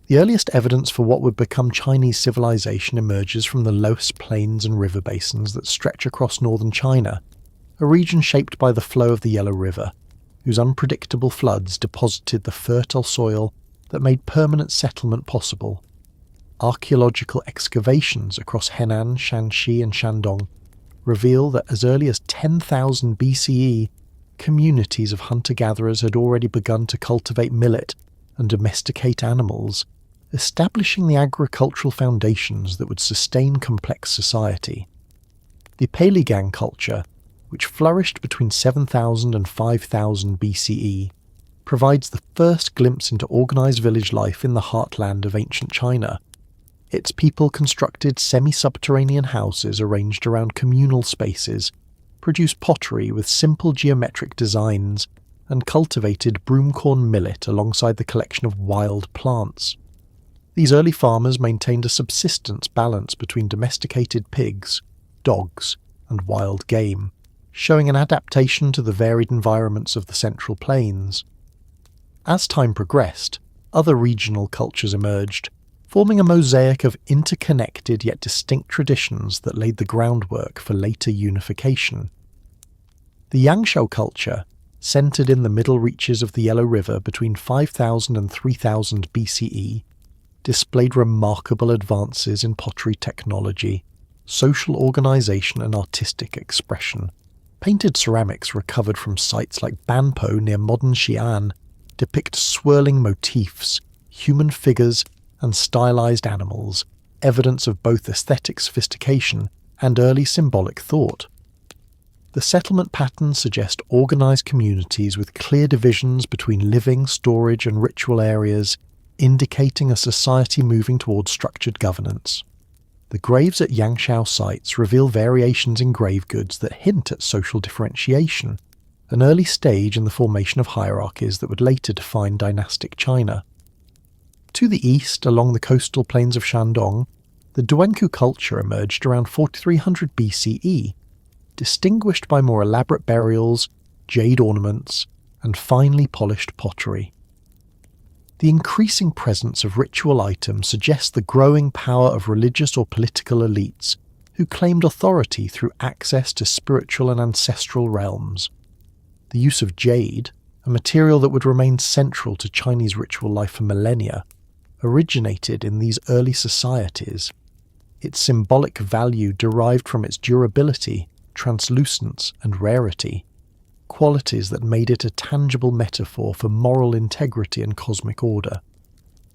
The earliest evidence for what would become Chinese civilization emerges from the Loess plains and river basins that stretch across northern China, a region shaped by the flow of the Yellow River, whose unpredictable floods deposited the fertile soil that made permanent settlement possible. Archaeological excavations across Henan, Shanxi and Shandong reveal that as early as 10,000 BCE, communities of hunter-gatherers had already begun to cultivate millet and domesticate animals, establishing the agricultural foundations that would sustain complex society. The Peiligang culture, which flourished between 7,000 and 5,000 BCE, provides the first glimpse into organised village life in the heartland of ancient China. Its people constructed semi-subterranean houses arranged around communal spaces, produced pottery with simple geometric designs, and cultivated broomcorn millet alongside the collection of wild plants. These early farmers maintained a subsistence balance between domesticated pigs, dogs, and wild game, showing an adaptation to the varied environments of the Central Plains. As time progressed, other regional cultures emerged, forming a mosaic of interconnected yet distinct traditions that laid the groundwork for later unification. The Yangshao culture, centred in the middle reaches of the Yellow River between 5000 and 3000 BCE, displayed remarkable advances in pottery technology, social organisation and artistic expression. Painted ceramics recovered from sites like Banpo near modern Xi'an depict swirling motifs, human figures and stylised animals, evidence of both aesthetic sophistication and early symbolic thought. The settlement patterns suggest organised communities with clear divisions between living, storage and ritual areas, indicating a society moving towards structured governance. The graves at Yangshao sites reveal variations in grave goods that hint at social differentiation, an early stage in the formation of hierarchies that would later define dynastic China. To the east, along the coastal plains of Shandong, the Duankou culture emerged around 4300 BCE, distinguished by more elaborate burials, jade ornaments, and finely polished pottery. The increasing presence of ritual items suggests the growing power of religious or political elites who claimed authority through access to spiritual and ancestral realms. The use of jade, a material that would remain central to Chinese ritual life for millennia, originated in these early societies. Its symbolic value derived from its durability, translucence and rarity, qualities that made it a tangible metaphor for moral integrity and cosmic order.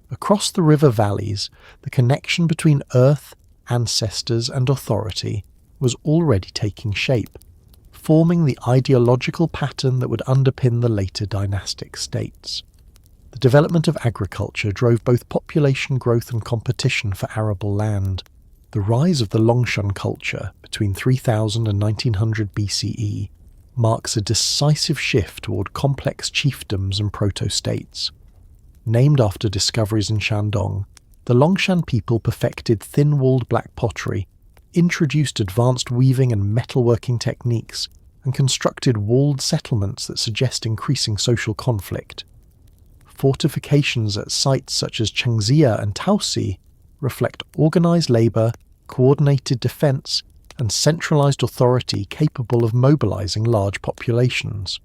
Across the river valleys, the connection between earth, ancestors and authority was already taking shape, forming the ideological pattern that would underpin the later dynastic states. The development of agriculture drove both population growth and competition for arable land. The rise of the Longshan culture between 3000 and 1900 BCE marks a decisive shift toward complex chiefdoms and proto-states. Named after discoveries in Shandong, the Longshan people perfected thin-walled black pottery, introduced advanced weaving and metalworking techniques, and constructed walled settlements that suggest increasing social conflict. Fortifications at sites such as Changxia and Taosi reflect organised labour, coordinated defence, and centralised authority capable of mobilising large populations.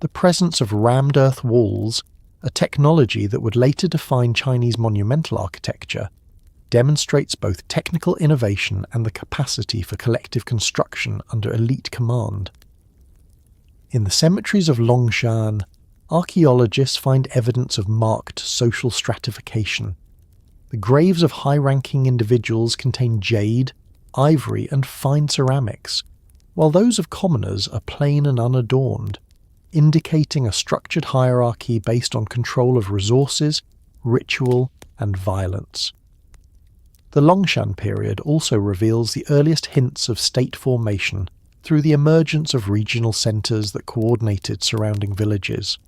The presence of rammed earth walls, a technology that would later define Chinese monumental architecture, demonstrates both technical innovation and the capacity for collective construction under elite command. In the cemeteries of Longshan, archaeologists find evidence of marked social stratification. The graves of high-ranking individuals contain jade, ivory and fine ceramics, while those of commoners are plain and unadorned, indicating a structured hierarchy based on control of resources, ritual and violence. The Longshan period also reveals the earliest hints of state formation through the emergence of regional centres that coordinated surrounding villages.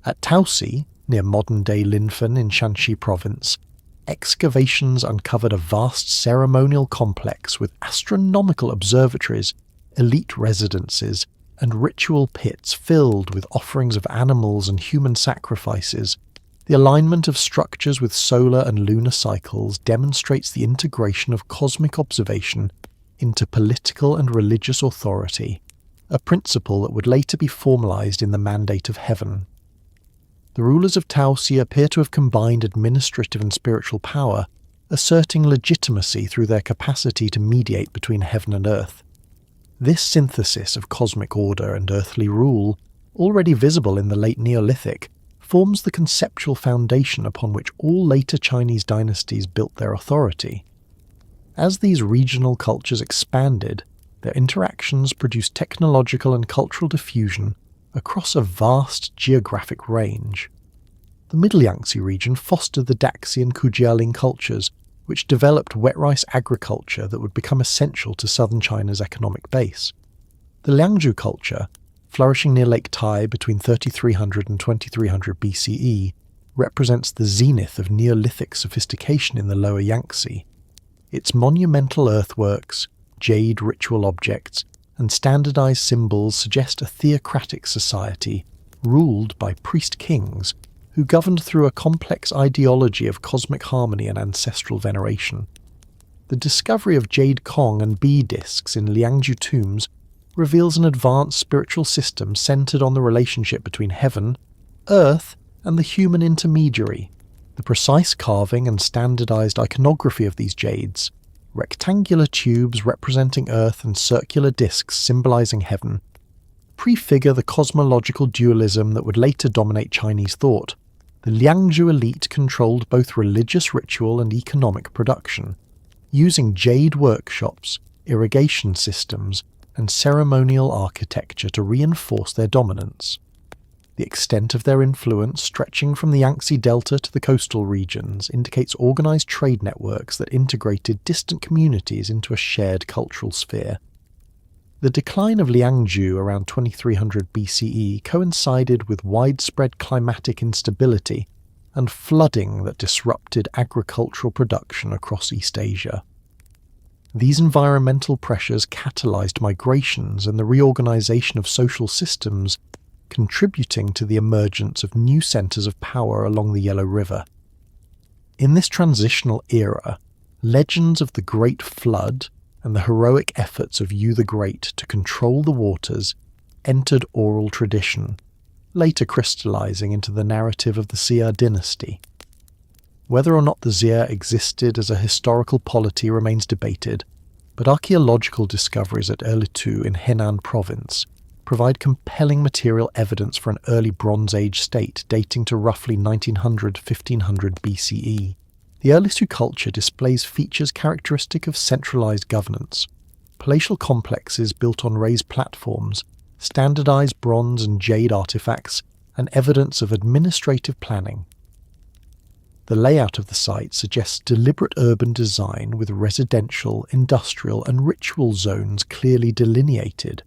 At Taosi, near modern-day Linfen in Shanxi province, excavations uncovered a vast ceremonial complex with astronomical observatories, elite residences, and ritual pits filled with offerings of animals and human sacrifices, The alignment of structures with solar and lunar cycles demonstrates the integration of cosmic observation into political and religious authority, a principle that would later be formalized in the Mandate of Heaven. The rulers of Taoxia appear to have combined administrative and spiritual power, asserting legitimacy through their capacity to mediate between heaven and earth. This synthesis of cosmic order and earthly rule, already visible in the late Neolithic, forms the conceptual foundation upon which all later Chinese dynasties built their authority. As these regional cultures expanded, their interactions produced technological and cultural diffusion across a vast geographic range. The Middle Yangtze region fostered the Daxi and Kujialing cultures, which developed wet rice agriculture that would become essential to southern China's economic base. The Liangzhu culture, flourishing near Lake Tai between 3300 and 2300 BCE, represents the zenith of Neolithic sophistication in the lower Yangtze. Its monumental earthworks, jade ritual objects, and standardized symbols suggest a theocratic society ruled by priest-kings who governed through a complex ideology of cosmic harmony and ancestral veneration. The discovery of jade Kong and bead discs in Liangzhu tombs reveals an advanced spiritual system centered on the relationship between heaven, earth, and the human intermediary. The precise carving and standardized iconography of these jades, rectangular tubes representing earth and circular discs symbolizing heaven, prefigure the cosmological dualism that would later dominate Chinese thought. The Liangzhu elite controlled both religious ritual and economic production, using jade workshops, irrigation systems, and ceremonial architecture to reinforce their dominance. The extent of their influence, stretching from the Yangtze Delta to the coastal regions, indicates organized trade networks that integrated distant communities into a shared cultural sphere. The decline of Liangzhu around 2300 BCE coincided with widespread climatic instability and flooding that disrupted agricultural production across East Asia. These environmental pressures catalyzed migrations and the reorganization of social systems, contributing to the emergence of new centers of power along the Yellow River. In this transitional era, legends of the Great Flood and the heroic efforts of Yu the Great to control the waters entered oral tradition, later crystallizing into the narrative of the Xia dynasty. Whether or not the Xia existed as a historical polity remains debated, but archaeological discoveries at Erlitou in Henan province provide compelling material evidence for an early Bronze Age state dating to roughly 1900–1500 BCE. The Erlitou culture displays features characteristic of centralized governance, palatial complexes built on raised platforms, standardized bronze and jade artifacts, and evidence of administrative planning. The layout of the site suggests deliberate urban design with residential, industrial, and ritual zones clearly delineated.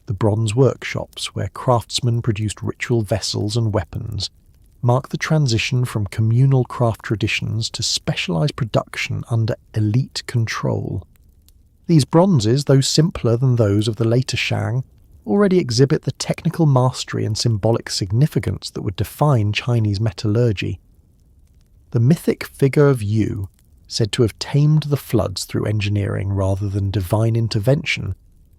The bronze workshops, where craftsmen produced ritual vessels and weapons, mark the transition from communal craft traditions to specialized production under elite control. These bronzes, though simpler than those of the later Shang, already exhibit the technical mastery and symbolic significance that would define Chinese metallurgy. The mythic figure of Yu, said to have tamed the floods through engineering rather than divine intervention,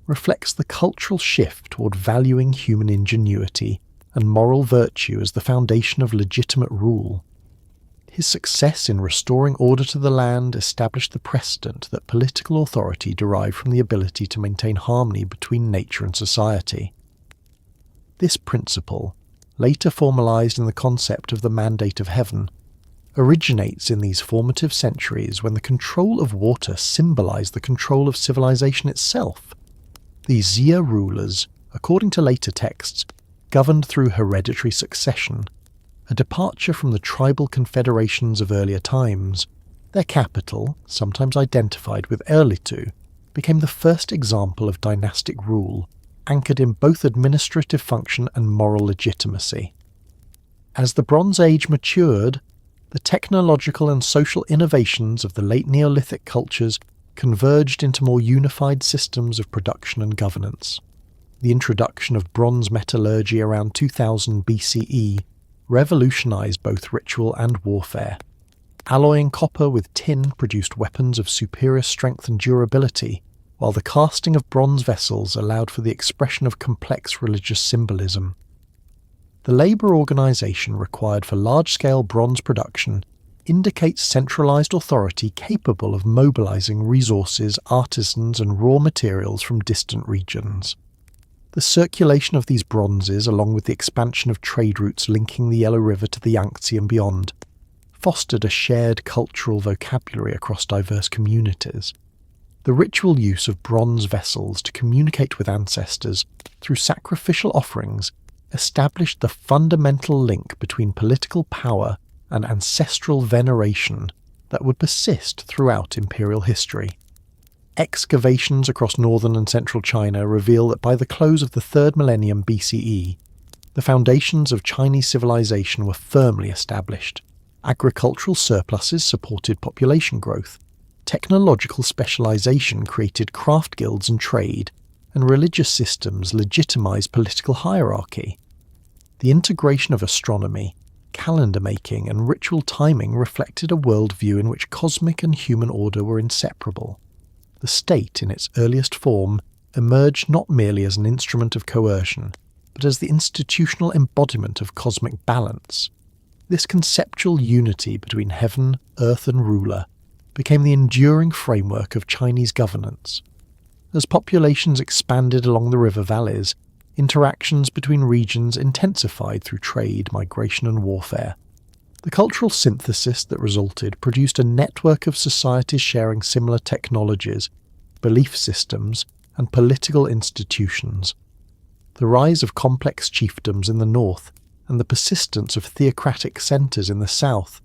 reflects the cultural shift toward valuing human ingenuity and moral virtue as the foundation of legitimate rule. His success in restoring order to the land established the precedent that political authority derived from the ability to maintain harmony between nature and society. This principle, later formalized in the concept of the Mandate of Heaven, originates in these formative centuries when the control of water symbolized the control of civilization itself. These Xia rulers, according to later texts, governed through hereditary succession, a departure from the tribal confederations of earlier times. Their capital, sometimes identified with Erlitou, became the first example of dynastic rule, anchored in both administrative function and moral legitimacy. As the Bronze Age matured, the technological and social innovations of the late Neolithic cultures converged into more unified systems of production and governance. The introduction of bronze metallurgy around 2000 BCE revolutionized both ritual and warfare. Alloying copper with tin produced weapons of superior strength and durability, while the casting of bronze vessels allowed for the expression of complex religious symbolism. The labour organisation required for large-scale bronze production indicates centralised authority capable of mobilising resources, artisans and raw materials from distant regions. The circulation of these bronzes, along with the expansion of trade routes linking the Yellow River to the Yangtze and beyond, fostered a shared cultural vocabulary across diverse communities. The ritual use of bronze vessels to communicate with ancestors through sacrificial offerings established the fundamental link between political power and ancestral veneration that would persist throughout imperial history. Excavations across northern and central China reveal that by the close of the 3rd millennium BCE, the foundations of Chinese civilization were firmly established. Agricultural surpluses supported population growth, technological specialization created craft guilds and trade, and religious systems legitimized political hierarchy. The integration of astronomy, calendar making, and ritual timing reflected a worldview in which cosmic and human order were inseparable. The state, in its earliest form, emerged not merely as an instrument of coercion, but as the institutional embodiment of cosmic balance. This conceptual unity between heaven, earth, and ruler became the enduring framework of Chinese governance. As populations expanded along the river valleys, interactions between regions intensified through trade, migration, and warfare. The cultural synthesis that resulted produced a network of societies sharing similar technologies, belief systems, and political institutions. The rise of complex chiefdoms in the north and the persistence of theocratic centres in the south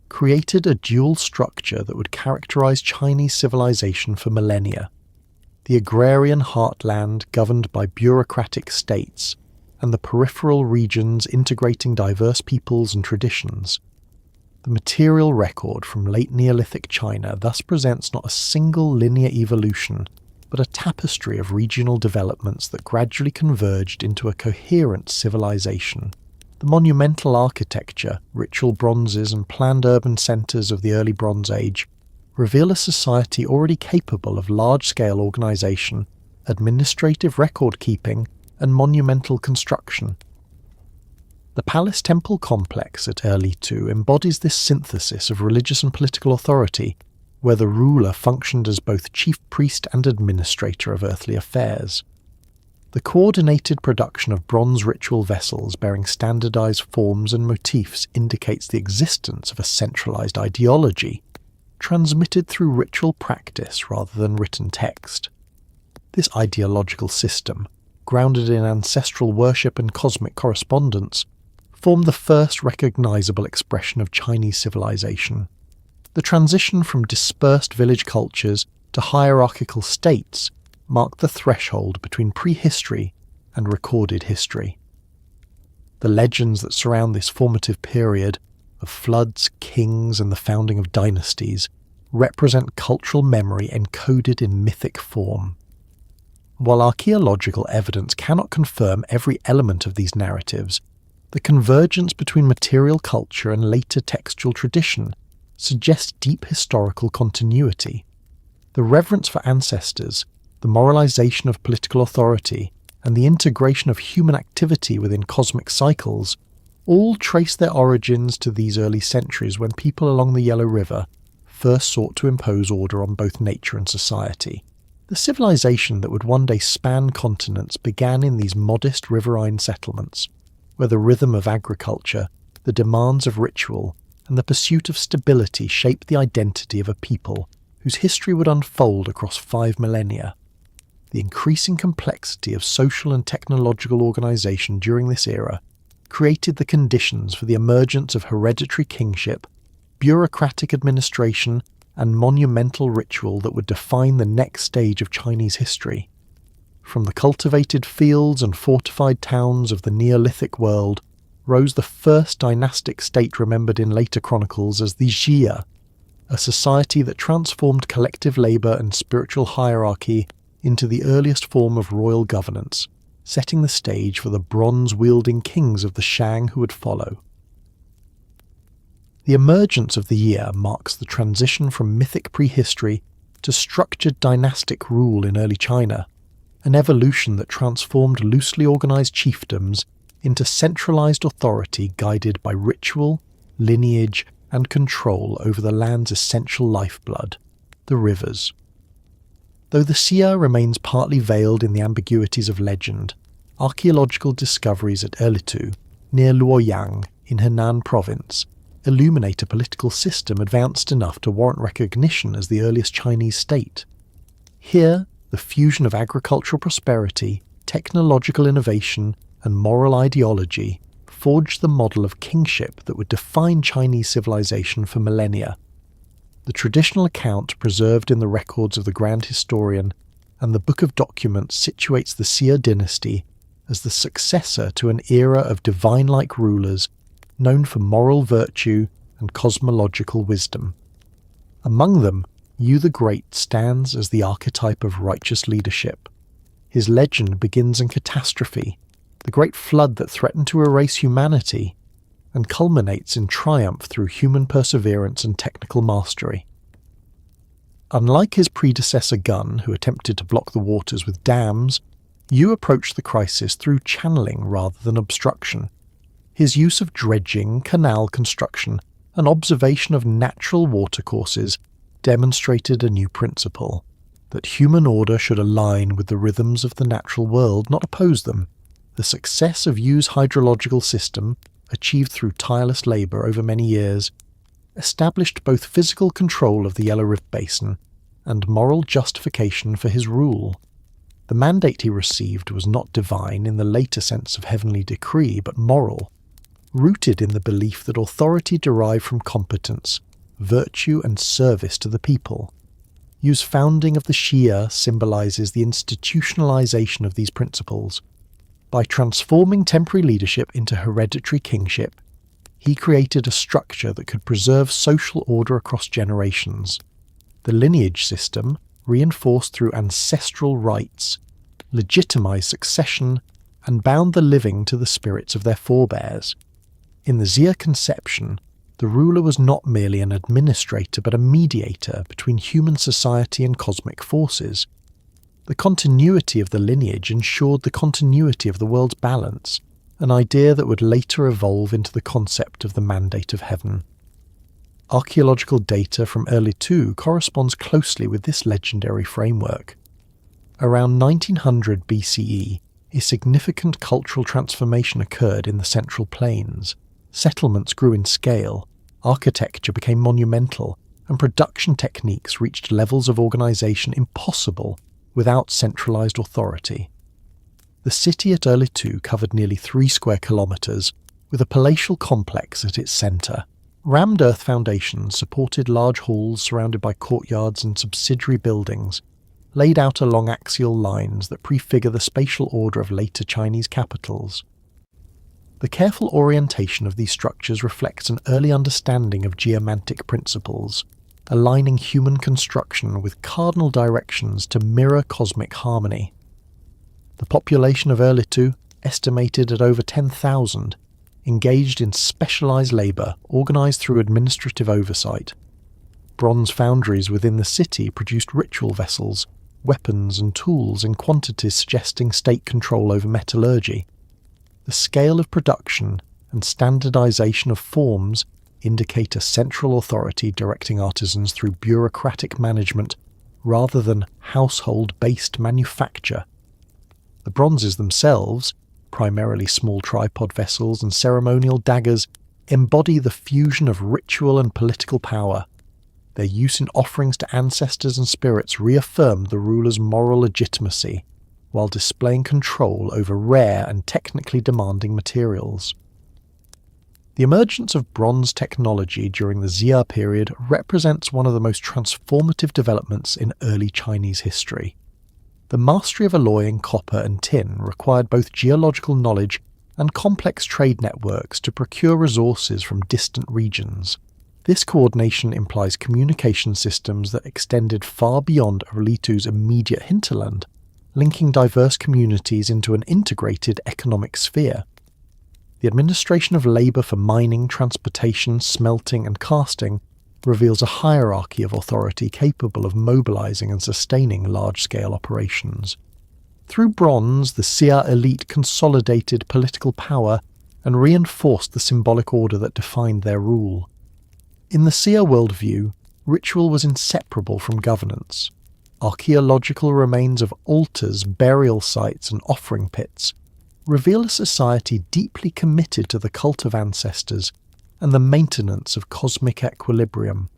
created a dual structure that would characterize Chinese civilization for millennia. The agrarian heartland governed by bureaucratic states, and the peripheral regions integrating diverse peoples and traditions. The material record from late Neolithic China thus presents not a single linear evolution, but a tapestry of regional developments that gradually converged into a coherent civilization. The monumental architecture, ritual bronzes, and planned urban centres of the early Bronze Age reveal a society already capable of large-scale organisation, administrative record-keeping, and monumental construction. The palace-temple complex at Erlitou embodies this synthesis of religious and political authority, where the ruler functioned as both chief priest and administrator of earthly affairs. The coordinated production of bronze ritual vessels bearing standardized forms and motifs indicates the existence of a centralized ideology, transmitted through ritual practice rather than written text. This ideological system, grounded in ancestral worship and cosmic correspondence, formed the first recognizable expression of Chinese civilization. The transition from dispersed village cultures to hierarchical states marked the threshold between prehistory and recorded history. The legends that surround this formative period of floods, kings, and the founding of dynasties represent cultural memory encoded in mythic form. While archaeological evidence cannot confirm every element of these narratives, the convergence between material culture and later textual tradition suggests deep historical continuity. The reverence for ancestors, the moralization of political authority, and the integration of human activity within cosmic cycles all trace their origins to these early centuries when people along the Yellow River first sought to impose order on both nature and society. The civilization that would one day span continents began in these modest riverine settlements, where the rhythm of agriculture, the demands of ritual, and the pursuit of stability shaped the identity of a people whose history would unfold across 5 millennia. The increasing complexity of social and technological organization during this era created the conditions for the emergence of hereditary kingship, bureaucratic administration, and monumental ritual that would define the next stage of Chinese history. From the cultivated fields and fortified towns of the Neolithic world rose the first dynastic state remembered in later chronicles as the Xia, a society that transformed collective labour and spiritual hierarchy into the earliest form of royal governance, setting the stage for the bronze-wielding kings of the Shang who would follow. The emergence of the Xia marks the transition from mythic prehistory to structured dynastic rule in early China, an evolution that transformed loosely organized chiefdoms into centralized authority guided by ritual, lineage, and control over the land's essential lifeblood, the rivers. Though the Xia remains partly veiled in the ambiguities of legend, archaeological discoveries at Erlitou, near Luoyang in Henan province, illuminate a political system advanced enough to warrant recognition as the earliest Chinese state. Here, the fusion of agricultural prosperity, technological innovation, and moral ideology forged the model of kingship that would define Chinese civilization for millennia. The traditional account preserved in the records of the Grand Historian and the Book of Documents situates the Xia dynasty as the successor to an era of divine-like rulers known for moral virtue and cosmological wisdom. Among them, Yu the Great stands as the archetype of righteous leadership. His legend begins in catastrophe, the great flood that threatened to erase humanity, and culminates in triumph through human perseverance and technical mastery. Unlike his predecessor Gun, who attempted to block the waters with dams, Yu approached the crisis through channeling rather than obstruction. His use of dredging, canal construction, and observation of natural watercourses demonstrated a new principle, that human order should align with the rhythms of the natural world, not oppose them. The success of Yu's hydrological system, achieved through tireless labour over many years, established both physical control of the Yellow River Basin and moral justification for his rule. The mandate he received was not divine in the later sense of heavenly decree, but moral, rooted in the belief that authority derived from competence, virtue and service to the people. Yu's founding of the Xia symbolises the institutionalization of these principles. By transforming temporary leadership into hereditary kingship, he created a structure that could preserve social order across generations. The lineage system, reinforced through ancestral rites, legitimized succession and bound the living to the spirits of their forebears. In the Xia conception, the ruler was not merely an administrator but a mediator between human society and cosmic forces. The continuity of the lineage ensured the continuity of the world's balance, an idea that would later evolve into the concept of the mandate of heaven. Archaeological data from Erlitou corresponds closely with this legendary framework. Around 1900 BCE, a significant cultural transformation occurred in the Central Plains. Settlements grew in scale, architecture became monumental, and production techniques reached levels of organization impossible without centralized authority. The city at Erlitou covered nearly 3 square kilometers, with a palatial complex at its center. Rammed earth foundations supported large halls surrounded by courtyards and subsidiary buildings, laid out along axial lines that prefigure the spatial order of later Chinese capitals. The careful orientation of these structures reflects an early understanding of geomantic principles, aligning human construction with cardinal directions to mirror cosmic harmony. The population of Erlitou, estimated at over 10,000, engaged in specialized labor organized through administrative oversight. Bronze foundries within the city produced ritual vessels, weapons and tools in quantities suggesting state control over metallurgy. The scale of production and standardization of forms indicate a central authority directing artisans through bureaucratic management rather than household-based manufacture. The bronzes themselves, primarily small tripod vessels and ceremonial daggers, embody the fusion of ritual and political power. Their use in offerings to ancestors and spirits reaffirmed the ruler's moral legitimacy, while displaying control over rare and technically demanding materials. The emergence of bronze technology during the Xia period represents one of the most transformative developments in early Chinese history. The mastery of alloying copper and tin required both geological knowledge and complex trade networks to procure resources from distant regions. This coordination implies communication systems that extended far beyond Erlitou's immediate hinterland, linking diverse communities into an integrated economic sphere. The administration of labour for mining, transportation, smelting and casting reveals a hierarchy of authority capable of mobilising and sustaining large-scale operations. Through bronze, the Xia elite consolidated political power and reinforced the symbolic order that defined their rule. In the Xia worldview, ritual was inseparable from governance. Archaeological remains of altars, burial sites and offering pits reveal a society deeply committed to the cult of ancestors and the maintenance of cosmic equilibrium.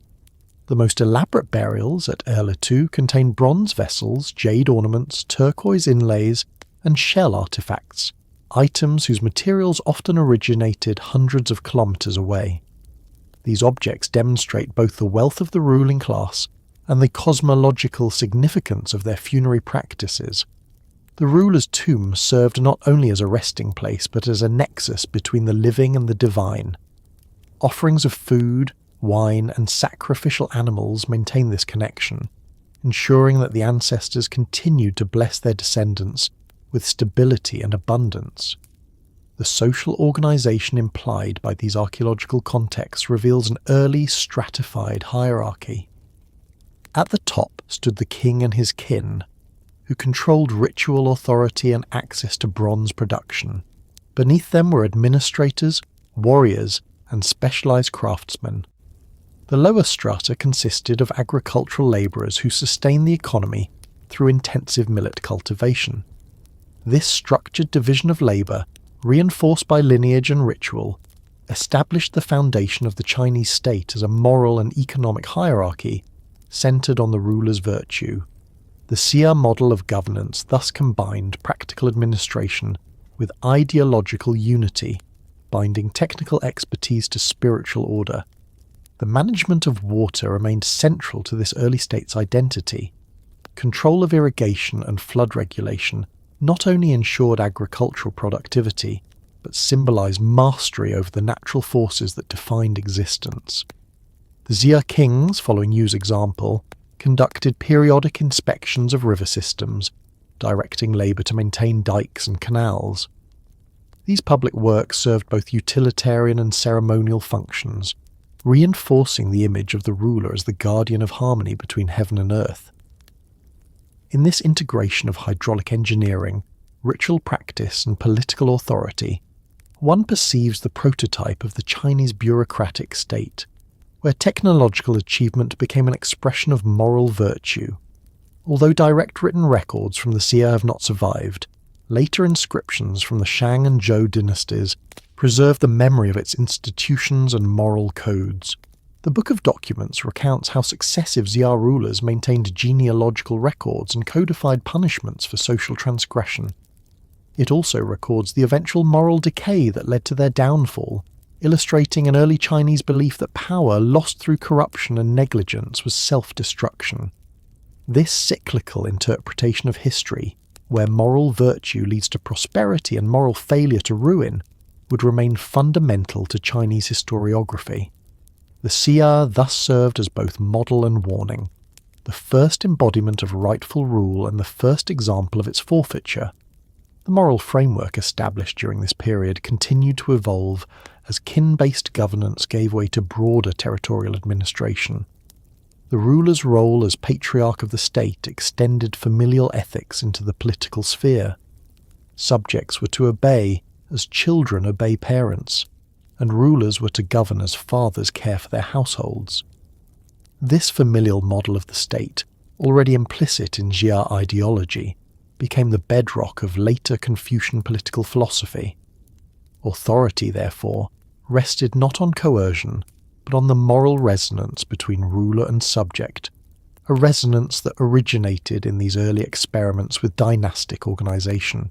The most elaborate burials at Erlitou contain bronze vessels, jade ornaments, turquoise inlays, and shell artifacts, items whose materials often originated hundreds of kilometres away. These objects demonstrate both the wealth of the ruling class and the cosmological significance of their funerary practices. The ruler's tomb served not only as a resting place but as a nexus between the living and the divine. Offerings of food, wine, and sacrificial animals maintain this connection, ensuring that the ancestors continued to bless their descendants with stability and abundance. The social organisation implied by these archaeological contexts reveals an early stratified hierarchy. At the top stood the king and his kin, who controlled ritual authority and access to bronze production. Beneath them were administrators, warriors, and specialised craftsmen. The lower strata consisted of agricultural labourers who sustained the economy through intensive millet cultivation. This structured division of labour, reinforced by lineage and ritual, established the foundation of the Chinese state as a moral and economic hierarchy centred on the ruler's virtue. The Xia model of governance thus combined practical administration with ideological unity, binding technical expertise to spiritual order. The management of water remained central to this early state's identity. Control of irrigation and flood regulation not only ensured agricultural productivity, but symbolised mastery over the natural forces that defined existence. The Xia kings, following Yu's example, conducted periodic inspections of river systems, directing labour to maintain dikes and canals. These public works served both utilitarian and ceremonial functions, reinforcing the image of the ruler as the guardian of harmony between heaven and earth. In this integration of hydraulic engineering, ritual practice and political authority, one perceives the prototype of the Chinese bureaucratic state, where technological achievement became an expression of moral virtue. Although direct written records from the Xia have not survived, later inscriptions from the Shang and Zhou dynasties preserve the memory of its institutions and moral codes. The Book of Documents recounts how successive Xia rulers maintained genealogical records and codified punishments for social transgression. It also records the eventual moral decay that led to their downfall, illustrating an early Chinese belief that power lost through corruption and negligence was self-destruction. This cyclical interpretation of history, where moral virtue leads to prosperity and moral failure to ruin, would remain fundamental to Chinese historiography. The Xia thus served as both model and warning, the first embodiment of rightful rule and the first example of its forfeiture. The moral framework established during this period continued to evolve as kin-based governance gave way to broader territorial administration. The ruler's role as patriarch of the state extended familial ethics into the political sphere. Subjects were to obey as children obey parents, and rulers were to govern as fathers care for their households. This familial model of the state, already implicit in Xia ideology, became the bedrock of later Confucian political philosophy. Authority, therefore, rested not on coercion, but on the moral resonance between ruler and subject, a resonance that originated in these early experiments with dynastic organisation.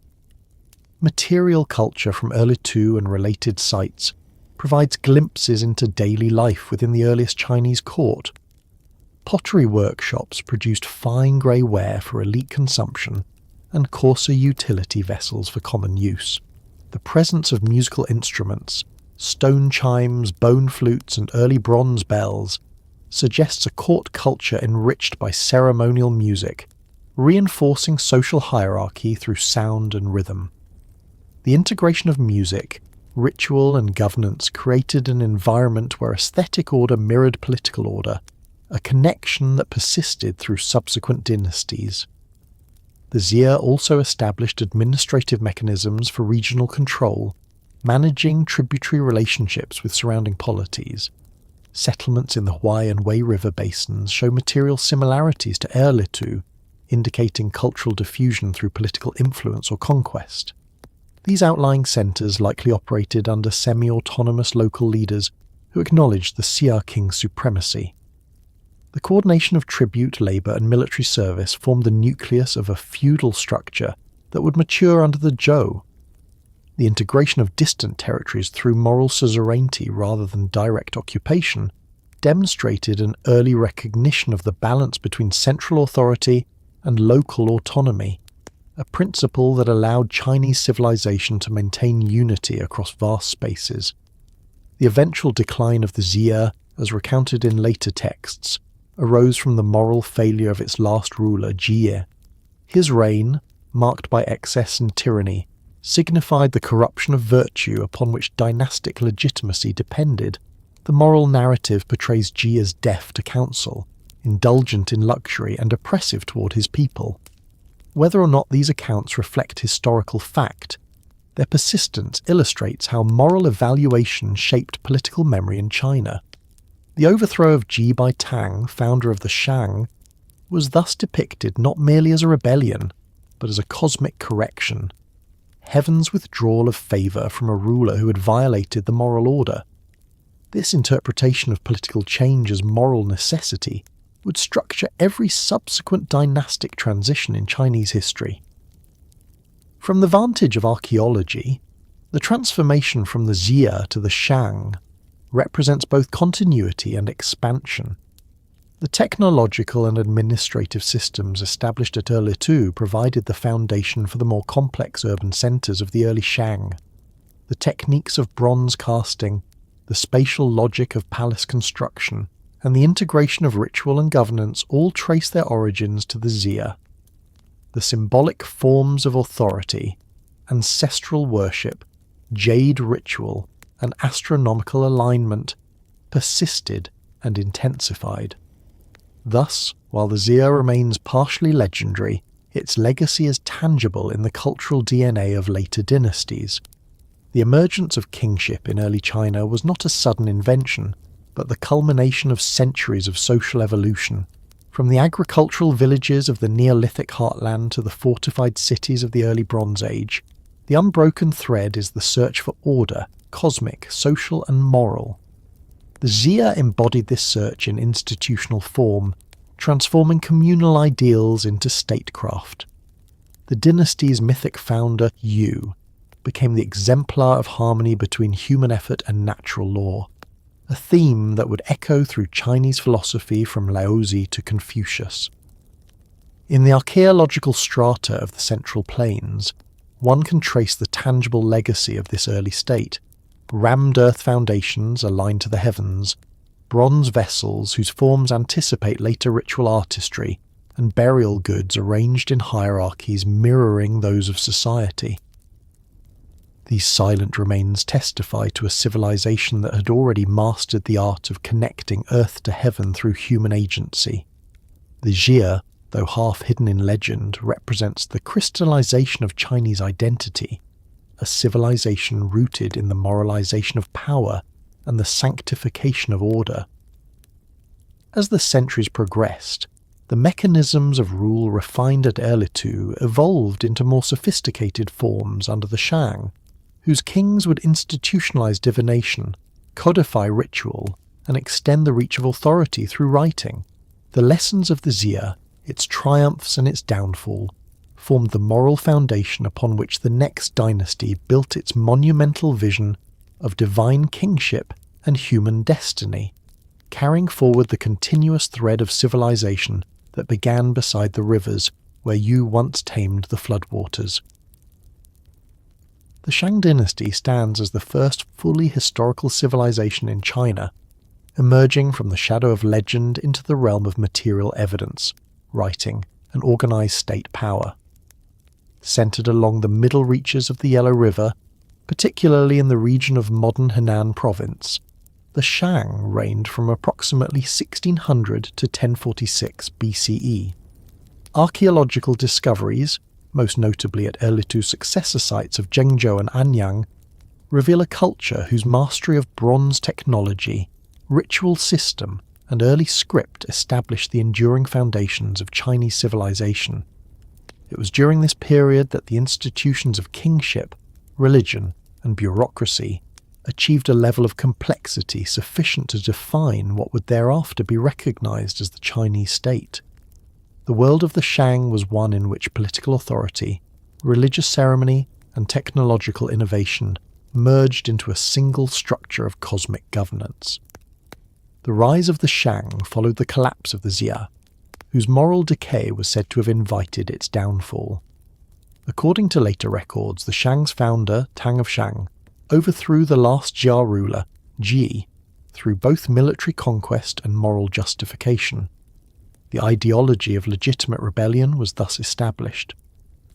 Material culture from Erlitou and related sites provides glimpses into daily life within the earliest Chinese court. Pottery workshops produced fine grey ware for elite consumption and coarser utility vessels for common use. The presence of musical instruments, stone chimes, bone flutes, and early bronze bells suggests a court culture enriched by ceremonial music, reinforcing social hierarchy through sound and rhythm. The integration of music, ritual and governance created an environment where aesthetic order mirrored political order, a connection that persisted through subsequent dynasties. The Xia also established administrative mechanisms for regional control, managing tributary relationships with surrounding polities. Settlements in the Huai and Wei River basins show material similarities to Erlitou, indicating cultural diffusion through political influence or conquest. These outlying centres likely operated under semi-autonomous local leaders who acknowledged the Xia king's supremacy. The coordination of tribute, labour and military service formed the nucleus of a feudal structure that would mature under the Zhou. The integration of distant territories through moral suzerainty rather than direct occupation demonstrated an early recognition of the balance between central authority and local autonomy, a principle that allowed Chinese civilization to maintain unity across vast spaces. The eventual decline of the Xia, as recounted in later texts, arose from the moral failure of its last ruler, Jie. His reign, marked by excess and tyranny, signified the corruption of virtue upon which dynastic legitimacy depended. The moral narrative portrays Jie as deaf to counsel, indulgent in luxury and oppressive toward his people. Whether or not these accounts reflect historical fact, their persistence illustrates how moral evaluation shaped political memory in China. The overthrow of Ji by Tang, founder of the Shang, was thus depicted not merely as a rebellion, but as a cosmic correction, heaven's withdrawal of favour from a ruler who had violated the moral order. This interpretation of political change as moral necessity would structure every subsequent dynastic transition in Chinese history. From the vantage of archaeology, the transformation from the Xia to the Shang represents both continuity and expansion. The technological and administrative systems established at Erlitou provided the foundation for the more complex urban centres of the early Shang. The techniques of bronze casting, the spatial logic of palace construction, and the integration of ritual and governance all trace their origins to the Xia. The symbolic forms of authority, ancestral worship, jade ritual, and astronomical alignment persisted and intensified. Thus, while the Xia remains partially legendary, its legacy is tangible in the cultural DNA of later dynasties. The emergence of kingship in early China was not a sudden invention, but the culmination of centuries of social evolution. From the agricultural villages of the Neolithic heartland to the fortified cities of the early Bronze Age, the unbroken thread is the search for order, cosmic, social and moral. The Xia embodied this search in institutional form, transforming communal ideals into statecraft. The dynasty's mythic founder, Yu, became the exemplar of harmony between human effort and natural law, a theme that would echo through Chinese philosophy from Laozi to Confucius. In the archaeological strata of the Central Plains, one can trace the tangible legacy of this early state: rammed earth foundations aligned to the heavens, bronze vessels whose forms anticipate later ritual artistry, and burial goods arranged in hierarchies mirroring those of society. These silent remains testify to a civilization that had already mastered the art of connecting earth to heaven through human agency. The Xia, though half hidden in legend, represents the crystallization of Chinese identity, a civilization rooted in the moralization of power and the sanctification of order. As the centuries progressed, the mechanisms of rule refined at Erlitou evolved into more sophisticated forms under the Shang, whose kings would institutionalize divination, codify ritual, and extend the reach of authority through writing. The lessons of the Xia, its triumphs and its downfall, formed the moral foundation upon which the next dynasty built its monumental vision of divine kingship and human destiny, carrying forward the continuous thread of civilization that began beside the rivers where Yu once tamed the floodwaters. The Shang dynasty stands as the first fully historical civilization in China, emerging from the shadow of legend into the realm of material evidence, writing, and organized state power. Centered along the middle reaches of the Yellow River, particularly in the region of modern Henan province. The Shang reigned from approximately 1600 to 1046 BCE. Archaeological discoveries, most notably at Erlitu's successor sites of Zhengzhou and Anyang, reveal a culture whose mastery of bronze technology, ritual system, and early script established the enduring foundations of Chinese civilization. It was during this period that the institutions of kingship, religion, and bureaucracy achieved a level of complexity sufficient to define what would thereafter be recognized as the Chinese state. The world of the Shang was one in which political authority, religious ceremony, and technological innovation merged into a single structure of cosmic governance. The rise of the Shang followed the collapse of the Xia, whose moral decay was said to have invited its downfall. According to later records, the Shang's founder, Tang of Shang, overthrew the last Jia ruler, Ji, through both military conquest and moral justification. The ideology of legitimate rebellion was thus established.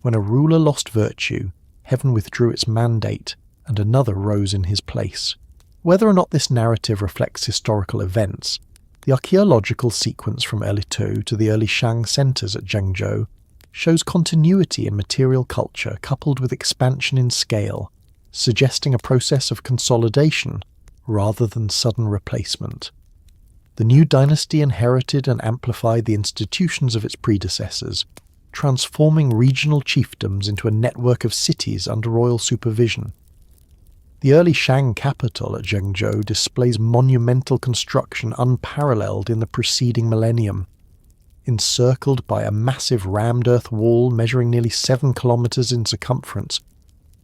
When a ruler lost virtue, heaven withdrew its mandate and another rose in his place. Whether or not this narrative reflects historical events, the archaeological sequence from Erlitou to the early Shang centres at Zhengzhou shows continuity in material culture coupled with expansion in scale, suggesting a process of consolidation rather than sudden replacement. The new dynasty inherited and amplified the institutions of its predecessors, transforming regional chiefdoms into a network of cities under royal supervision. The early Shang capital at Zhengzhou displays monumental construction unparalleled in the preceding millennium. Encircled by a massive rammed earth wall measuring nearly 7 kilometers in circumference,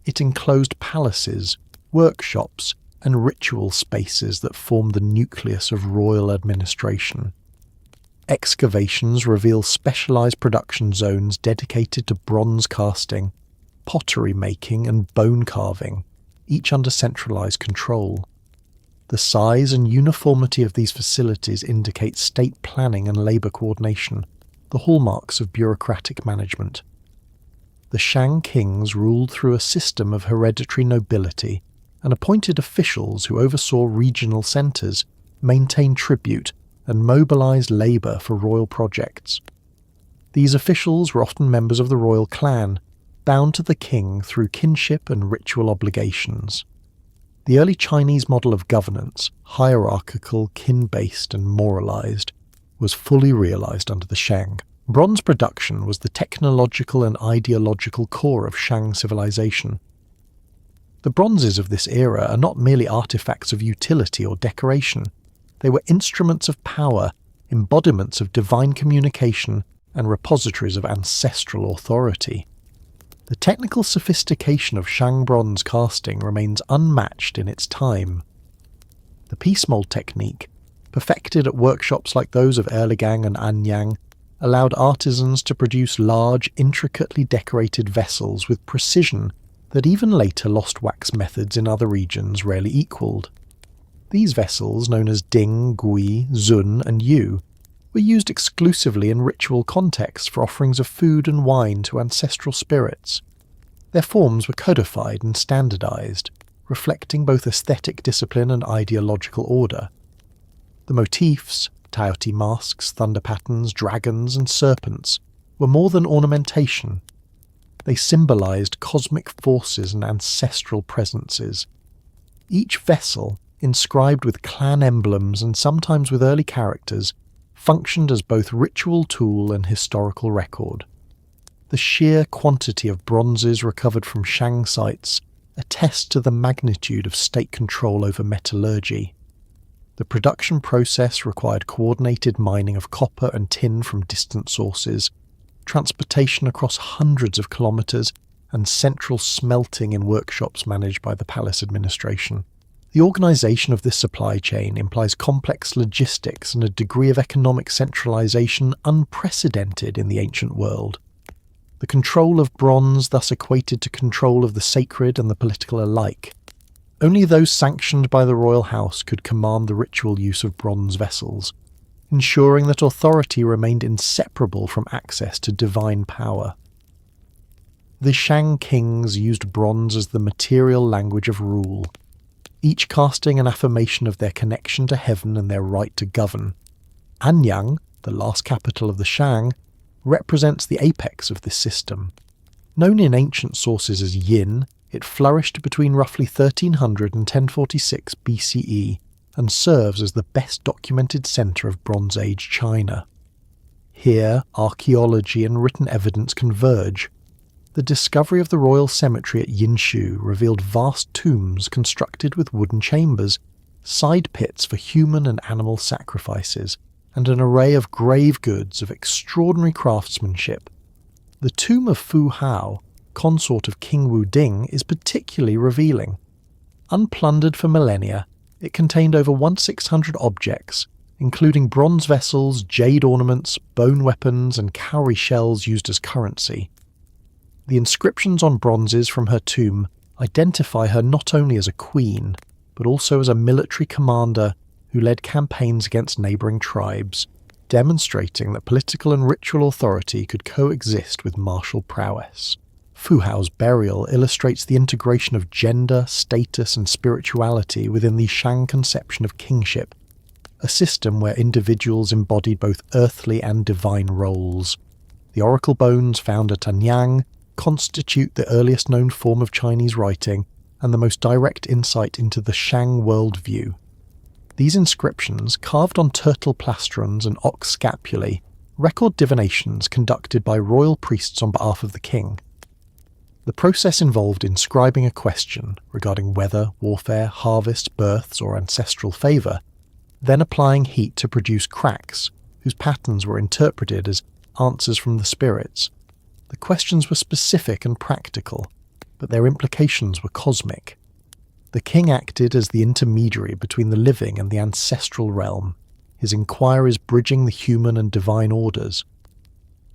it enclosed palaces, workshops, and ritual spaces that formed the nucleus of royal administration. Excavations reveal specialized production zones dedicated to bronze casting, pottery making, and bone carving, each under centralized control. The size and uniformity of these facilities indicate state planning and labor coordination, the hallmarks of bureaucratic management. The Shang kings ruled through a system of hereditary nobility and appointed officials who oversaw regional centres, maintained tribute, and mobilized labor for royal projects. These officials were often members of the royal clan, bound to the king through kinship and ritual obligations. The early Chinese model of governance, hierarchical, kin-based and moralized, was fully realized under the Shang. Bronze production was the technological and ideological core of Shang civilization. The bronzes of this era are not merely artifacts of utility or decoration. They were instruments of power, embodiments of divine communication, and repositories of ancestral authority. The technical sophistication of Shang bronze casting remains unmatched in its time. The piece mold technique, perfected at workshops like those of Erlangen and Anyang, allowed artisans to produce large, intricately decorated vessels with precision that even later lost wax methods in other regions rarely equalled. These vessels, known as ding, gui, zun, and yu, were used exclusively in ritual contexts for offerings of food and wine to ancestral spirits. Their forms were codified and standardized, reflecting both aesthetic discipline and ideological order. The motifs, Taoti masks, thunder patterns, dragons, and serpents, were more than ornamentation. They symbolized cosmic forces and ancestral presences. Each vessel, inscribed with clan emblems and sometimes with early characters, functioned as both ritual tool and historical record. The sheer quantity of bronzes recovered from Shang sites attest to the magnitude of state control over metallurgy. The production process required coordinated mining of copper and tin from distant sources, transportation across hundreds of kilometers, and central smelting in workshops managed by the palace administration. The organization of this supply chain implies complex logistics and a degree of economic centralization unprecedented in the ancient world. The control of bronze thus equated to control of the sacred and the political alike. Only those sanctioned by the royal house could command the ritual use of bronze vessels, ensuring that authority remained inseparable from access to divine power. The Shang kings used bronze as the material language of rule, each casting an affirmation of their connection to heaven and their right to govern. Anyang, the last capital of the Shang, represents the apex of this system. Known in ancient sources as Yin, it flourished between roughly 1300 and 1046 BCE and serves as the best documented centre of Bronze Age China. Here, archaeology and written evidence converge. The discovery of the royal cemetery at Yinshu revealed vast tombs constructed with wooden chambers, side pits for human and animal sacrifices, and an array of grave goods of extraordinary craftsmanship. The tomb of Fu Hao, consort of King Wu Ding, is particularly revealing. Unplundered for millennia, it contained over 1,600 objects, including bronze vessels, jade ornaments, bone weapons, and cowrie shells used as currency. The inscriptions on bronzes from her tomb identify her not only as a queen, but also as a military commander who led campaigns against neighbouring tribes, demonstrating that political and ritual authority could coexist with martial prowess. Fu Hao's burial illustrates the integration of gender, status, and spirituality within the Shang conception of kingship, a system where individuals embodied both earthly and divine roles. The oracle bones found at Anyang constitute the earliest known form of Chinese writing and the most direct insight into the Shang worldview. These inscriptions, carved on turtle plastrons and ox scapulae, record divinations conducted by royal priests on behalf of the king. The process involved inscribing a question regarding weather, warfare, harvest, births, or ancestral favour, then applying heat to produce cracks, whose patterns were interpreted as answers from the spirits. The questions were specific and practical, but their implications were cosmic. The king acted as the intermediary between the living and the ancestral realm, his inquiries bridging the human and divine orders.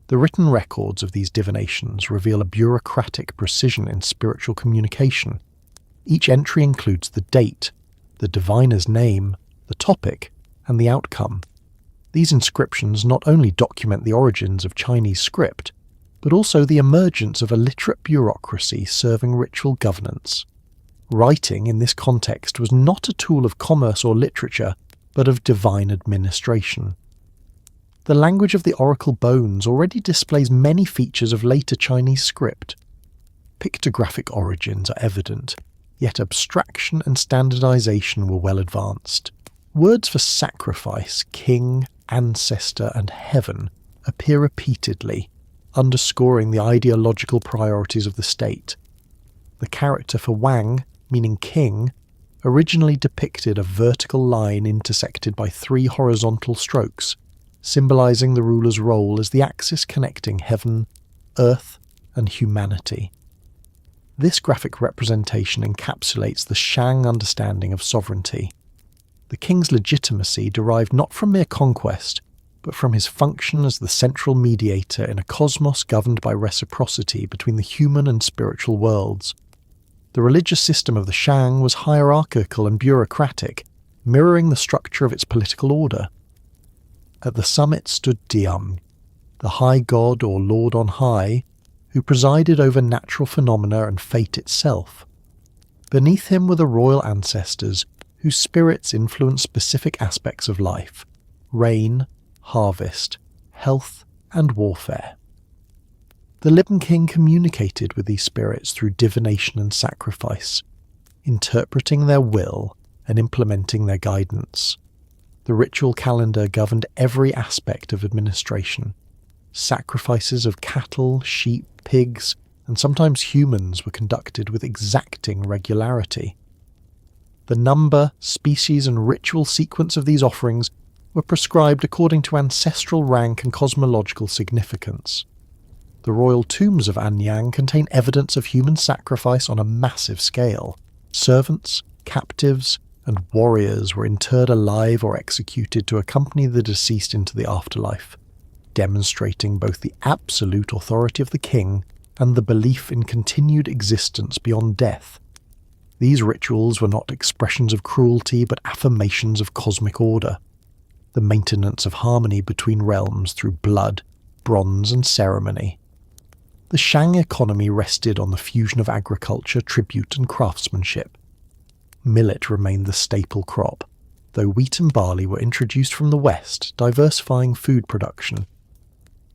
The written records of these divinations reveal a bureaucratic precision in spiritual communication. Each entry includes the date, the diviner's name, the topic, and the outcome. These inscriptions not only document the origins of Chinese script, but also the emergence of a literate bureaucracy serving ritual governance. Writing in this context was not a tool of commerce or literature, but of divine administration. The language of the oracle bones already displays many features of later Chinese script. Pictographic origins are evident, yet abstraction and standardization were well advanced. Words for sacrifice, king, ancestor, and heaven appear repeatedly, underscoring the ideological priorities of the state. The character for Wang, meaning king, originally depicted a vertical line intersected by 3 horizontal strokes, symbolizing the ruler's role as the axis connecting heaven, earth, and humanity. This graphic representation encapsulates the Shang understanding of sovereignty. The king's legitimacy derived not from mere conquest, but from his function as the central mediator in a cosmos governed by reciprocity between the human and spiritual worlds. The religious system of the Shang was hierarchical and bureaucratic, mirroring the structure of its political order. At the summit stood Diam, the high god or lord on high, who presided over natural phenomena and fate itself. Beneath him were the royal ancestors, whose spirits influenced specific aspects of life: rain, harvest, health, and warfare. The Libyan king communicated with these spirits through divination and sacrifice, interpreting their will and implementing their guidance. The ritual calendar governed every aspect of administration. Sacrifices of cattle, sheep, pigs, and sometimes humans were conducted with exacting regularity. The number, species, and ritual sequence of these offerings were prescribed according to ancestral rank and cosmological significance. The royal tombs of Anyang contain evidence of human sacrifice on a massive scale. Servants, captives, and warriors were interred alive or executed to accompany the deceased into the afterlife, demonstrating both the absolute authority of the king and the belief in continued existence beyond death. These rituals were not expressions of cruelty but affirmations of cosmic order, the maintenance of harmony between realms through blood, bronze, and ceremony. The Shang economy rested on the fusion of agriculture, tribute and craftsmanship. Millet remained the staple crop, though wheat and barley were introduced from the west, diversifying food production.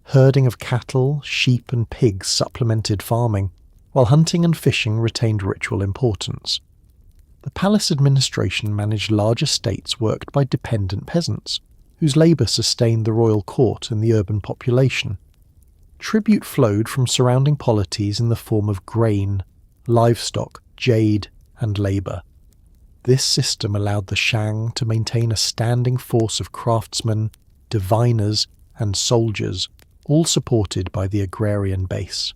Herding of cattle, sheep and pigs supplemented farming, while hunting and fishing retained ritual importance. The palace administration managed large estates worked by dependent peasants, whose labour sustained the royal court and the urban population. Tribute flowed from surrounding polities in the form of grain, livestock, jade and labour. This system allowed the Shang to maintain a standing force of craftsmen, diviners and soldiers, all supported by the agrarian base.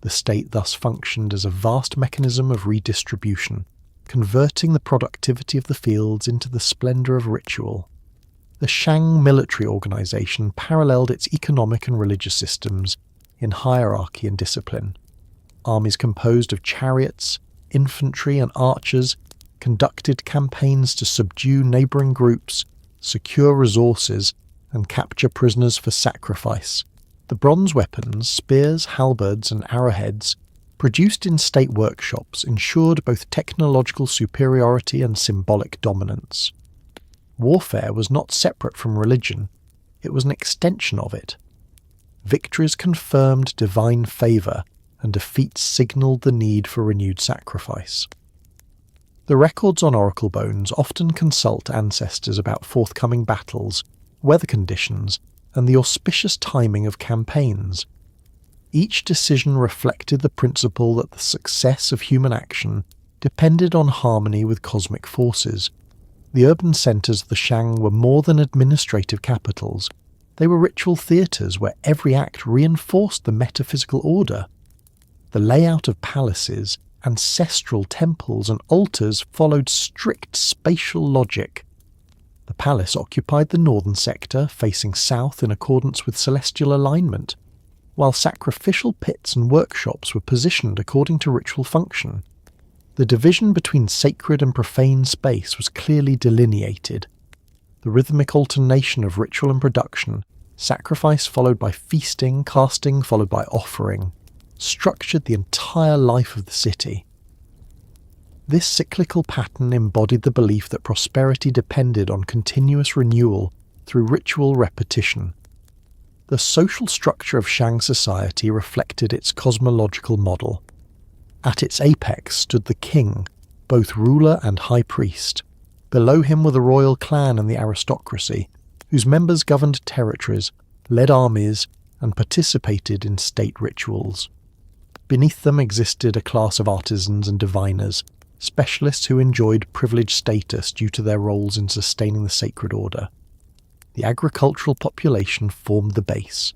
The state thus functioned as a vast mechanism of redistribution, converting the productivity of the fields into the splendour of ritual. The Shang military organisation paralleled its economic and religious systems in hierarchy and discipline. Armies composed of chariots, infantry and archers conducted campaigns to subdue neighbouring groups, secure resources and capture prisoners for sacrifice. The bronze weapons, spears, halberds and arrowheads, produced in state workshops, ensured both technological superiority and symbolic dominance. Warfare was not separate from religion, it was an extension of it. Victories confirmed divine favour, and defeats signalled the need for renewed sacrifice. The records on oracle bones often consult ancestors about forthcoming battles, weather conditions, and the auspicious timing of campaigns. Each decision reflected the principle that the success of human action depended on harmony with cosmic forces. The urban centres of the Shang were more than administrative capitals. They were ritual theatres where every act reinforced the metaphysical order. The layout of palaces, ancestral temples and altars followed strict spatial logic. The palace occupied the northern sector, facing south in accordance with celestial alignment, while sacrificial pits and workshops were positioned according to ritual function. The division between sacred and profane space was clearly delineated. The rhythmic alternation of ritual and production, sacrifice followed by feasting, casting followed by offering, structured the entire life of the city. This cyclical pattern embodied the belief that prosperity depended on continuous renewal through ritual repetition. The social structure of Shang society reflected its cosmological model. At its apex stood the king, both ruler and high priest. Below him were the royal clan and the aristocracy, whose members governed territories, led armies, and participated in state rituals. Beneath them existed a class of artisans and diviners, specialists who enjoyed privileged status due to their roles in sustaining the sacred order. The agricultural population formed the base,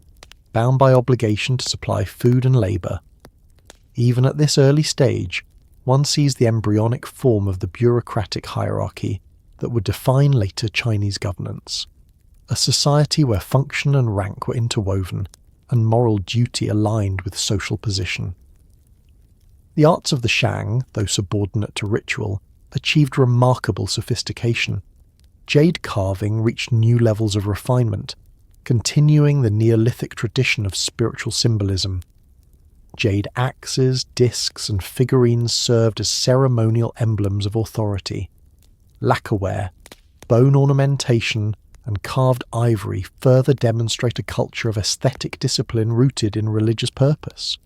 bound by obligation to supply food and labour. Even at this early stage, one sees the embryonic form of the bureaucratic hierarchy that would define later Chinese governance. A society where function and rank were interwoven, and moral duty aligned with social position. The arts of the Shang, though subordinate to ritual, achieved remarkable sophistication. Jade carving reached new levels of refinement, continuing the Neolithic tradition of spiritual symbolism. Jade axes, discs, and figurines served as ceremonial emblems of authority. Lacquerware, bone ornamentation, and carved ivory further demonstrate a culture of aesthetic discipline rooted in religious purpose.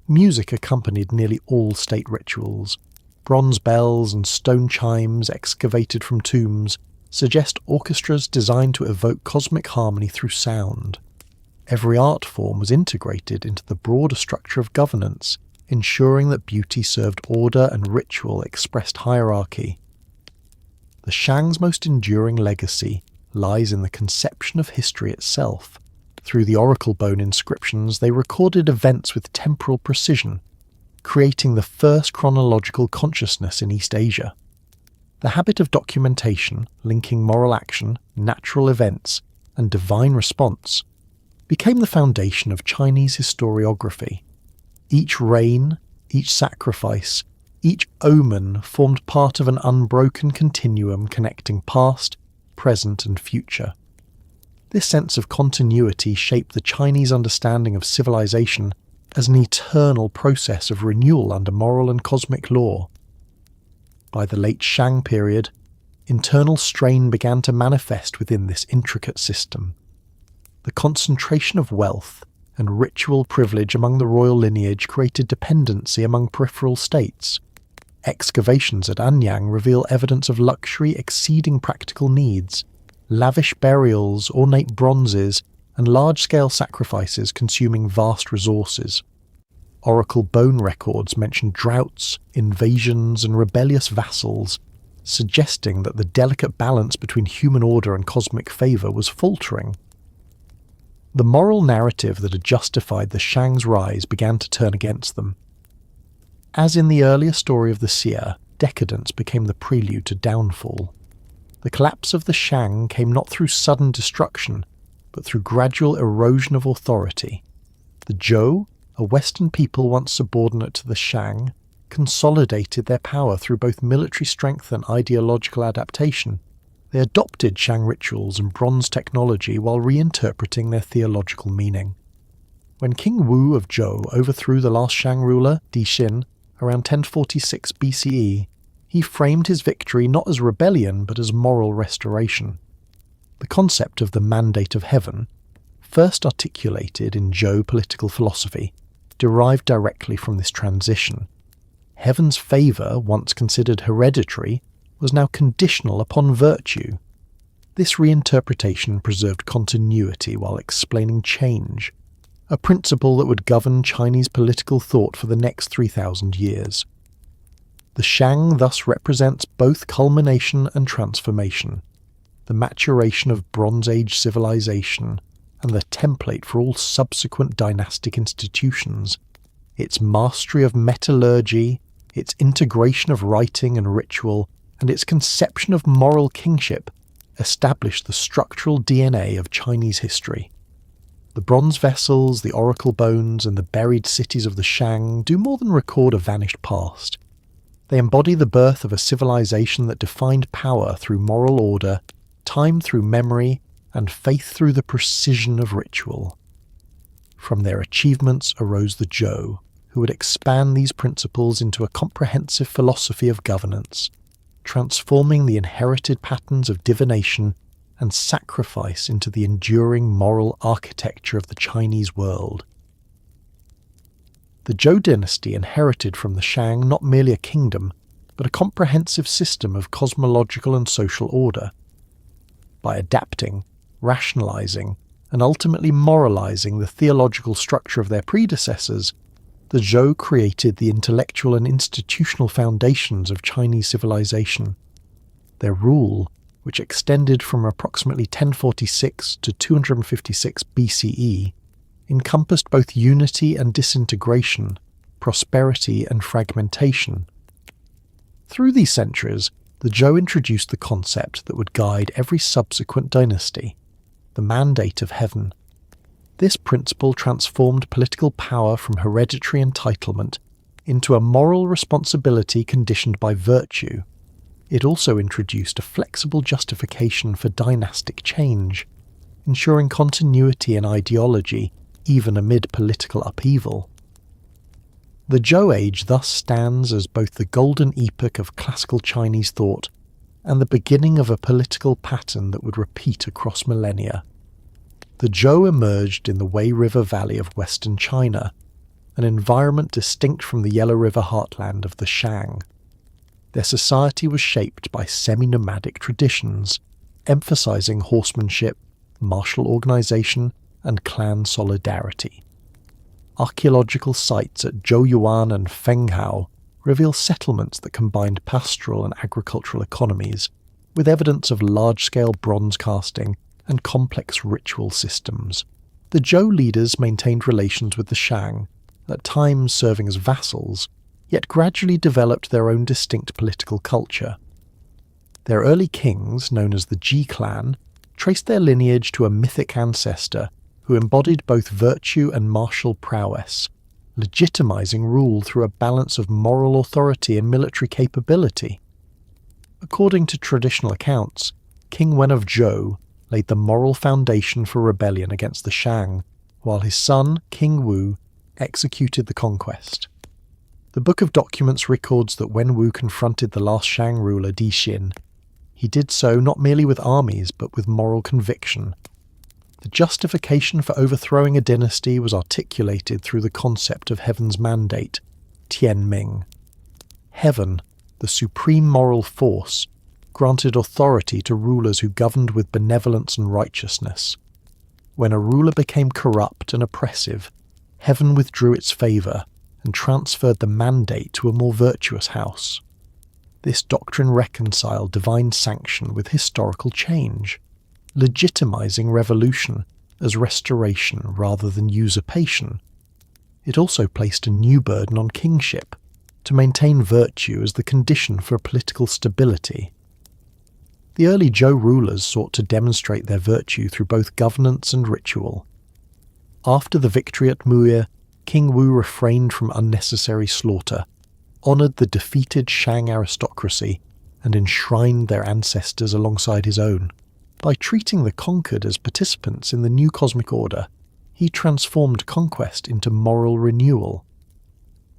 Music accompanied nearly all state rituals. Bronze bells and stone chimes excavated from tombs suggest orchestras designed to evoke cosmic harmony through sound. Every art form was integrated into the broader structure of governance, ensuring that beauty served order and ritual expressed hierarchy. The Shang's most enduring legacy lies in the conception of history itself. Through the oracle bone inscriptions, they recorded events with temporal precision, creating the first chronological consciousness in East Asia. The habit of documentation, linking moral action, natural events, and divine response, became the foundation of Chinese historiography. Each reign, each sacrifice, each omen formed part of an unbroken continuum connecting past, present, and future. This sense of continuity shaped the Chinese understanding of civilization as an eternal process of renewal under moral and cosmic law. By the late Shang period, internal strain began to manifest within this intricate system. The concentration of wealth and ritual privilege among the royal lineage created dependency among peripheral states. Excavations at Anyang reveal evidence of luxury exceeding practical needs, lavish burials, ornate bronzes, and large-scale sacrifices consuming vast resources. Oracle bone records mention droughts, invasions, and rebellious vassals, suggesting that the delicate balance between human order and cosmic favour was faltering. The moral narrative that had justified the Shang's rise began to turn against them. As in the earlier story of the Xia, decadence became the prelude to downfall. The collapse of the Shang came not through sudden destruction, but through gradual erosion of authority. The Zhou, a Western people once subordinate to the Shang, consolidated their power through both military strength and ideological adaptation. They adopted Shang rituals and bronze technology while reinterpreting their theological meaning. When King Wu of Zhou overthrew the last Shang ruler, Di Xin, around 1046 BCE, he framed his victory not as rebellion but as moral restoration. The concept of the mandate of heaven, first articulated in Zhou political philosophy, derived directly from this transition. Heaven's favour, once considered hereditary, was now conditional upon virtue. This reinterpretation preserved continuity while explaining change, a principle that would govern Chinese political thought for the next 3,000 years. The Shang thus represents both culmination and transformation, the maturation of Bronze Age civilization, and the template for all subsequent dynastic institutions. Its mastery of metallurgy, its integration of writing and ritual, and its conception of moral kingship established the structural DNA of Chinese history. The bronze vessels, the oracle bones, and the buried cities of the Shang do more than record a vanished past. They embody the birth of a civilization that defined power through moral order, time through memory, and faith through the precision of ritual. From their achievements arose the Zhou, who would expand these principles into a comprehensive philosophy of governance, transforming the inherited patterns of divination and sacrifice into the enduring moral architecture of the Chinese world. The Zhou dynasty inherited from the Shang not merely a kingdom, but a comprehensive system of cosmological and social order. By adapting, rationalizing, and ultimately moralizing the theological structure of their predecessors, the Zhou created the intellectual and institutional foundations of Chinese civilization. Their rule, which extended from approximately 1046 to 256 BCE, encompassed both unity and disintegration, prosperity and fragmentation. Through these centuries, the Zhou introduced the concept that would guide every subsequent dynasty, the mandate of heaven. This principle transformed political power from hereditary entitlement into a moral responsibility conditioned by virtue. It also introduced a flexible justification for dynastic change, ensuring continuity in ideology even amid political upheaval. The Zhou Age thus stands as both the golden epoch of classical Chinese thought and the beginning of a political pattern that would repeat across millennia. The Zhou emerged in the Wei River Valley of western China, an environment distinct from the Yellow River heartland of the Shang. Their society was shaped by semi-nomadic traditions, emphasizing horsemanship, martial organization, and clan solidarity. Archaeological sites at Zhouyuan and Fenghao reveal settlements that combined pastoral and agricultural economies, with evidence of large-scale bronze casting and complex ritual systems. The Zhou leaders maintained relations with the Shang, at times serving as vassals, yet gradually developed their own distinct political culture. Their early kings, known as the Ji clan, traced their lineage to a mythic ancestor who embodied both virtue and martial prowess, legitimizing rule through a balance of moral authority and military capability. According to traditional accounts, King Wen of Zhou laid the moral foundation for rebellion against the Shang, while his son, King Wu, executed the conquest. The Book of Documents records that when Wu confronted the last Shang ruler Di Xin, he did so not merely with armies but with moral conviction. The justification for overthrowing a dynasty was articulated through the concept of heaven's mandate, Tianming. Heaven, the supreme moral force, granted authority to rulers who governed with benevolence and righteousness. When a ruler became corrupt and oppressive, heaven withdrew its favour and transferred the mandate to a more virtuous house. This doctrine reconciled divine sanction with historical change, legitimizing revolution as restoration rather than usurpation. It also placed a new burden on kingship, to maintain virtue as the condition for political stability. The early Zhou rulers sought to demonstrate their virtue through both governance and ritual. After the victory at Muye, King Wu refrained from unnecessary slaughter, honoured the defeated Shang aristocracy, and enshrined their ancestors alongside his own. By treating the conquered as participants in the new cosmic order, he transformed conquest into moral renewal.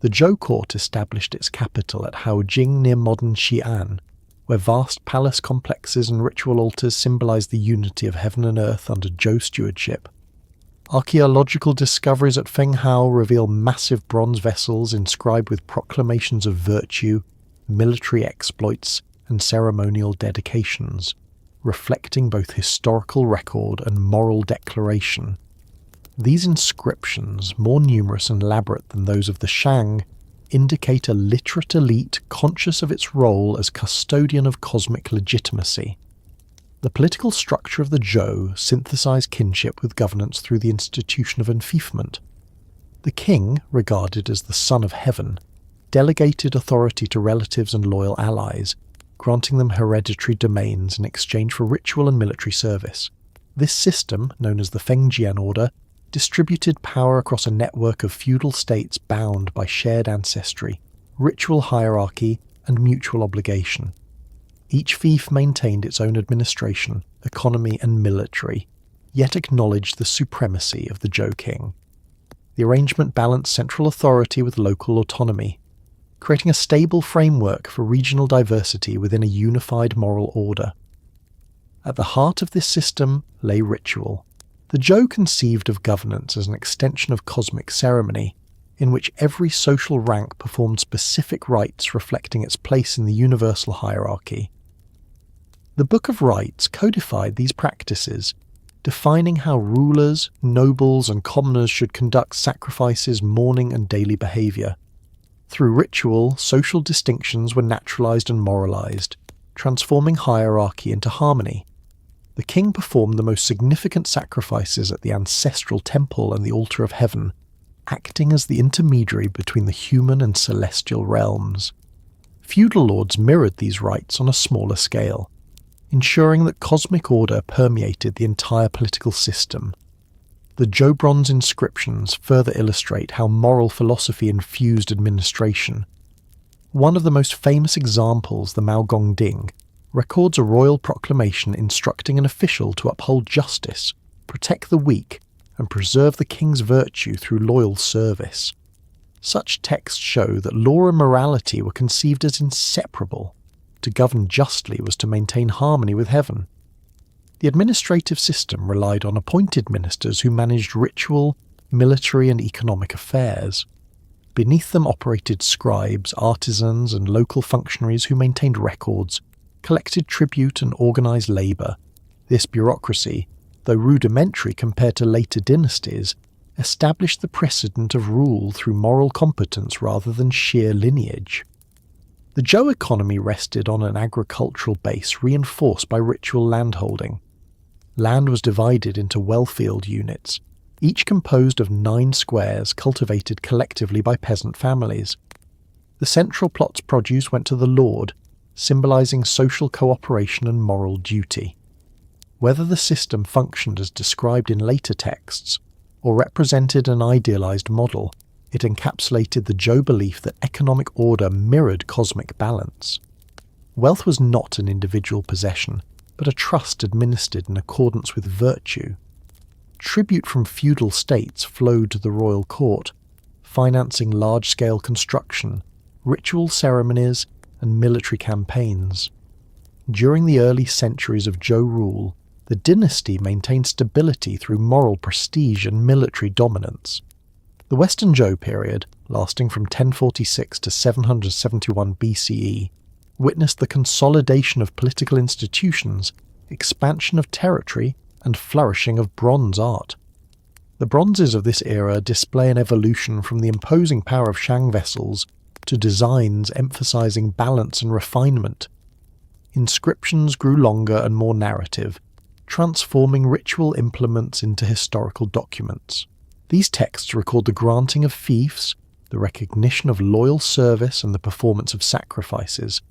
The Zhou court established its capital at Haojing near modern Xi'an, where vast palace complexes and ritual altars symbolize the unity of heaven and earth under Zhou stewardship. Archaeological discoveries at Fenghao reveal massive bronze vessels inscribed with proclamations of virtue, military exploits, and ceremonial dedications, reflecting both historical record and moral declaration. These inscriptions, more numerous and elaborate than those of the Shang, indicate a literate elite conscious of its role as custodian of cosmic legitimacy. The political structure of the Zhou synthesized kinship with governance through the institution of enfeoffment. The king, regarded as the son of heaven, delegated authority to relatives and loyal allies, granting them hereditary domains in exchange for ritual and military service. This system, known as the Fengjian order, distributed power across a network of feudal states bound by shared ancestry, ritual hierarchy, and mutual obligation. Each fief maintained its own administration, economy, and military, yet acknowledged the supremacy of the Zhou king. The arrangement balanced central authority with local autonomy, creating a stable framework for regional diversity within a unified moral order. At the heart of this system lay ritual. The Zhou conceived of governance as an extension of cosmic ceremony, in which every social rank performed specific rites reflecting its place in the universal hierarchy. The Book of Rites codified these practices, defining how rulers, nobles, and commoners should conduct sacrifices, mourning, and daily behaviour. Through ritual, social distinctions were naturalized and moralized, transforming hierarchy into harmony. The king performed the most significant sacrifices at the ancestral temple and the altar of heaven, acting as the intermediary between the human and celestial realms. Feudal lords mirrored these rites on a smaller scale, ensuring that cosmic order permeated the entire political system. The Zhou bronze inscriptions further illustrate how moral philosophy infused administration. One of the most famous examples, the Mao Gongding, records a royal proclamation instructing an official to uphold justice, protect the weak, and preserve the king's virtue through loyal service. Such texts show that law and morality were conceived as inseparable. To govern justly was to maintain harmony with heaven. The administrative system relied on appointed ministers who managed ritual, military, and economic affairs. Beneath them operated scribes, artisans, and local functionaries who maintained records, collected tribute, and organized labor. This bureaucracy, though rudimentary compared to later dynasties, established the precedent of rule through moral competence rather than sheer lineage. The Zhou economy rested on an agricultural base reinforced by ritual landholding. Land was divided into well-field units, each composed of 9 squares cultivated collectively by peasant families. The central plot's produce went to the lord, symbolizing social cooperation and moral duty. Whether the system functioned as described in later texts, or represented an idealized model, it encapsulated the Zhou belief that economic order mirrored cosmic balance. Wealth was not an individual possession, but a trust administered in accordance with virtue. Tribute from feudal states flowed to the royal court, financing large-scale construction, ritual ceremonies, and military campaigns. During the early centuries of Zhou rule, the dynasty maintained stability through moral prestige and military dominance. The Western Zhou period, lasting from 1046 to 771 BCE, witnessed the consolidation of political institutions, expansion of territory, and flourishing of bronze art. The bronzes of this era display an evolution from the imposing power of Shang vessels to designs emphasizing balance and refinement. Inscriptions grew longer and more narrative, transforming ritual implements into historical documents. These texts record the granting of fiefs, the recognition of loyal service, and the performance of sacrifices,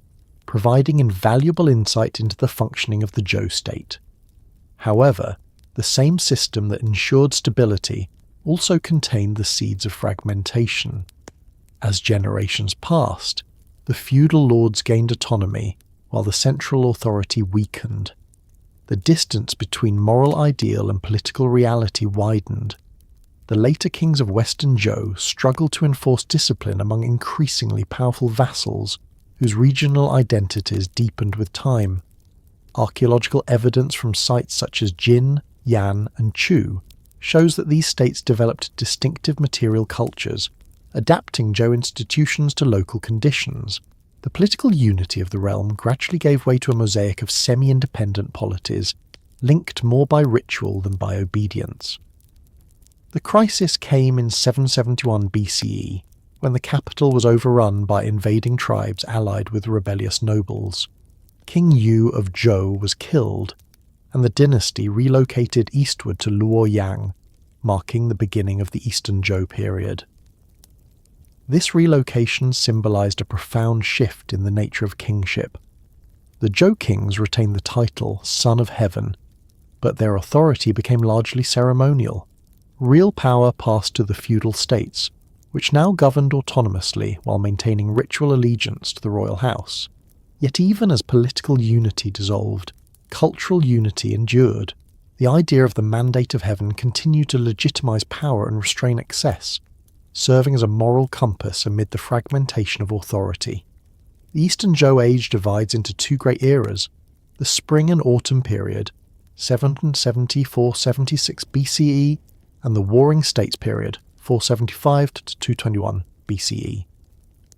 providing invaluable insight into the functioning of the Zhou state. However, the same system that ensured stability also contained the seeds of fragmentation. As generations passed, the feudal lords gained autonomy, while the central authority weakened. The distance between moral ideal and political reality widened. The later kings of Western Zhou struggled to enforce discipline among increasingly powerful vassals, whose regional identities deepened with time. Archaeological evidence from sites such as Jin, Yan, and Chu shows that these states developed distinctive material cultures, adapting Zhou institutions to local conditions. The political unity of the realm gradually gave way to a mosaic of semi-independent polities, linked more by ritual than by obedience. The crisis came in 771 BCE, when the capital was overrun by invading tribes allied with rebellious nobles. King Yu of Zhou was killed, and the dynasty relocated eastward to Luoyang, marking the beginning of the Eastern Zhou period. This relocation symbolized a profound shift in the nature of kingship. The Zhou kings retained the title Son of Heaven, but their authority became largely ceremonial. Real power passed to the feudal states, which now governed autonomously while maintaining ritual allegiance to the royal house. Yet even as political unity dissolved, cultural unity endured. The idea of the mandate of heaven continued to legitimize power and restrain excess, serving as a moral compass amid the fragmentation of authority. The Eastern Zhou age divides into two great eras: the Spring and Autumn period, 770–476 BCE, and the Warring States period, 475 to 221 BCE.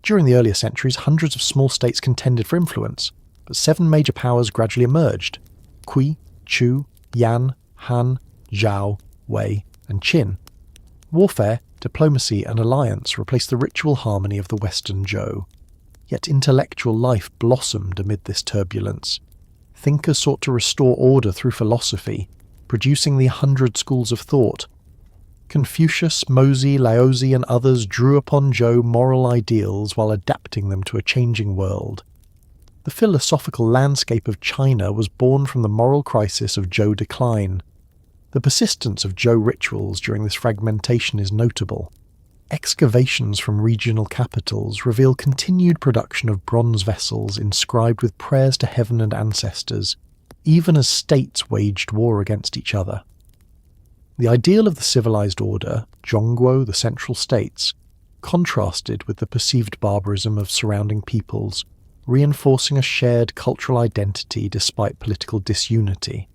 During the earlier centuries, hundreds of small states contended for influence, but 7 major powers gradually emerged: Kui, Chu, Yan, Han, Zhao, Wei, and Qin. Warfare, diplomacy, and alliance replaced the ritual harmony of the Western Zhou. Yet intellectual life blossomed amid this turbulence. Thinkers sought to restore order through philosophy, producing the 100 schools of thought. Confucius, Mozi, Laozi, and others drew upon Zhou moral ideals while adapting them to a changing world. The philosophical landscape of China was born from the moral crisis of Zhou decline. The persistence of Zhou rituals during this fragmentation is notable. Excavations from regional capitals reveal continued production of bronze vessels inscribed with prayers to heaven and ancestors, even as states waged war against each other. The ideal of the civilized order, Zhongguo, the central states, contrasted with the perceived barbarism of surrounding peoples, reinforcing a shared cultural identity despite political disunity.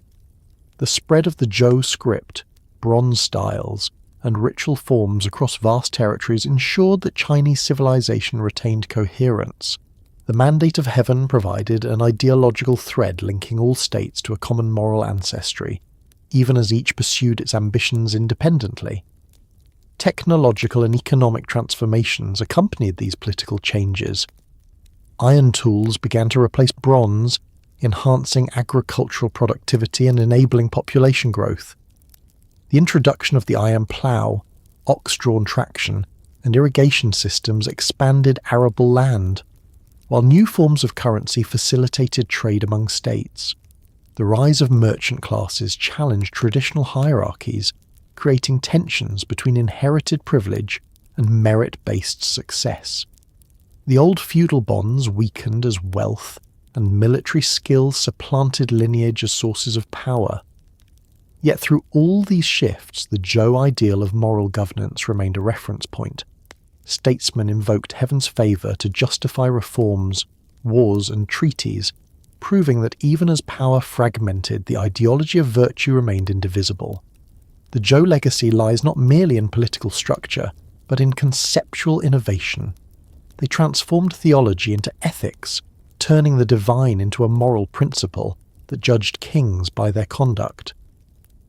The spread of the Zhou script, bronze styles, and ritual forms across vast territories ensured that Chinese civilization retained coherence. The mandate of heaven provided an ideological thread linking all states to a common moral ancestry, even as each pursued its ambitions independently. Technological and economic transformations accompanied these political changes. Iron tools began to replace bronze, enhancing agricultural productivity and enabling population growth. The introduction of the iron plough, ox-drawn traction, and irrigation systems expanded arable land, while new forms of currency facilitated trade among states. The rise of merchant classes challenged traditional hierarchies, creating tensions between inherited privilege and merit-based success. The old feudal bonds weakened as wealth, and military skill supplanted lineage as sources of power. Yet through all these shifts, the Zhou ideal of moral governance remained a reference point. statesmen invoked heaven's favour to justify reforms, wars and treaties, proving that even as power fragmented, the ideology of virtue remained indivisible. The Zhou legacy lies not merely in political structure, but in conceptual innovation. They transformed theology into ethics, turning the divine into a moral principle that judged kings by their conduct.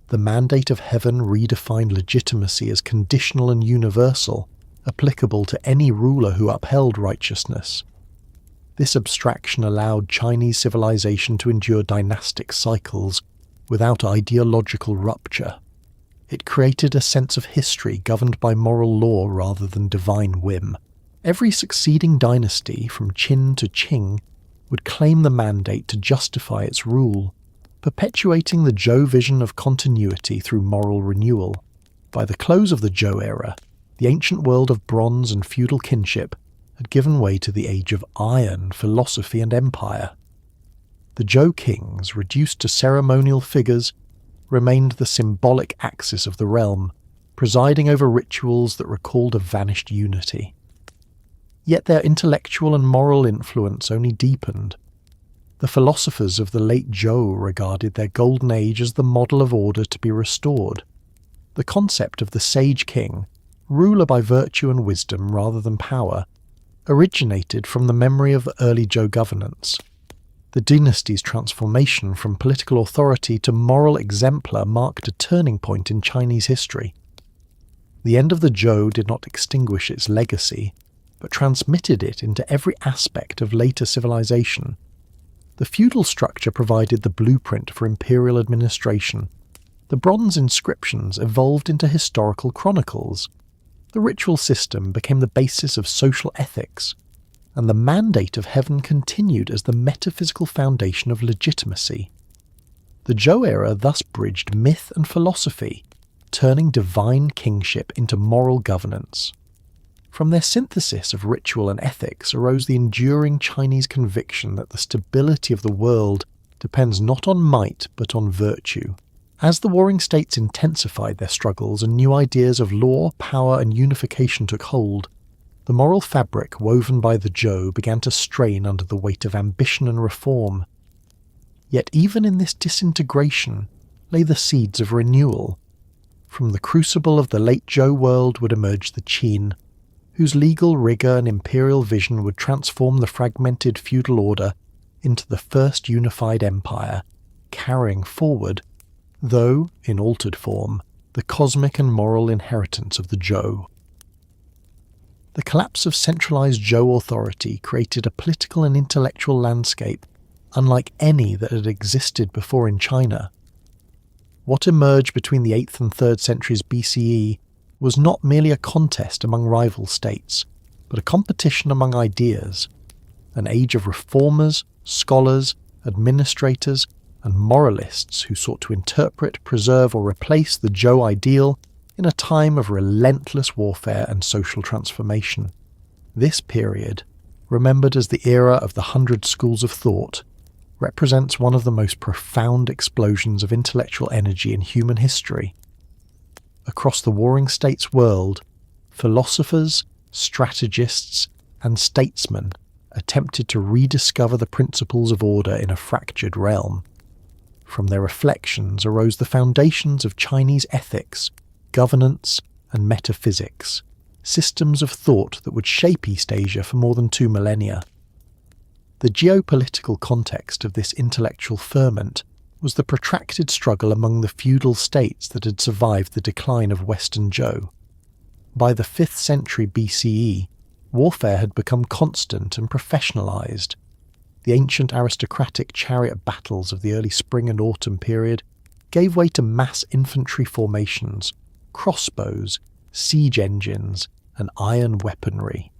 The mandate of heaven redefined legitimacy as conditional and universal, applicable to any ruler who upheld righteousness. This abstraction allowed Chinese civilization to endure dynastic cycles without ideological rupture. It created a sense of history governed by moral law rather than divine whim. Every succeeding dynasty, from Qin to Qing, would claim the mandate to justify its rule, perpetuating the Zhou vision of continuity through moral renewal. By the close of the Zhou era, the ancient world of bronze and feudal kinship had given way to the age of iron, philosophy and empire. The Zhou kings, reduced to ceremonial figures, remained the symbolic axis of the realm, presiding over rituals that recalled a vanished unity. Yet their intellectual and moral influence only deepened. The philosophers of the late Zhou regarded their golden age as the model of order to be restored. The concept of the sage king, ruler by virtue and wisdom rather than power, originated from the memory of early Zhou governance. The dynasty's transformation from political authority to moral exemplar marked a turning point in Chinese history. The end of the Zhou did not extinguish its legacy, but transmitted it into every aspect of later civilization. The feudal structure provided the blueprint for imperial administration. The bronze inscriptions evolved into historical chronicles. The ritual system became the basis of social ethics, and the mandate of heaven continued as the metaphysical foundation of legitimacy. The Zhou era thus bridged myth and philosophy, turning divine kingship into moral governance. From their synthesis of ritual and ethics arose the enduring Chinese conviction that the stability of the world depends not on might but on virtue. As the warring states intensified their struggles and new ideas of law, power and unification took hold, the moral fabric woven by the Zhou began to strain under the weight of ambition and reform. Yet even in this disintegration lay the seeds of renewal. From the crucible of the late Zhou world would emerge the Qin, whose legal rigour and imperial vision would transform the fragmented feudal order into the first unified empire, carrying forward, though in altered form, the cosmic and moral inheritance of the Zhou. The collapse of centralised Zhou authority created a political and intellectual landscape unlike any that had existed before in China. What emerged between the 8th and 3rd centuries BCE was not merely a contest among rival states, but a competition among ideas, an age of reformers, scholars, administrators, and moralists who sought to interpret, preserve, or replace the Zhou ideal in a time of relentless warfare and social transformation. This period, remembered as the era of the 100 schools of thought, represents one of the most profound explosions of intellectual energy in human history. Across the warring states world, philosophers, strategists, and statesmen attempted to rediscover the principles of order in a fractured realm. From their reflections arose the foundations of Chinese ethics, governance, and metaphysics, systems of thought that would shape East Asia for more than 2 millennia. The geopolitical context of this intellectual ferment was the protracted struggle among the feudal states that had survived the decline of Western Zhou. By the 5th century BCE, warfare had become constant and professionalized. The ancient aristocratic chariot battles of the early spring and autumn period gave way to mass infantry formations, crossbows, siege engines, and iron weaponry.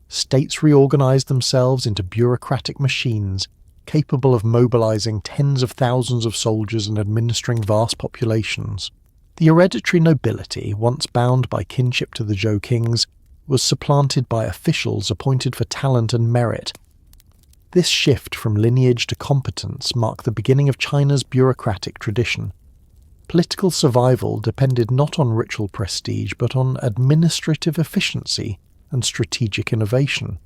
States reorganized themselves into bureaucratic machines capable of mobilizing tens of thousands of soldiers and administering vast populations. The hereditary nobility, once bound by kinship to the Zhou kings, was supplanted by officials appointed for talent and merit. This shift from lineage to competence marked the beginning of China's bureaucratic tradition. Political survival depended not on ritual prestige but on administrative efficiency, and strategic innovation.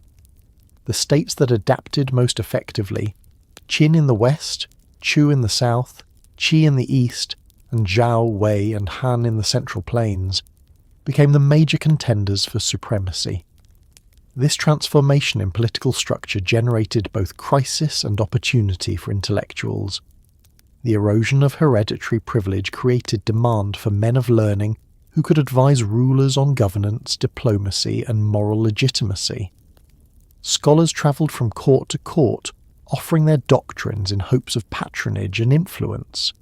The states that adapted most effectively, Qin in the west, Chu in the south, Qi in the east, and Zhou, Wei, and Han in the central plains, became the major contenders for supremacy. This transformation in political structure generated both crisis and opportunity for intellectuals. The erosion of hereditary privilege created demand for men of learning who could advise rulers on governance, diplomacy, and moral legitimacy. Scholars travelled from court to court, offering their doctrines in hopes of patronage and influence.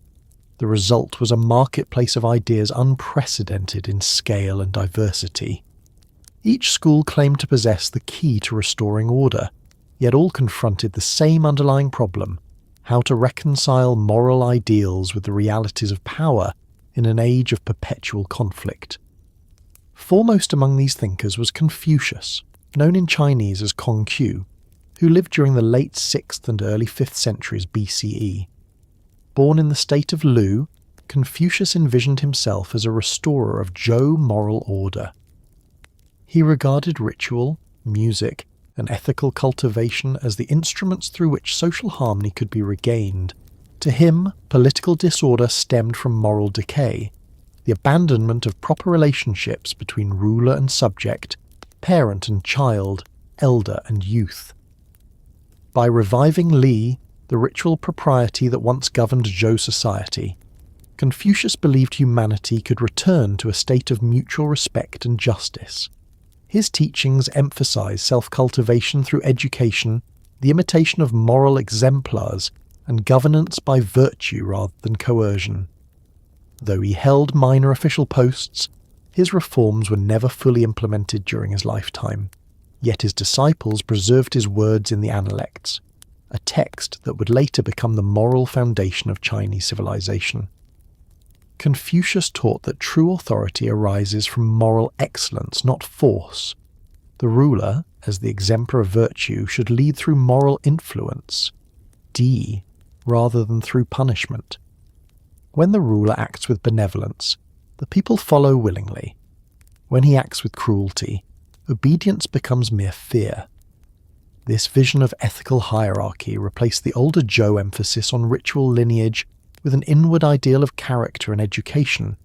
The result was a marketplace of ideas unprecedented in scale and diversity. Each school claimed to possess the key to restoring order, yet all confronted the same underlying problem: how to reconcile moral ideals with the realities of power in an age of perpetual conflict. Foremost among these thinkers was Confucius, known in Chinese as Kongqiu, who lived during the late 6th and early 5th centuries BCE. Born in the state of Lu, Confucius envisioned himself as a restorer of Zhou moral order. He regarded ritual, music, and ethical cultivation as the instruments through which social harmony could be regained. To him, political disorder stemmed from moral decay, the abandonment of proper relationships between ruler and subject, parent and child, elder and youth. By reviving Li, the ritual propriety that once governed Zhou society, Confucius believed humanity could return to a state of mutual respect and justice. His teachings emphasize self-cultivation through education, the imitation of moral exemplars, and governance by virtue rather than coercion. Though he held minor official posts, his reforms were never fully implemented during his lifetime, yet his disciples preserved his words in the Analects, a text that would later become the moral foundation of Chinese civilization. Confucius taught that true authority arises from moral excellence, not force. The ruler, as the exemplar of virtue, should lead through moral influence, rather than through punishment. When the ruler acts with benevolence, the people follow willingly. When he acts with cruelty, obedience becomes mere fear. This vision of ethical hierarchy replaced the older Zhou emphasis on ritual lineage with an inward ideal of character and education.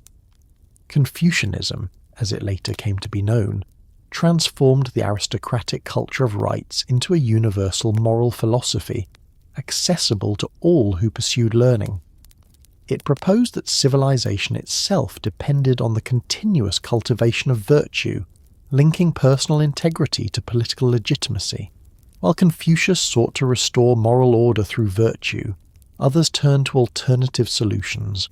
Confucianism, as it later came to be known, transformed the aristocratic culture of rights into a universal moral philosophy, accessible to all who pursued learning. It proposed that civilization itself depended on the continuous cultivation of virtue, linking personal integrity to political legitimacy. While Confucius sought to restore moral order through virtue, others turned to alternative solutions.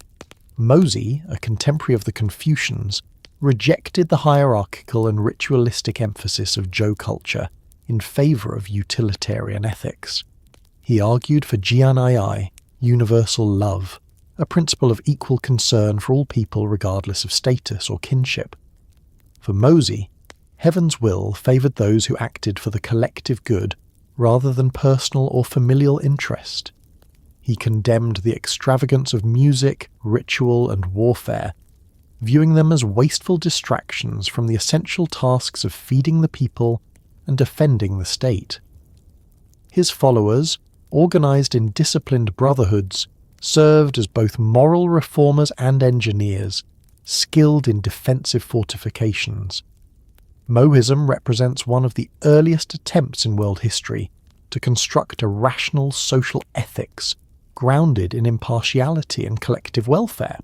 Mozi, a contemporary of the Confucians, rejected the hierarchical and ritualistic emphasis of Zhou culture in favour of utilitarian ethics. He argued for jian'ai, universal love, a principle of equal concern for all people regardless of status or kinship. For Mozi, heaven's will favoured those who acted for the collective good rather than personal or familial interest. He condemned the extravagance of music, ritual, and warfare, viewing them as wasteful distractions from the essential tasks of feeding the people and defending the state. His followers, organised in disciplined brotherhoods, served as both moral reformers and engineers, skilled in defensive fortifications. Mohism represents one of the earliest attempts in world history to construct a rational social ethics grounded in impartiality and collective welfare.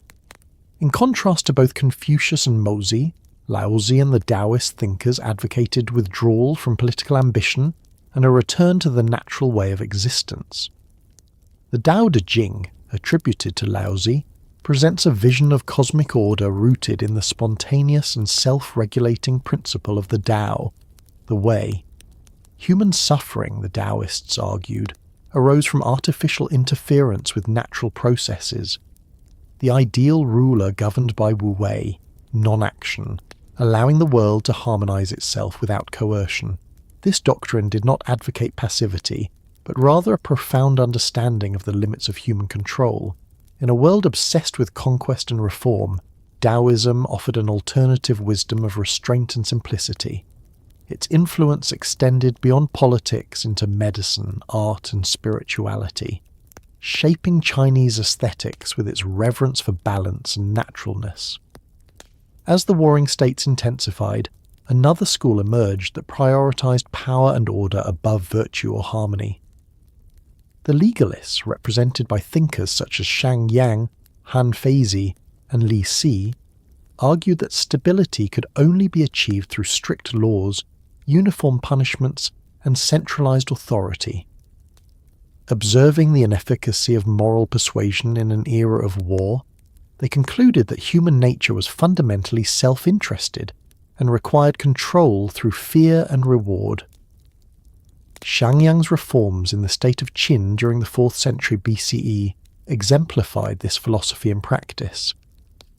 In contrast to both Confucius and Mozi, Laozi and the Daoist thinkers advocated withdrawal from political ambition and a return to the natural way of existence. The Tao Te Ching, attributed to Laozi, presents a vision of cosmic order rooted in the spontaneous and self-regulating principle of the Tao, the Way. Human suffering, the Taoists argued, arose from artificial interference with natural processes. The ideal ruler governed by Wu Wei, non-action, allowing the world to harmonize itself without coercion. This doctrine did not advocate passivity, but rather a profound understanding of the limits of human control. In a world obsessed with conquest and reform, Daoism offered an alternative wisdom of restraint and simplicity. its influence extended beyond politics into medicine, art, and spirituality, shaping Chinese aesthetics with its reverence for balance and naturalness. As the warring states intensified, another school emerged that prioritized power and order above virtue or harmony. The legalists, represented by thinkers such as Shang Yang, Han Feizi, and Li Si, argued that stability could only be achieved through strict laws, uniform punishments, and centralized authority. Observing the inefficacy of moral persuasion in an era of war, they concluded that human nature was fundamentally self-interested and required control through fear and reward. Xiangyang's reforms in the state of Qin during the 4th century BCE exemplified this philosophy in practice.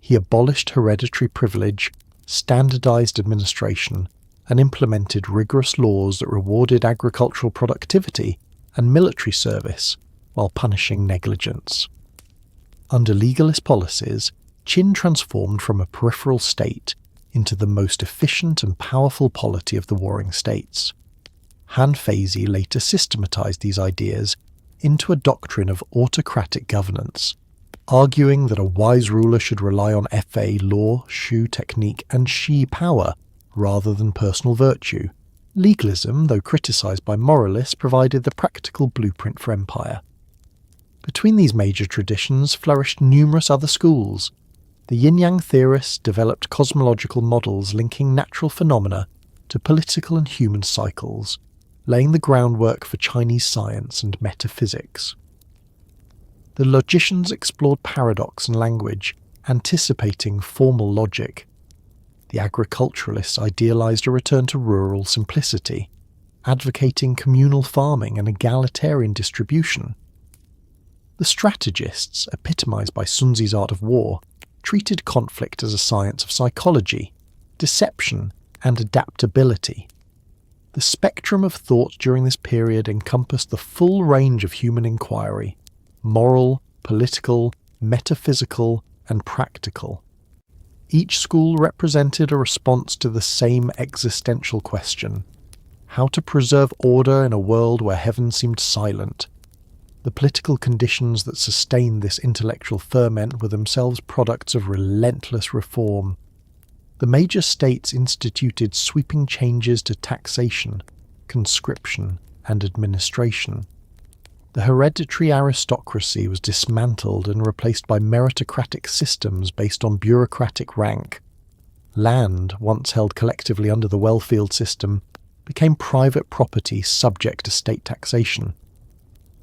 He abolished hereditary privilege, standardized administration, and implemented rigorous laws that rewarded agricultural productivity and military service while punishing negligence. Under legalist policies, Qin transformed from a peripheral state into the most efficient and powerful polity of the warring states. Han Feizi later systematized these ideas into a doctrine of autocratic governance, arguing that a wise ruler should rely on Fa law, Shu technique, and Shi power rather than personal virtue. Legalism, though criticized by moralists, provided the practical blueprint for empire. Between these major traditions flourished numerous other schools. The yin-yang theorists developed cosmological models linking natural phenomena to political and human cycles, laying the groundwork for Chinese science and metaphysics. The logicians explored paradox and language, anticipating formal logic. The agriculturalists idealized a return to rural simplicity, advocating communal farming and egalitarian distribution. The strategists, epitomized by Sun Tzu's art of war, treated conflict as a science of psychology, deception, and adaptability. The spectrum of thought during this period encompassed the full range of human inquiry: moral, political, metaphysical, and practical. Each school represented a response to the same existential question: how to preserve order in a world where heaven seemed silent. The political conditions that sustained this intellectual ferment were themselves products of relentless reform. The major states instituted sweeping changes to taxation, conscription, and administration. The hereditary aristocracy was dismantled and replaced by meritocratic systems based on bureaucratic rank. Land, once held collectively under the well-field system, became private property subject to state taxation.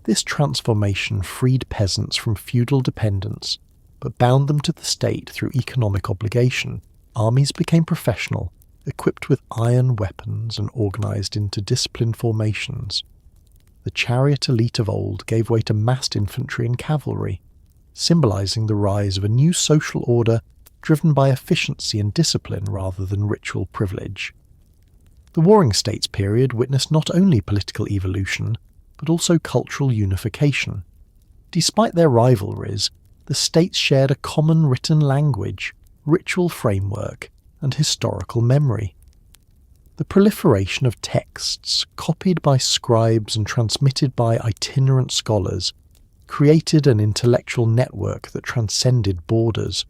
This transformation freed peasants from feudal dependence, but bound them to the state through economic obligation. Armies became professional, equipped with iron weapons and organized into disciplined formations. The chariot elite of old gave way to massed infantry and cavalry, symbolizing the rise of a new social order driven by efficiency and discipline rather than ritual privilege. The Warring States period witnessed not only political evolution, but also cultural unification. Despite their rivalries, the states shared a common written language, ritual framework, and historical memory. The proliferation of texts, copied by scribes and transmitted by itinerant scholars, created an intellectual network that transcended borders.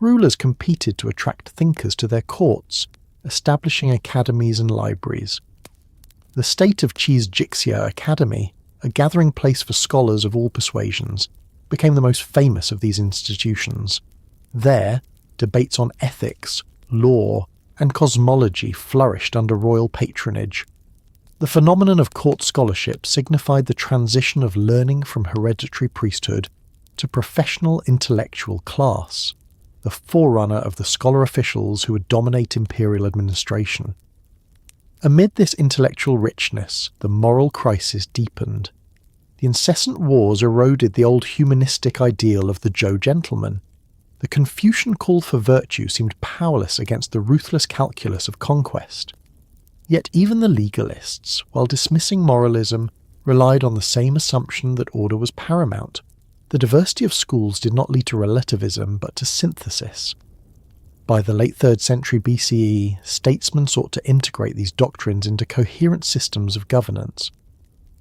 Rulers competed to attract thinkers to their courts, establishing academies and libraries. The state of Qi's Jixia Academy, a gathering place for scholars of all persuasions, became the most famous of these institutions. There, debates on ethics, law, and cosmology flourished under royal patronage. The phenomenon of court scholarship signified the transition of learning from hereditary priesthood to professional intellectual class, the forerunner of the scholar officials who would dominate imperial administration. Amid this intellectual richness, the moral crisis deepened. The incessant wars eroded the old humanistic ideal of the Zhou gentleman. The Confucian call for virtue seemed powerless against the ruthless calculus of conquest. Yet even the legalists, while dismissing moralism, relied on the same assumption that order was paramount. The diversity of schools did not lead to relativism but to synthesis. By the late 3rd century BCE, statesmen sought to integrate these doctrines into coherent systems of governance.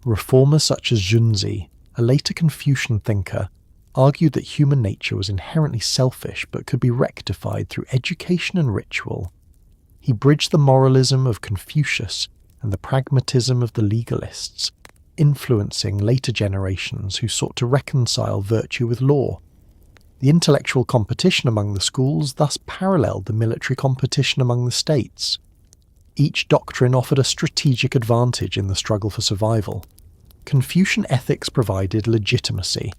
Reformers such as Zhou, a later Confucian thinker, argued that human nature was inherently selfish but could be rectified through education and ritual. He bridged the moralism of Confucius and the pragmatism of the legalists, influencing later generations who sought to reconcile virtue with law. The intellectual competition among the schools thus paralleled the military competition among the states. Each doctrine offered a strategic advantage in the struggle for survival. Confucian ethics provided legitimacy,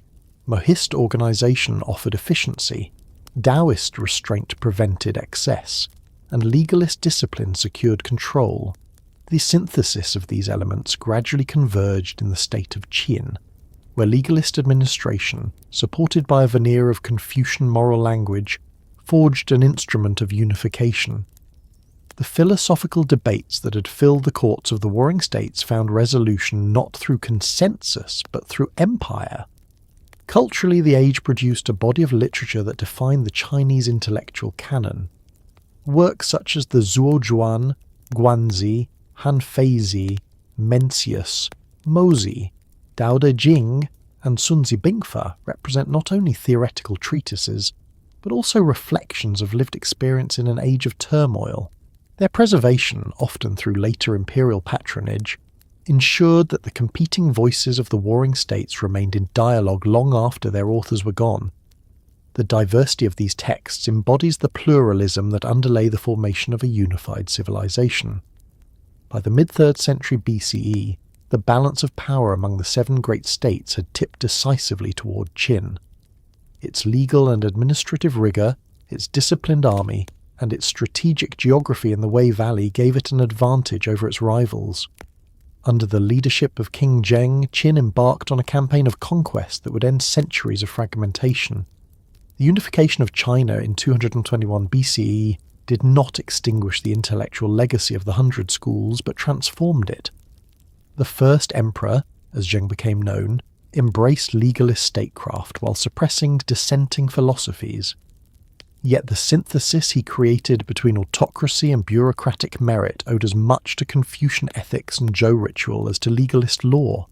Mohist organization offered efficiency, Daoist restraint prevented excess, and legalist discipline secured control. The synthesis of these elements gradually converged in the state of Qin, where legalist administration, supported by a veneer of Confucian moral language, forged an instrument of unification. The philosophical debates that had filled the courts of the warring states found resolution not through consensus, but through empire. Culturally, the age produced a body of literature that defined the Chinese intellectual canon. Works such as the Zhuo, Guanzi, Hanfeizi, Mencius, Mozi, Dao De Jing, and Sunzi Bingfa represent not only theoretical treatises, but also reflections of lived experience in an age of turmoil. Their preservation, often through later imperial patronage, ensured that the competing voices of the warring states remained in dialogue long after their authors were gone. The diversity of these texts embodies the pluralism that underlay the formation of a unified civilization. By the mid-3rd century BCE, the balance of power among the 7 great states had tipped decisively toward Qin. Its legal and administrative rigour, its disciplined army, and its strategic geography in the Wei Valley gave it an advantage over its rivals. Under the leadership of King Zheng, Qin embarked on a campaign of conquest that would end centuries of fragmentation. The unification of China in 221 BCE did not extinguish the intellectual legacy of the Hundred Schools, but transformed it. The first emperor, as Zheng became known, embraced legalist statecraft while suppressing dissenting philosophies. Yet the synthesis he created between autocracy and bureaucratic merit owed as much to Confucian ethics and Zhou ritual as to legalist law.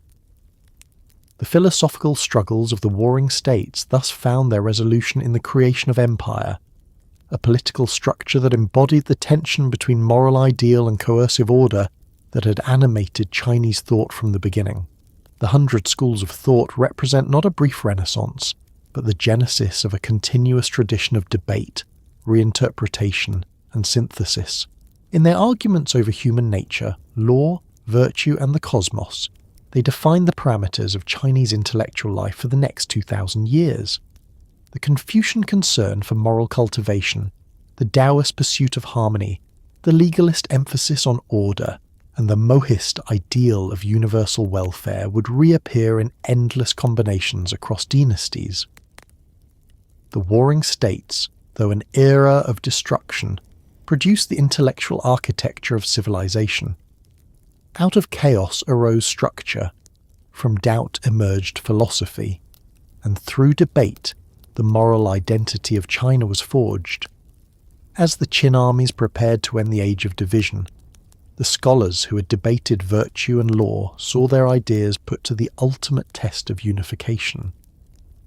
The philosophical struggles of the warring states thus found their resolution in the creation of empire, a political structure that embodied the tension between moral ideal and coercive order that had animated Chinese thought from the beginning. The 100 schools of thought represent not a brief renaissance, but the genesis of a continuous tradition of debate, reinterpretation, and synthesis. In their arguments over human nature, law, virtue, and the cosmos, they defined the parameters of Chinese intellectual life for the next 2,000 years. The Confucian concern for moral cultivation, the Daoist pursuit of harmony, the legalist emphasis on order, and the Mohist ideal of universal welfare would reappear in endless combinations across dynasties. The warring states, though an era of destruction, produced the intellectual architecture of civilization. Out of chaos arose structure, from doubt emerged philosophy, and through debate the moral identity of China was forged. As the Qin armies prepared to end the age of division, the scholars who had debated virtue and law saw their ideas put to the ultimate test of unification.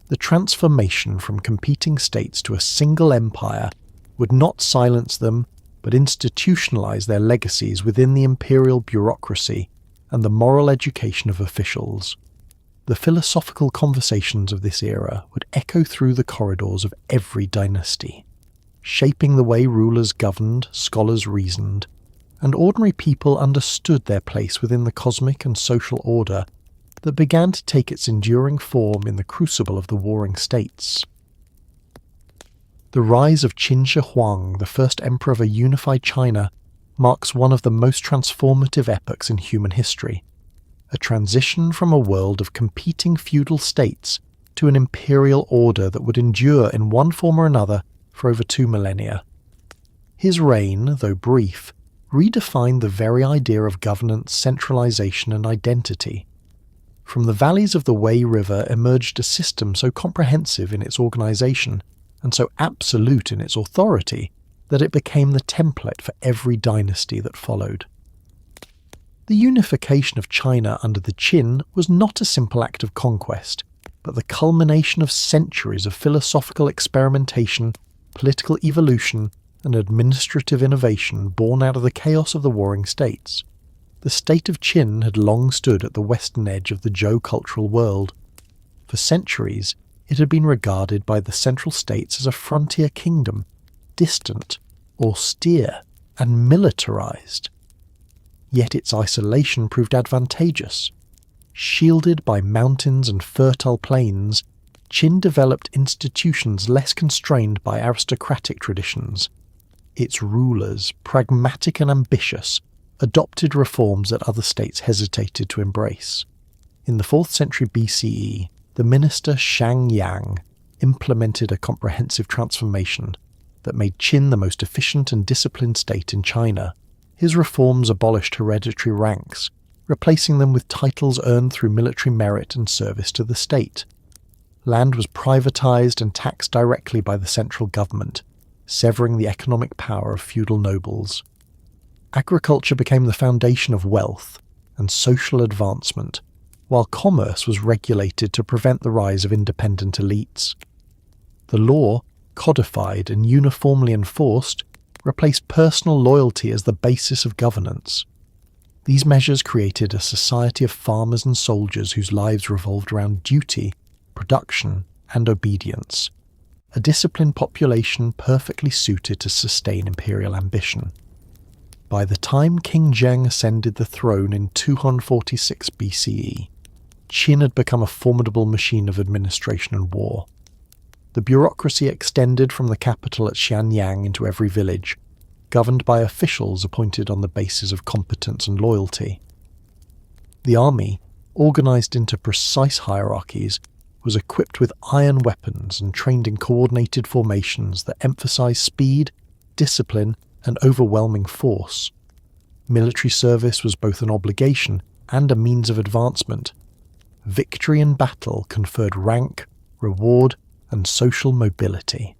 The transformation from competing states to a single empire would not silence them, but institutionalize their legacies within the imperial bureaucracy and the moral education of officials. The philosophical conversations of this era would echo through the corridors of every dynasty, shaping the way rulers governed, scholars reasoned, and ordinary people understood their place within the cosmic and social order that began to take its enduring form in the crucible of the warring states. The rise of Qin Shi Huang, the first emperor of a unified China, marks one of the most transformative epochs in human history, a transition from a world of competing feudal states to an imperial order that would endure in one form or another for over 2 millennia. His reign, though brief, redefined the very idea of governance, centralization, and identity. From the valleys of the Wei River emerged a system so comprehensive in its organization and so absolute in its authority that it became the template for every dynasty that followed. The unification of China under the Qin was not a simple act of conquest, but the culmination of centuries of philosophical experimentation, political evolution, and administrative innovation born out of the chaos of the warring states. The state of Qin had long stood at the western edge of the Zhou cultural world. For centuries, it had been regarded by the central states as a frontier kingdom, distant, austere, and militarized. Yet its isolation proved advantageous. Shielded by mountains and fertile plains, Qin developed institutions less constrained by aristocratic traditions. Its rulers, pragmatic and ambitious, adopted reforms that other states hesitated to embrace. In the 4th century BCE, the minister Shang implemented a comprehensive transformation that made Qin the most efficient and disciplined state in China. His reforms abolished hereditary ranks, replacing them with titles earned through military merit and service to the state. Land was privatized and taxed directly by the central government, severing the economic power of feudal nobles. Agriculture became the foundation of wealth and social advancement, while commerce was regulated to prevent the rise of independent elites. The law, codified and uniformly enforced, replaced personal loyalty as the basis of governance. These measures created a society of farmers and soldiers whose lives revolved around duty, production, and obedience, a disciplined population perfectly suited to sustain imperial ambition. By the time King Zheng ascended the throne in 246 BCE, Qin had become a formidable machine of administration and war. The bureaucracy extended from the capital at Xianyang into every village, governed by officials appointed on the basis of competence and loyalty. The army, organized into precise hierarchies, was equipped with iron weapons and trained in coordinated formations that emphasized speed, discipline, and overwhelming force. Military service was both an obligation and a means of advancement. Victory in battle conferred rank, reward, and social mobility.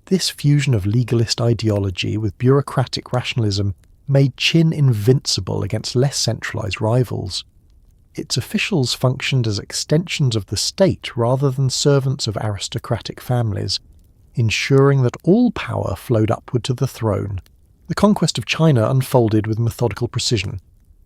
This fusion of legalist ideology with bureaucratic rationalism made Qin invincible against less centralized rivals. Its officials functioned as extensions of the state rather than servants of aristocratic families, ensuring that all power flowed upward to the throne. The conquest of China unfolded with methodical precision.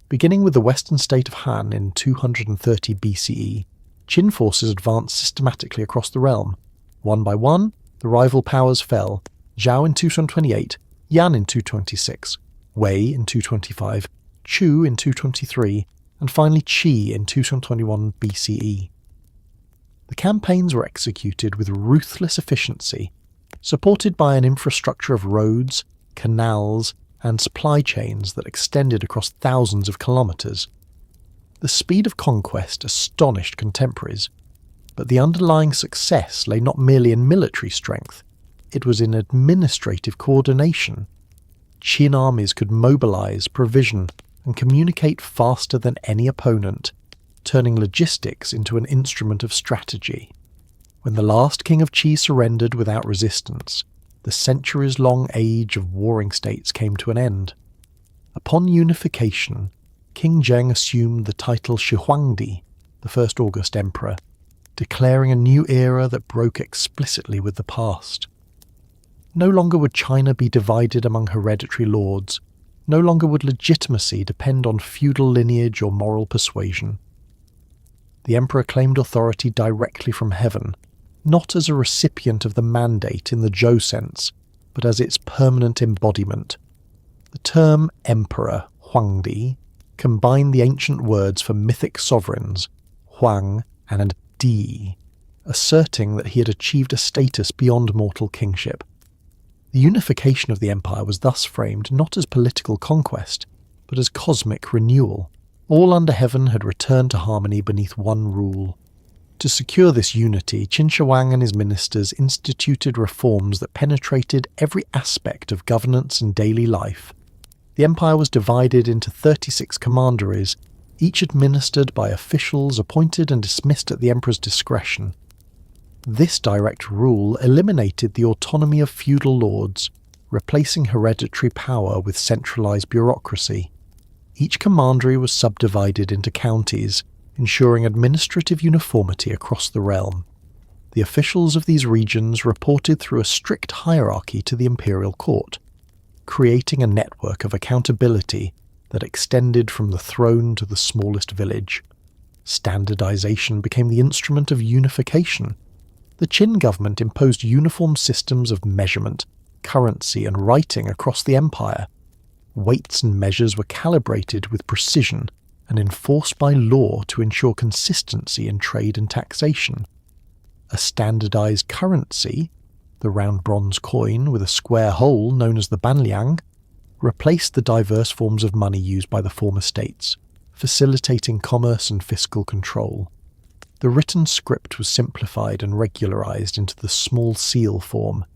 Beginning with the western state of Han in 230 BCE, Qin forces advanced systematically across the realm. One by one, the rival powers fell: Zhou in 228, Yan in 226, Wei in 225, Chu in 223, and finally Qi in 221 BCE. The campaigns were executed with ruthless efficiency, supported by an infrastructure of roads, canals, and supply chains that extended across thousands of kilometers. The speed of conquest astonished contemporaries, but the underlying success lay not merely in military strength, it was in administrative coordination. Qin armies could mobilize, provision, and communicate faster than any opponent, turning logistics into an instrument of strategy. When the last king of Qi surrendered without resistance, the centuries-long age of warring states came to an end. Upon unification, King Zheng assumed the title Shihuangdi, the first August emperor, declaring a new era that broke explicitly with the past. No longer would China be divided among hereditary lords. No longer would legitimacy depend on feudal lineage or moral persuasion. The emperor claimed authority directly from heaven, not as a recipient of the mandate in the Zhou sense, but as its permanent embodiment. The term emperor, Huangdi, combined the ancient words for mythic sovereigns, Huang and Di, asserting that he had achieved a status beyond mortal kingship. The unification of the empire was thus framed not as political conquest, but as cosmic renewal. All under heaven had returned to harmony beneath one rule. To secure this unity, Qin Shi Huang and his ministers instituted reforms that penetrated every aspect of governance and daily life. The empire was divided into 36 commanderies, each administered by officials appointed and dismissed at the emperor's discretion. This direct rule eliminated the autonomy of feudal lords, replacing hereditary power with centralized bureaucracy. Each commandery was subdivided into counties, ensuring administrative uniformity across the realm. The officials of these regions reported through a strict hierarchy to the imperial court, creating a network of accountability that extended from the throne to the smallest village. Standardization became the instrument of unification. The Qin government imposed uniform systems of measurement, currency, and writing across the empire. Weights and measures were calibrated with precision and enforced by law to ensure consistency in trade and taxation. A standardized currency, the round bronze coin with a square hole known as the banliang, replaced the diverse forms of money used by the former states, facilitating commerce and fiscal control. The written script was simplified and regularized into the small seal form,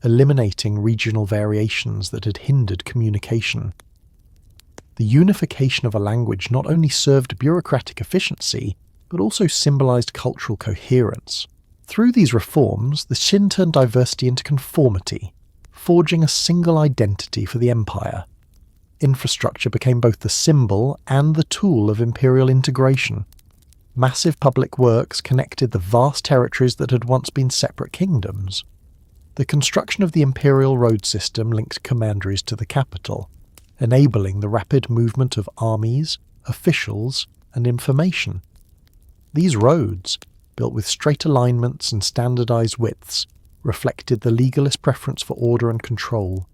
eliminating regional variations that had hindered communication. The unification of a language not only served bureaucratic efficiency, but also symbolized cultural coherence. Through these reforms, the Qin turned diversity into conformity, forging a single identity for the empire. Infrastructure became both the symbol and the tool of imperial integration. Massive public works connected the vast territories that had once been separate kingdoms. The construction of the imperial road system linked commanderies to the capital, enabling the rapid movement of armies, officials, and information. These roads, built with straight alignments and standardized widths, reflected the legalist preference for order and control.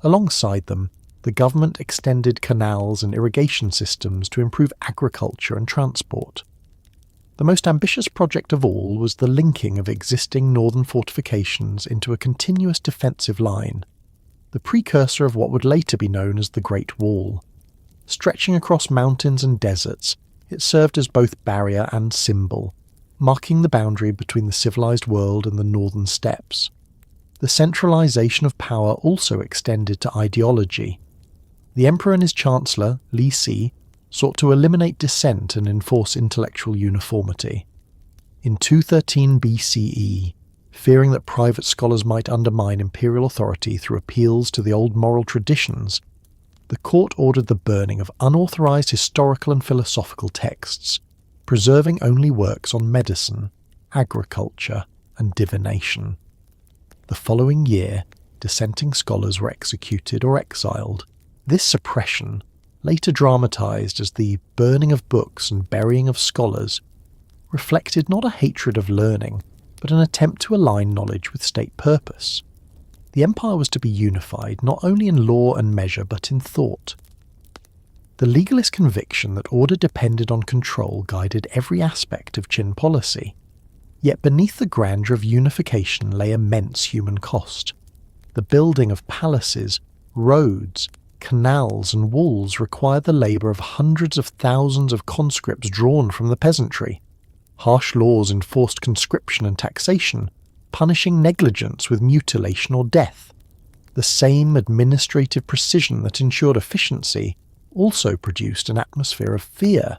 Alongside them, the government extended canals and irrigation systems to improve agriculture and transport. The most ambitious project of all was the linking of existing northern fortifications into a continuous defensive line, the precursor of what would later be known as the Great Wall. Stretching across mountains and deserts, it served as both barrier and symbol, marking the boundary between the civilized world and the northern steppes. The centralization of power also extended to ideology. The emperor and his chancellor, Li Si, sought to eliminate dissent and enforce intellectual uniformity. In 213 BCE, fearing that private scholars might undermine imperial authority through appeals to the old moral traditions, the court ordered the burning of unauthorized historical and philosophical texts, preserving only works on medicine, agriculture, and divination. The following year, dissenting scholars were executed or exiled. This suppression, later dramatized as the burning of books and burying of scholars, reflected not a hatred of learning, but an attempt to align knowledge with state purpose. The empire was to be unified not only in law and measure, but in thought. The legalist conviction that order depended on control guided every aspect of Qin policy. Yet beneath the grandeur of unification lay immense human cost. The building of palaces, roads, canals and walls required the labour of hundreds of thousands of conscripts drawn from the peasantry. Harsh laws enforced conscription and taxation, punishing negligence with mutilation or death. The same administrative precision that ensured efficiency also produced an atmosphere of fear.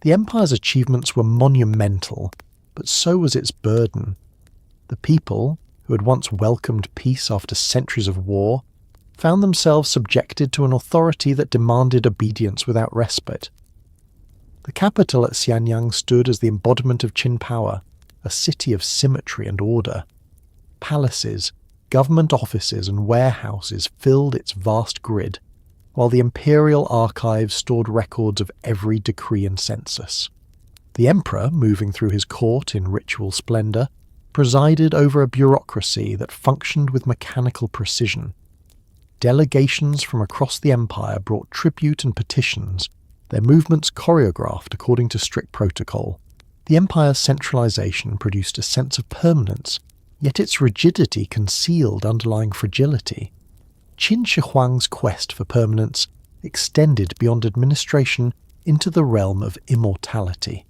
The empire's achievements were monumental, but so was its burden. The people, who had once welcomed peace after centuries of war, found themselves subjected to an authority that demanded obedience without respite. The capital at Xianyang stood as the embodiment of Qin power, a city of symmetry and order. Palaces, government offices and warehouses filled its vast grid, while the imperial archives stored records of every decree and census. The emperor, moving through his court in ritual splendour, presided over a bureaucracy that functioned with mechanical precision. Delegations from across the empire brought tribute and petitions, their movements choreographed according to strict protocol. The empire's centralization produced a sense of permanence, yet its rigidity concealed underlying fragility. Qin Shi Huang's quest for permanence extended beyond administration into the realm of immortality.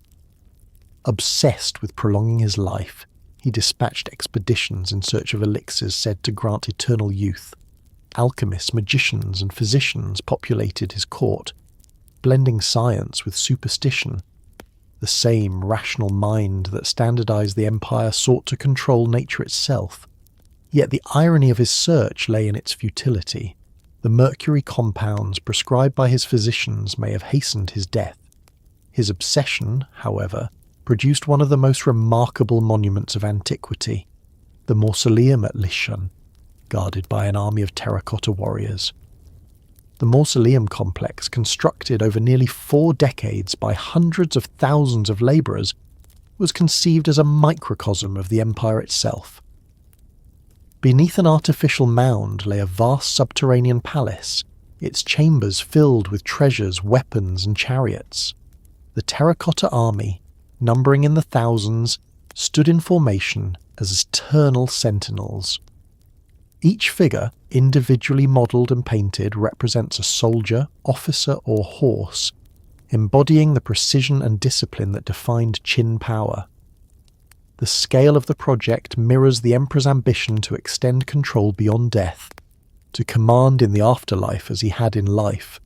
Obsessed with prolonging his life, he dispatched expeditions in search of elixirs said to grant eternal youth. Alchemists, magicians, and physicians populated his court, blending science with superstition. The same rational mind that standardized the empire sought to control nature itself. Yet the irony of his search lay in its futility. The mercury compounds prescribed by his physicians may have hastened his death. His obsession, however, produced one of the most remarkable monuments of antiquity, the mausoleum at Lishan, guarded by an army of terracotta warriors. The mausoleum complex, constructed over nearly 4 decades by hundreds of thousands of labourers, was conceived as a microcosm of the empire itself. Beneath an artificial mound lay a vast subterranean palace, its chambers filled with treasures, weapons, and chariots. The terracotta army, numbering in the thousands, stood in formation as eternal sentinels. Each figure, individually modelled and painted, represents a soldier, officer, or horse, embodying the precision and discipline that defined Qin power. The scale of the project mirrors the emperor's ambition to extend control beyond death, to command in the afterlife as he had in life.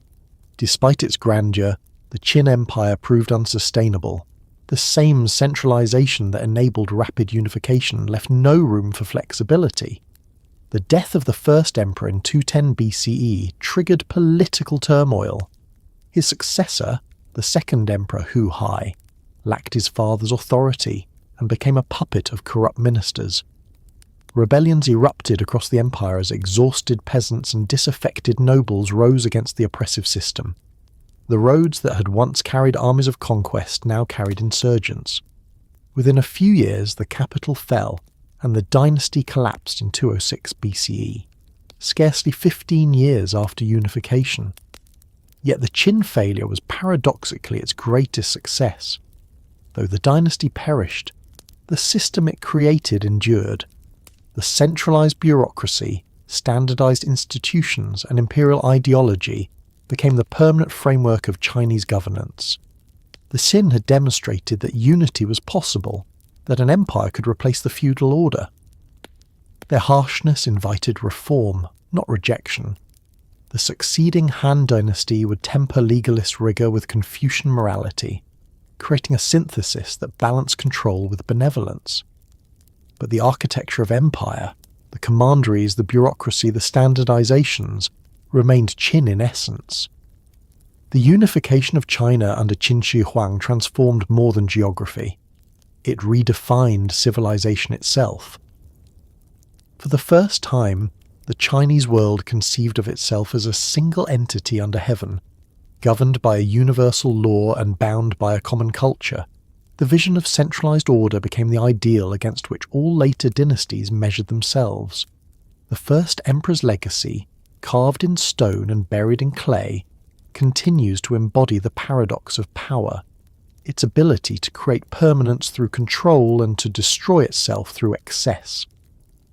Despite its grandeur, the Qin Empire proved unsustainable. The same centralization that enabled rapid unification left no room for flexibility. The death of the first emperor in 210 BCE triggered political turmoil. His successor, the second emperor Hu Hai, lacked his father's authority and became a puppet of corrupt ministers. Rebellions erupted across the empire as exhausted peasants and disaffected nobles rose against the oppressive system. The roads that had once carried armies of conquest now carried insurgents. Within a few years, the capital fell, and the dynasty collapsed in 206 BCE, scarcely 15 years after unification. Yet the Qin failure was paradoxically its greatest success. Though the dynasty perished, the system it created endured. The centralized bureaucracy, standardized institutions, and imperial ideology became the permanent framework of Chinese governance. The Qin had demonstrated that unity was possible, that an empire could replace the feudal order. Their harshness invited reform, not rejection. The succeeding Han dynasty would temper legalist rigour with Confucian morality, creating a synthesis that balanced control with benevolence. But the architecture of empire, the commanderies, the bureaucracy, the standardizations, remained Qin in essence. The unification of China under Qin Shi Huang transformed more than geography. It redefined civilization itself. For the first time, the Chinese world conceived of itself as a single entity under heaven, governed by a universal law and bound by a common culture. The vision of centralized order became the ideal against which all later dynasties measured themselves. The first emperor's legacy, carved in stone and buried in clay, continues to embody the paradox of power, its ability to create permanence through control and to destroy itself through excess.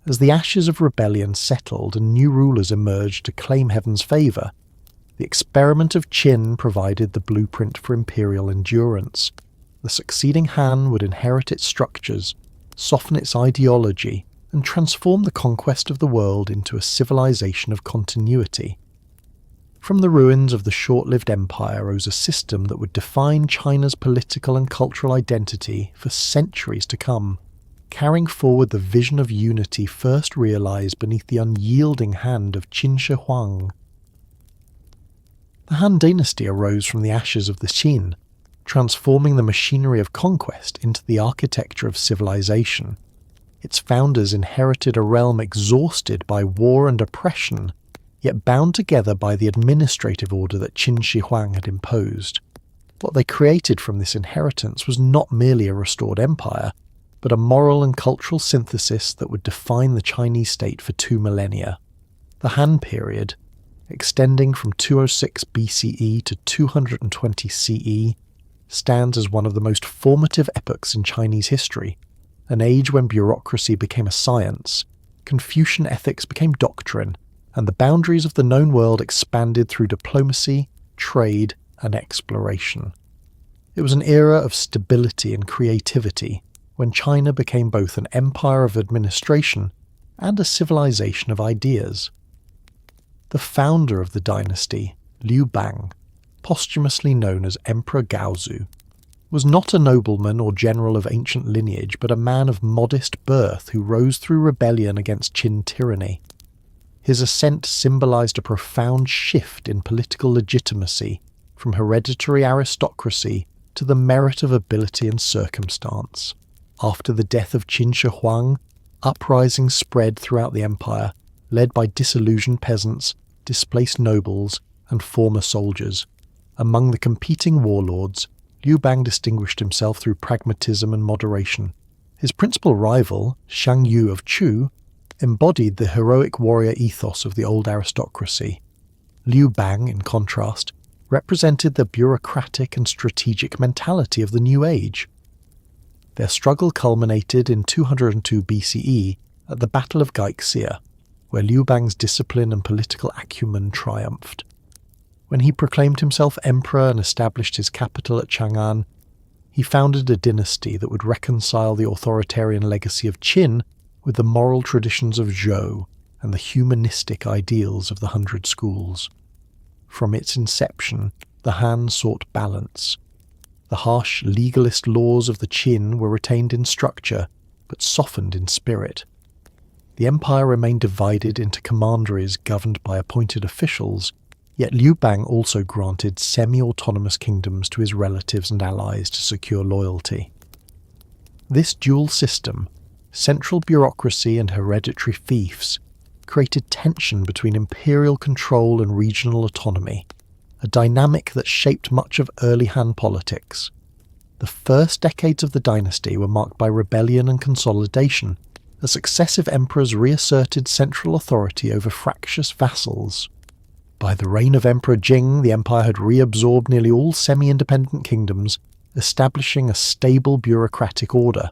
As the ashes of rebellion settled and new rulers emerged to claim heaven's favour, the experiment of Qin provided the blueprint for imperial endurance. The succeeding Han would inherit its structures, soften its ideology, and transform the conquest of the world into a civilization of continuity. From the ruins of the short-lived empire rose a system that would define China's political and cultural identity for centuries to come, carrying forward the vision of unity first realized beneath the unyielding hand of Qin Shi Huang. The Han dynasty arose from the ashes of the Qin, transforming the machinery of conquest into the architecture of civilization. Its founders inherited a realm exhausted by war and oppression, yet bound together by the administrative order that Qin Shi Huang had imposed. What they created from this inheritance was not merely a restored empire, but a moral and cultural synthesis that would define the Chinese state for 2 millennia. The Han period, extending from 206 BCE to 220 CE, stands as one of the most formative epochs in Chinese history, an age when bureaucracy became a science, Confucian ethics became doctrine, and the boundaries of the known world expanded through diplomacy, trade, and exploration. It was an era of stability and creativity, when China became both an empire of administration and a civilization of ideas. The founder of the dynasty, Liu Bang, posthumously known as Emperor Gaozu, was not a nobleman or general of ancient lineage, but a man of modest birth who rose through rebellion against Qin tyranny. His ascent symbolized a profound shift in political legitimacy from hereditary aristocracy to the merit of ability and circumstance. After the death of Qin Shi Huang, uprisings spread throughout the empire, led by disillusioned peasants, displaced nobles, and former soldiers. Among the competing warlords, Liu Bang distinguished himself through pragmatism and moderation. His principal rival, Shang Yu of Chu, embodied the heroic warrior ethos of the old aristocracy. Liu Bang, in contrast, represented the bureaucratic and strategic mentality of the new age. Their struggle culminated in 202 BCE at the Battle of Gaixia, where Liu Bang's discipline and political acumen triumphed. When he proclaimed himself emperor and established his capital at Chang'an, he founded a dynasty that would reconcile the authoritarian legacy of Qin with the moral traditions of Zhou and the humanistic ideals of the Hundred Schools. From its inception, the Han sought balance. The harsh legalist laws of the Qin were retained in structure, but softened in spirit. The empire remained divided into commanderies governed by appointed officials, yet Liu Bang also granted semi-autonomous kingdoms to his relatives and allies to secure loyalty. This dual system, central bureaucracy and hereditary fiefs, created tension between imperial control and regional autonomy, a dynamic that shaped much of early Han politics. The first decades of the dynasty were marked by rebellion and consolidation, as successive emperors reasserted central authority over fractious vassals. By the reign of Emperor Jing, the empire had reabsorbed nearly all semi-independent kingdoms, establishing a stable bureaucratic order.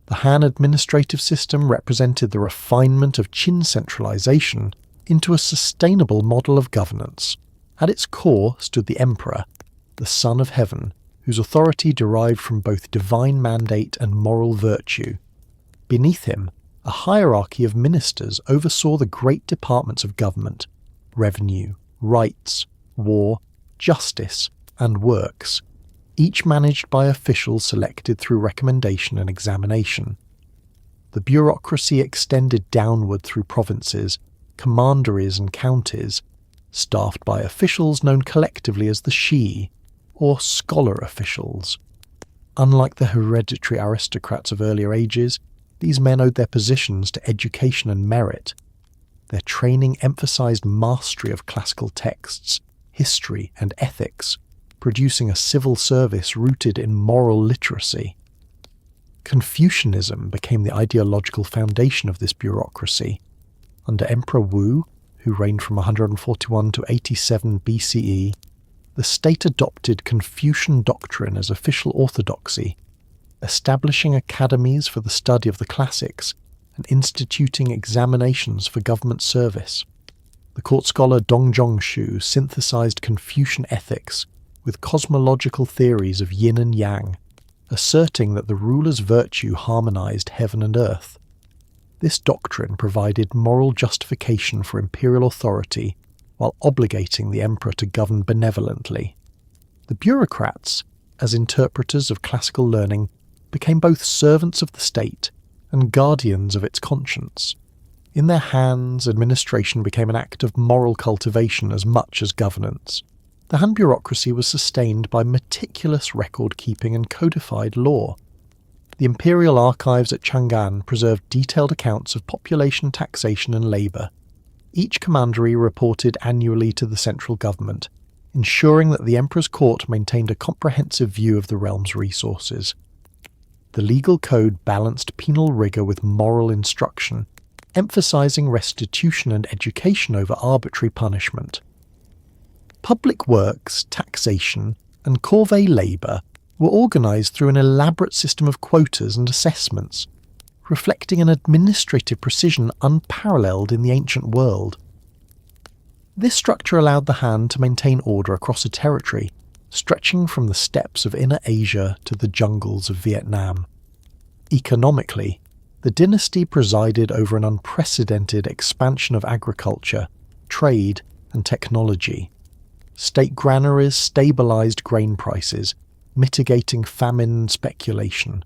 The Han administrative system represented the refinement of Qin centralization into a sustainable model of governance. At its core stood the emperor, the son of heaven, whose authority derived from both divine mandate and moral virtue. Beneath him, a hierarchy of ministers oversaw the great departments of government: revenue, rights, war, justice, and works, each managed by officials selected through recommendation and examination. The bureaucracy extended downward through provinces, commanderies and counties, staffed by officials known collectively as the Shi, or scholar officials. Unlike the hereditary aristocrats of earlier ages, these men owed their positions to education and merit. Their training emphasized mastery of classical texts, history, and ethics, producing a civil service rooted in moral literacy. Confucianism became the ideological foundation of this bureaucracy. Under Emperor Wu, who reigned from 141 to 87 BCE, the state adopted Confucian doctrine as official orthodoxy, establishing academies for the study of the classics and instituting examinations for government service. The court scholar Dong Zhongshu synthesized Confucian ethics with cosmological theories of yin and yang, asserting that the ruler's virtue harmonized heaven and earth. This doctrine provided moral justification for imperial authority while obligating the emperor to govern benevolently. The bureaucrats, as interpreters of classical learning, became both servants of the state and guardians of its conscience. In their hands, administration became an act of moral cultivation as much as governance. The Han bureaucracy was sustained by meticulous record-keeping and codified law. The imperial archives at Chang'an preserved detailed accounts of population, taxation, and labour. Each commandery reported annually to the central government, ensuring that the emperor's court maintained a comprehensive view of the realm's resources. The legal code balanced penal rigour with moral instruction, emphasising restitution and education over arbitrary punishment. Public works, taxation, and corvée labour were organised through an elaborate system of quotas and assessments, reflecting an administrative precision unparalleled in the ancient world. This structure allowed the Han to maintain order across a territory, stretching from the steppes of Inner Asia to the jungles of Vietnam. Economically, the dynasty presided over an unprecedented expansion of agriculture, trade, and technology. State granaries stabilized grain prices, mitigating famine and speculation.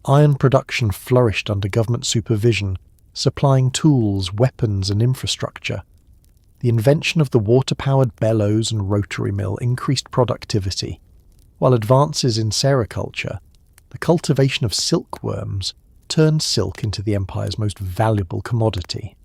Iron production flourished under government supervision, supplying tools, weapons and infrastructure. The invention of the water-powered bellows and rotary mill increased productivity, while advances in sericulture, the cultivation of silkworms, turned silk into the empire's most valuable commodity.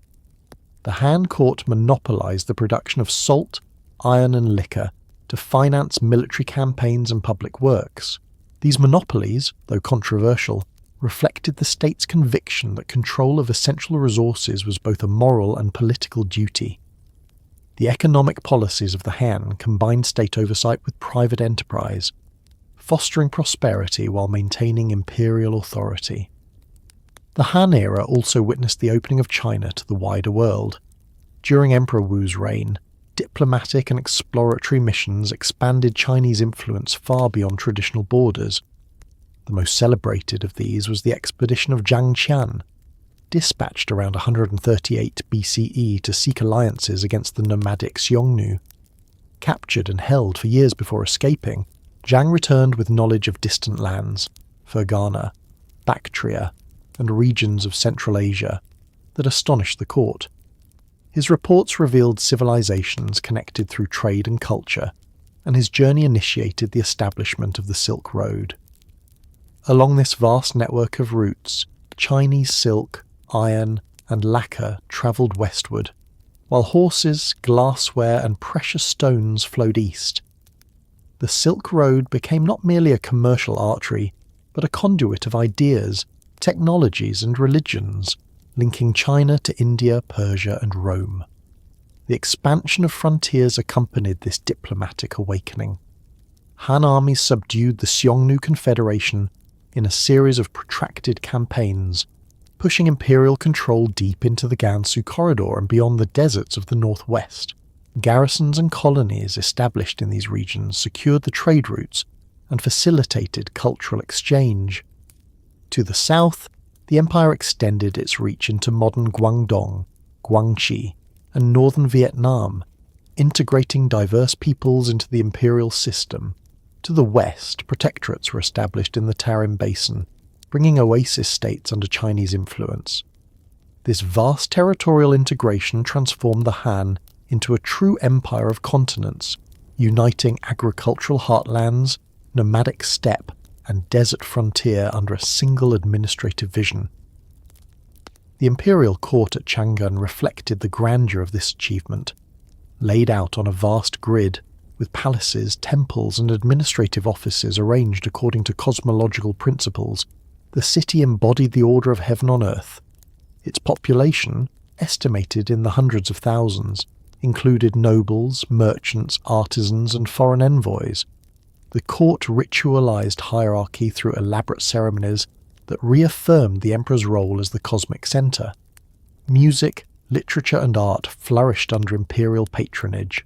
The Han court monopolized the production of salt, iron and liquor to finance military campaigns and public works. These monopolies, though controversial, reflected the state's conviction that control of essential resources was both a moral and political duty. The economic policies of the Han combined state oversight with private enterprise, fostering prosperity while maintaining imperial authority. The Han era also witnessed the opening of China to the wider world. During Emperor Wu's reign, diplomatic and exploratory missions expanded Chinese influence far beyond traditional borders. The most celebrated of these was the expedition of Zhang Qian, dispatched around 138 BCE to seek alliances against the nomadic Xiongnu. Captured and held for years before escaping, Zhang returned with knowledge of distant lands, Fergana, Bactria, and regions of Central Asia that astonished the court. His reports revealed civilizations connected through trade and culture, and his journey initiated the establishment of the Silk Road. Along this vast network of routes, Chinese silk, iron, and lacquer travelled westward, while horses, glassware, and precious stones flowed east. The Silk Road became not merely a commercial artery, but a conduit of ideas, technologies, and religions, linking China to India, Persia, and Rome. The expansion of frontiers accompanied this diplomatic awakening. Han armies subdued the Xiongnu Confederation in a series of protracted campaigns, pushing imperial control deep into the Gansu corridor and beyond the deserts of the northwest. Garrisons and colonies established in these regions secured the trade routes and facilitated cultural exchange. To the south, the empire extended its reach into modern Guangdong, Guangxi, and northern Vietnam, integrating diverse peoples into the imperial system. To the west, protectorates were established in the Tarim Basin, bringing oasis states under Chinese influence. This vast territorial integration transformed the Han into a true empire of continents, uniting agricultural heartlands, nomadic steppe, and desert frontier under a single administrative vision. The imperial court at Chang'an reflected the grandeur of this achievement. Laid out on a vast grid, with palaces, temples, and administrative offices arranged according to cosmological principles, the city embodied the order of heaven on earth. Its population, estimated in the hundreds of thousands, included nobles, merchants, artisans, and foreign envoys. The court ritualized hierarchy through elaborate ceremonies that reaffirmed the emperor's role as the cosmic center. Music, literature, and art flourished under imperial patronage.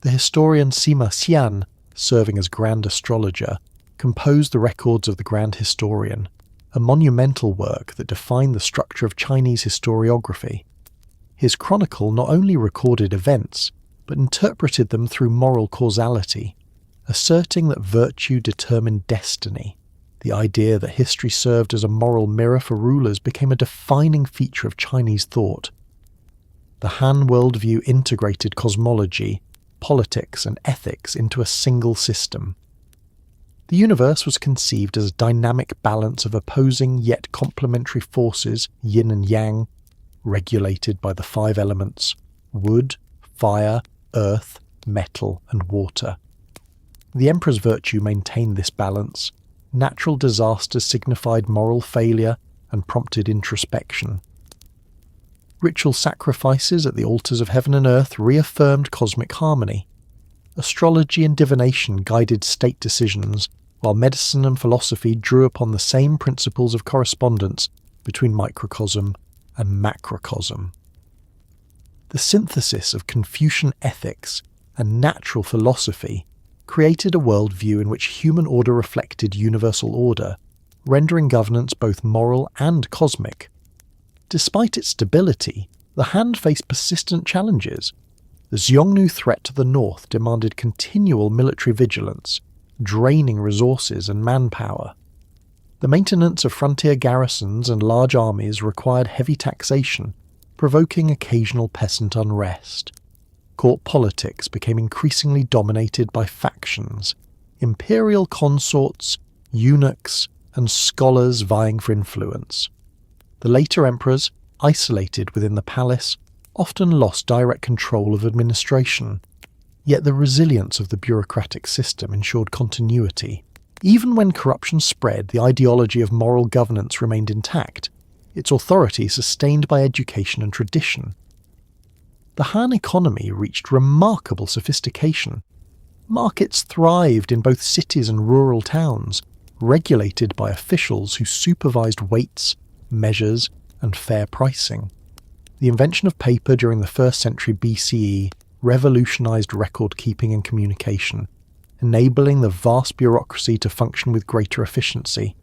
The historian Sima Xian, serving as grand astrologer, composed the records of the Grand Historian, a monumental work that defined the structure of Chinese historiography. His chronicle not only recorded events, but interpreted them through moral causality, asserting that virtue determined destiny. The idea that history served as a moral mirror for rulers became a defining feature of Chinese thought. The Han worldview integrated cosmology, politics, and ethics into a single system. The universe was conceived as a dynamic balance of opposing yet complementary forces, yin and yang, regulated by the 5 elements: wood, fire, earth, metal, and water. The emperor's virtue maintained this balance. Natural disasters signified moral failure and prompted introspection. Ritual sacrifices at the altars of heaven and earth reaffirmed cosmic harmony. Astrology and divination guided state decisions, while medicine and philosophy drew upon the same principles of correspondence between microcosm and macrocosm. The synthesis of Confucian ethics and natural philosophy created a worldview in which human order reflected universal order, rendering governance both moral and cosmic. Despite its stability, the Han faced persistent challenges. The Xiongnu threat to the north demanded continual military vigilance, draining resources and manpower. The maintenance of frontier garrisons and large armies required heavy taxation, provoking occasional peasant unrest. Court politics became increasingly dominated by factions, imperial consorts, eunuchs, and scholars vying for influence. The later emperors, isolated within the palace, often lost direct control of administration. Yet the resilience of the bureaucratic system ensured continuity. Even when corruption spread, the ideology of moral governance remained intact, its authority sustained by education and tradition. The Han economy reached remarkable sophistication. Markets thrived in both cities and rural towns, regulated by officials who supervised weights, measures, and fair pricing. The invention of paper during the 1st century BCE revolutionized record-keeping and communication, enabling the vast bureaucracy to function with greater efficiency.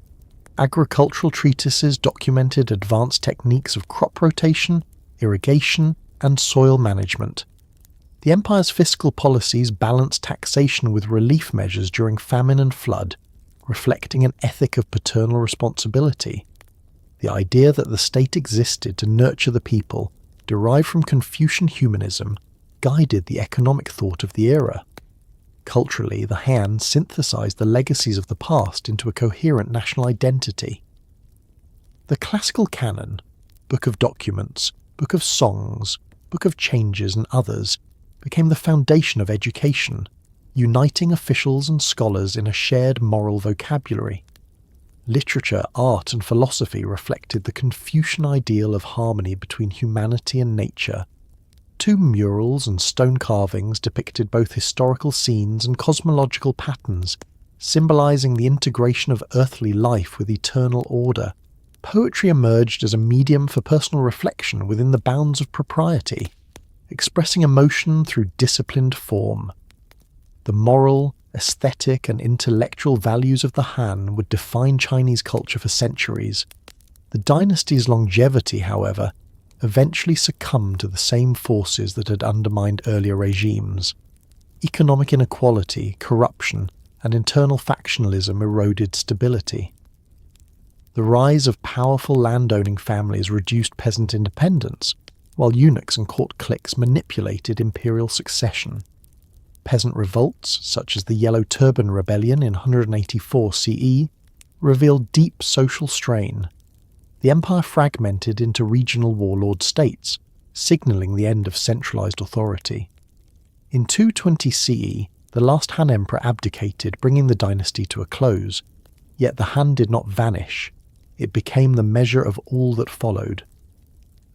Agricultural treatises documented advanced techniques of crop rotation, irrigation, and soil management. The empire's fiscal policies balanced taxation with relief measures during famine and flood, reflecting an ethic of paternal responsibility. The idea that the state existed to nurture the people, derived from Confucian humanism, guided the economic thought of the era. Culturally, the Han synthesized the legacies of the past into a coherent national identity. The classical canon, Book of Documents, Book of Songs, Book of Changes, and others, became the foundation of education, uniting officials and scholars in a shared moral vocabulary. Literature, art, and philosophy reflected the Confucian ideal of harmony between humanity and nature. 2 murals and stone carvings depicted both historical scenes and cosmological patterns, symbolizing the integration of earthly life with eternal order. Poetry emerged as a medium for personal reflection within the bounds of propriety, expressing emotion through disciplined form. The moral, aesthetic, and intellectual values of the Han would define Chinese culture for centuries. The dynasty's longevity, however, eventually succumbed to the same forces that had undermined earlier regimes. Economic inequality, corruption, and internal factionalism eroded stability. The rise of powerful landowning families reduced peasant independence, while eunuchs and court cliques manipulated imperial succession. Peasant revolts, such as the Yellow Turban Rebellion in 184 CE, revealed deep social strain. The empire fragmented into regional warlord states, signalling the end of centralized authority. In 220 CE, the last Han emperor abdicated, bringing the dynasty to a close. Yet the Han did not vanish. It became the measure of all that followed.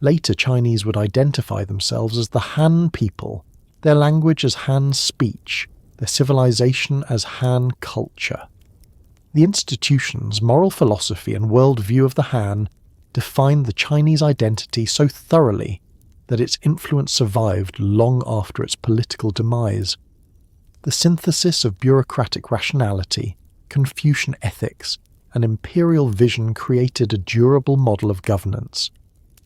Later Chinese would identify themselves as the Han people, their language as Han speech, their civilization as Han culture. The institutions, moral philosophy, and worldview of the Han defined the Chinese identity so thoroughly that its influence survived long after its political demise. The synthesis of bureaucratic rationality, Confucian ethics, and imperial vision created a durable model of governance,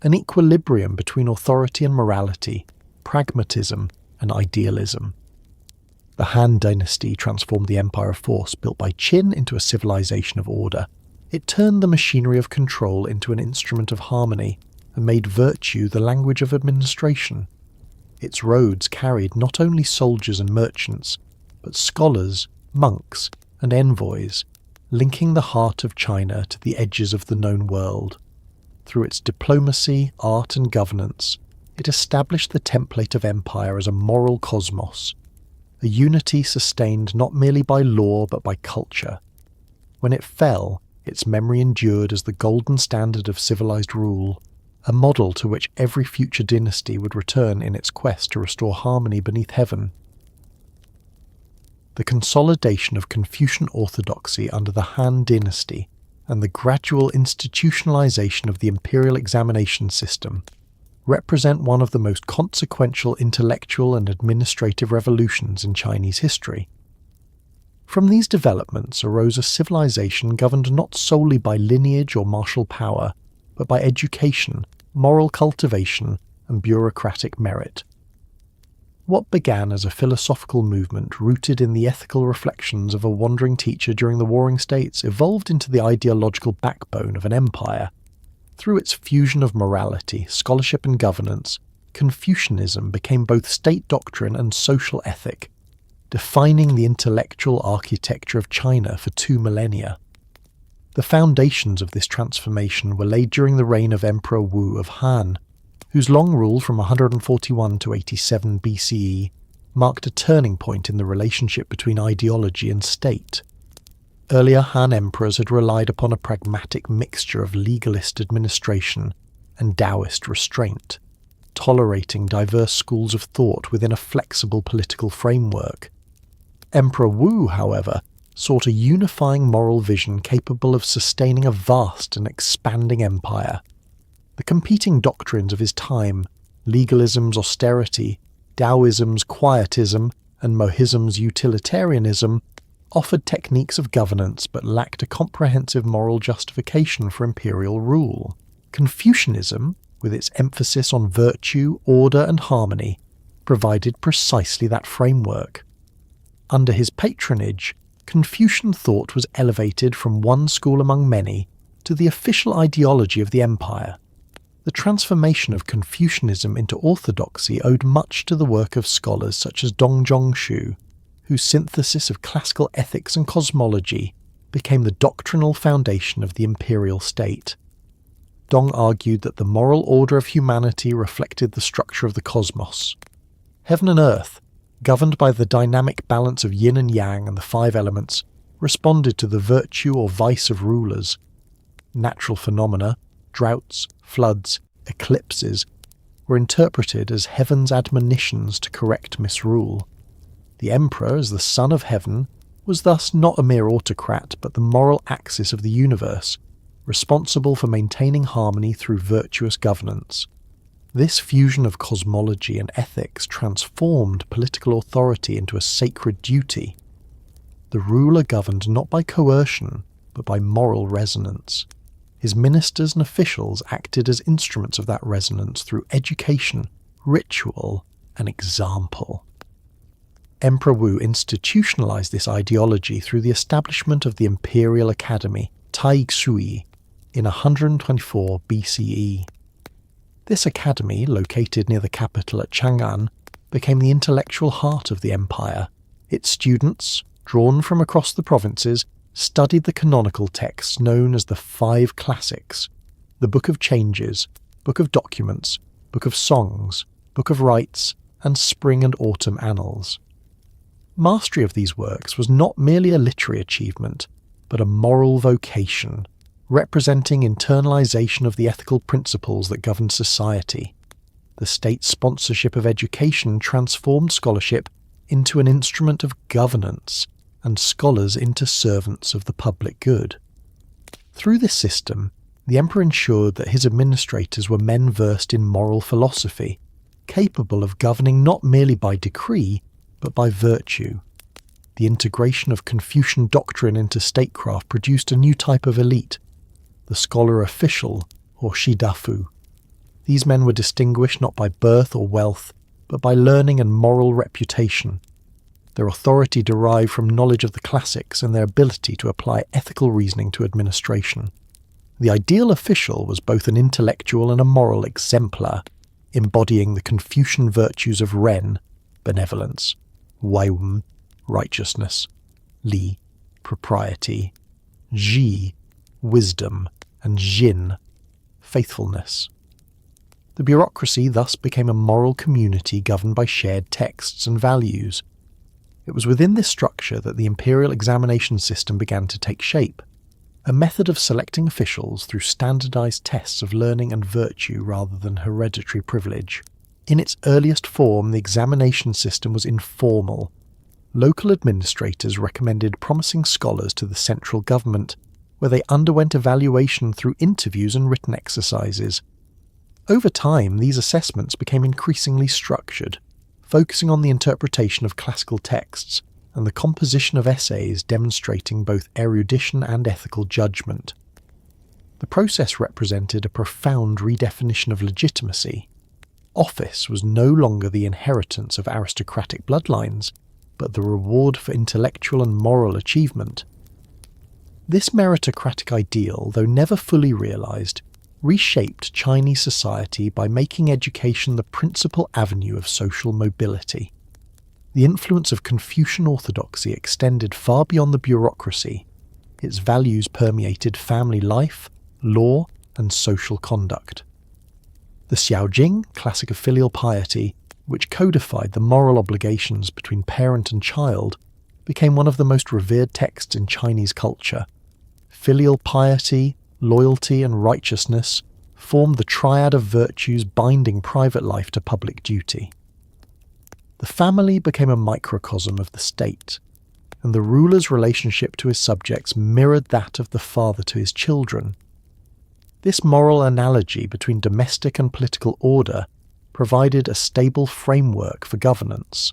an equilibrium between authority and morality, pragmatism and idealism. The Han dynasty transformed the empire of force built by Qin into a civilization of order. It turned the machinery of control into an instrument of harmony and made virtue the language of administration. Its roads carried not only soldiers and merchants, but scholars, monks, and envoys, linking the heart of China to the edges of the known world. Through its diplomacy, art, and governance, it established the template of empire as a moral cosmos, a unity sustained not merely by law but by culture. When it fell, its memory endured as the golden standard of civilized rule, a model to which every future dynasty would return in its quest to restore harmony beneath heaven. The consolidation of Confucian orthodoxy under the Han dynasty and the gradual institutionalization of the imperial examination system represent one of the most consequential intellectual and administrative revolutions in Chinese history. From these developments arose a civilization governed not solely by lineage or martial power, but by education, moral cultivation, and bureaucratic merit. What began as a philosophical movement rooted in the ethical reflections of a wandering teacher during the Warring States evolved into the ideological backbone of an empire. Through its fusion of morality, scholarship and governance, Confucianism became both state doctrine and social ethic, defining the intellectual architecture of China for 2 millennia. The foundations of this transformation were laid during the reign of Emperor Wu of Han, whose long rule from 141 to 87 BCE marked a turning point in the relationship between ideology and state. Earlier Han emperors had relied upon a pragmatic mixture of legalist administration and Daoist restraint, tolerating diverse schools of thought within a flexible political framework. Emperor Wu, however, sought a unifying moral vision capable of sustaining a vast and expanding empire. The competing doctrines of his time, legalism's austerity, Daoism's quietism, and Mohism's utilitarianism, offered techniques of governance but lacked a comprehensive moral justification for imperial rule. Confucianism, with its emphasis on virtue, order, and harmony, provided precisely that framework. Under his patronage, Confucian thought was elevated from one school among many to the official ideology of the empire. The transformation of Confucianism into orthodoxy owed much to the work of scholars such as Dong Zhongshu, whose synthesis of classical ethics and cosmology became the doctrinal foundation of the imperial state. Dong argued that the moral order of humanity reflected the structure of the cosmos. Heaven and earth, governed by the dynamic balance of yin and yang and the 5 elements, responded to the virtue or vice of rulers. Natural phenomena, droughts, floods, eclipses, were interpreted as heaven's admonitions to correct misrule. The emperor, as the son of heaven, was thus not a mere autocrat but the moral axis of the universe, responsible for maintaining harmony through virtuous governance. This fusion of cosmology and ethics transformed political authority into a sacred duty. The ruler governed not by coercion, but by moral resonance. His ministers and officials acted as instruments of that resonance through education, ritual, and example. Emperor Wu institutionalized this ideology through the establishment of the Imperial Academy, Taixui, in 124 BCE. This academy, located near the capital at Chang'an, became the intellectual heart of the empire. Its students, drawn from across the provinces, studied the canonical texts known as the 5 classics: the Book of Changes, Book of Documents, Book of Songs, Book of Rites, and Spring and Autumn Annals. Mastery of these works was not merely a literary achievement, but a moral vocation, representing internalization of the ethical principles that govern society. The state's sponsorship of education transformed scholarship into an instrument of governance, and scholars into servants of the public good. Through this system, the emperor ensured that his administrators were men versed in moral philosophy, capable of governing not merely by decree, but by virtue. The integration of Confucian doctrine into statecraft produced a new type of elite, the scholar official, or shidafu. These men were distinguished not by birth or wealth, but by learning and moral reputation. Their authority derived from knowledge of the classics and their ability to apply ethical reasoning to administration. The ideal official was both an intellectual and a moral exemplar, embodying the Confucian virtues of Ren, benevolence, Waiwum, righteousness, Li, propriety, Ji, wisdom, and Jin, faithfulness. The bureaucracy thus became a moral community governed by shared texts and values. It was within this structure that the imperial examination system began to take shape, a method of selecting officials through standardized tests of learning and virtue rather than hereditary privilege. In its earliest form, the examination system was informal. Local administrators recommended promising scholars to the central government, where they underwent evaluation through interviews and written exercises. Over time, these assessments became increasingly structured, focusing on the interpretation of classical texts and the composition of essays demonstrating both erudition and ethical judgment. The process represented a profound redefinition of legitimacy. office was no longer the inheritance of aristocratic bloodlines, but the reward for intellectual and moral achievement. This meritocratic ideal, though never fully realized, reshaped Chinese society by making education the principal avenue of social mobility. The influence of Confucian orthodoxy extended far beyond the bureaucracy. Its values permeated family life, law, and social conduct. The Xiaojing, classic of filial piety, which codified the moral obligations between parent and child, became one of the most revered texts in Chinese culture. Filial piety, loyalty, and righteousness formed the triad of virtues binding private life to public duty. The family became a microcosm of the state, and the ruler's relationship to his subjects mirrored that of the father to his children. This moral analogy between domestic and political order provided a stable framework for governance.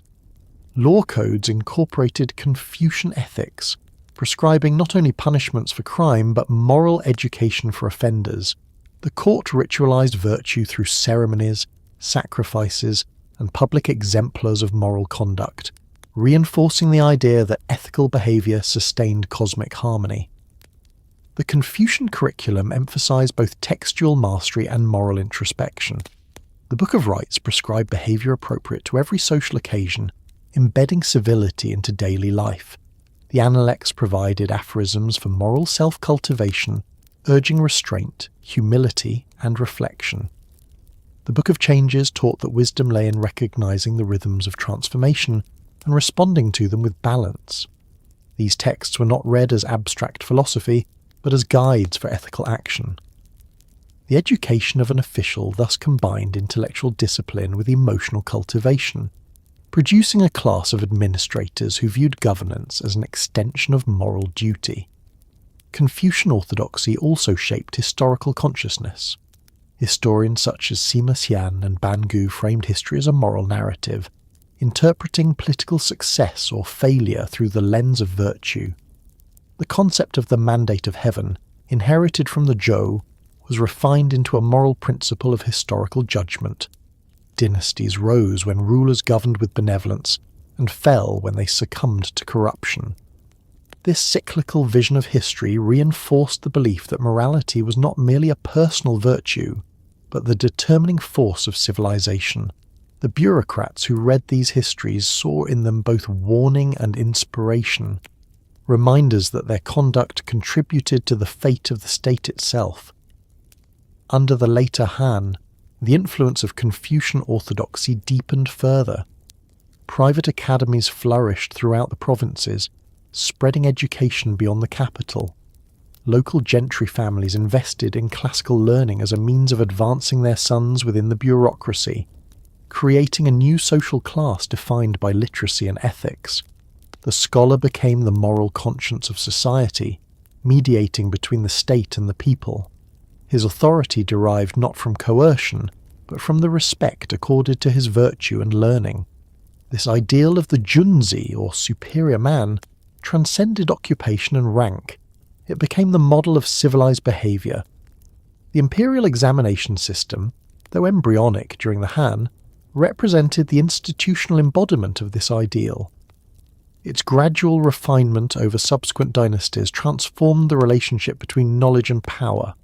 Law codes incorporated Confucian ethics, prescribing not only punishments for crime but moral education for offenders. The court ritualized virtue through ceremonies, sacrifices, and public exemplars of moral conduct, reinforcing the idea that ethical behavior sustained cosmic harmony. The Confucian curriculum emphasized both textual mastery and moral introspection. The Book of Rites prescribed behavior appropriate to every social occasion, embedding civility into daily life. The Analects provided aphorisms for moral self-cultivation, urging restraint, humility, and reflection. The Book of Changes taught that wisdom lay in recognizing the rhythms of transformation and responding to them with balance. These texts were not read as abstract philosophy, but as guides for ethical action. The education of an official thus combined intellectual discipline with emotional cultivation, producing a class of administrators who viewed governance as an extension of moral duty. Confucian orthodoxy also shaped historical consciousness. Historians such as Sima Xian and Ban Gu framed history as a moral narrative, interpreting political success or failure through the lens of virtue. The concept of the mandate of heaven, inherited from the Zhou, was refined into a moral principle of historical judgment. Dynasties rose when rulers governed with benevolence, and fell when they succumbed to corruption. This cyclical vision of history reinforced the belief that morality was not merely a personal virtue, but the determining force of civilization. The bureaucrats who read these histories saw in them both warning and inspiration, reminders that their conduct contributed to the fate of the state itself. Under the later Han, the influence of Confucian orthodoxy deepened further. Private academies flourished throughout the provinces, spreading education beyond the capital. Local gentry families invested in classical learning as a means of advancing their sons within the bureaucracy, creating a new social class defined by literacy and ethics. The scholar became the moral conscience of society, mediating between the state and the people. His authority derived not from coercion, but from the respect accorded to his virtue and learning. This ideal of the junzi, or superior man, transcended occupation and rank. It became the model of civilized behavior. The imperial examination system, though embryonic during the Han, represented the institutional embodiment of this ideal. Its gradual refinement over subsequent dynasties transformed the relationship between knowledge and power.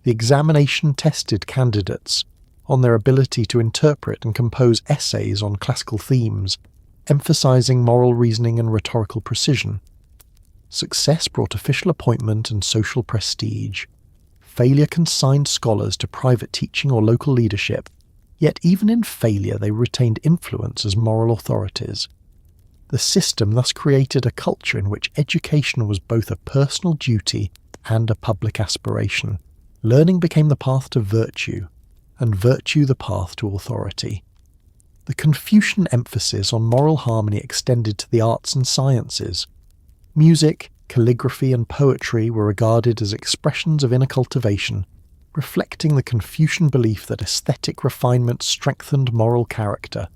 The examination tested candidates on their ability to interpret and compose essays on classical themes, emphasizing moral reasoning and rhetorical precision. Success brought official appointment and social prestige. Failure consigned scholars to private teaching or local leadership, yet even in failure they retained influence as moral authorities. The system thus created a culture in which education was both a personal duty and a public aspiration. Learning became the path to virtue, and virtue the path to authority. The Confucian emphasis on moral harmony extended to the arts and sciences. Music, calligraphy, and poetry were regarded as expressions of inner cultivation, reflecting the Confucian belief that aesthetic refinement strengthened moral character.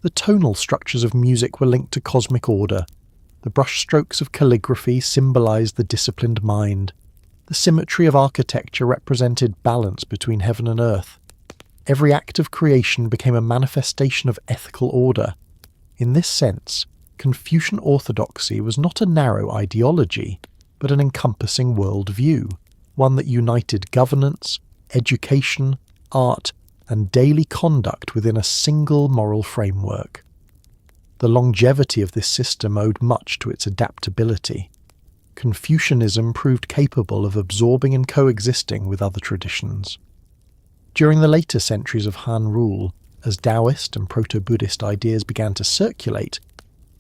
The tonal structures of music were linked to cosmic order. The brushstrokes of calligraphy symbolized the disciplined mind. The symmetry of architecture represented balance between heaven and earth. Every act of creation became a manifestation of ethical order. In this sense, Confucian orthodoxy was not a narrow ideology, but an encompassing worldview, one that united governance, education, art, and daily conduct within a single moral framework. The longevity of this system owed much to its adaptability. Confucianism proved capable of absorbing and coexisting with other traditions. During the later centuries of Han rule, as Taoist and proto-Buddhist ideas began to circulate,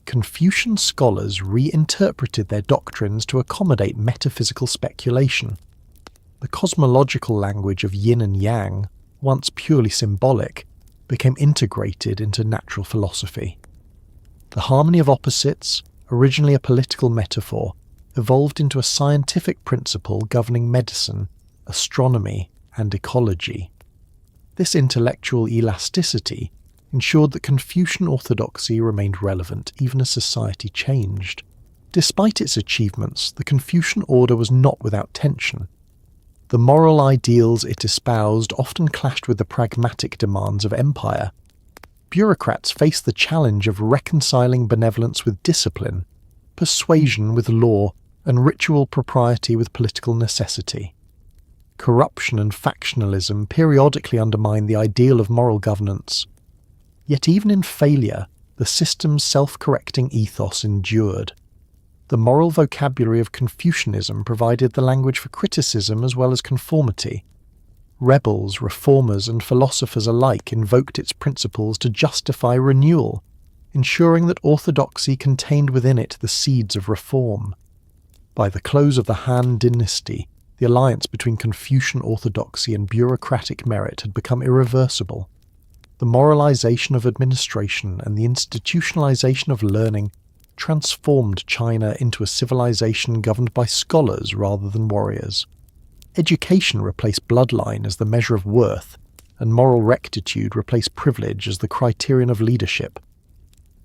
Confucian scholars reinterpreted their doctrines to accommodate metaphysical speculation. The cosmological language of yin and yang, once purely symbolic, became integrated into natural philosophy. The harmony of opposites, originally a political metaphor, evolved into a scientific principle governing medicine, astronomy, and ecology. This intellectual elasticity ensured that Confucian orthodoxy remained relevant even as society changed. Despite its achievements, the Confucian order was not without tension. The moral ideals it espoused often clashed with the pragmatic demands of empire. Bureaucrats faced the challenge of reconciling benevolence with discipline, persuasion with law, and ritual propriety with political necessity. Corruption and factionalism periodically undermined the ideal of moral governance. Yet even in failure, the system's self-correcting ethos endured. The moral vocabulary of Confucianism provided the language for criticism as well as conformity. Rebels, reformers, and philosophers alike invoked its principles to justify renewal, ensuring that orthodoxy contained within it the seeds of reform. By the close of the Han dynasty, the alliance between Confucian orthodoxy and bureaucratic merit had become irreversible. The moralization of administration and the institutionalization of learning transformed China into a civilization governed by scholars rather than warriors. Education replaced bloodline as the measure of worth, and moral rectitude replaced privilege as the criterion of leadership.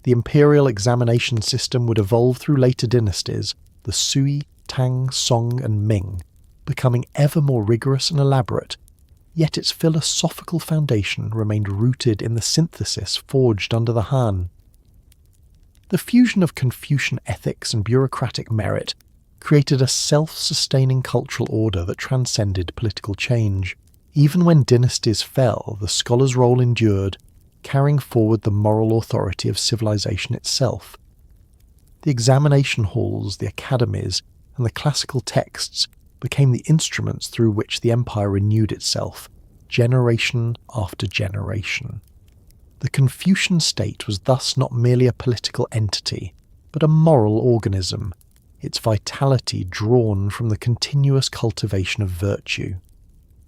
The imperial examination system would evolve through later dynasties, the Sui, Tang, Song, and Ming, becoming ever more rigorous and elaborate, yet its philosophical foundation remained rooted in the synthesis forged under the Han. The fusion of Confucian ethics and bureaucratic merit created a self-sustaining cultural order that transcended political change. Even when dynasties fell, the scholar's role endured, carrying forward the moral authority of civilization itself. The examination halls, the academies, and the classical texts became the instruments through which the empire renewed itself, generation after generation. The Confucian state was thus not merely a political entity, but a moral organism, its vitality drawn from the continuous cultivation of virtue.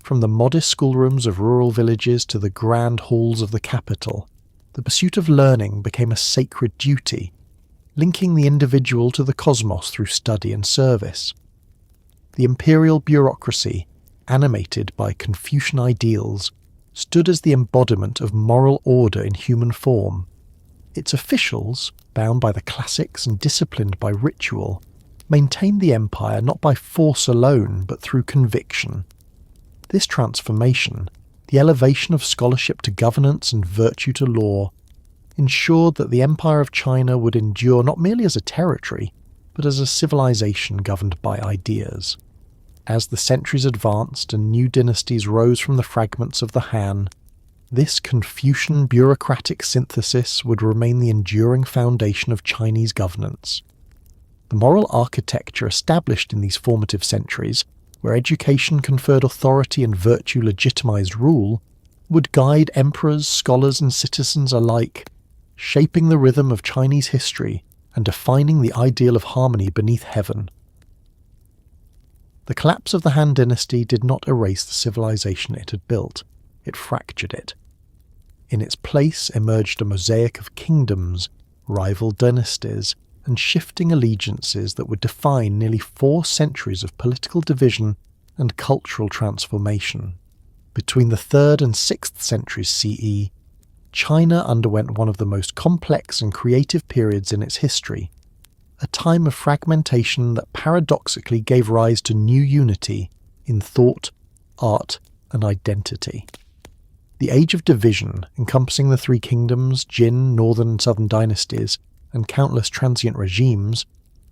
From the modest schoolrooms of rural villages to the grand halls of the capital, the pursuit of learning became a sacred duty, linking the individual to the cosmos through study and service. The imperial bureaucracy, animated by Confucian ideals, stood as the embodiment of moral order in human form. Its officials, bound by the classics and disciplined by ritual, maintained the empire not by force alone but through conviction. This transformation, the elevation of scholarship to governance and virtue to law, ensured that the Empire of China would endure not merely as a territory, but as a civilization governed by ideas. As the centuries advanced and new dynasties rose from the fragments of the Han, this Confucian bureaucratic synthesis would remain the enduring foundation of Chinese governance. The moral architecture established in these formative centuries, where education conferred authority and virtue legitimized rule, would guide emperors, scholars, and citizens alike, shaping the rhythm of Chinese history and defining the ideal of harmony beneath heaven. The collapse of the Han dynasty did not erase the civilization it had built, it fractured it. In its place emerged a mosaic of kingdoms, rival dynasties, and shifting allegiances that would define nearly 4 centuries of political division and cultural transformation. Between the 3rd and 6th centuries CE, China underwent one of the most complex and creative periods in its history, a time of fragmentation that paradoxically gave rise to new unity in thought, art, and identity. The Age of Division, encompassing the three kingdoms, Jin, northern and southern dynasties, and countless transient regimes,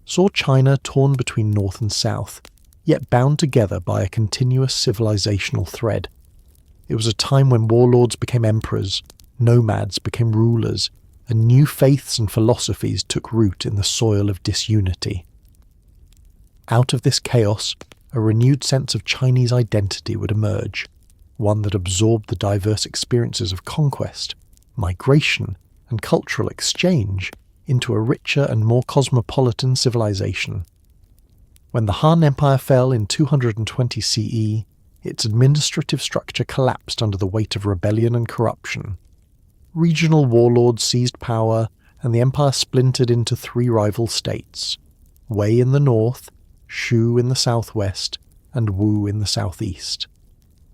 saw China torn between north and south, yet bound together by a continuous civilizational thread. It was a time when warlords became emperors, nomads became rulers, and new faiths and philosophies took root in the soil of disunity. Out of this chaos, a renewed sense of Chinese identity would emerge, one that absorbed the diverse experiences of conquest, migration, and cultural exchange into a richer and more cosmopolitan civilization. When the Han Empire fell in 220 CE, its administrative structure collapsed under the weight of rebellion and corruption. Regional warlords seized power, and the empire splintered into three rival states: Wei in the north, Shu in the southwest, and Wu in the southeast.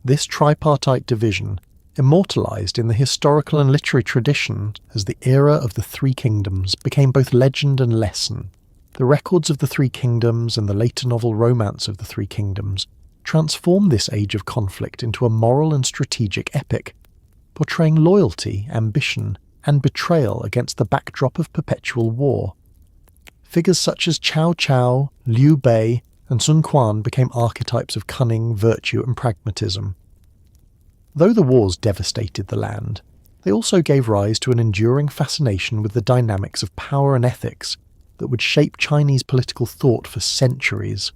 This tripartite division, immortalized in the historical and literary tradition as the era of the Three Kingdoms, became both legend and lesson. The records of the Three Kingdoms and the later novel Romance of the Three Kingdoms transformed this age of conflict into a moral and strategic epic, portraying loyalty, ambition, and betrayal against the backdrop of perpetual war. Figures such as Cao Cao, Liu Bei, and Sun Quan became archetypes of cunning, virtue, and pragmatism. Though the wars devastated the land, they also gave rise to an enduring fascination with the dynamics of power and ethics that would shape Chinese political thought for centuries.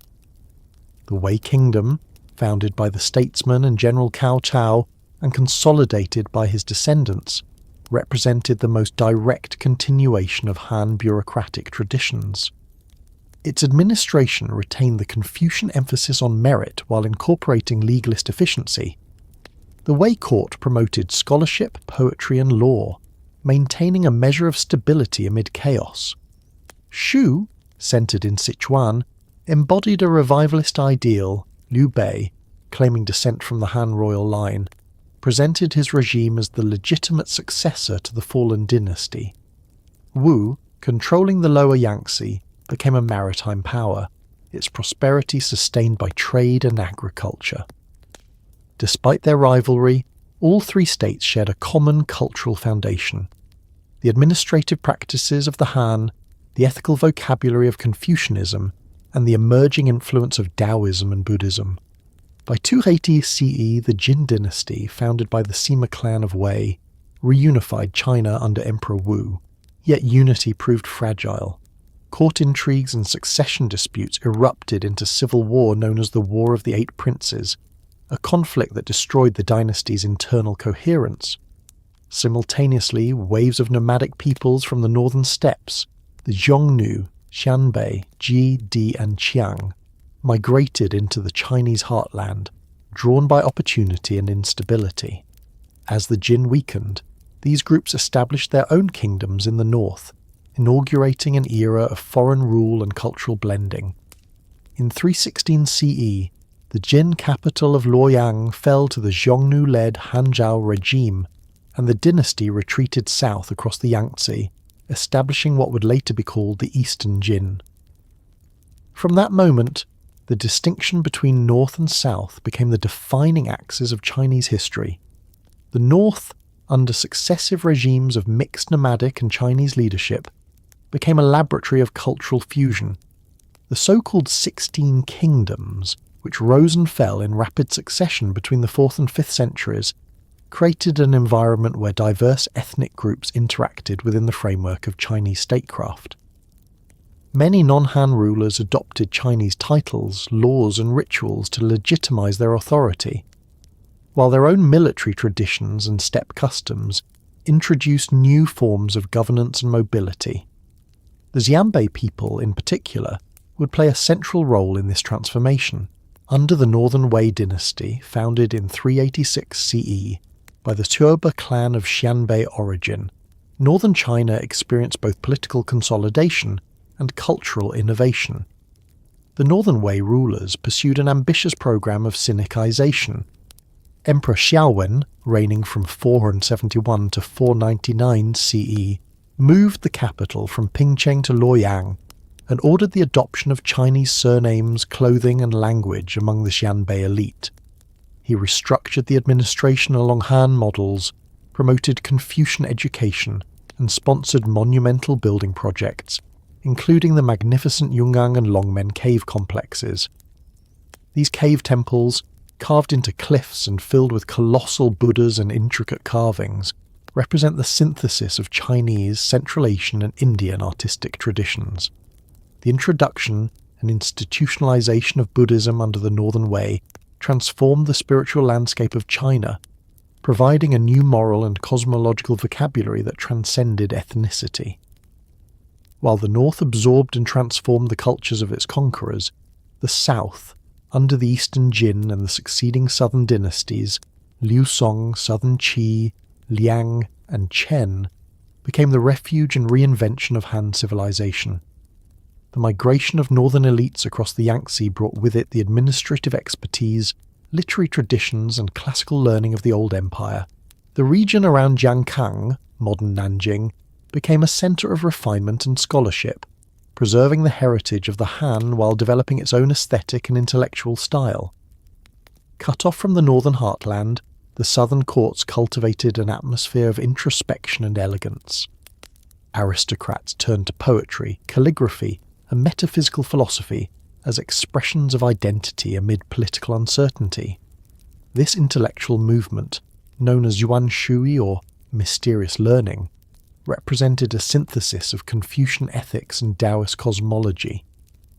The Wei Kingdom, founded by the statesman and general Cao Cao and consolidated by his descendants, represented the most direct continuation of Han bureaucratic traditions. Its administration retained the Confucian emphasis on merit while incorporating legalist efficiency. The Wei court promoted scholarship, poetry, and law, maintaining a measure of stability amid chaos. Shu, centered in Sichuan, embodied a revivalist ideal. Liu Bei, claiming descent from the Han royal line, presented his regime as the legitimate successor to the fallen dynasty. Wu, controlling the lower Yangtze, became a maritime power, its prosperity sustained by trade and agriculture. Despite their rivalry, all three states shared a common cultural foundation: the administrative practices of the Han, the ethical vocabulary of Confucianism, and the emerging influence of Daoism and Buddhism. By 280 CE, the Jin dynasty, founded by the Sima clan of Wei, reunified China under Emperor Wu, yet unity proved fragile. Court intrigues and succession disputes erupted into civil war known as the War of the Eight Princes, a conflict that destroyed the dynasty's internal coherence. Simultaneously, waves of nomadic peoples from the northern steppes, the Xiongnu, Xianbei, Ji, Di, and Qiang, migrated into the Chinese heartland, drawn by opportunity and instability. As the Jin weakened, these groups established their own kingdoms in the north, inaugurating an era of foreign rule and cultural blending. In 316 CE, the Jin capital of Luoyang fell to the Xiongnu-led Hanzhao regime, and the dynasty retreated south across the Yangtze, establishing what would later be called the Eastern Jin. From that moment, the distinction between north and south became the defining axis of Chinese history. The north, under successive regimes of mixed nomadic and Chinese leadership, became a laboratory of cultural fusion. The so-called 16 kingdoms, which rose and fell in rapid succession between the 4th and 5th centuries, created an environment where diverse ethnic groups interacted within the framework of Chinese statecraft. Many non-Han rulers adopted Chinese titles, laws, and rituals to legitimize their authority, while their own military traditions and steppe customs introduced new forms of governance and mobility. The Xianbei people, in particular, would play a central role in this transformation. Under the Northern Wei dynasty, founded in 386 CE by the Tuoba clan of Xianbei origin, northern China experienced both political consolidation and cultural innovation. The Northern Wei rulers pursued an ambitious program of Sinicization. Emperor Xiaowen, reigning from 471 to 499 CE, moved the capital from Pingcheng to Luoyang and ordered the adoption of Chinese surnames, clothing, and language among the Xianbei elite. He restructured the administration along Han models, promoted Confucian education, and sponsored monumental building projects, including the magnificent Yungang and Longmen cave complexes. These cave temples, carved into cliffs and filled with colossal Buddhas and intricate carvings, represent the synthesis of Chinese, Central Asian and Indian artistic traditions. The introduction and institutionalization of Buddhism under the Northern Way transformed the spiritual landscape of China, providing a new moral and cosmological vocabulary that transcended ethnicity. While the North absorbed and transformed the cultures of its conquerors, the South, under the Eastern Jin and the succeeding Southern dynasties, Liu Song, Southern Qi, Liang, and Chen, became the refuge and reinvention of Han civilization. The migration of northern elites across the Yangtze brought with it the administrative expertise, literary traditions, and classical learning of the old empire. The region around Jiangkang, modern Nanjing, became a centre of refinement and scholarship, preserving the heritage of the Han while developing its own aesthetic and intellectual style. Cut off from the northern heartland, the southern courts cultivated an atmosphere of introspection and elegance. Aristocrats turned to poetry, calligraphy, and metaphysical philosophy as expressions of identity amid political uncertainty. This intellectual movement, known as yuan shui or mysterious learning, represented a synthesis of Confucian ethics and Taoist cosmology.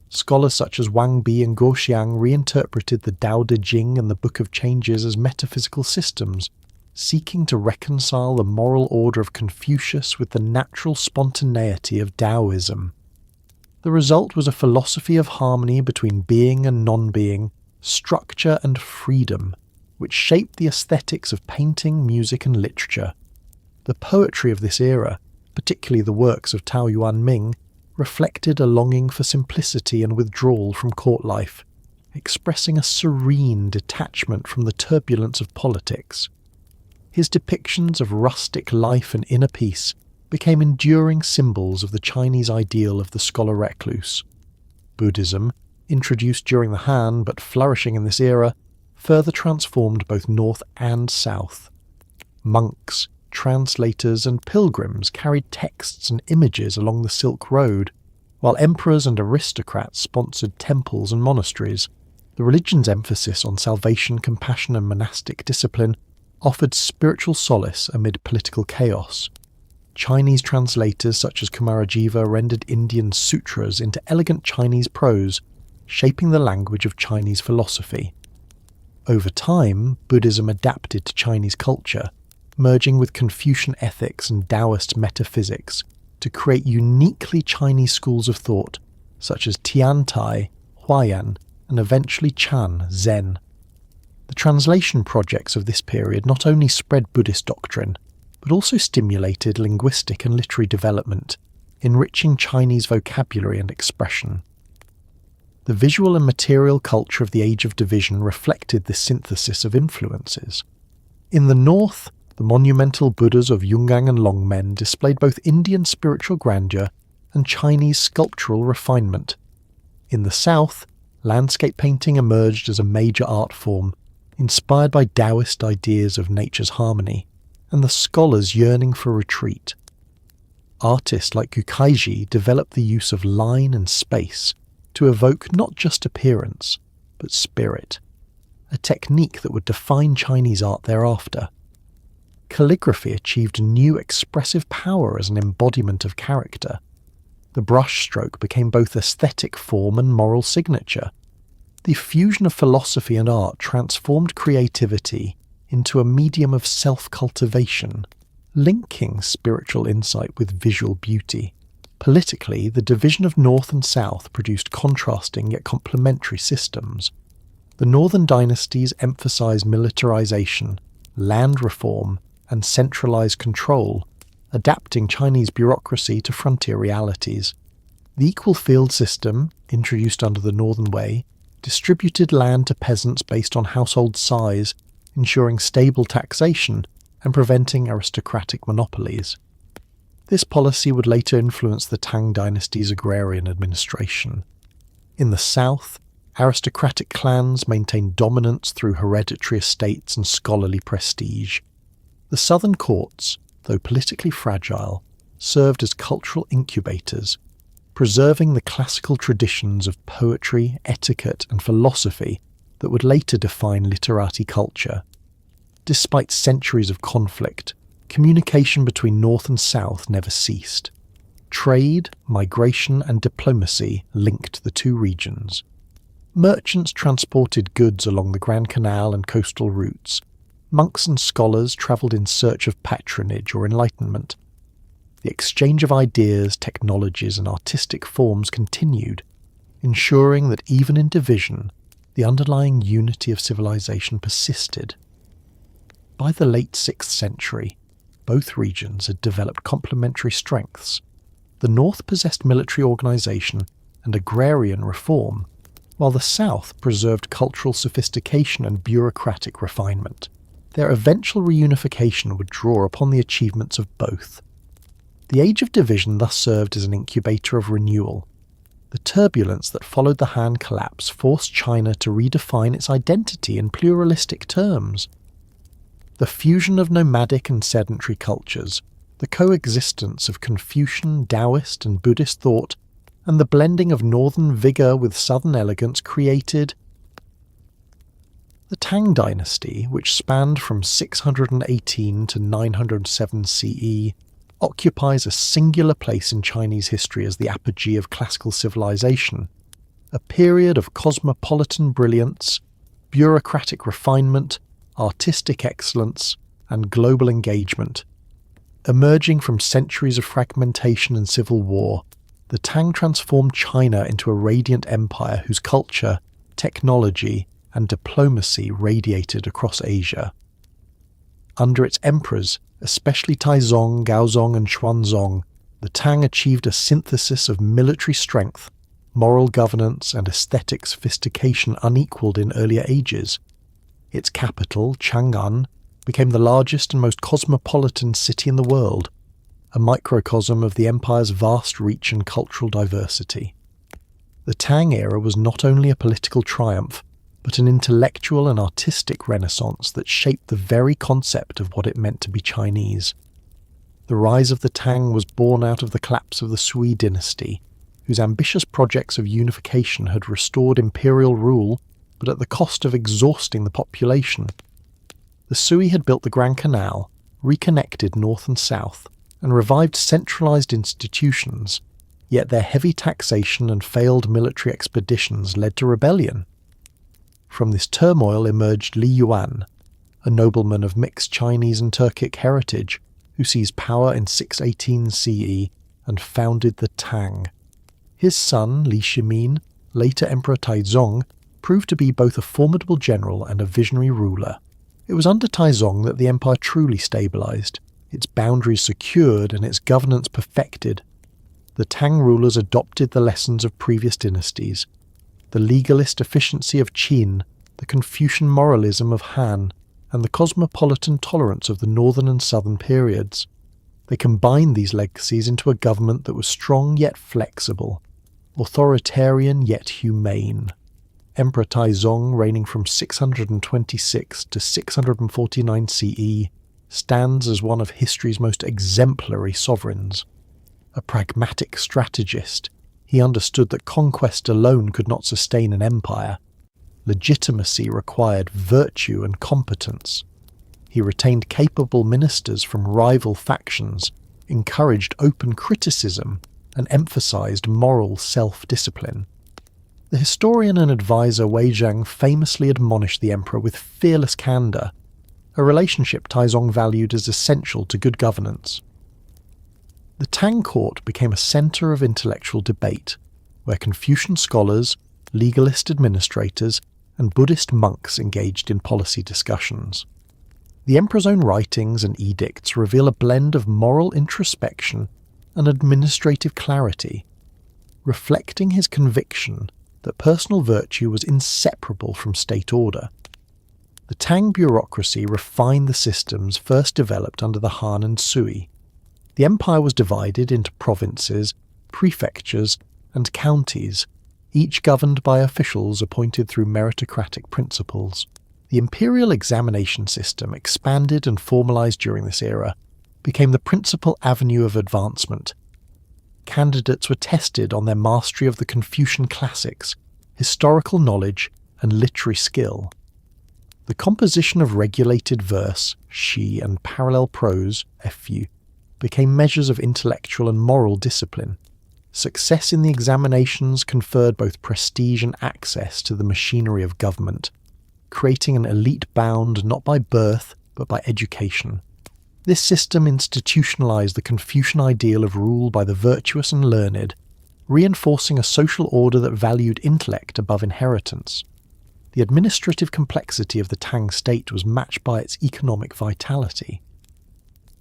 Scholars such as Wang Bi and Guo Xiang reinterpreted the Tao Te Ching and the Book of Changes as metaphysical systems, seeking to reconcile the moral order of Confucius with the natural spontaneity of Daoism. The result was a philosophy of harmony between being and non-being, structure and freedom, which shaped the aesthetics of painting, music and literature. The poetry of this era, particularly the works of Tao Yuan Ming, reflected a longing for simplicity and withdrawal from court life, expressing a serene detachment from the turbulence of politics. His depictions of rustic life and inner peace became enduring symbols of the Chinese ideal of the scholar recluse. Buddhism, introduced during the Han but flourishing in this era, further transformed both North and South. Monks, translators and pilgrims carried texts and images along the Silk Road, while emperors and aristocrats sponsored temples and monasteries. The religion's emphasis on salvation, compassion and monastic discipline offered spiritual solace amid political chaos. Chinese translators such as Kumarajiva rendered Indian sutras into elegant Chinese prose, shaping the language of Chinese philosophy. Over time, Buddhism adapted to Chinese culture, merging with Confucian ethics and Taoist metaphysics to create uniquely Chinese schools of thought, such as Tiantai, Huayan, and eventually Chan Zen. The translation projects of this period not only spread Buddhist doctrine, but also stimulated linguistic and literary development, enriching Chinese vocabulary and expression. The visual and material culture of the Age of Division reflected this synthesis of influences. In the north, the monumental Buddhas of Yungang and Longmen displayed both Indian spiritual grandeur and Chinese sculptural refinement. In the south, landscape painting emerged as a major art form, inspired by Taoist ideas of nature's harmony, and the scholars yearning for retreat. Artists like Gukaiji developed the use of line and space to evoke not just appearance, but spirit, a technique that would define Chinese art thereafter. Calligraphy achieved new expressive power as an embodiment of character. The brushstroke became both aesthetic form and moral signature. The fusion of philosophy and art transformed creativity into a medium of self-cultivation, linking spiritual insight with visual beauty. Politically, the division of North and South produced contrasting yet complementary systems. The northern dynasties emphasized militarization, land reform, and centralized control, adapting Chinese bureaucracy to frontier realities. The equal field system, introduced under the Northern Way, distributed land to peasants based on household size, ensuring stable taxation and preventing aristocratic monopolies. This policy would later influence the Tang dynasty's agrarian administration. In the south, Aristocratic clans maintained dominance through hereditary estates and scholarly prestige. The southern courts, though politically fragile, served as cultural incubators, preserving the classical traditions of poetry, etiquette, and philosophy that would later define literati culture. Despite centuries of conflict, communication between North and South never ceased. Trade, migration, and diplomacy linked the two regions. Merchants transported goods along the Grand Canal and coastal routes. Monks and scholars travelled in search of patronage or enlightenment. The exchange of ideas, technologies, and artistic forms continued, ensuring that even in division, the underlying unity of civilization persisted. By the late 6th century, both regions had developed complementary strengths. The North possessed military organisation and agrarian reform, while the South preserved cultural sophistication and bureaucratic refinement. Their eventual reunification would draw upon the achievements of both. The Age of Division thus served as an incubator of renewal. The turbulence that followed the Han collapse forced China to redefine its identity in pluralistic terms. The fusion of nomadic and sedentary cultures, the coexistence of Confucian, Daoist, and Buddhist thought, and the blending of northern vigour with southern elegance created the Tang dynasty, which spanned from 618 to 907 CE, occupies a singular place in Chinese history as the apogee of classical civilization, a period of cosmopolitan brilliance, bureaucratic refinement, artistic excellence, and global engagement. Emerging from centuries of fragmentation and civil war, the Tang transformed China into a radiant empire whose culture, technology, and diplomacy radiated across Asia. Under its emperors, especially Taizong, Gaozong, and Xuanzong, the Tang achieved a synthesis of military strength, moral governance, and aesthetic sophistication unequalled in earlier ages. Its capital, Chang'an, became the largest and most cosmopolitan city in the world, a microcosm of the empire's vast reach and cultural diversity. The Tang era was not only a political triumph, but an intellectual and artistic renaissance that shaped the very concept of what it meant to be Chinese. The rise of the Tang was born out of the collapse of the Sui dynasty, whose ambitious projects of unification had restored imperial rule, but at the cost of exhausting the population. The Sui had built the Grand Canal, reconnected North and South, and revived centralized institutions, yet their heavy taxation and failed military expeditions led to rebellion. From this turmoil emerged Li Yuan, a nobleman of mixed Chinese and Turkic heritage, who seized power in 618 CE and founded the Tang. His son, Li Shimin, later Emperor Taizong, proved to be both a formidable general and a visionary ruler. It was under Taizong that the empire truly stabilized, its boundaries secured and its governance perfected. The Tang rulers adopted the lessons of previous dynasties, the legalist efficiency of Qin, the Confucian moralism of Han, and the cosmopolitan tolerance of the northern and southern periods. They combined these legacies into a government that was strong yet flexible, authoritarian yet humane. Emperor Taizong, reigning from 626 to 649 CE, stands as one of history's most exemplary sovereigns. A pragmatic strategist, he understood that conquest alone could not sustain an empire. Legitimacy required virtue and competence. He retained capable ministers from rival factions, encouraged open criticism, and emphasized moral self-discipline. The historian and advisor Wei Zhang famously admonished the emperor with fearless candour, a relationship Taizong valued as essential to good governance. The Tang court became a centre of intellectual debate, where Confucian scholars, legalist administrators, and Buddhist monks engaged in policy discussions. The emperor's own writings and edicts reveal a blend of moral introspection and administrative clarity, reflecting his conviction that personal virtue was inseparable from state order. The Tang bureaucracy refined the systems first developed under the Han and Sui. The empire was divided into provinces, prefectures, and counties, each governed by officials appointed through meritocratic principles. The imperial examination system, expanded and formalized during this era, became the principal avenue of advancement. Candidates were tested on their mastery of the Confucian classics, historical knowledge, and literary skill. The composition of regulated verse, shi, and parallel prose, fu, became measures of intellectual and moral discipline. Success in the examinations conferred both prestige and access to the machinery of government, creating an elite bound not by birth but by education. This system institutionalized the Confucian ideal of rule by the virtuous and learned, reinforcing a social order that valued intellect above inheritance. The administrative complexity of the Tang state was matched by its economic vitality.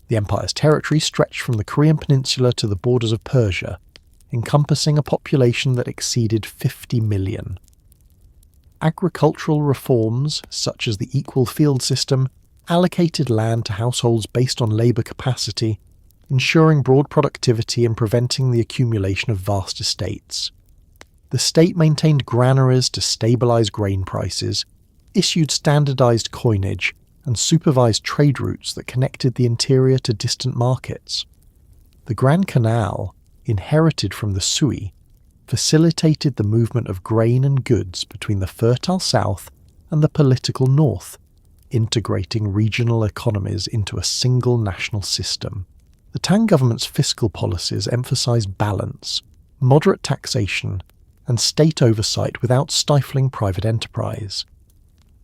The empire's territory stretched from the Korean peninsula to the borders of Persia, encompassing a population that exceeded 50 million. Agricultural reforms, such as the equal field system, allocated land to households based on labour capacity, ensuring broad productivity and preventing the accumulation of vast estates. The state maintained granaries to stabilise grain prices, issued standardised coinage, and supervised trade routes that connected the interior to distant markets. The Grand Canal, inherited from the Sui, facilitated the movement of grain and goods between the fertile south and the political north, integrating regional economies into a single national system. The Tang government's fiscal policies emphasised balance, moderate taxation, and state oversight without stifling private enterprise.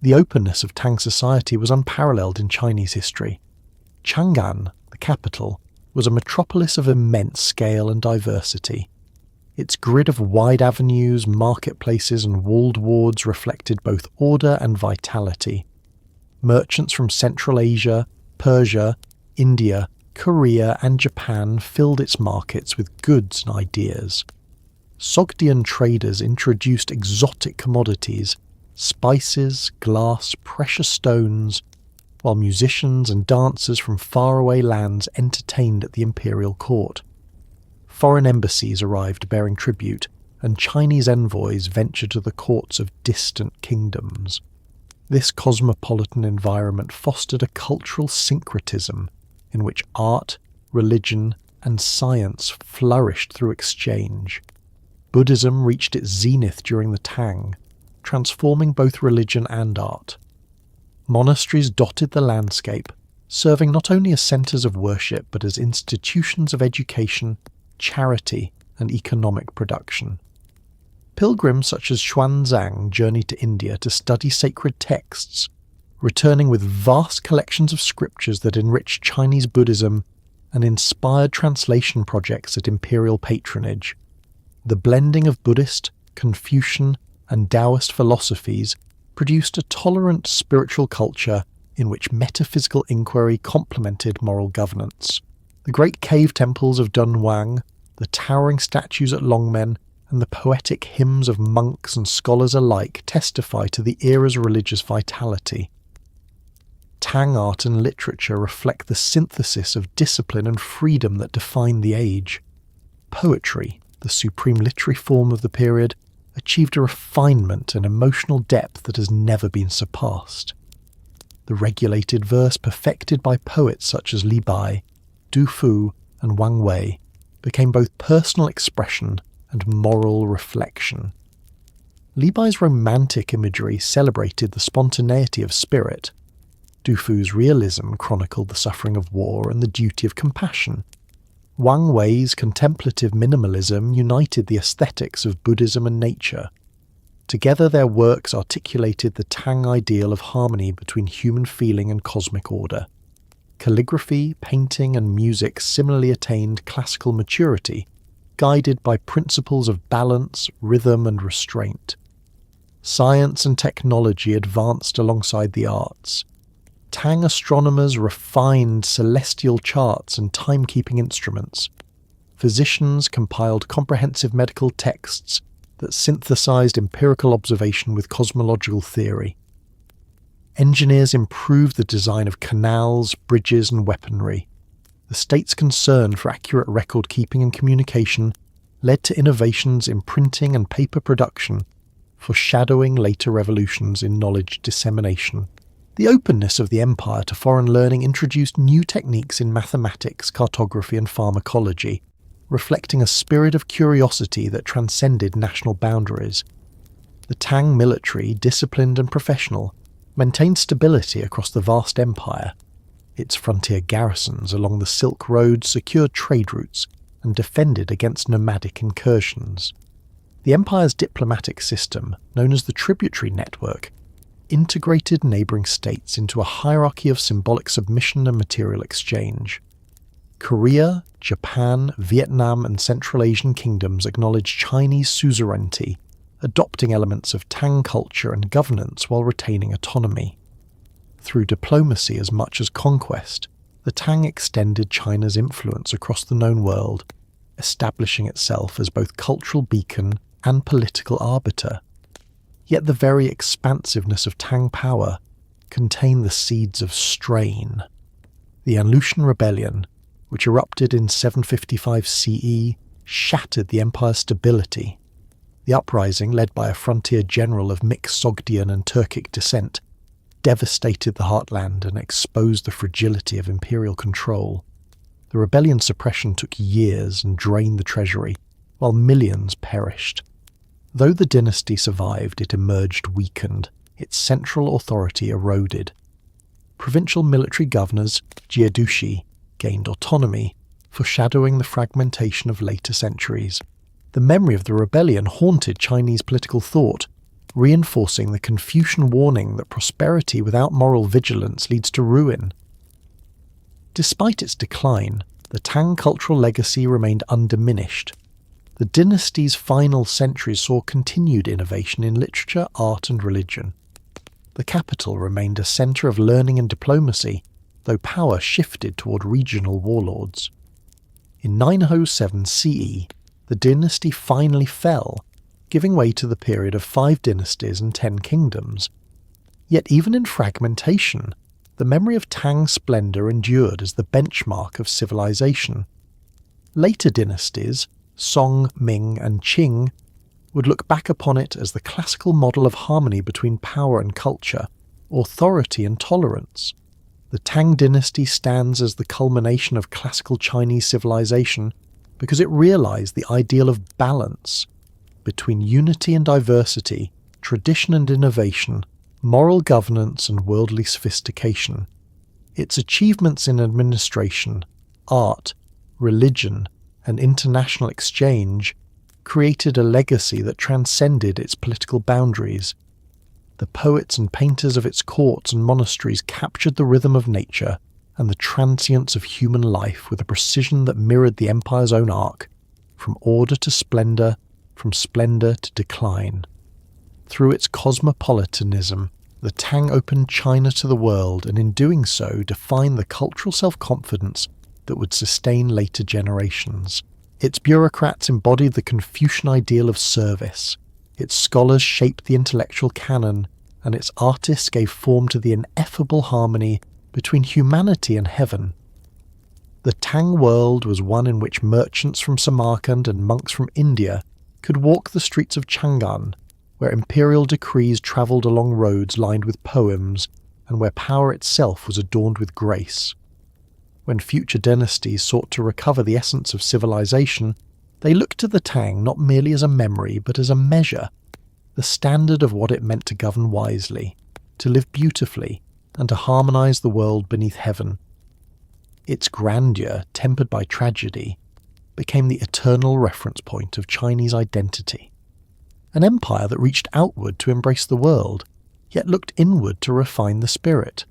The openness of Tang society was unparalleled in Chinese history. Chang'an, the capital, was a metropolis of immense scale and diversity. Its grid of wide avenues, marketplaces, and walled wards reflected both order and vitality. Merchants from Central Asia, Persia, India, Korea, and Japan filled its markets with goods and ideas. Sogdian traders introduced exotic commodities, spices, glass, precious stones, while musicians and dancers from faraway lands entertained at the imperial court. Foreign embassies arrived bearing tribute, and Chinese envoys ventured to the courts of distant kingdoms. This cosmopolitan environment fostered a cultural syncretism in which art, religion, and science flourished through exchange. Buddhism reached its zenith during the Tang, transforming both religion and art. Monasteries dotted the landscape, serving not only as centres of worship but as institutions of education, charity, and economic production. Pilgrims such as Xuanzang journeyed to India to study sacred texts, returning with vast collections of scriptures that enriched Chinese Buddhism and inspired translation projects at imperial patronage. The blending of Buddhist, Confucian, and Daoist philosophies produced a tolerant spiritual culture in which metaphysical inquiry complemented moral governance. The great cave temples of Dunhuang, the towering statues at Longmen, and the poetic hymns of monks and scholars alike testify to the era's religious vitality. Tang art and literature reflect the synthesis of discipline and freedom that defined the age. Poetry, the supreme literary form of the period, achieved a refinement and emotional depth that has never been surpassed. The regulated verse perfected by poets such as Li Bai, Du Fu, and Wang Wei became both personal expression and moral reflection. Li Bai's romantic imagery celebrated the spontaneity of spirit. Du Fu's realism chronicled the suffering of war and the duty of compassion. Wang Wei's contemplative minimalism united the aesthetics of Buddhism and nature. Together their works articulated the Tang ideal of harmony between human feeling and cosmic order. Calligraphy, painting, and music similarly attained classical maturity, guided by principles of balance, rhythm, and restraint. Science and technology advanced alongside the arts. Tang astronomers refined celestial charts and timekeeping instruments. Physicians compiled comprehensive medical texts that synthesized empirical observation with cosmological theory. Engineers improved the design of canals, bridges, and weaponry. The state's concern for accurate record-keeping and communication led to innovations in printing and paper production, foreshadowing later revolutions in knowledge dissemination. The openness of the empire to foreign learning introduced new techniques in mathematics, cartography, and pharmacology, reflecting a spirit of curiosity that transcended national boundaries. The Tang military, disciplined and professional, maintained stability across the vast empire. Its frontier garrisons along the Silk Road secured trade routes and defended against nomadic incursions. The empire's diplomatic system, known as the tributary network, integrated neighbouring states into a hierarchy of symbolic submission and material exchange. Korea, Japan, Vietnam, and Central Asian kingdoms acknowledged Chinese suzerainty, adopting elements of Tang culture and governance while retaining autonomy. Through diplomacy as much as conquest, the Tang extended China's influence across the known world, establishing itself as both cultural beacon and political arbiter. Yet the very expansiveness of Tang power contained the seeds of strain. The Aleutian Rebellion, which erupted in 755 CE, shattered the empire's stability. The uprising, led by a frontier general of mixed Sogdian and Turkic descent, devastated the heartland and exposed the fragility of imperial control. The rebellion's suppression took years and drained the treasury, while millions perished. Though the dynasty survived, it emerged weakened, its central authority eroded. Provincial military governors, jiedushi, gained autonomy, foreshadowing the fragmentation of later centuries. The memory of the rebellion haunted Chinese political thought, reinforcing the Confucian warning that prosperity without moral vigilance leads to ruin. Despite its decline, the Tang cultural legacy remained undiminished. The dynasty's final centuries saw continued innovation in literature, art, and religion. The capital remained a centre of learning and diplomacy, though power shifted toward regional warlords. In 907 CE, the dynasty finally fell, giving way to the period of 5 dynasties and 10 kingdoms. Yet even in fragmentation, the memory of Tang splendour endured as the benchmark of civilization. Later dynasties, Song, Ming, and Qing, would look back upon it as the classical model of harmony between power and culture, authority and tolerance. The Tang dynasty stands as the culmination of classical Chinese civilization because it realized the ideal of balance between unity and diversity, tradition and innovation, moral governance and worldly sophistication. Its achievements in administration, art, religion, and international exchange created a legacy that transcended its political boundaries. The poets and painters of its courts and monasteries captured the rhythm of nature and the transience of human life with a precision that mirrored the empire's own arc, from order to splendour, from splendour to decline. Through its cosmopolitanism, the Tang opened China to the world and in doing so defined the cultural self-confidence that would sustain later generations. Its bureaucrats embodied the Confucian ideal of service, its scholars shaped the intellectual canon, and its artists gave form to the ineffable harmony between humanity and heaven. The Tang world was one in which merchants from Samarkand and monks from India could walk the streets of Chang'an, where imperial decrees travelled along roads lined with poems, and where power itself was adorned with grace. When future dynasties sought to recover the essence of civilization, they looked to the Tang not merely as a memory but as a measure, the standard of what it meant to govern wisely, to live beautifully, and to harmonize the world beneath heaven. Its grandeur, tempered by tragedy, became the eternal reference point of Chinese identity. An empire that reached outward to embrace the world, yet looked inward to refine the spirit.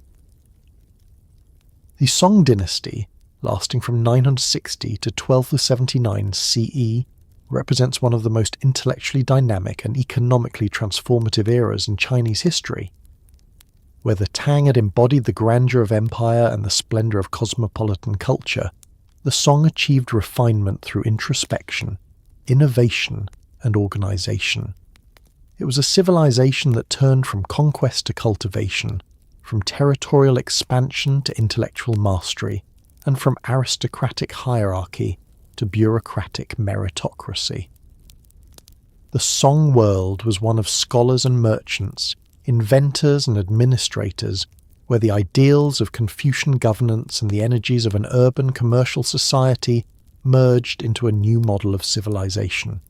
The Song dynasty, lasting from 960 to 1279 CE, represents one of the most intellectually dynamic and economically transformative eras in Chinese history. Where the Tang had embodied the grandeur of empire and the splendour of cosmopolitan culture, the Song achieved refinement through introspection, innovation, and organisation. It was a civilization that turned from conquest to cultivation, from territorial expansion to intellectual mastery, and from aristocratic hierarchy to bureaucratic meritocracy. The Song world was one of scholars and merchants, inventors and administrators, where the ideals of Confucian governance and the energies of an urban commercial society merged into a new model of civilization.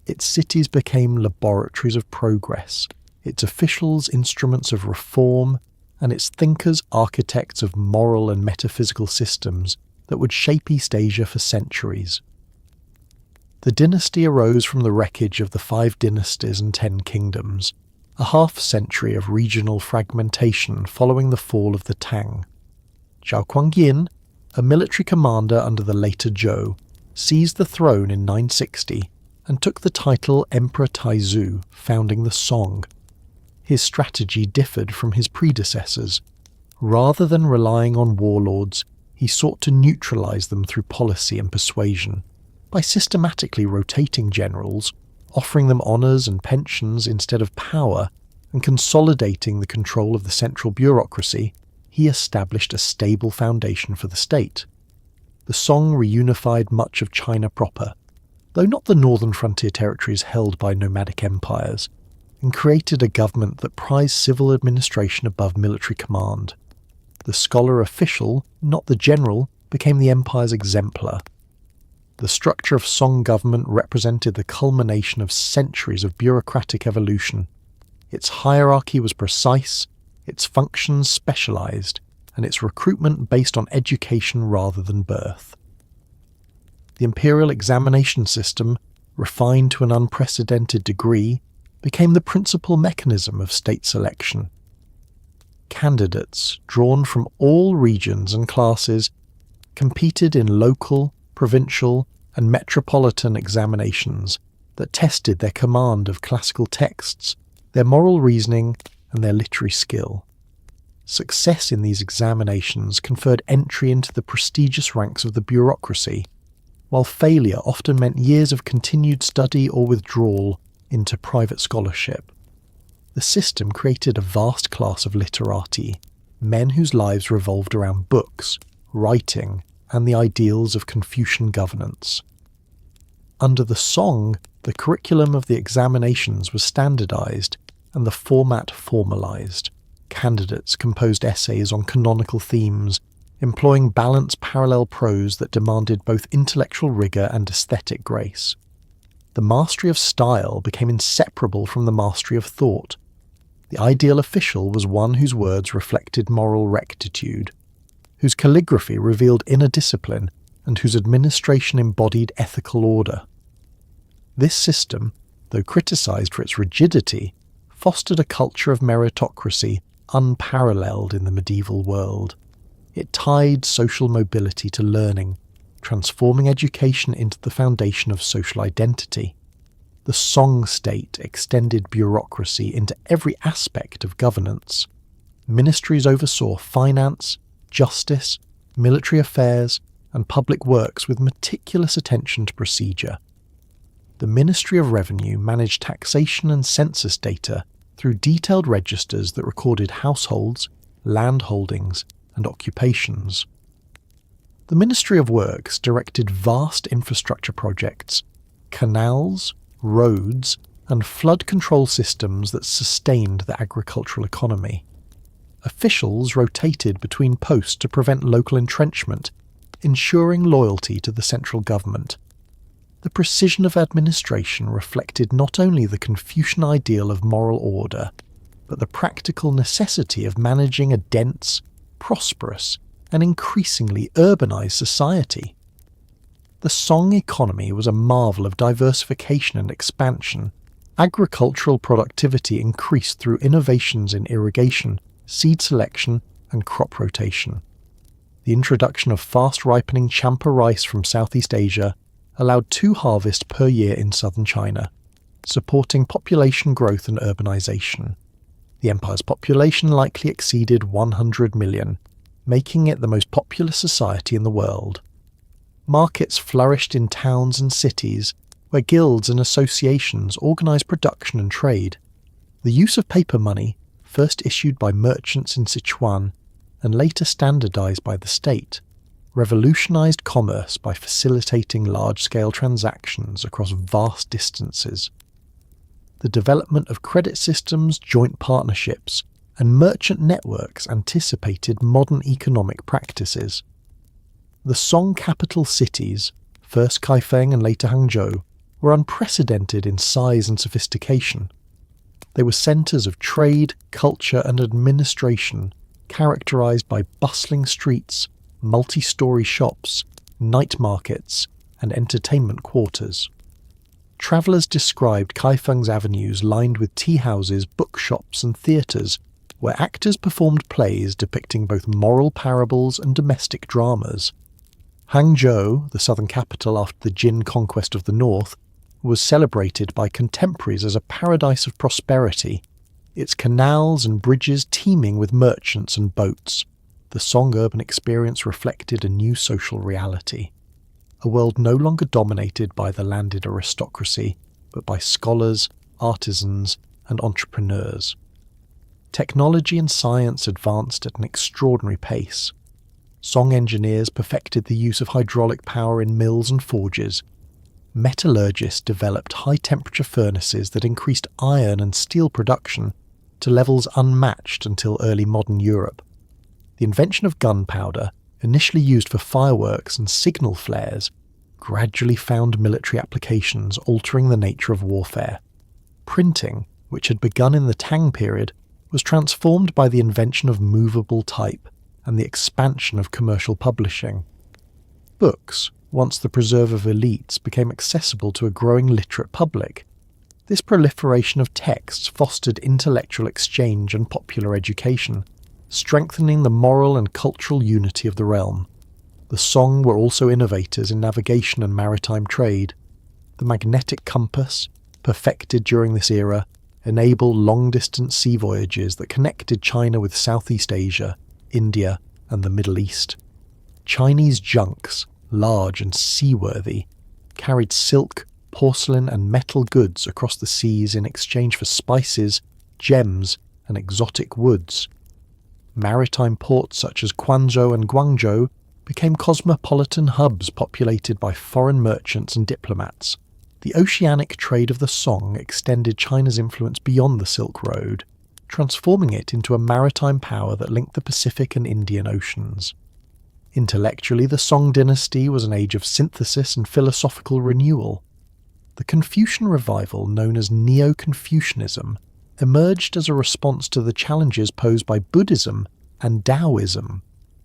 Its cities became laboratories of progress, its officials instruments of reform, and its thinkers architects of moral and metaphysical systems that would shape East Asia for centuries. The dynasty arose from the wreckage of the 5 dynasties and 10 kingdoms, a half-century of regional fragmentation following the fall of the Tang. Zhou Guangyin, a military commander under the later Zhou, seized the throne in 960 and took the title Emperor Taizu, founding the Song. His strategy differed from his predecessors. Rather than relying on warlords, he sought to neutralize them through policy and persuasion. By systematically rotating generals, offering them honors and pensions instead of power, and consolidating the control of the central bureaucracy, he established a stable foundation for the state. The Song reunified much of China proper, though not the northern frontier territories held by nomadic empires, and created a government that prized civil administration above military command. The scholar official, not the general, became the empire's exemplar. The structure of Song government represented the culmination of centuries of bureaucratic evolution. Its hierarchy was precise, its functions specialized, and its recruitment based on education rather than birth. The imperial examination system, refined to an unprecedented degree, became the principal mechanism of state selection. Candidates, drawn from all regions and classes, competed in local, provincial, and metropolitan examinations that tested their command of classical texts, their moral reasoning, and their literary skill. Success in these examinations conferred entry into the prestigious ranks of the bureaucracy, while failure often meant years of continued study or withdrawal into private scholarship. The system created a vast class of literati, men whose lives revolved around books, writing, and the ideals of Confucian governance. Under the Song, the curriculum of the examinations was standardized and the format formalized. Candidates composed essays on canonical themes, employing balanced parallel prose that demanded both intellectual rigor and aesthetic grace. The mastery of style became inseparable from the mastery of thought. The ideal official was one whose words reflected moral rectitude, whose calligraphy revealed inner discipline, and whose administration embodied ethical order. This system, though criticized for its rigidity, fostered a culture of meritocracy unparalleled in the medieval world. It tied social mobility to learning, transforming education into the foundation of social identity. The Song state extended bureaucracy into every aspect of governance. Ministries oversaw finance, justice, military affairs, and public works with meticulous attention to procedure. The Ministry of Revenue managed taxation and census data through detailed registers that recorded households, land holdings, and occupations. The Ministry of Works directed vast infrastructure projects, canals, roads, and flood control systems that sustained the agricultural economy. Officials rotated between posts to prevent local entrenchment, ensuring loyalty to the central government. The precision of administration reflected not only the Confucian ideal of moral order, but the practical necessity of managing a dense, prosperous, and increasingly urbanized society. The Song economy was a marvel of diversification and expansion. Agricultural productivity increased through innovations in irrigation, seed selection, and crop rotation. The introduction of fast-ripening champa rice from Southeast Asia allowed 2 harvests per year in southern China, supporting population growth and urbanization. The empire's population likely exceeded 100 million, making it the most populous society in the world. Markets flourished in towns and cities, where guilds and associations organized production and trade. The use of paper money, first issued by merchants in Sichuan and later standardized by the state, revolutionized commerce by facilitating large-scale transactions across vast distances. The development of credit systems, joint partnerships, and merchant networks anticipated modern economic practices. The Song capital cities, first Kaifeng and later Hangzhou, were unprecedented in size and sophistication. They were centres of trade, culture and administration, characterised by bustling streets, multi-storey shops, night markets and entertainment quarters. Travellers described Kaifeng's avenues lined with tea-houses, bookshops and theatres, where actors performed plays depicting both moral parables and domestic dramas. Hangzhou, the southern capital after the Jin conquest of the north, was celebrated by contemporaries as a paradise of prosperity, its canals and bridges teeming with merchants and boats. The Song urban experience reflected a new social reality, a world no longer dominated by the landed aristocracy, but by scholars, artisans, and entrepreneurs. Technology and science advanced at an extraordinary pace. Song engineers perfected the use of hydraulic power in mills and forges. Metallurgists developed high-temperature furnaces that increased iron and steel production to levels unmatched until early modern Europe. The invention of gunpowder, initially used for fireworks and signal flares, gradually found military applications, altering the nature of warfare. Printing, which had begun in the Tang period, was transformed by the invention of movable type and the expansion of commercial publishing. Books, once the preserve of elites, became accessible to a growing literate public. This proliferation of texts fostered intellectual exchange and popular education, strengthening the moral and cultural unity of the realm. The Song were also innovators in navigation and maritime trade. The magnetic compass, perfected during this era, enabled long-distance sea voyages that connected China with Southeast Asia, India, and the Middle East. Chinese junks, large and seaworthy, carried silk, porcelain and metal goods across the seas in exchange for spices, gems and exotic woods. Maritime ports such as Quanzhou and Guangzhou became cosmopolitan hubs populated by foreign merchants and diplomats. The oceanic trade of the Song extended China's influence beyond the Silk Road, transforming it into a maritime power that linked the Pacific and Indian Oceans. Intellectually, the Song dynasty was an age of synthesis and philosophical renewal. The Confucian revival, known as Neo-Confucianism, emerged as a response to the challenges posed by Buddhism and Daoism.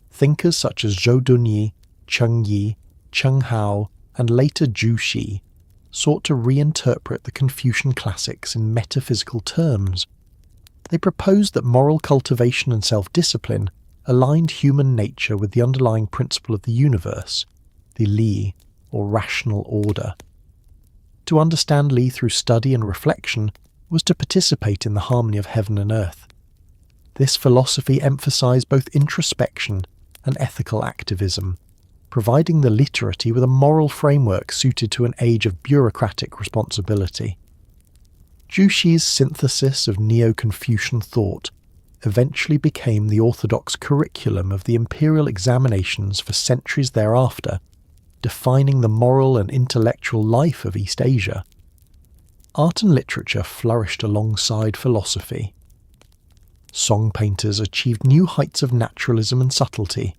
Thinkers such as Zhou Dunyi, Cheng Yi, Cheng Hao, and later Zhu Xi sought to reinterpret the Confucian classics in metaphysical terms. They proposed that moral cultivation and self-discipline aligned human nature with the underlying principle of the universe, the Li, or rational order. To understand Li through study and reflection was to participate in the harmony of heaven and earth. This philosophy emphasized both introspection and ethical activism, providing the literati with a moral framework suited to an age of bureaucratic responsibility. Zhu Xi's synthesis of Neo-Confucian thought eventually became the orthodox curriculum of the imperial examinations for centuries thereafter, defining the moral and intellectual life of East Asia. Art and literature flourished alongside philosophy. Song painters achieved new heights of naturalism and subtlety,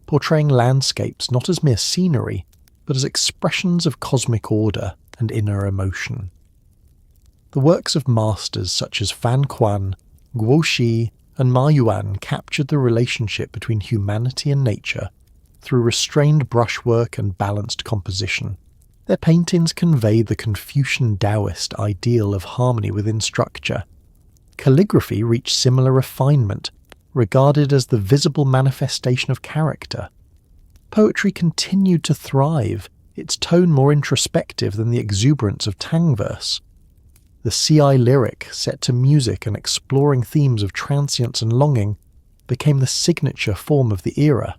portraying landscapes not as mere scenery, but as expressions of cosmic order and inner emotion. The works of masters such as Fan Quan, Guo Xi, and Ma Yuan captured the relationship between humanity and nature through restrained brushwork and balanced composition. Their paintings conveyed the Confucian Taoist ideal of harmony within structure. Calligraphy reached similar refinement, regarded as the visible manifestation of character. Poetry continued to thrive, its tone more introspective than the exuberance of Tang verse. The CI lyric, set to music and exploring themes of transience and longing, became the signature form of the era.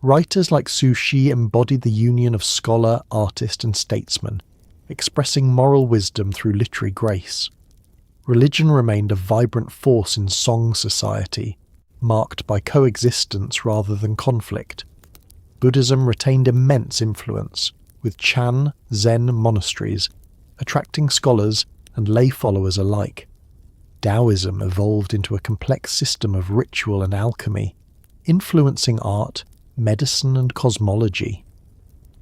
Writers like Zhu Xi embodied the union of scholar, artist and statesman, expressing moral wisdom through literary grace. Religion remained a vibrant force in Song society, marked by coexistence rather than conflict. Buddhism retained immense influence, with Chan Zen monasteries attracting scholars and lay followers alike. Daoism evolved into a complex system of ritual and alchemy, influencing art, medicine, and cosmology.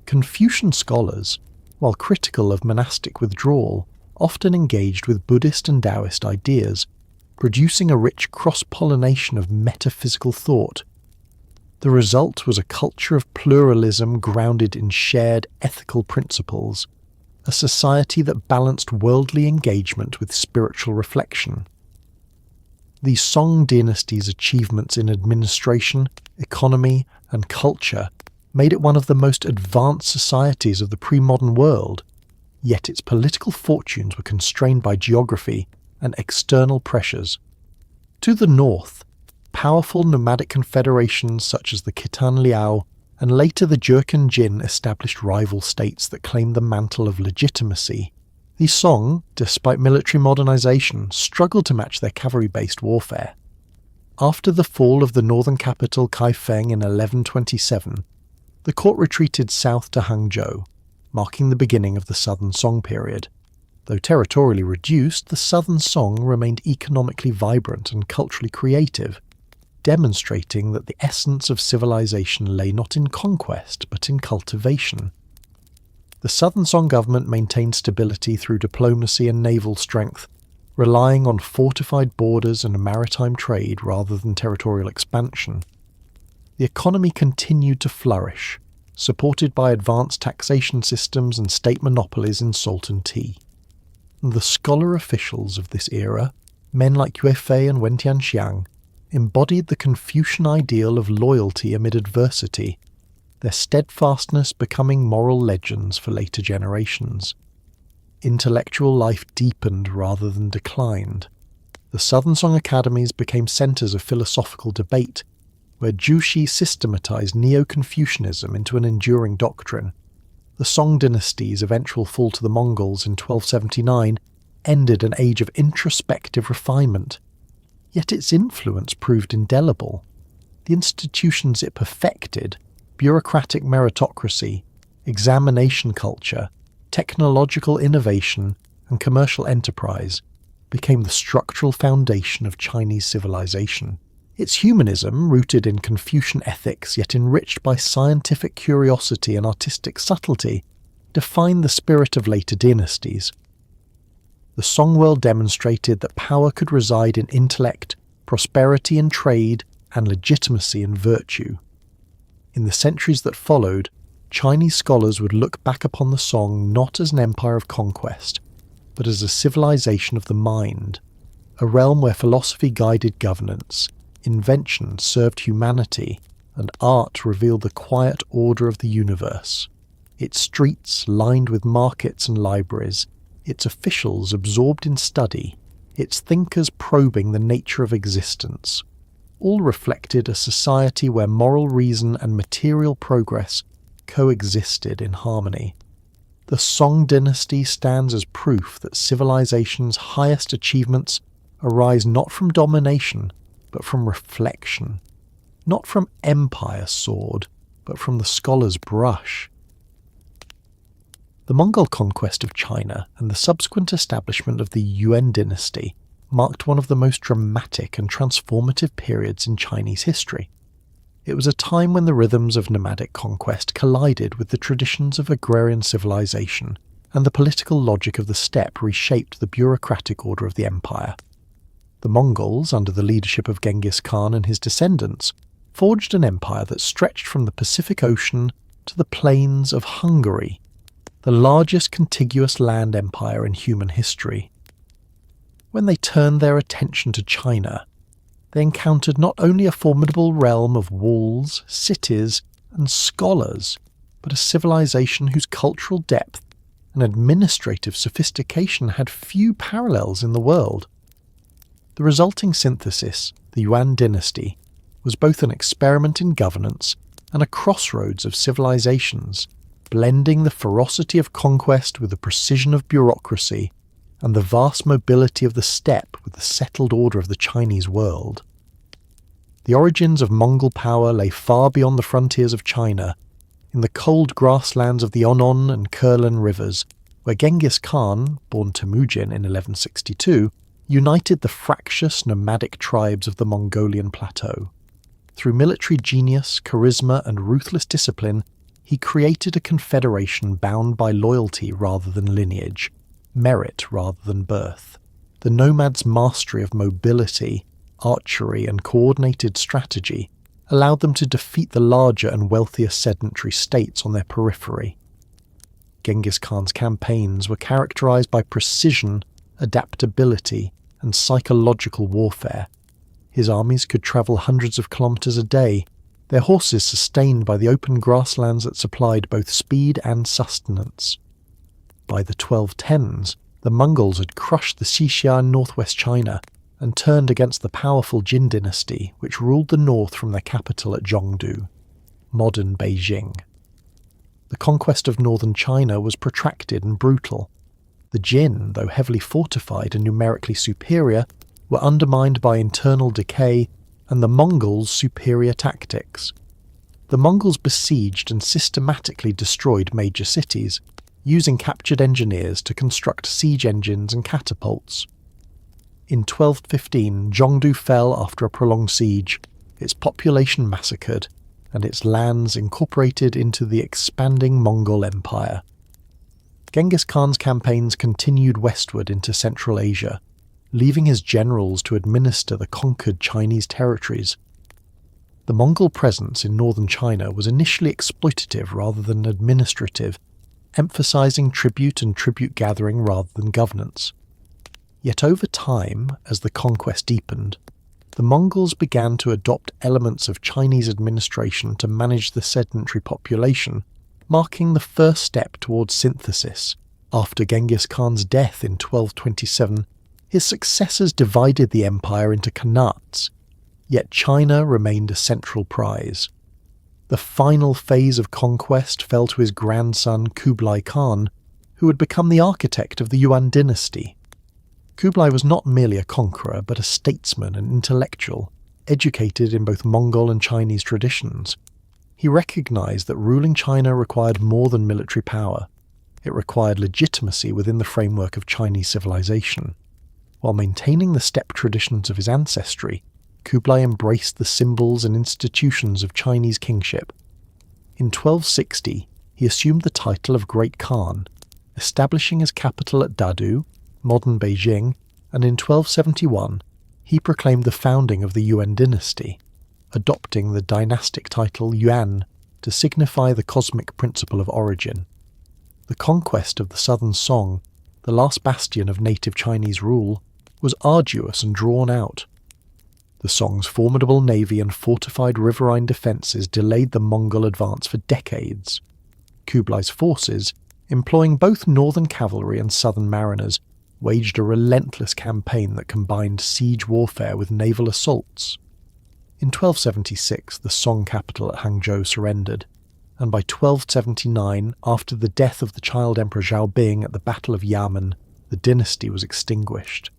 Confucian scholars, while critical of monastic withdrawal, often engaged with Buddhist and Taoist ideas, producing a rich cross-pollination of metaphysical thought. The result was a culture of pluralism grounded in shared ethical principles, a society that balanced worldly engagement with spiritual reflection. The Song dynasty's achievements in administration, economy, and culture made it one of the most advanced societies of the pre-modern world, yet its political fortunes were constrained by geography and external pressures. To the north, powerful nomadic confederations such as the Khitan Liao and later the Jurchen Jin established rival states that claimed the mantle of legitimacy. The Song, despite military modernization, struggled to match their cavalry-based warfare. After the fall of the northern capital Kaifeng in 1127, the court retreated south to Hangzhou, marking the beginning of the Southern Song period. Though territorially reduced, the Southern Song remained economically vibrant and culturally creative, demonstrating that the essence of civilization lay not in conquest but in cultivation. The Southern Song government maintained stability through diplomacy and naval strength, relying on fortified borders and maritime trade rather than territorial expansion. The economy continued to flourish, supported by advanced taxation systems and state monopolies in salt and tea. The scholar officials of this era, men like Yue Fei and Wen Tianxiang, embodied the Confucian ideal of loyalty amid adversity, their steadfastness becoming moral legends for later generations. Intellectual life deepened rather than declined. The Southern Song academies became centres of philosophical debate, where Zhou systematized Neo-Confucianism into an enduring doctrine. The Song dynasty's eventual fall to the Mongols in 1279 ended an age of introspective refinement, yet its influence proved indelible. The institutions it perfected, bureaucratic meritocracy, examination culture, technological innovation, and commercial enterprise, became the structural foundation of Chinese civilization. Its humanism, rooted in Confucian ethics yet enriched by scientific curiosity and artistic subtlety, defined the spirit of later dynasties. The Song world demonstrated that power could reside in intellect, prosperity in trade, and legitimacy in virtue. In the centuries that followed, Chinese scholars would look back upon the Song not as an empire of conquest, but as a civilization of the mind, a realm where philosophy guided governance, inventions served humanity, and art revealed the quiet order of the universe. Its streets lined with markets and libraries, its officials absorbed in study, its thinkers probing the nature of existence, all reflected a society where moral reason and material progress coexisted in harmony. The Song dynasty stands as proof that civilization's highest achievements arise not from domination, but from reflection, not from empire's sword, but from the scholar's brush. The Mongol conquest of China and the subsequent establishment of the Yuan dynasty marked one of the most dramatic and transformative periods in Chinese history. It was a time when the rhythms of nomadic conquest collided with the traditions of agrarian civilization, and the political logic of the steppe reshaped the bureaucratic order of the empire. The Mongols, under the leadership of Genghis Khan and his descendants, forged an empire that stretched from the Pacific Ocean to the plains of Hungary, the largest contiguous land empire in human history. When they turned their attention to China, they encountered not only a formidable realm of walls, cities, and scholars, but a civilization whose cultural depth and administrative sophistication had few parallels in the world. The resulting synthesis, the Yuan dynasty, was both an experiment in governance and a crossroads of civilizations, blending the ferocity of conquest with the precision of bureaucracy and the vast mobility of the steppe with the settled order of the Chinese world. The origins of Mongol power lay far beyond the frontiers of China in the cold grasslands of the Onon and Kurlan rivers, where Genghis Khan, born Temujin in 1162, united the fractious nomadic tribes of the Mongolian plateau. Through military genius, charisma, and ruthless discipline, he created a confederation bound by loyalty rather than lineage, merit rather than birth. The nomads' mastery of mobility, archery, and coordinated strategy allowed them to defeat the larger and wealthier sedentary states on their periphery. Genghis Khan's campaigns were characterized by precision, adaptability, and psychological warfare. His armies could travel hundreds of kilometers a day, their horses sustained by the open grasslands that supplied both speed and sustenance. By the 1210s, the Mongols had crushed the Xia in northwest China and turned against the powerful Jin dynasty, which ruled the north from their capital at Zhongdu, modern Beijing. The conquest of northern China was protracted and brutal. The Jin, though heavily fortified and numerically superior, were undermined by internal decay and the Mongols' superior tactics. The Mongols besieged and systematically destroyed major cities, using captured engineers to construct siege engines and catapults. In 1215, Zhongdu fell after a prolonged siege, its population massacred, and its lands incorporated into the expanding Mongol Empire. Genghis Khan's campaigns continued westward into Central Asia, leaving his generals to administer the conquered Chinese territories. The Mongol presence in northern China was initially exploitative rather than administrative, emphasizing tribute and tribute gathering rather than governance. Yet over time, as the conquest deepened, the Mongols began to adopt elements of Chinese administration to manage the sedentary population, marking the first step towards synthesis. After Genghis Khan's death in 1227, his successors divided the empire into khanates, yet China remained a central prize. The final phase of conquest fell to his grandson Kublai Khan, who would become the architect of the Yuan dynasty. Kublai was not merely a conqueror, but a statesman and intellectual, educated in both Mongol and Chinese traditions. He recognized that ruling China required more than military power. It required legitimacy within the framework of Chinese civilization. While maintaining the steppe traditions of his ancestry, Kublai embraced the symbols and institutions of Chinese kingship. In 1260, he assumed the title of Great Khan, establishing his capital at Dadu, modern Beijing, and in 1271, he proclaimed the founding of the Yuan dynasty, adopting the dynastic title Yuan to signify the cosmic principle of origin. The conquest of the southern Song, the last bastion of native Chinese rule, was arduous and drawn out. The Song's formidable navy and fortified riverine defences delayed the Mongol advance for decades. Kublai's forces, employing both northern cavalry and southern mariners, waged a relentless campaign that combined siege warfare with naval assaults. In 1276, the Song capital at Hangzhou surrendered, and by 1279, after the death of the child Emperor Zhao at the Battle of Yamen, the dynasty was extinguished.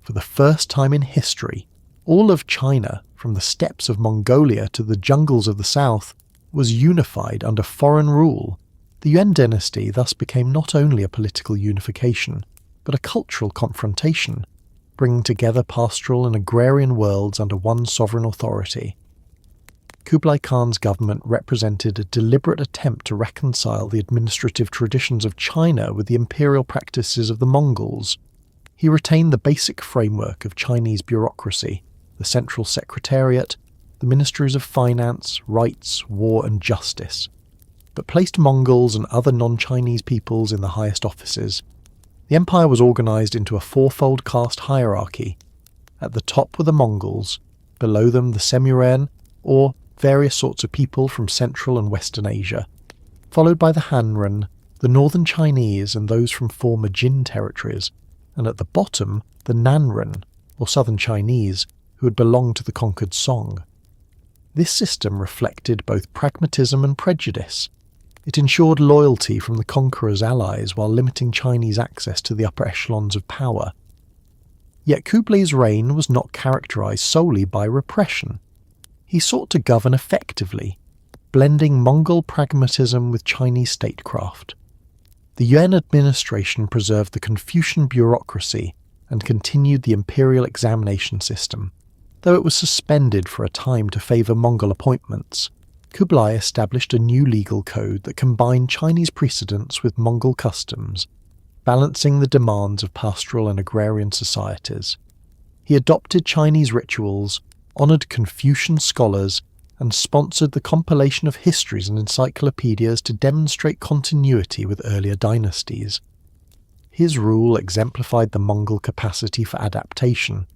For the first time in history, all of China, from the steppes of Mongolia to the jungles of the south, was unified under foreign rule. The Yuan dynasty thus became not only a political unification, but a cultural confrontation, bringing together pastoral and agrarian worlds under one sovereign authority. Kublai Khan's government represented a deliberate attempt to reconcile the administrative traditions of China with the imperial practices of the Mongols. He retained the basic framework of Chinese bureaucracy, the central secretariat, the ministries of finance, rights, war and justice, but placed Mongols and other non-Chinese peoples in the highest offices. The empire was organised into a fourfold caste hierarchy. At the top were the Mongols, below them the Semuren, or various sorts of people from Central and Western Asia, followed by the Hanren, the northern Chinese and those from former Jin territories, and at the bottom the Nanren, or southern Chinese, who had belonged to the conquered Song. This system reflected both pragmatism and prejudice. It ensured loyalty from the conqueror's allies while limiting Chinese access to the upper echelons of power. Yet Kublai's reign was not characterized solely by repression. He sought to govern effectively. blending Mongol pragmatism with Chinese statecraft. The Yuan administration preserved the Confucian bureaucracy and continued the imperial examination system, though it was suspended for a time to favour Mongol appointments. Kublai established a new legal code that combined Chinese precedents with Mongol customs, balancing the demands of pastoral and agrarian societies. He adopted Chinese rituals, honoured Confucian scholars, and sponsored the compilation of histories and encyclopedias to demonstrate continuity with earlier dynasties. His rule exemplified the Mongol capacity for adaptation.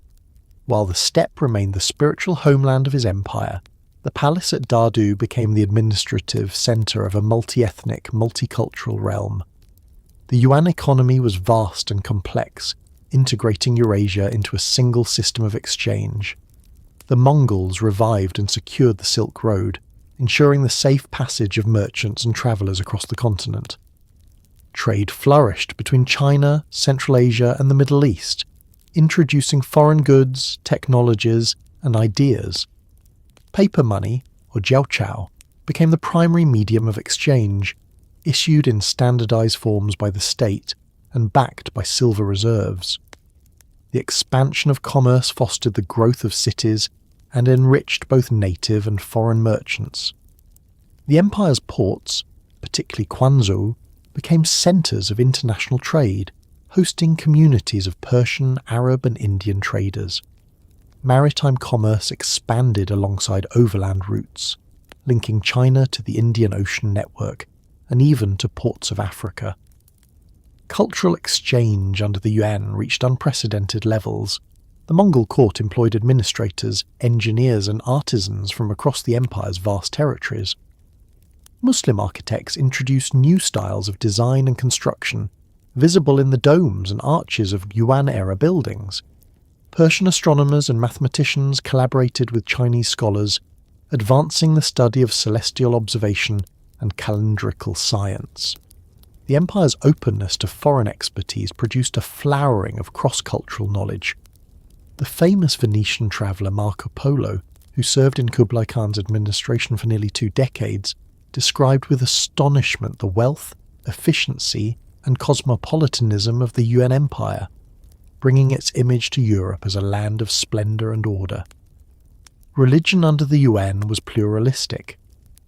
While the steppe remained the spiritual homeland of his empire, the palace at Dadu became the administrative centre of a multi-ethnic, multicultural realm. The Yuan economy was vast and complex, integrating Eurasia into a single system of exchange. The Mongols revived and secured the Silk Road, ensuring the safe passage of merchants and travellers across the continent. Trade flourished between China, Central Asia and the Middle East, introducing foreign goods, technologies and ideas. Paper money, or jiaochao, became the primary medium of exchange, issued in standardised forms by the state and backed by silver reserves. The expansion of commerce fostered the growth of cities and enriched both native and foreign merchants. The empire's ports, particularly Quanzhou, became centres of international trade, hosting communities of Persian, Arab and Indian traders. Maritime commerce expanded alongside overland routes, linking China to the Indian Ocean network and even to ports of Africa. Cultural exchange under the Yuan reached unprecedented levels. The Mongol court employed administrators, engineers and artisans from across the empire's vast territories. Muslim architects introduced new styles of design and construction, visible in the domes and arches of Yuan-era buildings. Persian astronomers and mathematicians collaborated with Chinese scholars, advancing the study of celestial observation and calendrical science. The empire's openness to foreign expertise produced a flowering of cross-cultural knowledge. The famous Venetian traveller Marco Polo, who served in Kublai Khan's administration for nearly 2 decades, described with astonishment the wealth, efficiency and cosmopolitanism of the Yuan Empire, bringing its image to Europe as a land of splendour and order. Religion under the Yuan was pluralistic.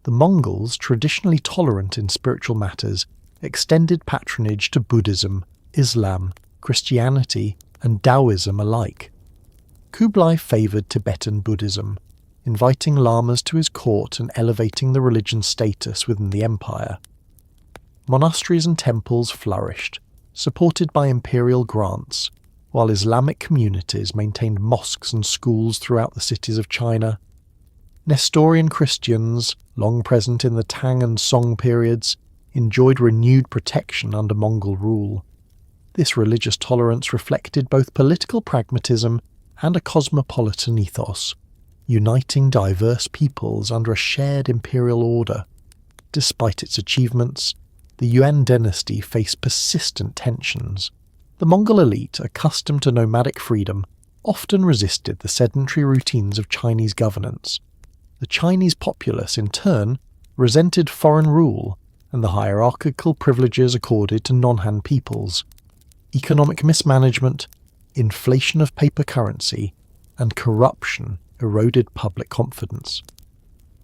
The Mongols, traditionally tolerant in spiritual matters, extended patronage to Buddhism, Islam, Christianity and Daoism alike. Kublai favoured Tibetan Buddhism, inviting lamas to his court and elevating the religion's status within the empire. Monasteries and temples flourished, supported by imperial grants, while Islamic communities maintained mosques and schools throughout the cities of China. Nestorian Christians, long present in the Tang and Song periods, enjoyed renewed protection under Mongol rule. This religious tolerance reflected both political pragmatism and a cosmopolitan ethos, uniting diverse peoples under a shared imperial order. Despite its achievements, the Yuan dynasty faced persistent tensions. The Mongol elite, accustomed to nomadic freedom, often resisted the sedentary routines of Chinese governance. The Chinese populace, in turn, resented foreign rule and the hierarchical privileges accorded to non-Han peoples. Economic mismanagement, inflation of paper currency, and corruption eroded public confidence.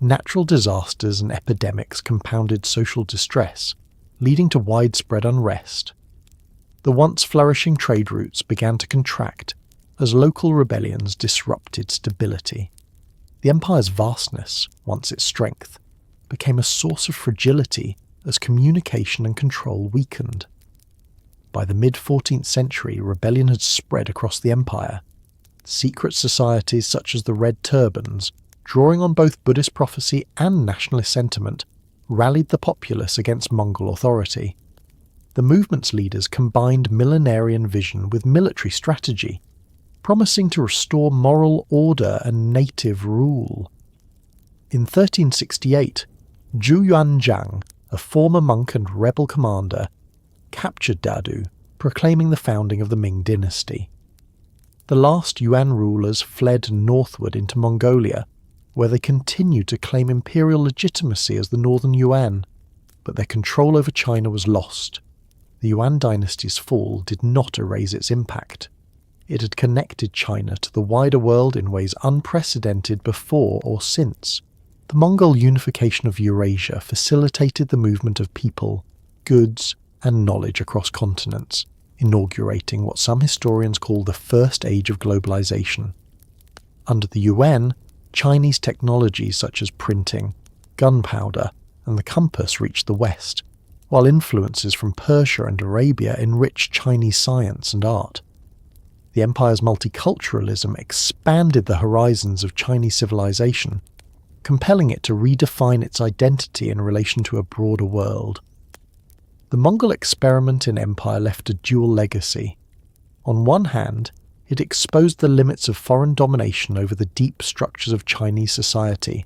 Natural disasters and epidemics compounded social distress, leading to widespread unrest. The once flourishing trade routes began to contract as local rebellions disrupted stability. The empire's vastness, once its strength, became a source of fragility as communication and control weakened. By the mid-14th century, rebellion had spread across the empire. Secret societies such as the Red Turbans, drawing on both Buddhist prophecy and nationalist sentiment, rallied the populace against Mongol authority. The movement's leaders combined millenarian vision with military strategy, promising to restore moral order and native rule. In 1368, Zhou Yuanzhang, a former monk and rebel commander, captured Dadu, proclaiming the founding of the Ming dynasty. The last Yuan rulers fled northward into Mongolia, where they continued to claim imperial legitimacy as the Northern Yuan, but their control over China was lost. The Yuan dynasty's fall did not erase its impact. It had connected China to the wider world in ways unprecedented before or since. The Mongol unification of Eurasia facilitated the movement of people, goods, and knowledge across continents, inaugurating what some historians call the first age of globalization. Under the Yuan, Chinese technologies such as printing, gunpowder, and the compass reached the West, while influences from Persia and Arabia enriched Chinese science and art. The empire's multiculturalism expanded the horizons of Chinese civilization, compelling it to redefine its identity in relation to a broader world. The Mongol experiment in empire left a dual legacy. On one hand, it exposed the limits of foreign domination over the deep structures of Chinese society.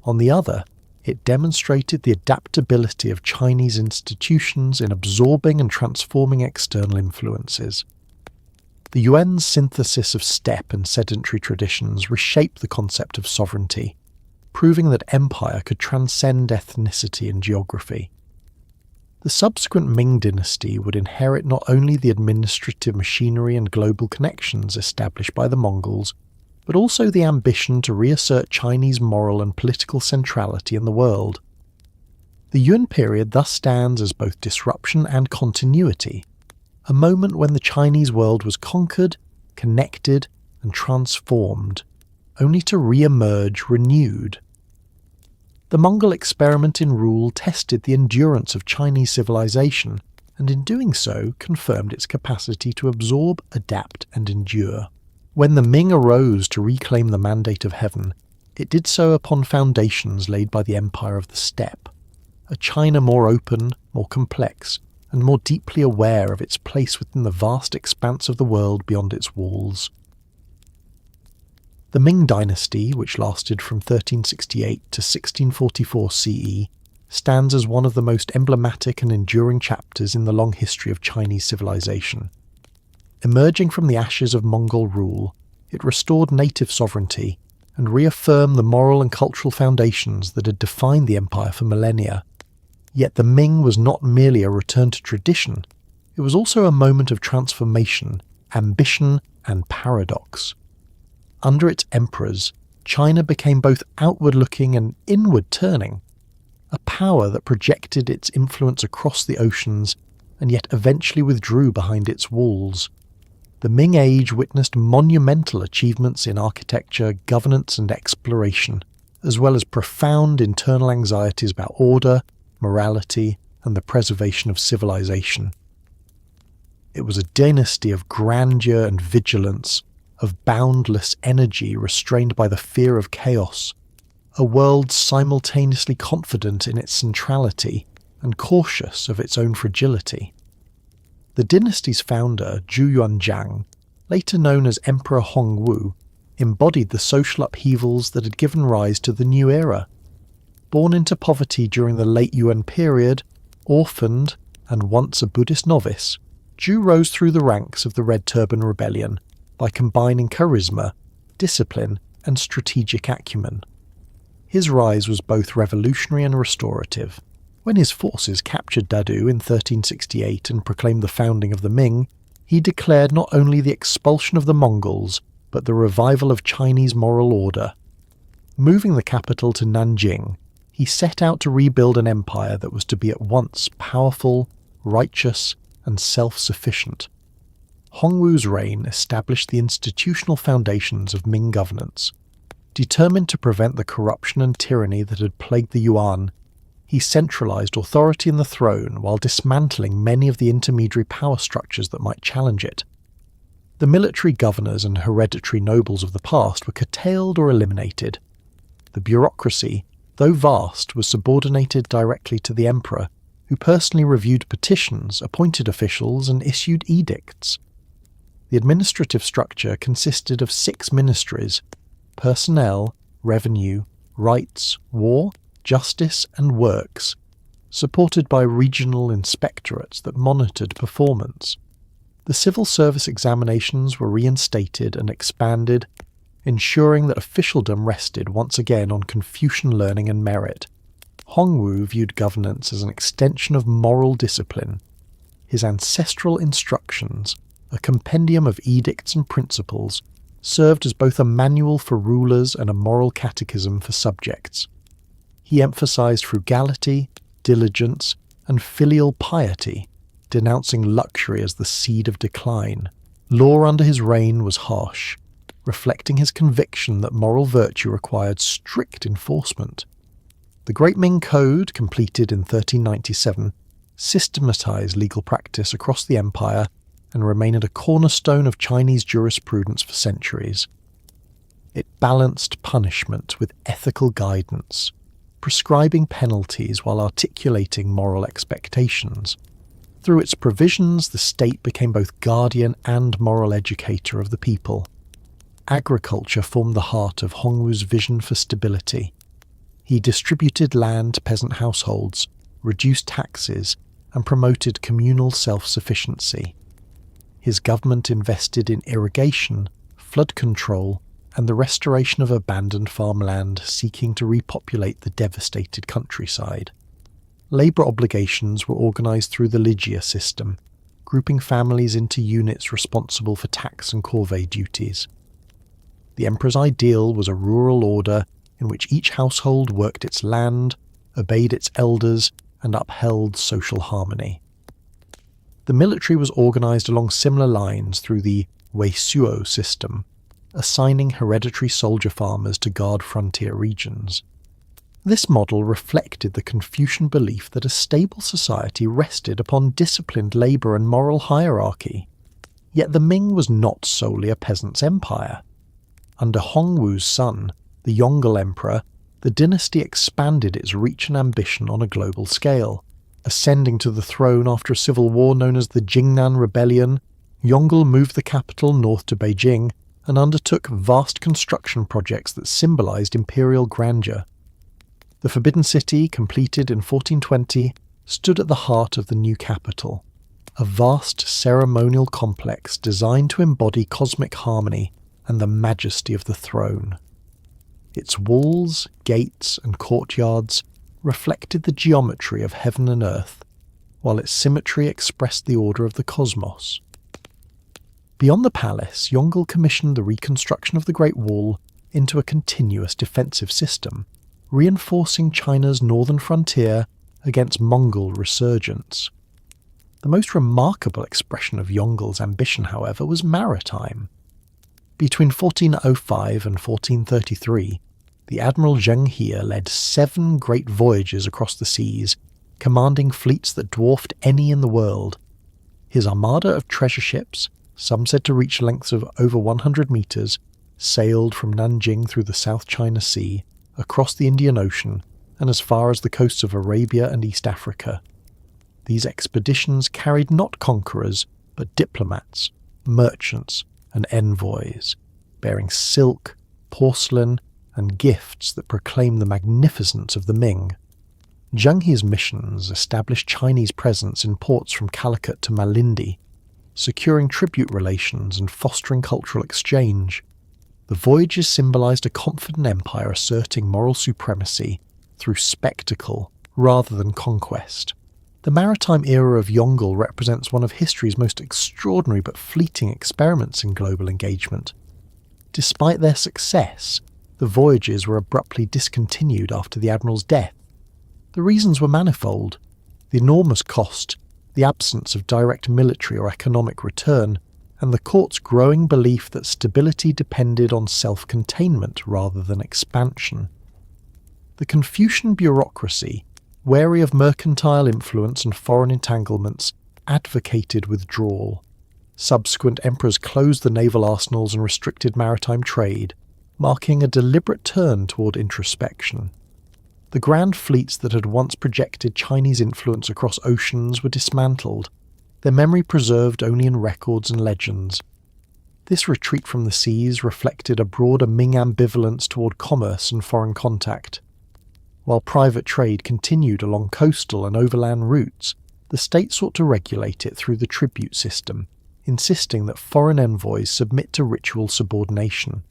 On the other, it demonstrated the adaptability of Chinese institutions in absorbing and transforming external influences. The Yuan's synthesis of steppe and sedentary traditions reshaped the concept of sovereignty, proving that empire could transcend ethnicity and geography. The subsequent Ming dynasty would inherit not only the administrative machinery and global connections established by the Mongols, but also the ambition to reassert Chinese moral and political centrality in the world. The Yuan period thus stands as both disruption and continuity, a moment when the Chinese world was conquered, connected, and transformed, only to re-emerge renewed. The Mongol experiment in rule tested the endurance of Chinese civilization, and in doing so confirmed its capacity to absorb, adapt, and endure. When the Ming arose to reclaim the mandate of heaven, it did so upon foundations laid by the empire of the steppe, a China more open, more complex, and more deeply aware of its place within the vast expanse of the world beyond its walls. The Ming dynasty, which lasted from 1368 to 1644 CE, stands as one of the most emblematic and enduring chapters in the long history of Chinese civilization. Emerging from the ashes of Mongol rule, it restored native sovereignty and reaffirmed the moral and cultural foundations that had defined the empire for millennia. Yet the Ming was not merely a return to tradition, it was also a moment of transformation, ambition, and paradox. Under its emperors, China became both outward-looking and inward-turning, a power that projected its influence across the oceans and yet eventually withdrew behind its walls. The Ming Age witnessed monumental achievements in architecture, governance, and exploration, as well as profound internal anxieties about order, morality, and the preservation of civilization. It was a dynasty of grandeur and vigilance, of boundless energy restrained by the fear of chaos, a world simultaneously confident in its centrality and cautious of its own fragility. The dynasty's founder, Zhou Yuanzhang, later known as Emperor Hongwu, embodied the social upheavals that had given rise to the new era. Born into poverty during the late Yuan period, orphaned, and once a Buddhist novice, Zhou rose through the ranks of the Red Turban Rebellion by combining charisma, discipline, and strategic acumen. His rise was both revolutionary and restorative. When his forces captured Dadu in 1368 and proclaimed the founding of the Ming, he declared not only the expulsion of the Mongols, but the revival of Chinese moral order. Moving the capital to Nanjing, he set out to rebuild an empire that was to be at once powerful, righteous, and self-sufficient. Hongwu's reign established the institutional foundations of Ming governance. Determined to prevent the corruption and tyranny that had plagued the Yuan, he centralized authority in the throne while dismantling many of the intermediary power structures that might challenge it. The military governors and hereditary nobles of the past were curtailed or eliminated. The bureaucracy, though vast, was subordinated directly to the emperor, who personally reviewed petitions, appointed officials, and issued edicts. The administrative structure consisted of 6 ministries: personnel, revenue, rights, war, justice, and works, supported by regional inspectorates that monitored performance. The civil service examinations were reinstated and expanded, ensuring that officialdom rested once again on Confucian learning and merit. Hongwu viewed governance as an extension of moral discipline. His ancestral instructions, a compendium of edicts and principles, served as both a manual for rulers and a moral catechism for subjects. He emphasized frugality, diligence, and filial piety, denouncing luxury as the seed of decline. Law under his reign was harsh, reflecting his conviction that moral virtue required strict enforcement. The Great Ming Code, completed in 1397, systematized legal practice across the empire and remained a cornerstone of Chinese jurisprudence for centuries. It balanced punishment with ethical guidance, prescribing penalties while articulating moral expectations. Through its provisions, the state became both guardian and moral educator of the people. Agriculture formed the heart of Hongwu's vision for stability. He distributed land to peasant households, reduced taxes, and promoted communal self-sufficiency. His government invested in irrigation, flood control, and the restoration of abandoned farmland, seeking to repopulate the devastated countryside. Labour obligations were organised through the ligia system, grouping families into units responsible for tax and corvée duties. The emperor's ideal was a rural order in which each household worked its land, obeyed its elders, and upheld social harmony. The military was organised along similar lines through the Weisuo system, assigning hereditary soldier farmers to guard frontier regions. This model reflected the Confucian belief that a stable society rested upon disciplined labour and moral hierarchy. Yet the Ming was not solely a peasant's empire. Under Hongwu's son, the Yongle Emperor, the dynasty expanded its reach and ambition on a global scale. Ascending to the throne after a civil war known as the Jingnan Rebellion, Yongle moved the capital north to Beijing and undertook vast construction projects that symbolized imperial grandeur. The Forbidden City, completed in 1420, stood at the heart of the new capital, a vast ceremonial complex designed to embody cosmic harmony and the majesty of the throne. Its walls, gates, and courtyards reflected the geometry of heaven and earth, while its symmetry expressed the order of the cosmos. Beyond the palace, Yongle commissioned the reconstruction of the Great Wall into a continuous defensive system, reinforcing China's northern frontier against Mongol resurgence. The most remarkable expression of Yongle's ambition, however, was maritime. Between 1405 and 1433, the Admiral Zheng He led 7 great voyages across the seas, commanding fleets that dwarfed any in the world. His armada of treasure ships, some said to reach lengths of over 100 metres, sailed from Nanjing through the South China Sea, across the Indian Ocean, and as far as the coasts of Arabia and East Africa. These expeditions carried not conquerors, but diplomats, merchants, and envoys, bearing silk, porcelain, and gifts that proclaim the magnificence of the Ming. Zheng He's missions established Chinese presence in ports from Calicut to Malindi, securing tribute relations and fostering cultural exchange. The voyages symbolized a confident empire asserting moral supremacy through spectacle rather than conquest. The maritime era of Yongle represents one of history's most extraordinary but fleeting experiments in global engagement. Despite their success, the voyages were abruptly discontinued after the admiral's death. The reasons were manifold: the enormous cost, the absence of direct military or economic return, and the court's growing belief that stability depended on self-containment rather than expansion. The Confucian bureaucracy, wary of mercantile influence and foreign entanglements, advocated withdrawal. Subsequent emperors closed the naval arsenals and restricted maritime trade, marking a deliberate turn toward introspection. The grand fleets that had once projected Chinese influence across oceans were dismantled, their memory preserved only in records and legends. This retreat from the seas reflected a broader Ming ambivalence toward commerce and foreign contact. While private trade continued along coastal and overland routes, the state sought to regulate it through the tribute system, insisting that foreign envoys submit to ritual subordination.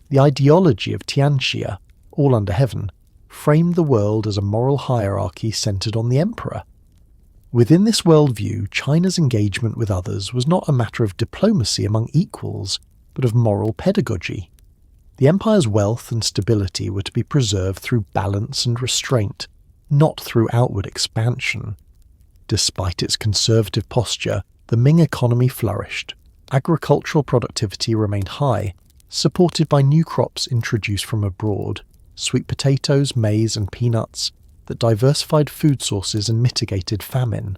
The ideology of Tianxia, all under heaven, framed the world as a moral hierarchy centred on the emperor. Within this worldview, China's engagement with others was not a matter of diplomacy among equals, but of moral pedagogy. The empire's wealth and stability were to be preserved through balance and restraint, not through outward expansion. Despite its conservative posture, the Ming economy flourished. Agricultural productivity remained high, supported by new crops introduced from abroad, sweet potatoes, maize and peanuts, that diversified food sources and mitigated famine.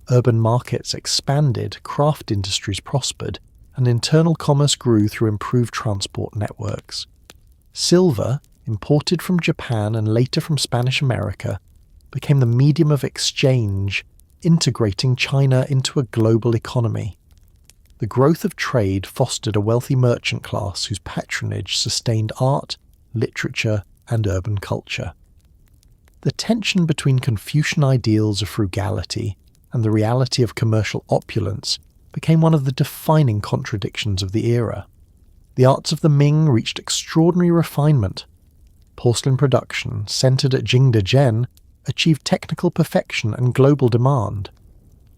Urban markets expanded, craft industries prospered, and internal commerce grew through improved transport networks. Silver, imported from Japan and later from Spanish America, became the medium of exchange, integrating China into a global economy. The growth of trade fostered a wealthy merchant class whose patronage sustained art, literature, and urban culture. The tension between Confucian ideals of frugality and the reality of commercial opulence became one of the defining contradictions of the era. The arts of the Ming reached extraordinary refinement. Porcelain production, centered at Jingdezhen, achieved technical perfection and global demand.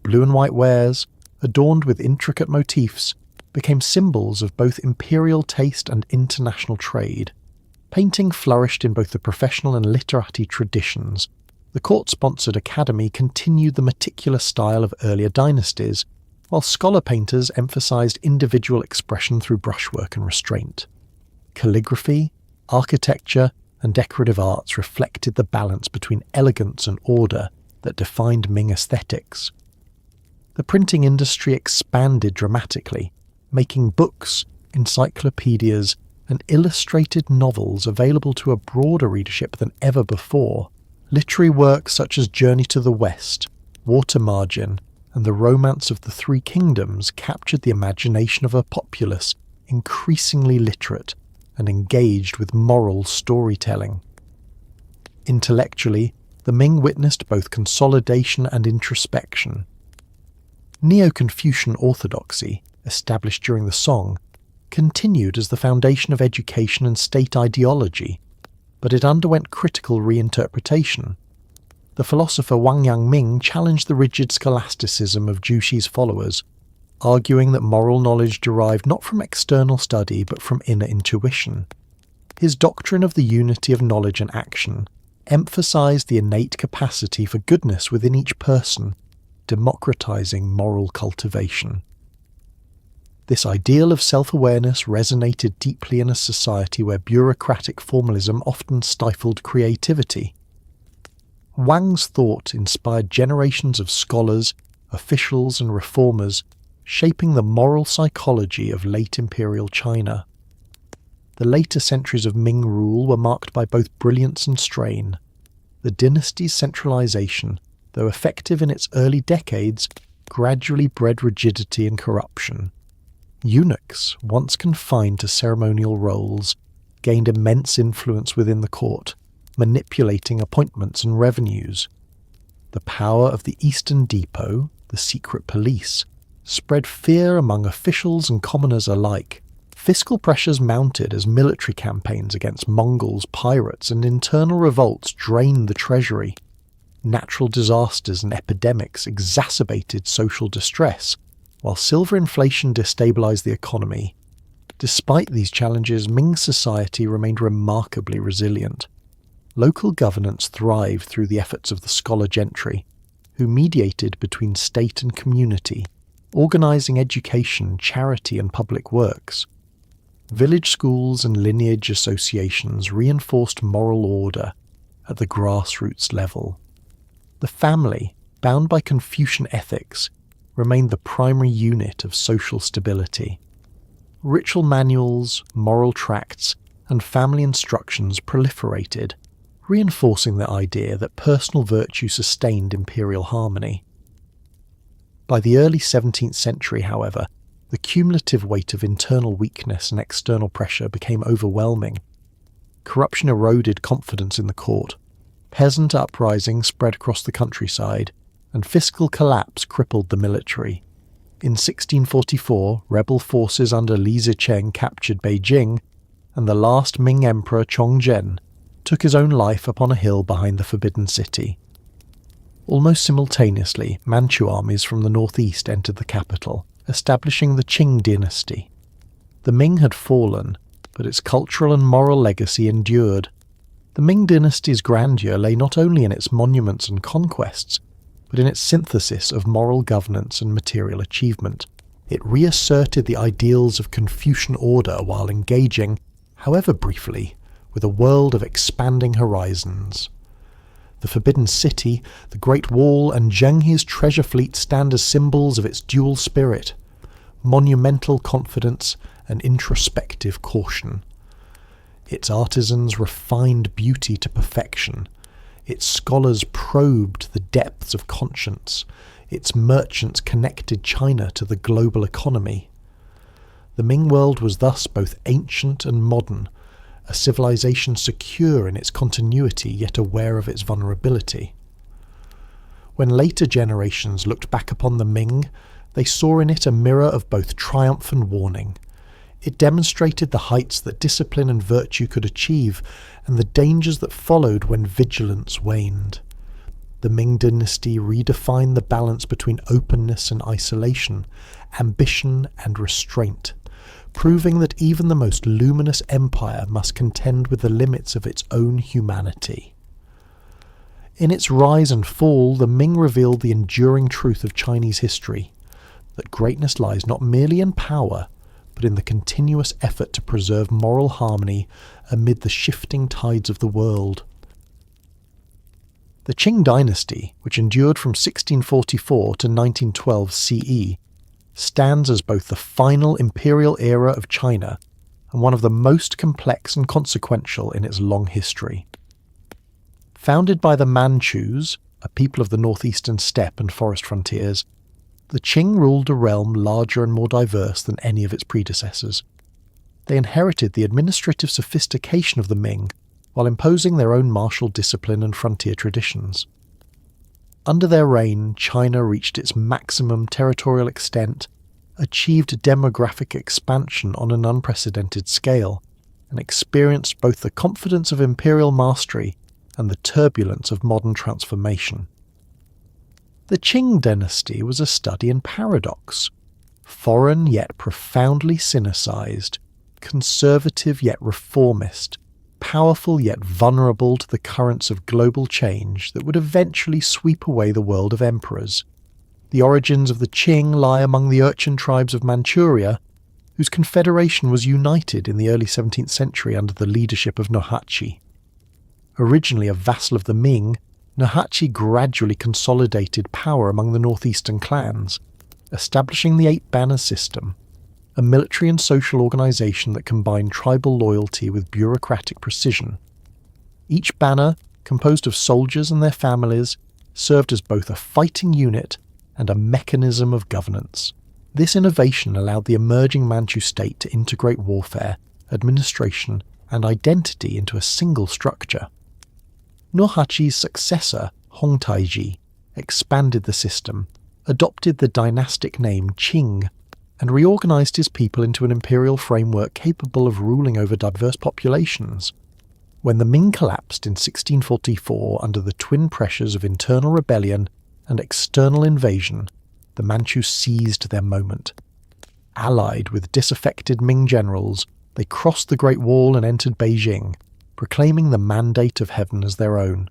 Blue and white wares, adorned with intricate motifs, became symbols of both imperial taste and international trade. Painting flourished in both the professional and literati traditions. The court-sponsored academy continued the meticulous style of earlier dynasties, while scholar painters emphasized individual expression through brushwork and restraint. Calligraphy, architecture, and decorative arts reflected the balance between elegance and order that defined Ming aesthetics. The printing industry expanded dramatically, making books, encyclopedias, and illustrated novels available to a broader readership than ever before. Literary works such as Journey to the West, Water Margin, and The Romance of the Three Kingdoms captured the imagination of a populace increasingly literate and engaged with moral storytelling. Intellectually, the Ming witnessed both consolidation and introspection. Neo-Confucian orthodoxy, established during the Song, continued as the foundation of education and state ideology, but it underwent critical reinterpretation. The philosopher Wang Yangming challenged the rigid scholasticism of Juxi's followers, arguing that moral knowledge derived not from external study but from inner intuition. His doctrine of the unity of knowledge and action emphasized the innate capacity for goodness within each person, democratizing moral cultivation. This ideal of self-awareness resonated deeply in a society where bureaucratic formalism often stifled creativity. Wang's thought inspired generations of scholars, officials and reformers, shaping the moral psychology of late imperial China. The later centuries of Ming rule were marked by both brilliance and strain. The dynasty's centralization, though effective in its early decades, gradually bred rigidity and corruption. Eunuchs, once confined to ceremonial roles, gained immense influence within the court, manipulating appointments and revenues. The power of the Eastern Depot, the secret police, spread fear among officials and commoners alike. Fiscal pressures mounted as military campaigns against Mongols, pirates, and internal revolts drained the treasury. Natural disasters and epidemics exacerbated social distress, while silver inflation destabilized the economy. Despite these challenges, Ming society remained remarkably resilient. Local governance thrived through the efforts of the scholar gentry, who mediated between state and community, organizing education, charity, and public works. Village schools and lineage associations reinforced moral order at the grassroots level. The family, bound by Confucian ethics, remained the primary unit of social stability. Ritual manuals, moral tracts, and family instructions proliferated, reinforcing the idea that personal virtue sustained imperial harmony. By the early 17th century, however, the cumulative weight of internal weakness and external pressure became overwhelming. Corruption eroded confidence in the court, peasant uprisings spread across the countryside, and fiscal collapse crippled the military. In 1644, rebel forces under Li Zicheng captured Beijing, and the last Ming Emperor Chongzhen took his own life upon a hill behind the Forbidden City. Almost simultaneously, Manchu armies from the northeast entered the capital, establishing the Qing dynasty. The Ming had fallen, but its cultural and moral legacy endured. The Ming dynasty's grandeur lay not only in its monuments and conquests, but in its synthesis of moral governance and material achievement. It reasserted the ideals of Confucian order while engaging, however briefly, with a world of expanding horizons. The Forbidden City, the Great Wall, and Zhenghe's treasure fleet stand as symbols of its dual spirit, monumental confidence and introspective caution. Its artisans refined beauty to perfection. Its scholars probed the depths of conscience. Its merchants connected China to the global economy. The Ming world was thus both ancient and modern, a civilization secure in its continuity yet aware of its vulnerability. When later generations looked back upon the Ming, they saw in it a mirror of both triumph and warning. It demonstrated the heights that discipline and virtue could achieve, and the dangers that followed when vigilance waned. The Ming dynasty redefined the balance between openness and isolation, ambition and restraint, proving that even the most luminous empire must contend with the limits of its own humanity. In its rise and fall, the Ming revealed the enduring truth of Chinese history, that greatness lies not merely in power, but in the continuous effort to preserve moral harmony amid the shifting tides of the world. The Qing dynasty, which endured from 1644 to 1912 CE, stands as both the final imperial era of China and one of the most complex and consequential in its long history. Founded by the Manchus, a people of the northeastern steppe and forest frontiers, the Qing ruled a realm larger and more diverse than any of its predecessors. They inherited the administrative sophistication of the Ming while imposing their own martial discipline and frontier traditions. Under their reign, China reached its maximum territorial extent, achieved demographic expansion on an unprecedented scale, and experienced both the confidence of imperial mastery and the turbulence of modern transformation. The Qing dynasty was a study in paradox, foreign yet profoundly Sinicized, conservative yet reformist, powerful yet vulnerable to the currents of global change that would eventually sweep away the world of emperors. The origins of the Qing lie among the urchin tribes of Manchuria, whose confederation was united in the early 17th century under the leadership of Nurhaci. Originally a vassal of the Ming, Nurhaci gradually consolidated power among the northeastern clans, establishing the Eight Banners system, a military and social organisation that combined tribal loyalty with bureaucratic precision. Each banner, composed of soldiers and their families, served as both a fighting unit and a mechanism of governance. This innovation allowed the emerging Manchu state to integrate warfare, administration, and identity into a single structure. Nurhaci's successor, Hongtaiji, expanded the system, adopted the dynastic name Qing, and reorganised his people into an imperial framework capable of ruling over diverse populations. When the Ming collapsed in 1644 under the twin pressures of internal rebellion and external invasion, the Manchus seized their moment. Allied with disaffected Ming generals, they crossed the Great Wall and entered Beijing, proclaiming the mandate of heaven as their own.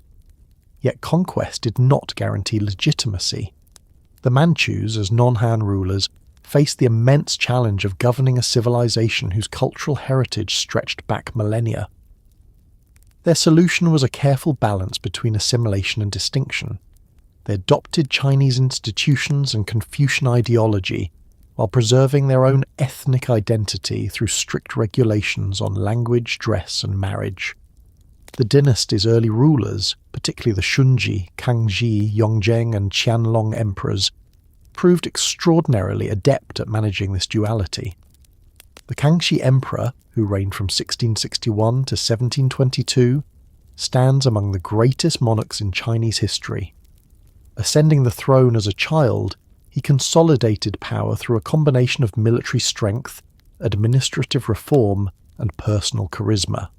Yet conquest did not guarantee legitimacy. The Manchus, as non-Han rulers, faced the immense challenge of governing a civilization whose cultural heritage stretched back millennia. Their solution was a careful balance between assimilation and distinction. They adopted Chinese institutions and Confucian ideology while preserving their own ethnic identity through strict regulations on language, dress, and marriage. The dynasty's early rulers, particularly the Shunji, Kangxi, Yongzheng, and Qianlong emperors, proved extraordinarily adept at managing this duality. The Kangxi emperor, who reigned from 1661 to 1722, stands among the greatest monarchs in Chinese history. Ascending the throne as a child, he consolidated power through a combination of military strength, administrative reform, and personal charisma.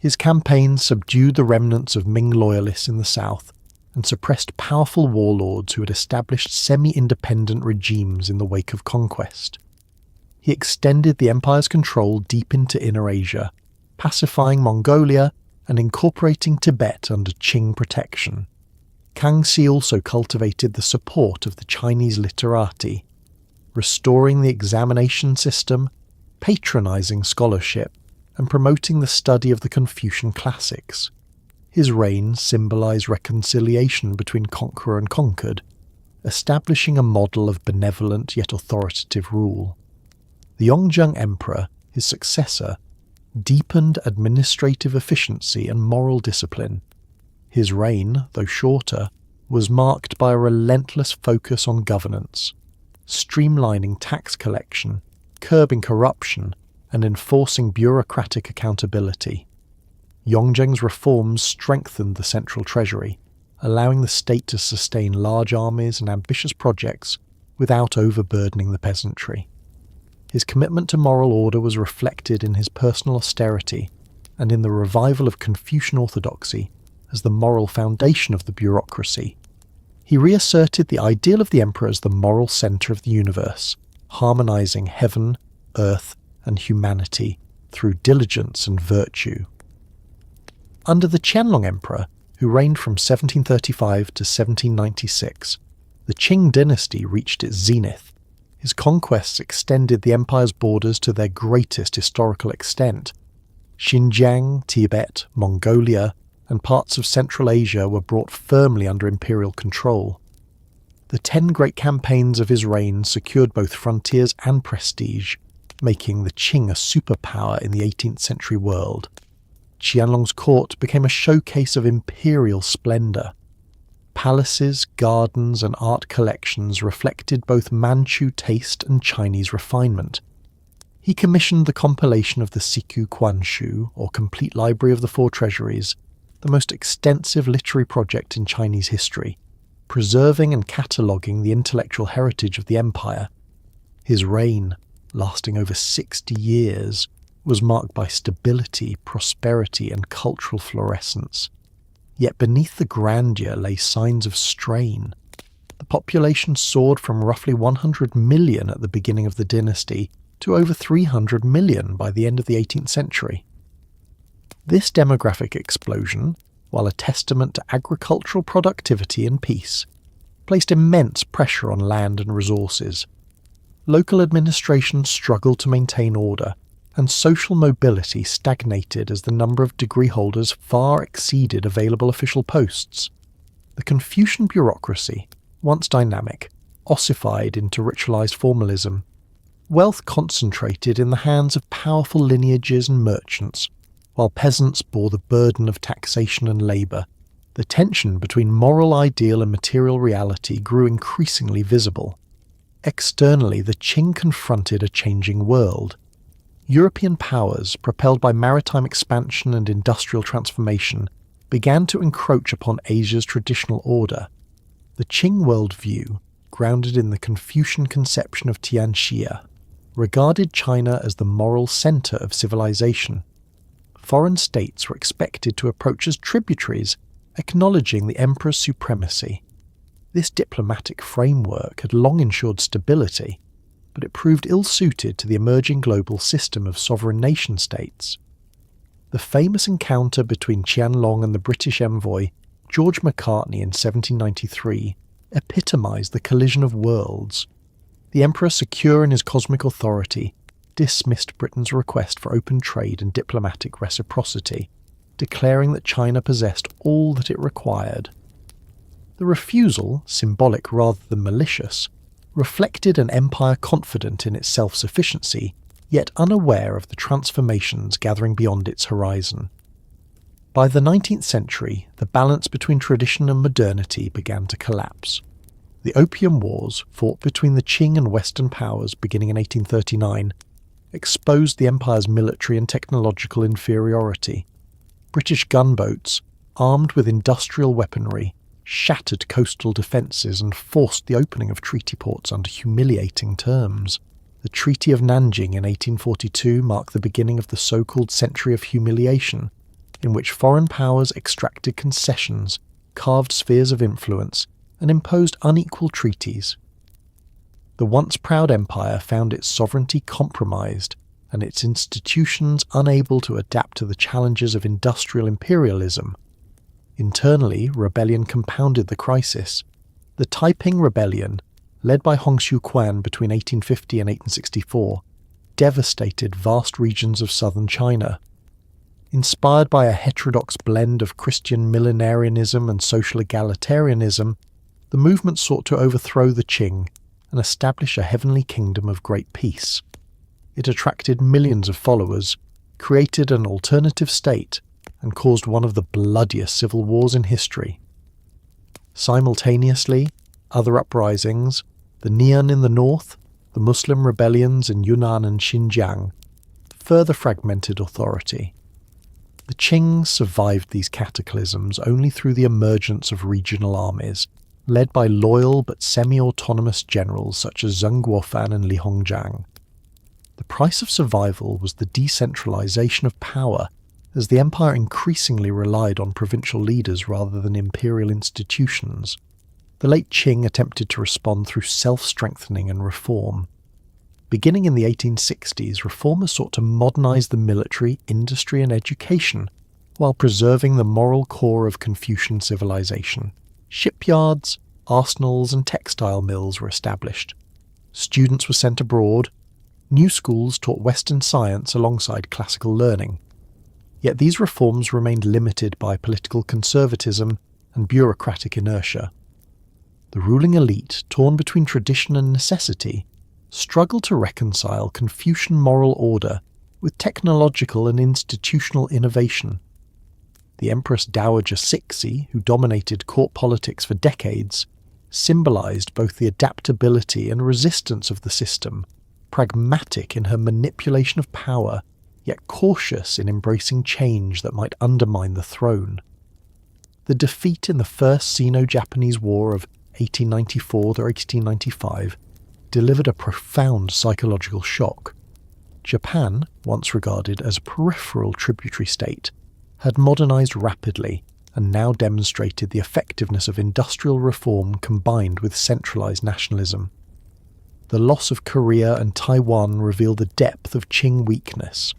His campaigns subdued the remnants of Ming loyalists in the south and suppressed powerful warlords who had established semi-independent regimes in the wake of conquest. He extended the empire's control deep into Inner Asia, pacifying Mongolia and incorporating Tibet under Qing protection. Kangxi also cultivated the support of the Chinese literati, restoring the examination system, patronizing scholarship, and promoting the study of the Confucian classics. His reign symbolized reconciliation between conqueror and conquered, establishing a model of benevolent yet authoritative rule. The Yongjung Emperor, his successor, deepened administrative efficiency and moral discipline. His reign, though shorter, was marked by a relentless focus on governance, streamlining tax collection, curbing corruption, and enforcing bureaucratic accountability. Yongjung's reforms strengthened the central treasury, allowing the state to sustain large armies and ambitious projects without overburdening the peasantry. His commitment to moral order was reflected in his personal austerity and in the revival of Confucian orthodoxy as the moral foundation of the bureaucracy. He reasserted the ideal of the emperor as the moral centre of the universe, harmonizing heaven, earth, and humanity through diligence and virtue. Under the Qianlong Emperor, who reigned from 1735 to 1796, the Qing dynasty reached its zenith. His conquests extended the empire's borders to their greatest historical extent. Xinjiang, Tibet, Mongolia, and parts of Central Asia were brought firmly under imperial control. The 10 great campaigns of his reign secured both frontiers and prestige, making the Qing a superpower in the 18th century world. Qianlong's court became a showcase of imperial splendour. Palaces, gardens, and art collections reflected both Manchu taste and Chinese refinement. He commissioned the compilation of the Siku Quanshu, or Complete Library of the Four Treasuries, the most extensive literary project in Chinese history, preserving and cataloguing the intellectual heritage of the empire. His reign, lasting over 60 years, was marked by stability, prosperity, and cultural florescence. Yet beneath the grandeur lay signs of strain. The population soared from roughly 100 million at the beginning of the dynasty to over 300 million by the end of the 18th century. This demographic explosion, while a testament to agricultural productivity and peace, placed immense pressure on land and resources. Local administration struggled to maintain order, and social mobility stagnated as the number of degree holders far exceeded available official posts. The Confucian bureaucracy, once dynamic, ossified into ritualized formalism. Wealth concentrated in the hands of powerful lineages and merchants, while peasants bore the burden of taxation and labour. The tension between moral ideal and material reality grew increasingly visible. Externally, the Qing confronted a changing world. European powers, propelled by maritime expansion and industrial transformation, began to encroach upon Asia's traditional order. The Qing worldview, grounded in the Confucian conception of Tianxia, regarded China as the moral centre of civilization. Foreign states were expected to approach as tributaries, acknowledging the emperor's supremacy. This diplomatic framework had long ensured stability, but it proved ill-suited to the emerging global system of sovereign nation-states. The famous encounter between Qianlong and the British envoy, George Macartney, in 1793, epitomised the collision of worlds. The emperor, secure in his cosmic authority, dismissed Britain's request for open trade and diplomatic reciprocity, declaring that China possessed all that it required. The refusal, symbolic rather than malicious, reflected an empire confident in its self-sufficiency, yet unaware of the transformations gathering beyond its horizon. By the 19th century, the balance between tradition and modernity began to collapse. The Opium Wars, fought between the Qing and Western powers beginning in 1839, exposed the empire's military and technological inferiority. British gunboats, armed with industrial weaponry, shattered coastal defences and forced the opening of treaty ports under humiliating terms. The Treaty of Nanjing in 1842 marked the beginning of the so-called Century of Humiliation, in which foreign powers extracted concessions, carved spheres of influence, and imposed unequal treaties. The once proud empire found its sovereignty compromised and its institutions unable to adapt to the challenges of industrial imperialism. Internally, rebellion compounded the crisis. The Taiping Rebellion, led by Hong Xiuquan between 1850 and 1864, devastated vast regions of southern China. Inspired by a heterodox blend of Christian millenarianism and social egalitarianism, the movement sought to overthrow the Qing and establish a heavenly kingdom of great peace. It attracted millions of followers, created an alternative state, and caused one of the bloodiest civil wars in history. Simultaneously, other uprisings, the Nian in the north, the Muslim rebellions in Yunnan and Xinjiang, further fragmented authority. The Qing survived these cataclysms only through the emergence of regional armies, led by loyal but semi-autonomous generals such as Zheng Guofan and Li Hongjiang. The price of survival was the decentralization of power, as the empire increasingly relied on provincial leaders rather than imperial institutions. The late Qing attempted to respond through self-strengthening and reform. Beginning in the 1860s, reformers sought to modernize the military, industry and education, while preserving the moral core of Confucian civilization. Shipyards, arsenals and textile mills were established. Students were sent abroad. New schools taught Western science alongside classical learning. Yet these reforms remained limited by political conservatism and bureaucratic inertia. The ruling elite, torn between tradition and necessity, struggled to reconcile Confucian moral order with technological and institutional innovation. The Empress Dowager Cixi, who dominated court politics for decades, symbolized both the adaptability and resistance of the system, pragmatic in her manipulation of power, yet cautious in embracing change that might undermine the throne. The defeat in the First Sino-Japanese War of 1894 to 1895 delivered a profound psychological shock. Japan, once regarded as a peripheral tributary state, had modernized rapidly and now demonstrated the effectiveness of industrial reform combined with centralized nationalism. The loss of Korea and Taiwan revealed the depth of Qing weakness.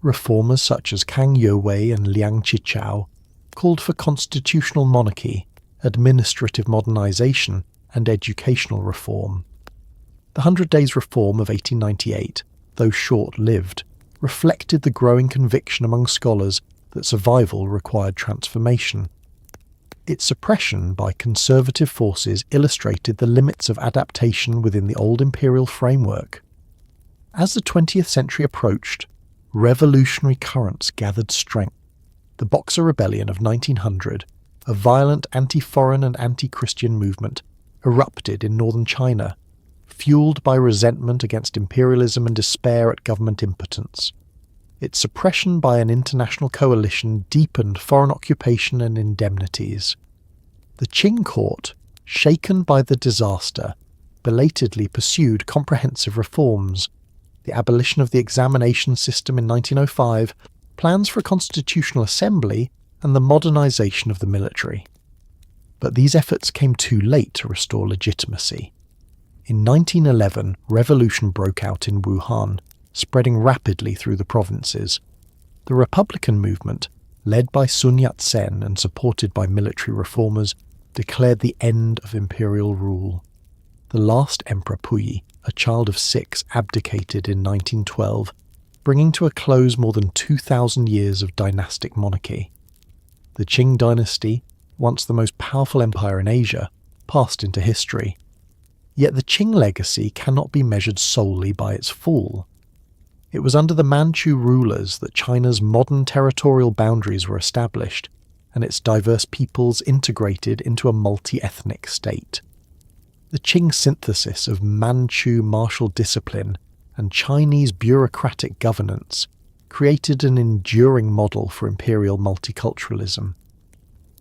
Reformers such as Kang Youwei and Liang Qichao called for constitutional monarchy, administrative modernization, and educational reform. The 100 Days Reform of 1898, though short-lived, reflected the growing conviction among scholars that survival required transformation. Its suppression by conservative forces illustrated the limits of adaptation within the old imperial framework. As the 20th century approached, revolutionary currents gathered strength. The Boxer Rebellion of 1900, a violent anti-foreign and anti-Christian movement, erupted in northern China, fueled by resentment against imperialism and despair at government impotence. Its suppression by an international coalition deepened foreign occupation and indemnities. The Qing court, shaken by the disaster, belatedly pursued comprehensive reforms. The abolition of the examination system in 1905, plans for a constitutional assembly, and the modernization of the military. But these efforts came too late to restore legitimacy. In 1911, revolution broke out in Wuhan, spreading rapidly through the provinces. The Republican movement, led by Sun Yat-sen and supported by military reformers, declared the end of imperial rule. The last Emperor Puyi, a child of 6, abdicated in 1912, bringing to a close more than 2,000 years of dynastic monarchy. The Qing dynasty, once the most powerful empire in Asia, passed into history. Yet the Qing legacy cannot be measured solely by its fall. It was under the Manchu rulers that China's modern territorial boundaries were established, and its diverse peoples integrated into a multi-ethnic state. The Qing synthesis of Manchu martial discipline and Chinese bureaucratic governance created an enduring model for imperial multiculturalism.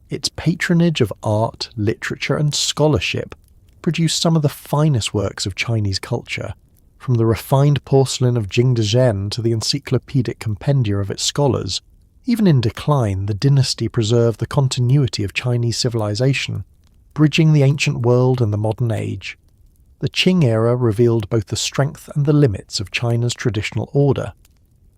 Its patronage of art, literature and scholarship produced some of the finest works of Chinese culture, From the refined porcelain of Jingdezhen to the encyclopedic compendia of its scholars, even in decline, the dynasty preserved the continuity of Chinese civilization, bridging the ancient world and the modern age. The Qing era revealed both the strength and the limits of China's traditional order.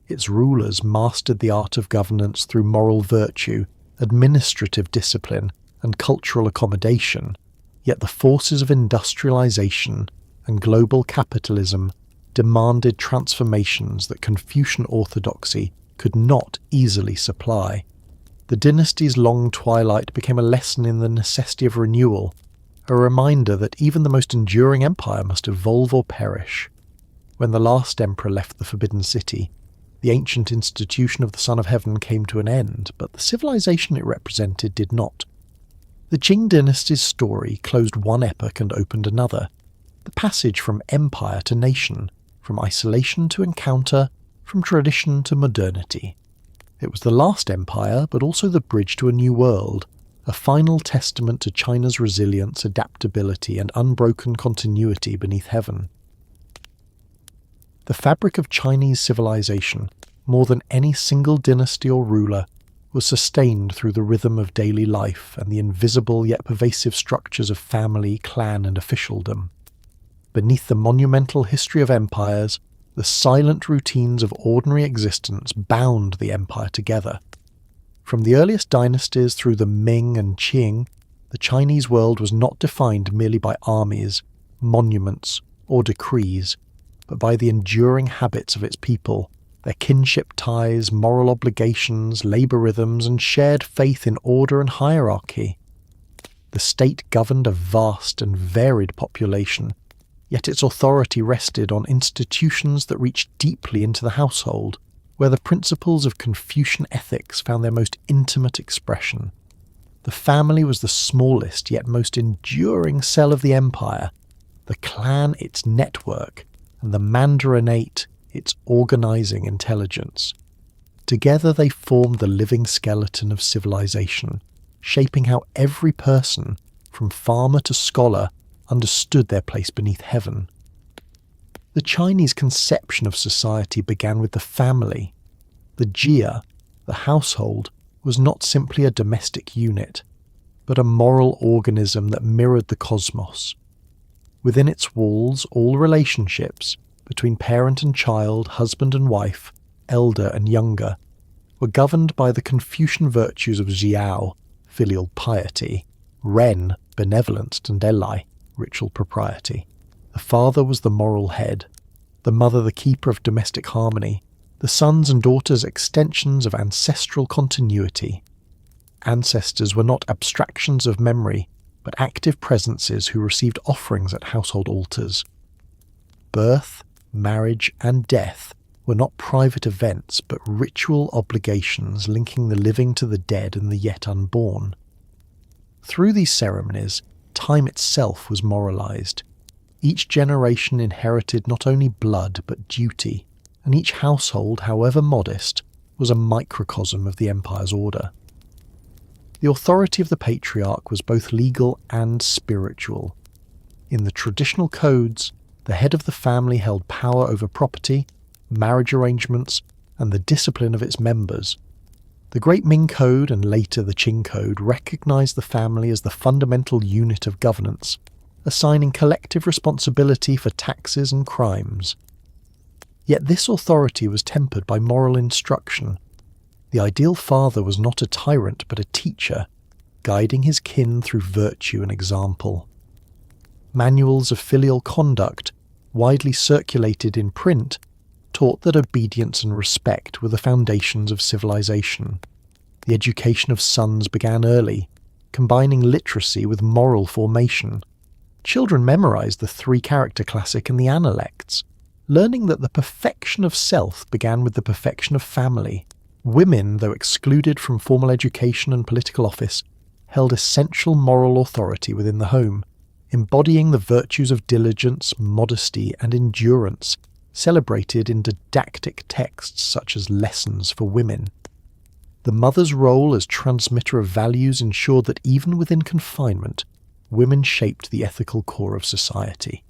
Its rulers mastered the art of governance through moral virtue, administrative discipline, and cultural accommodation, yet the forces of industrialization and global capitalism demanded transformations that Confucian orthodoxy could not easily supply. The dynasty's long twilight became a lesson in the necessity of renewal, a reminder that even the most enduring empire must evolve or perish. When the last emperor left the Forbidden City, the ancient institution of the Son of Heaven came to an end, but the civilization it represented did not. The Qing dynasty's story closed one epoch and opened another, the passage from empire to nation, from isolation to encounter, from tradition to modernity. It was the last empire, but also the bridge to a new world, a final testament to China's resilience, adaptability, and unbroken continuity beneath heaven. The fabric of Chinese civilization, more than any single dynasty or ruler, was sustained through the rhythm of daily life and the invisible yet pervasive structures of family, clan, and officialdom. Beneath the monumental history of empires, the silent routines of ordinary existence bound the empire together. From the earliest dynasties through the Ming and Qing, the Chinese world was not defined merely by armies, monuments, or decrees, but by the enduring habits of its people, their kinship ties, moral obligations, labour rhythms, and shared faith in order and hierarchy. The state governed a vast and varied population, yet its authority rested on institutions that reached deeply into the household, where the principles of Confucian ethics found their most intimate expression. The family was the smallest yet most enduring cell of the empire, the clan its network, and the mandarinate its organising intelligence. Together they formed the living skeleton of civilization, shaping how every person, from farmer to scholar, understood their place beneath heaven. The Chinese conception of society began with the family. The jia, the household, was not simply a domestic unit, but a moral organism that mirrored the cosmos. Within its walls, all relationships, between parent and child, husband and wife, elder and younger, were governed by the Confucian virtues of Xiao, filial piety, Ren, benevolence, and Eli, ritual propriety. The father was the moral head, the mother the keeper of domestic harmony, the sons and daughters extensions of ancestral continuity. Ancestors were not abstractions of memory, but active presences who received offerings at household altars. Birth, marriage, and death were not private events, but ritual obligations linking the living to the dead and the yet unborn. Through these ceremonies, time itself was moralized. Each generation inherited not only blood but duty, and each household, however modest, was a microcosm of the empire's order. The authority of the patriarch was both legal and spiritual. In the traditional codes, the head of the family held power over property, marriage arrangements, and the discipline of its members. The Great Ming Code and later the Qing Code recognized the family as the fundamental unit of governance, assigning collective responsibility for taxes and crimes. Yet this authority was tempered by moral instruction. The ideal father was not a tyrant but a teacher, guiding his kin through virtue and example. Manuals of filial conduct, widely circulated in print, taught that obedience and respect were the foundations of civilization. The education of sons began early, combining literacy with moral formation. Children memorized the three-character classic and the analects, learning that the perfection of self began with the perfection of family. Women, though excluded from formal education and political office, held essential moral authority within the home, embodying the virtues of diligence, modesty, and endurance, celebrated in didactic texts such as Lessons for Women. The mother's role as transmitter of values ensured that even within confinement, women shaped the ethical core of society.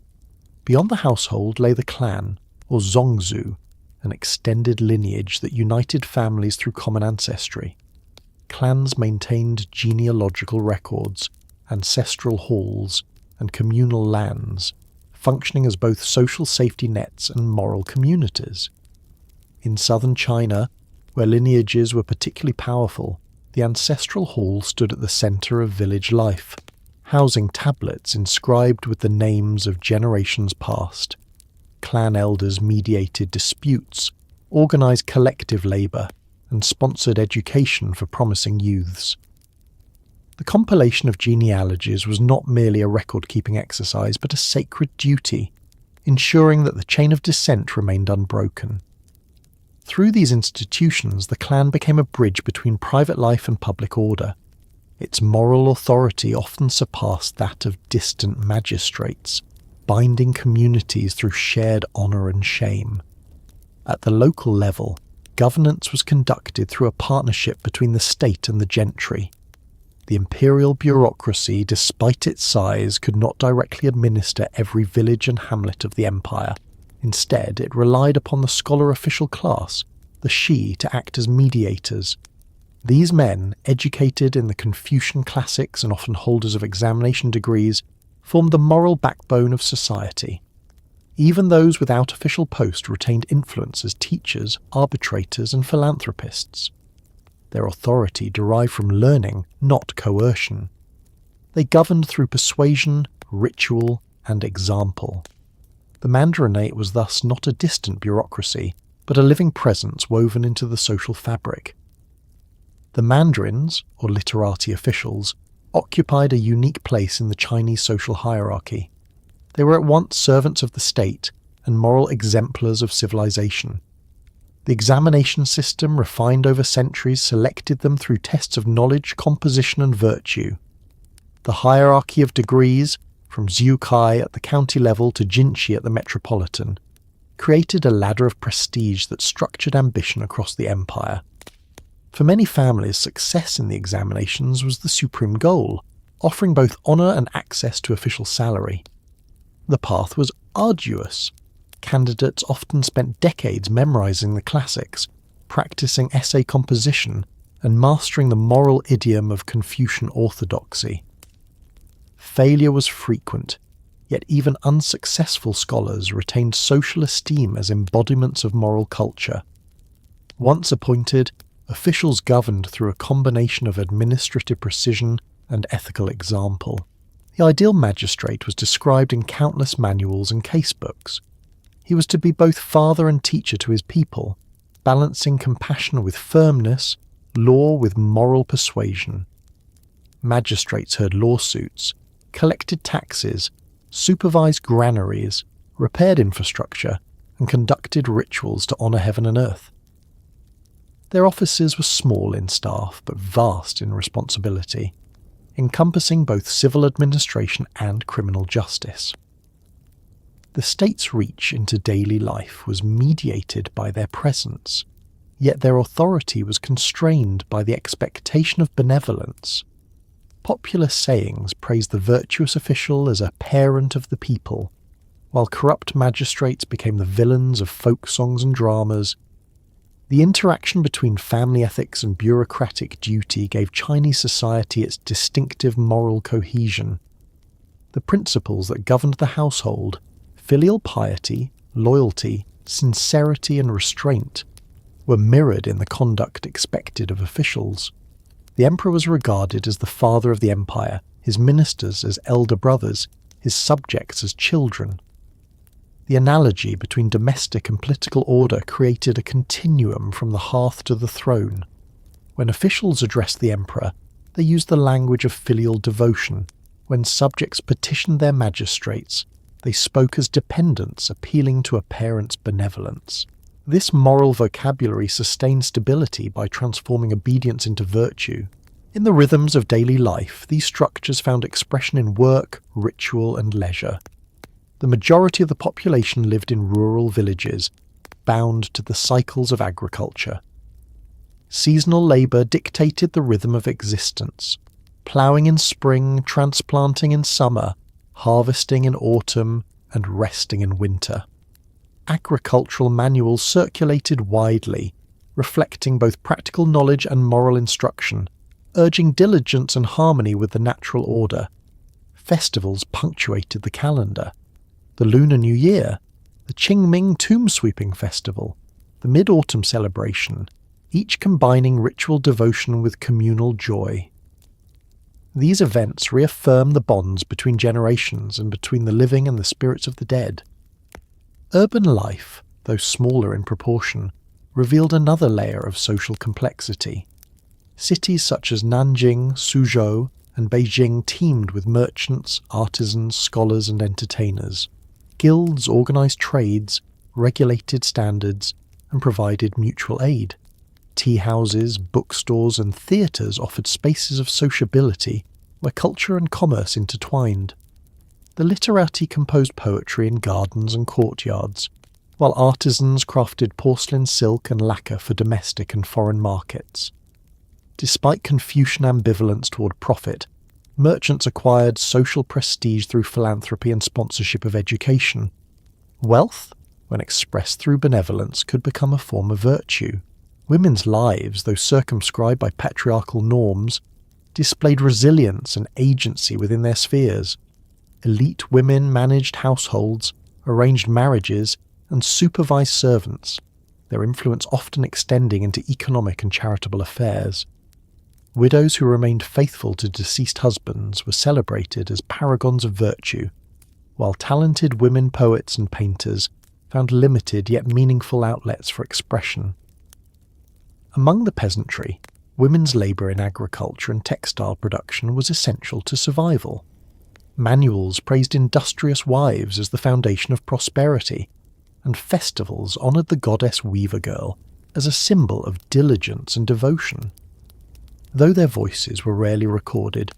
Beyond the household lay the clan, or zongzu, an extended lineage that united families through common ancestry. Clans maintained genealogical records, ancestral halls, and communal lands, functioning as both social safety nets and moral communities. In southern China, where lineages were particularly powerful, the ancestral hall stood at the centre of village life, housing tablets inscribed with the names of generations past. Clan elders mediated disputes, organised collective labour, and sponsored education for promising youths. The compilation of genealogies was not merely a record-keeping exercise, but a sacred duty, ensuring that the chain of descent remained unbroken. Through these institutions, the clan became a bridge between private life and public order. Its moral authority often surpassed that of distant magistrates, binding communities through shared honour and shame. At the local level, governance was conducted through a partnership between the state and the gentry. The imperial bureaucracy, despite its size, could not directly administer every village and hamlet of the empire. Instead, it relied upon the scholar official class, the Shi, to act as mediators. These men, educated in the Confucian classics and often holders of examination degrees, formed the moral backbone of society. Even those without official post retained influence as teachers, arbitrators, and philanthropists. Their authority derived from learning, not coercion. They governed through persuasion, ritual, and example. The mandarinate was thus not a distant bureaucracy, but a living presence woven into the social fabric. The mandarins, or literati officials, occupied a unique place in the Chinese social hierarchy. They were at once servants of the state and moral exemplars of civilization. The examination system, refined over centuries, selected them through tests of knowledge, composition, and virtue. The hierarchy of degrees, from Zhou at the county level to Jinshi at the metropolitan, created a ladder of prestige that structured ambition across the empire. For many families, success in the examinations was the supreme goal, offering both honour and access to official salary. The path was arduous. Candidates often spent decades memorising the classics, practising essay composition, and mastering the moral idiom of Confucian orthodoxy. Failure was frequent, yet even unsuccessful scholars retained social esteem as embodiments of moral culture. Once appointed, officials governed through a combination of administrative precision and ethical example. The ideal magistrate was described in countless manuals and casebooks. He was to be both father and teacher to his people, balancing compassion with firmness, law with moral persuasion. Magistrates heard lawsuits, collected taxes, supervised granaries, repaired infrastructure, and conducted rituals to honour heaven and earth. Their offices were small in staff, but vast in responsibility, encompassing both civil administration and criminal justice. The state's reach into daily life was mediated by their presence, yet their authority was constrained by the expectation of benevolence. Popular sayings praised the virtuous official as a parent of the people, while corrupt magistrates became the villains of folk songs and dramas. The interaction between family ethics and bureaucratic duty gave Chinese society its distinctive moral cohesion. The principles that governed the household, filial piety, loyalty, sincerity, and restraint, were mirrored in the conduct expected of officials. The emperor was regarded as the father of the empire, his ministers as elder brothers, his subjects as children. The analogy between domestic and political order created a continuum from the hearth to the throne. When officials addressed the emperor, they used the language of filial devotion. When subjects petitioned their magistrates, they spoke as dependents, appealing to a parent's benevolence. This moral vocabulary sustained stability by transforming obedience into virtue. In the rhythms of daily life, these structures found expression in work, ritual, and leisure. The majority of the population lived in rural villages, bound to the cycles of agriculture. Seasonal labour dictated the rhythm of existence, ploughing in spring, transplanting in summer, harvesting in autumn, and resting in winter. Agricultural manuals circulated widely, reflecting both practical knowledge and moral instruction, urging diligence and harmony with the natural order. Festivals punctuated the calendar. The Lunar New Year, the Qingming Tomb Sweeping Festival, the Mid-Autumn celebration, each combining ritual devotion with communal joy. These events reaffirm the bonds between generations and between the living and the spirits of the dead. Urban life, though smaller in proportion, revealed another layer of social complexity. Cities such as Nanjing, Suzhou, and Beijing teemed with merchants, artisans, scholars, and entertainers. Guilds organised trades, regulated standards, and provided mutual aid. Tea houses, bookstores, and theatres offered spaces of sociability where culture and commerce intertwined. The literati composed poetry in gardens and courtyards, while artisans crafted porcelain, silk, and lacquer for domestic and foreign markets. Despite Confucian ambivalence toward profit, merchants acquired social prestige through philanthropy and sponsorship of education. Wealth, when expressed through benevolence, could become a form of virtue. Women's lives, though circumscribed by patriarchal norms, displayed resilience and agency within their spheres. Elite women managed households, arranged marriages, and supervised servants, their influence often extending into economic and charitable affairs. Widows who remained faithful to deceased husbands were celebrated as paragons of virtue, while talented women poets and painters found limited yet meaningful outlets for expression. Among the peasantry, women's labour in agriculture and textile production was essential to survival. Manuals praised industrious wives as the foundation of prosperity, and festivals honoured the goddess weaver girl as a symbol of diligence and devotion. Though their voices were rarely recorded,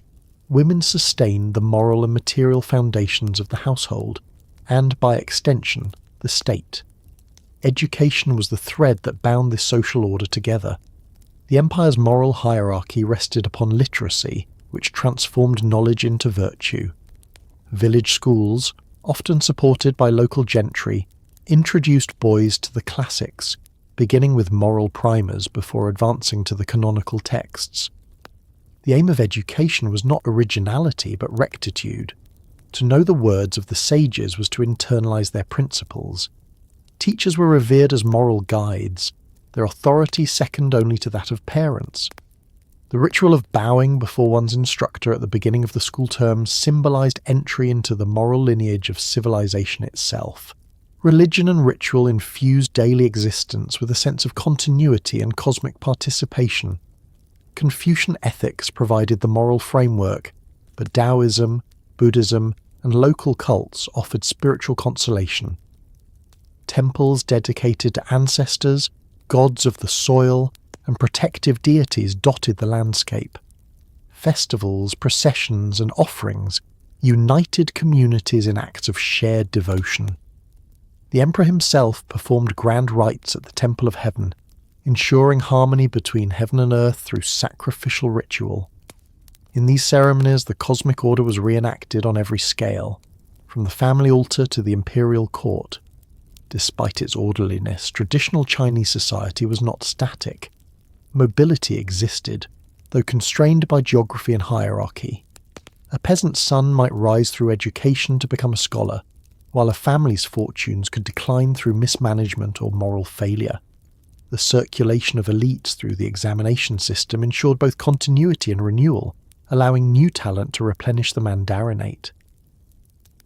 women sustained the moral and material foundations of the household, and, by extension, the state. Education was the thread that bound this social order together. The empire's moral hierarchy rested upon literacy, which transformed knowledge into virtue. Village schools, often supported by local gentry, introduced boys to the classics, beginning with moral primers before advancing to the canonical texts. The aim of education was not originality but rectitude. To know the words of the sages was to internalize their principles. Teachers were revered as moral guides, their authority second only to that of parents. The ritual of bowing before one's instructor at the beginning of the school term symbolized entry into the moral lineage of civilization itself. Religion and ritual infused daily existence with a sense of continuity and cosmic participation. Confucian ethics provided the moral framework, but Daoism, Buddhism, and local cults offered spiritual consolation. Temples dedicated to ancestors, gods of the soil, and protective deities dotted the landscape. Festivals, processions, and offerings united communities in acts of shared devotion. The emperor himself performed grand rites at the Temple of Heaven, ensuring harmony between heaven and earth through sacrificial ritual. In these ceremonies, the cosmic order was reenacted on every scale, from the family altar to the imperial court. Despite its orderliness, traditional Chinese society was not static. Mobility existed, though constrained by geography and hierarchy. A peasant's son might rise through education to become a scholar, while a family's fortunes could decline through mismanagement or moral failure. The circulation of elites through the examination system ensured both continuity and renewal, allowing new talent to replenish the mandarinate.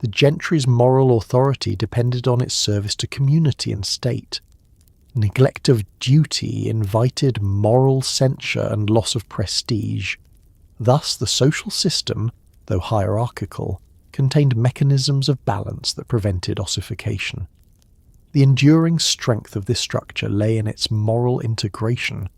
The gentry's moral authority depended on its service to community and state. Neglect of duty invited moral censure and loss of prestige. Thus, the social system, though hierarchical, contained mechanisms of balance that prevented ossification. The enduring strength of this structure lay in its moral integration.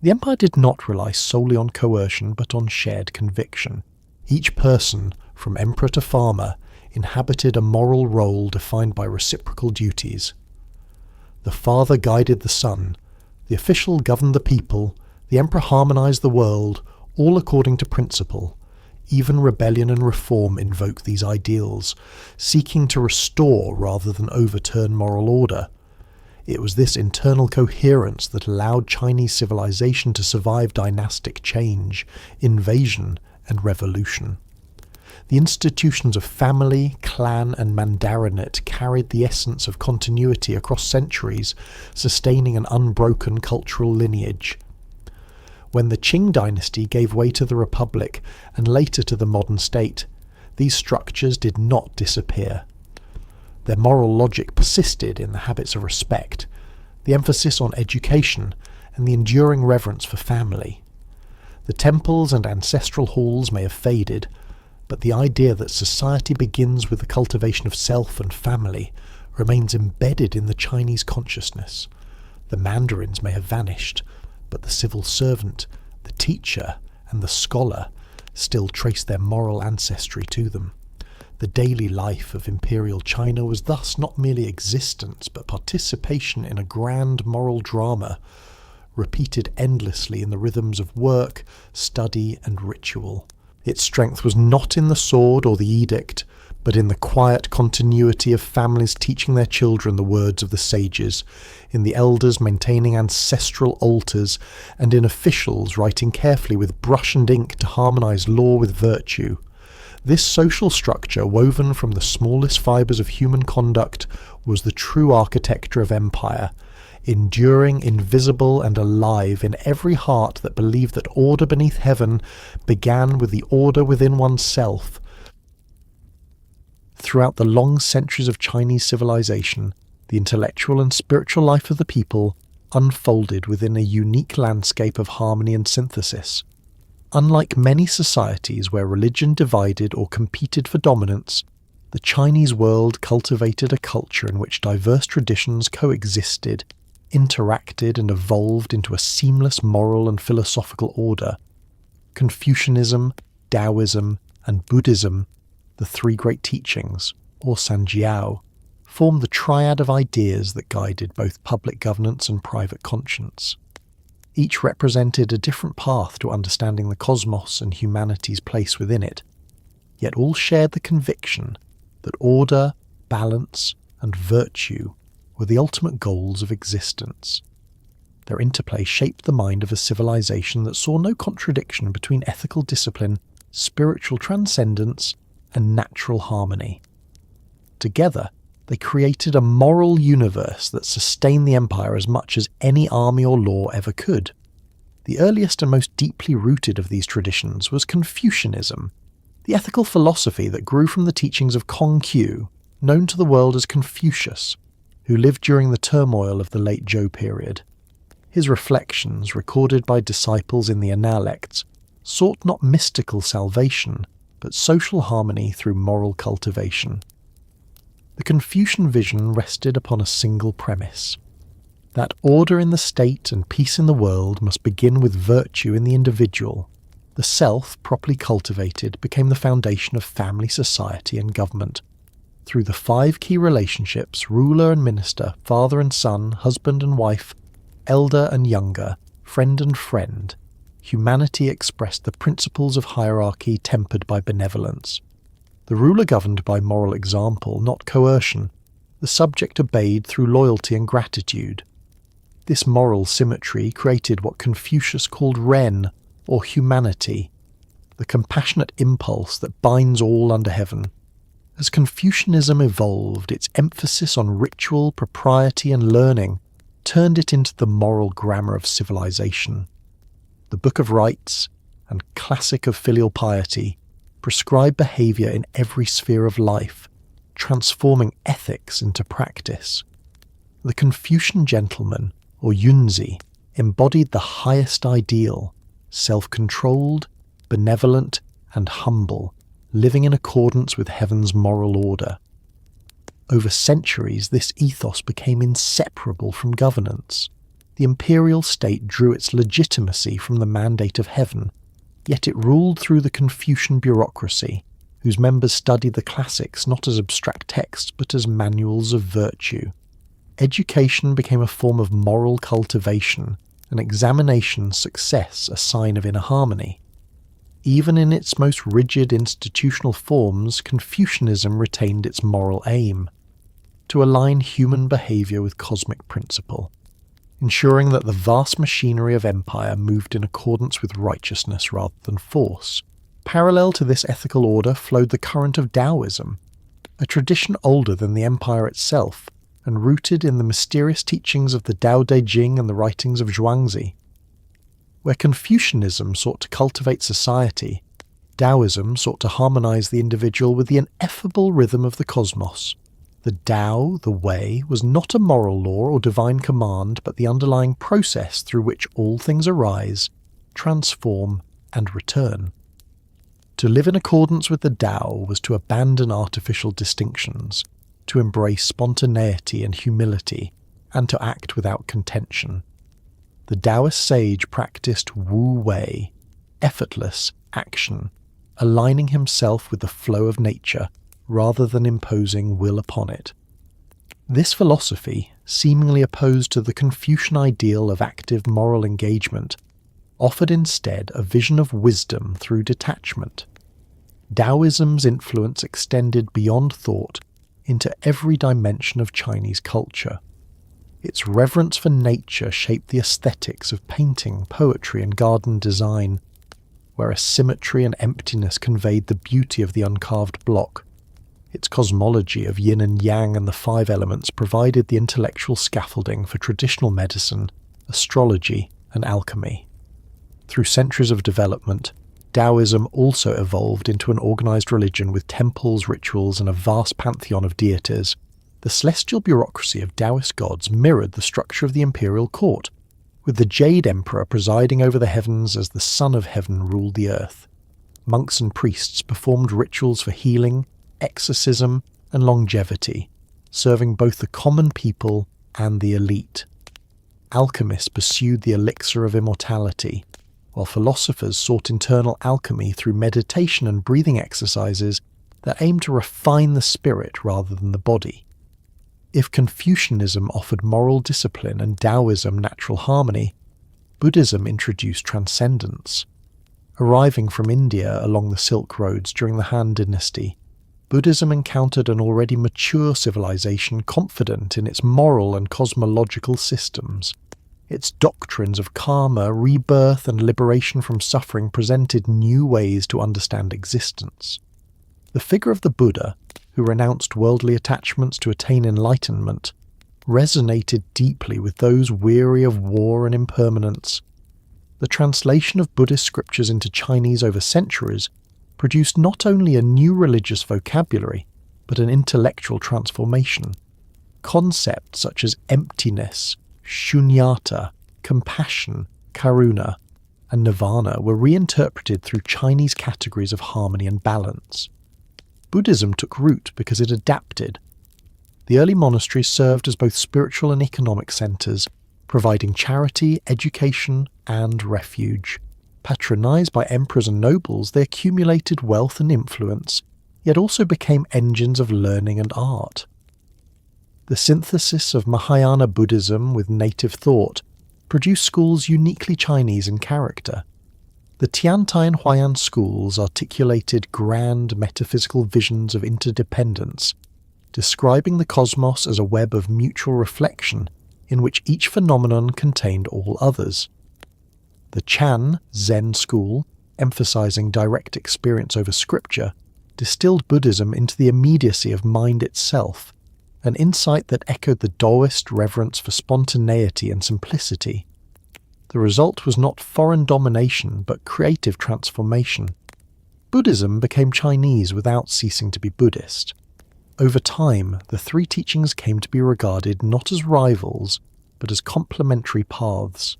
The empire did not rely solely on coercion but on shared conviction. Each person, from emperor to farmer, inhabited a moral role defined by reciprocal duties. The father guided the son, the official governed the people, the emperor harmonized the world, all according to principle. Even rebellion and reform invoke these ideals, seeking to restore rather than overturn moral order. It was this internal coherence that allowed Chinese civilization to survive dynastic change, invasion, and revolution. The institutions of family, clan, and mandarinate carried the essence of continuity across centuries, sustaining an unbroken cultural lineage. When the Qing dynasty gave way to the Republic and later to the modern state, these structures did not disappear. Their moral logic persisted in the habits of respect, the emphasis on education, and the enduring reverence for family. The temples and ancestral halls may have faded, but the idea that society begins with the cultivation of self and family remains embedded in the Chinese consciousness. The mandarins may have vanished, but the civil servant, the teacher, and the scholar still trace their moral ancestry to them. The daily life of imperial China was thus not merely existence, but participation in a grand moral drama, repeated endlessly in the rhythms of work, study, and ritual. Its strength was not in the sword or the edict, but in the quiet continuity of families teaching their children the words of the sages, in the elders maintaining ancestral altars, and in officials writing carefully with brush and ink to harmonize law with virtue. This social structure, woven from the smallest fibers of human conduct, was the true architecture of empire, enduring, invisible, and alive in every heart that believed that order beneath heaven began with the order within oneself. Throughout the long centuries of Chinese civilization, the intellectual and spiritual life of the people unfolded within a unique landscape of harmony and synthesis. Unlike many societies where religion divided or competed for dominance, the Chinese world cultivated a culture in which diverse traditions coexisted, interacted, and evolved into a seamless moral and philosophical order. Confucianism, Daoism, and Buddhism, the three great teachings, or Sanjiao, formed the triad of ideas that guided both public governance and private conscience. Each represented a different path to understanding the cosmos and humanity's place within it, yet all shared the conviction that order, balance, and virtue were the ultimate goals of existence. Their interplay shaped the mind of a civilization that saw no contradiction between ethical discipline, spiritual transcendence, and natural harmony. Together, they created a moral universe that sustained the empire as much as any army or law ever could. The earliest and most deeply rooted of these traditions was Confucianism, the ethical philosophy that grew from the teachings of Kongqiu, known to the world as Confucius, who lived during the turmoil of the late Zhou period. His reflections, recorded by disciples in the Analects, sought not mystical salvation, but social harmony through moral cultivation. The Confucian vision rested upon a single premise: that order in the state and peace in the world must begin with virtue in the individual. The self, properly cultivated, became the foundation of family, society, and government. Through the 5 key relationships, ruler and minister, father and son, husband and wife, elder and younger, friend and friend, humanity expressed the principles of hierarchy tempered by benevolence. The ruler governed by moral example, not coercion. The subject obeyed through loyalty and gratitude. This moral symmetry created what Confucius called Ren, or humanity, the compassionate impulse that binds all under heaven. As Confucianism evolved, its emphasis on ritual, propriety, and learning turned it into the moral grammar of civilization. The Book of Rites and classic of filial piety prescribe behaviour in every sphere of life, transforming ethics into practice. The Confucian gentleman, or Yunzi, embodied the highest ideal, self-controlled, benevolent, and humble, living in accordance with heaven's moral order. Over centuries, this ethos became inseparable from governance. The imperial state drew its legitimacy from the mandate of heaven, yet it ruled through the Confucian bureaucracy, whose members studied the classics not as abstract texts but as manuals of virtue. Education became a form of moral cultivation, and examination success a sign of inner harmony. Even in its most rigid institutional forms, Confucianism retained its moral aim: to align human behaviour with cosmic principle, ensuring that the vast machinery of empire moved in accordance with righteousness rather than force. Parallel to this ethical order flowed the current of Daoism, a tradition older than the empire itself, and rooted in the mysterious teachings of the Tao Te Ching and the writings of Zhuangzi. Where Confucianism sought to cultivate society, Daoism sought to harmonize the individual with the ineffable rhythm of the cosmos. The Tao, the way, was not a moral law or divine command, but the underlying process through which all things arise, transform, and return. To live in accordance with the Tao was to abandon artificial distinctions, to embrace spontaneity and humility, and to act without contention. The Taoist sage practiced Wu Wei, effortless action, aligning himself with the flow of nature rather than imposing will upon it. This philosophy, seemingly opposed to the Confucian ideal of active moral engagement, offered instead a vision of wisdom through detachment. Daoism's influence extended beyond thought into every dimension of Chinese culture. Its reverence for nature shaped the aesthetics of painting, poetry, and garden design, whereas symmetry and emptiness conveyed the beauty of the uncarved block. Its cosmology of yin and yang and the five elements provided the intellectual scaffolding for traditional medicine, astrology, and alchemy. Through centuries of development, Daoism also evolved into an organized religion with temples, rituals, and a vast pantheon of deities. The celestial bureaucracy of Taoist gods mirrored the structure of the imperial court, with the Jade Emperor presiding over the heavens as the Son of Heaven ruled the earth. Monks and priests performed rituals for healing, exorcism, and longevity, serving both the common people and the elite. Alchemists pursued the elixir of immortality, while philosophers sought internal alchemy through meditation and breathing exercises that aimed to refine the spirit rather than the body. If Confucianism offered moral discipline and Daoism natural harmony, Buddhism introduced transcendence. Arriving from India along the Silk Roads during the Han Dynasty, Buddhism encountered an already mature civilization confident in its moral and cosmological systems. Its doctrines of karma, rebirth, and liberation from suffering presented new ways to understand existence. The figure of the Buddha, who renounced worldly attachments to attain enlightenment, resonated deeply with those weary of war and impermanence. The translation of Buddhist scriptures into Chinese over centuries produced not only a new religious vocabulary, but an intellectual transformation. Concepts such as emptiness, shunyata, compassion, karuna, and nirvana were reinterpreted through Chinese categories of harmony and balance. Buddhism took root because it adapted. The early monasteries served as both spiritual and economic centres, providing charity, education, and refuge. Patronised by emperors and nobles, they accumulated wealth and influence, yet also became engines of learning and art. The synthesis of Mahayana Buddhism with native thought produced schools uniquely Chinese in character. The Tiantai and Huayan schools articulated grand metaphysical visions of interdependence, describing the cosmos as a web of mutual reflection in which each phenomenon contained all others. The Chan Zen school, emphasizing direct experience over scripture, distilled Buddhism into the immediacy of mind itself, an insight that echoed the Daoist reverence for spontaneity and simplicity. The result was not foreign domination, but creative transformation. Buddhism became Chinese without ceasing to be Buddhist. Over time, the three teachings came to be regarded not as rivals, but as complementary paths.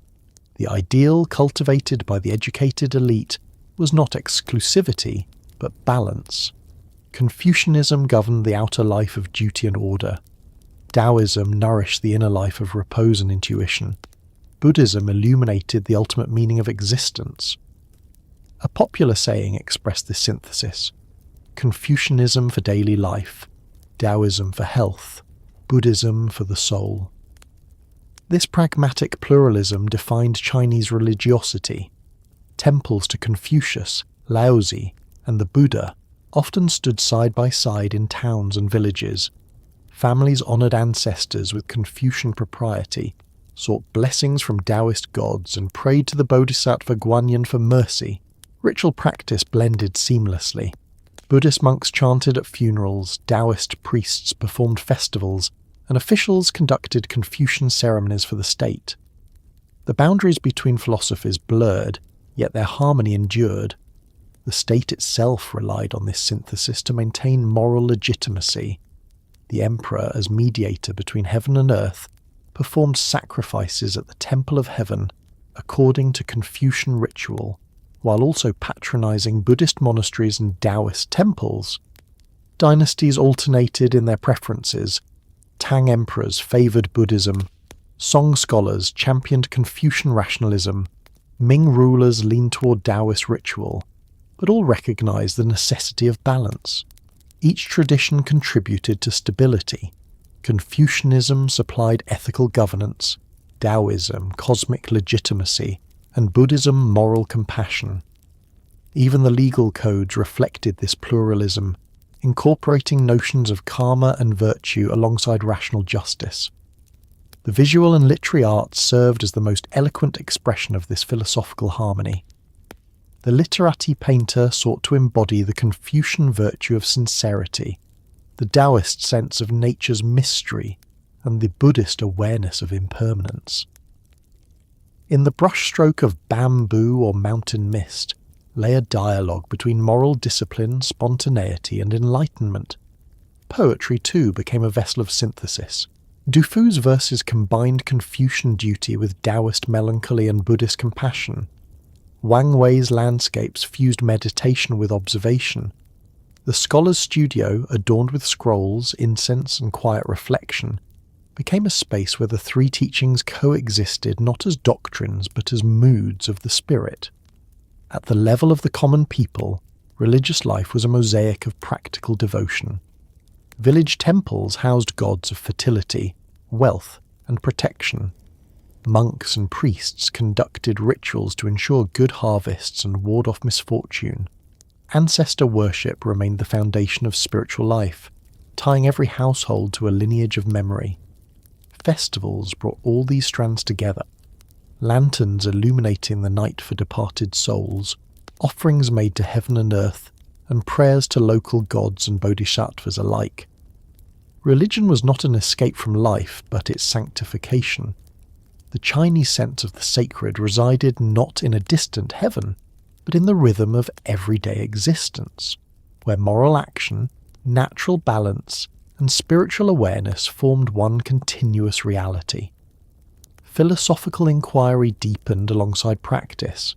The ideal cultivated by the educated elite was not exclusivity, but balance. Confucianism governed the outer life of duty and order. Daoism nourished the inner life of repose and intuition. Buddhism illuminated the ultimate meaning of existence. A popular saying expressed this synthesis: Confucianism for daily life, Daoism for health, Buddhism for the soul. This pragmatic pluralism defined Chinese religiosity. Temples to Confucius, Laozi, and the Buddha often stood side by side in towns and villages. Families honoured ancestors with Confucian propriety, sought blessings from Taoist gods, and prayed to the Bodhisattva Guanyin for mercy. Ritual practice blended seamlessly. Buddhist monks chanted at funerals, Taoist priests performed festivals, and officials conducted Confucian ceremonies for the state. The boundaries between philosophies blurred, yet their harmony endured. The state itself relied on this synthesis to maintain moral legitimacy. The emperor, as mediator between heaven and earth, performed sacrifices at the Temple of Heaven according to Confucian ritual, while also patronizing Buddhist monasteries and Taoist temples. Dynasties alternated in their preferences. Tang emperors favoured Buddhism, Song scholars championed Confucian rationalism, Ming rulers leaned toward Taoist ritual, but all recognized the necessity of balance. Each tradition contributed to stability. Confucianism supplied ethical governance, Daoism cosmic legitimacy, and Buddhism moral compassion. Even the legal codes reflected this pluralism, incorporating notions of karma and virtue alongside rational justice. The visual and literary arts served as the most eloquent expression of this philosophical harmony. The literati painter sought to embody the Confucian virtue of sincerity, the Taoist sense of nature's mystery, and the Buddhist awareness of impermanence. In the brushstroke of bamboo or mountain mist lay a dialogue between moral discipline, spontaneity, and enlightenment. Poetry, too, became a vessel of synthesis. Dufu's verses combined Confucian duty with Taoist melancholy and Buddhist compassion. Wang Wei's landscapes fused meditation with observation. The scholar's studio, adorned with scrolls, incense, and quiet reflection, became a space where the three teachings coexisted not as doctrines but as moods of the spirit. At the level of the common people, religious life was a mosaic of practical devotion. Village temples housed gods of fertility, wealth, and protection. Monks and priests conducted rituals to ensure good harvests and ward off misfortune. Ancestor worship remained the foundation of spiritual life, tying every household to a lineage of memory. Festivals brought all these strands together. Lanterns illuminating the night for departed souls, offerings made to heaven and earth, and prayers to local gods and bodhisattvas alike. Religion was not an escape from life, but its sanctification. The Chinese sense of the sacred resided not in a distant heaven, but in the rhythm of everyday existence, where moral action, natural balance, and spiritual awareness formed one continuous reality. Philosophical inquiry deepened alongside practice.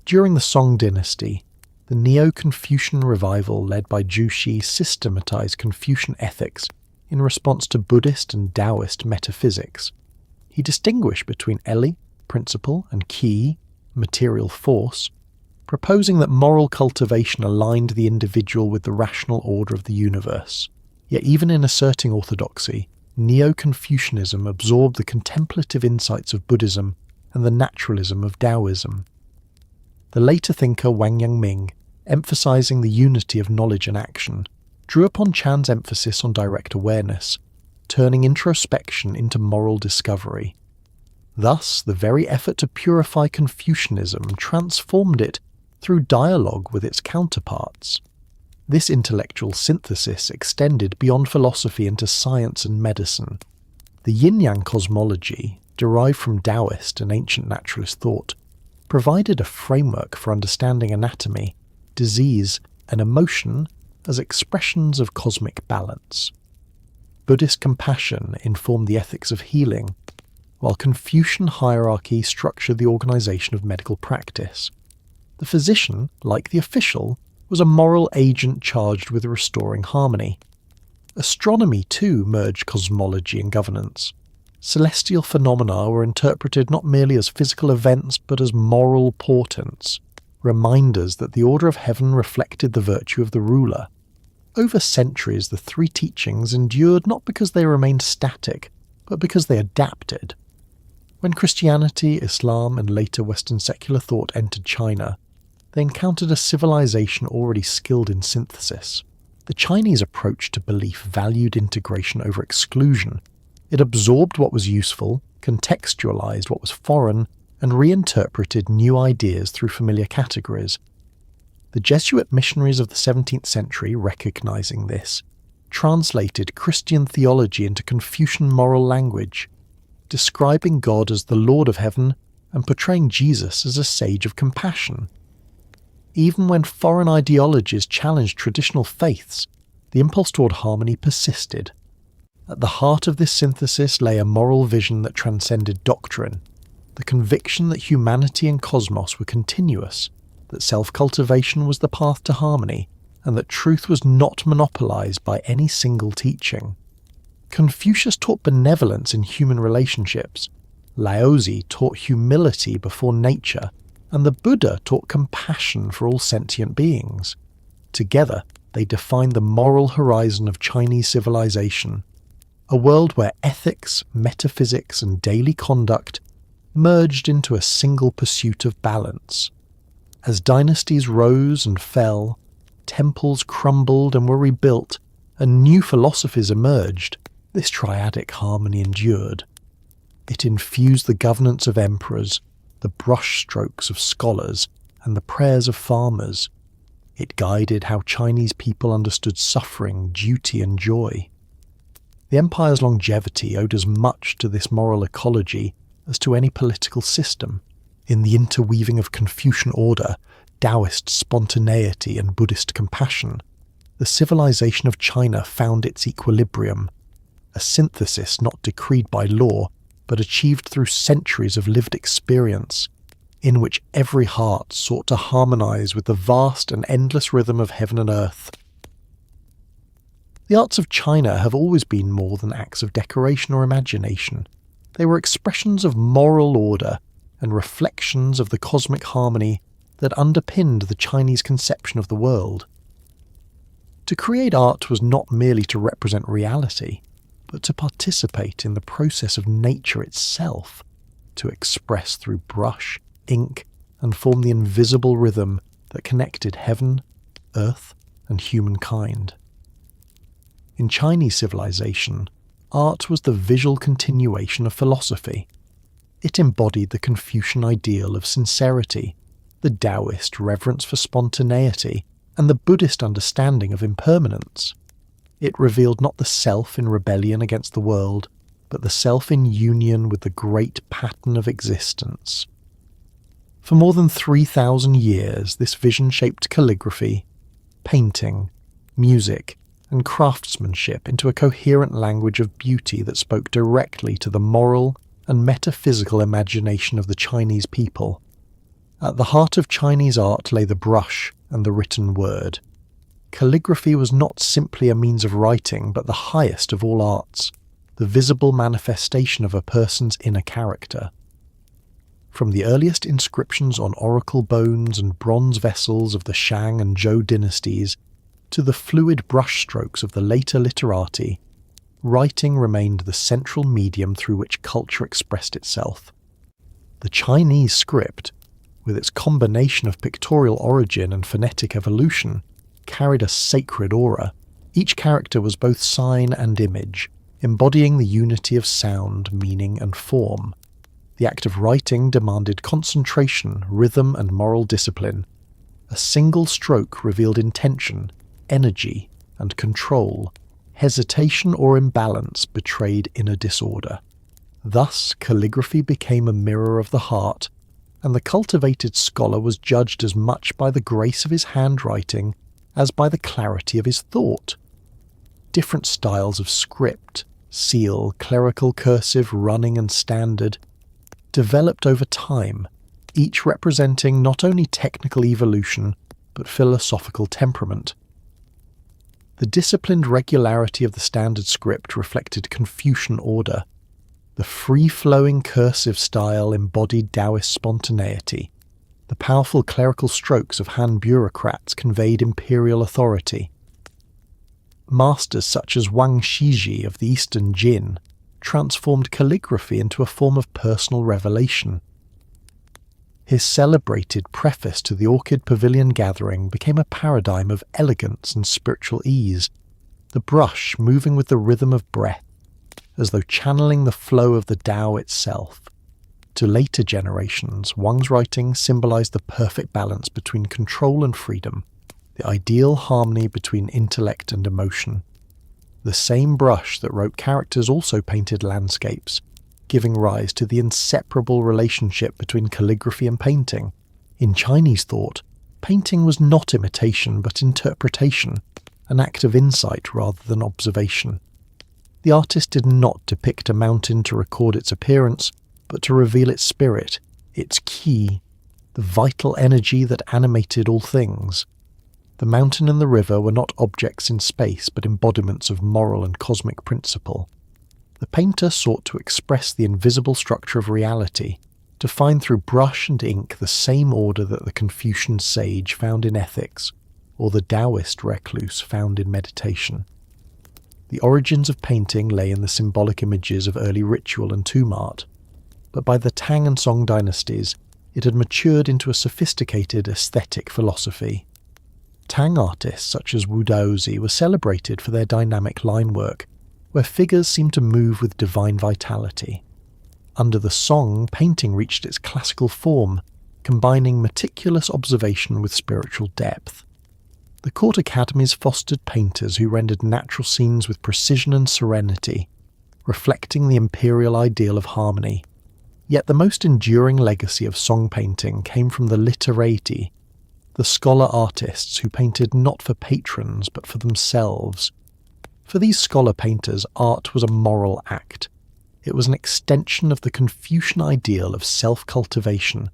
During the Song dynasty, the Neo-Confucian revival led by Zhou systematized Confucian ethics in response to Buddhist and Taoist metaphysics. He distinguished between Eli, principle, and Qi, material force, proposing that moral cultivation aligned the individual with the rational order of the universe. Yet even in asserting orthodoxy, Neo-Confucianism absorbed the contemplative insights of Buddhism and the naturalism of Daoism. The later thinker Wang Yangming, emphasizing the unity of knowledge and action, drew upon Chan's emphasis on direct awareness, turning introspection into moral discovery. Thus, the very effort to purify Confucianism transformed it through dialogue with its counterparts. This intellectual synthesis extended beyond philosophy into science and medicine. The yin-yang cosmology, derived from Taoist and ancient naturalist thought, provided a framework for understanding anatomy, disease, and emotion as expressions of cosmic balance. Buddhist compassion informed the ethics of healing, while Confucian hierarchy structured the organization of medical practice. The physician, like the official, was a moral agent charged with restoring harmony. Astronomy, too, merged cosmology and governance. Celestial phenomena were interpreted not merely as physical events but as moral portents, reminders that the order of heaven reflected the virtue of the ruler. Over centuries, the three teachings endured not because they remained static, but because they adapted. When Christianity, Islam, and later Western secular thought entered China, they encountered a civilization already skilled in synthesis. The Chinese approach to belief valued integration over exclusion. It absorbed what was useful, contextualized what was foreign, and reinterpreted new ideas through familiar categories. The Jesuit missionaries of the 17th century, recognizing this, translated Christian theology into Confucian moral language, describing God as the Lord of heaven and portraying Jesus as a sage of compassion. Even when foreign ideologies challenged traditional faiths, the impulse toward harmony persisted. At the heart of this synthesis lay a moral vision that transcended doctrine, the conviction that humanity and cosmos were continuous, that self-cultivation was the path to harmony, and that truth was not monopolized by any single teaching. Confucius taught benevolence in human relationships, Laozi taught humility before nature, and the Buddha taught compassion for all sentient beings. Together, they defined the moral horizon of Chinese civilization, a world where ethics, metaphysics, and daily conduct merged into a single pursuit of balance. As dynasties rose and fell, temples crumbled and were rebuilt, and new philosophies emerged, this triadic harmony endured. It infused the governance of emperors, the brushstrokes of scholars, and the prayers of farmers. It guided how Chinese people understood suffering, duty, and joy. The empire's longevity owed as much to this moral ecology as to any political system. In the interweaving of Confucian order, Taoist spontaneity, and Buddhist compassion, the civilization of China found its equilibrium, a synthesis not decreed by law, but achieved through centuries of lived experience, in which every heart sought to harmonize with the vast and endless rhythm of heaven and earth. The arts of China have always been more than acts of decoration or imagination. They were expressions of moral order and reflections of the cosmic harmony that underpinned the Chinese conception of the world. To create art was not merely to represent reality, but to participate in the process of nature itself, to express through brush, ink, and form the invisible rhythm that connected heaven, earth, and humankind. In Chinese civilization, art was the visual continuation of philosophy. It embodied the Confucian ideal of sincerity, the Taoist reverence for spontaneity, and the Buddhist understanding of impermanence. It revealed not the self in rebellion against the world, but the self in union with the great pattern of existence. For more than 3,000 years, this vision shaped calligraphy, painting, music, and craftsmanship into a coherent language of beauty that spoke directly to the moral and metaphysical imagination of the Chinese people. At the heart of Chinese art lay the brush and the written word. Calligraphy was not simply a means of writing, but the highest of all arts, the visible manifestation of a person's inner character. From the earliest inscriptions on oracle bones and bronze vessels of the Shang and Zhou dynasties to the fluid brushstrokes of the later literati, writing remained the central medium through which culture expressed itself. The Chinese script, with its combination of pictorial origin and phonetic evolution, carried a sacred aura. Each character was both sign and image, embodying the unity of sound, meaning, and form. The act of writing demanded concentration, rhythm, and moral discipline. A single stroke revealed intention, energy, and control. Hesitation or imbalance betrayed inner disorder. Thus, calligraphy became a mirror of the heart, and the cultivated scholar was judged as much by the grace of his handwriting as by the clarity of his thought. Different styles of script, seal, clerical cursive, running, and standard developed over time, each representing not only technical evolution but philosophical temperament. The disciplined regularity of the standard script reflected Confucian order. The free-flowing cursive style embodied Taoist spontaneity. The powerful clerical strokes of Han bureaucrats conveyed imperial authority. Masters such as Wang Shiji of the Eastern Jin transformed calligraphy into a form of personal revelation. His celebrated preface to the Orchid Pavilion Gathering became a paradigm of elegance and spiritual ease, the brush moving with the rhythm of breath, as though channeling the flow of the Tao itself. To later generations, Wang's writing symbolized the perfect balance between control and freedom, the ideal harmony between intellect and emotion. The same brush that wrote characters also painted landscapes, giving rise to the inseparable relationship between calligraphy and painting. In Chinese thought, painting was not imitation but interpretation, an act of insight rather than observation. The artist did not depict a mountain to record its appearance, but to reveal its spirit, its ki, the vital energy that animated all things. The mountain and the river were not objects in space, but embodiments of moral and cosmic principle. The painter sought to express the invisible structure of reality, to find through brush and ink the same order that the Confucian sage found in ethics, or the Daoist recluse found in meditation. The origins of painting lay in the symbolic images of early ritual and tomb art, but by the Tang and Song dynasties, it had matured into a sophisticated aesthetic philosophy. Tang artists such as Wu Daozi were celebrated for their dynamic line work, where figures seemed to move with divine vitality. Under the Song, painting reached its classical form, combining meticulous observation with spiritual depth. The court academies fostered painters who rendered natural scenes with precision and serenity, reflecting the imperial ideal of harmony. Yet the most enduring legacy of Song painting came from the literati, the scholar artists who painted not for patrons but for themselves. For these scholar painters, art was a moral act. It was an extension of the Confucian ideal of self-cultivation,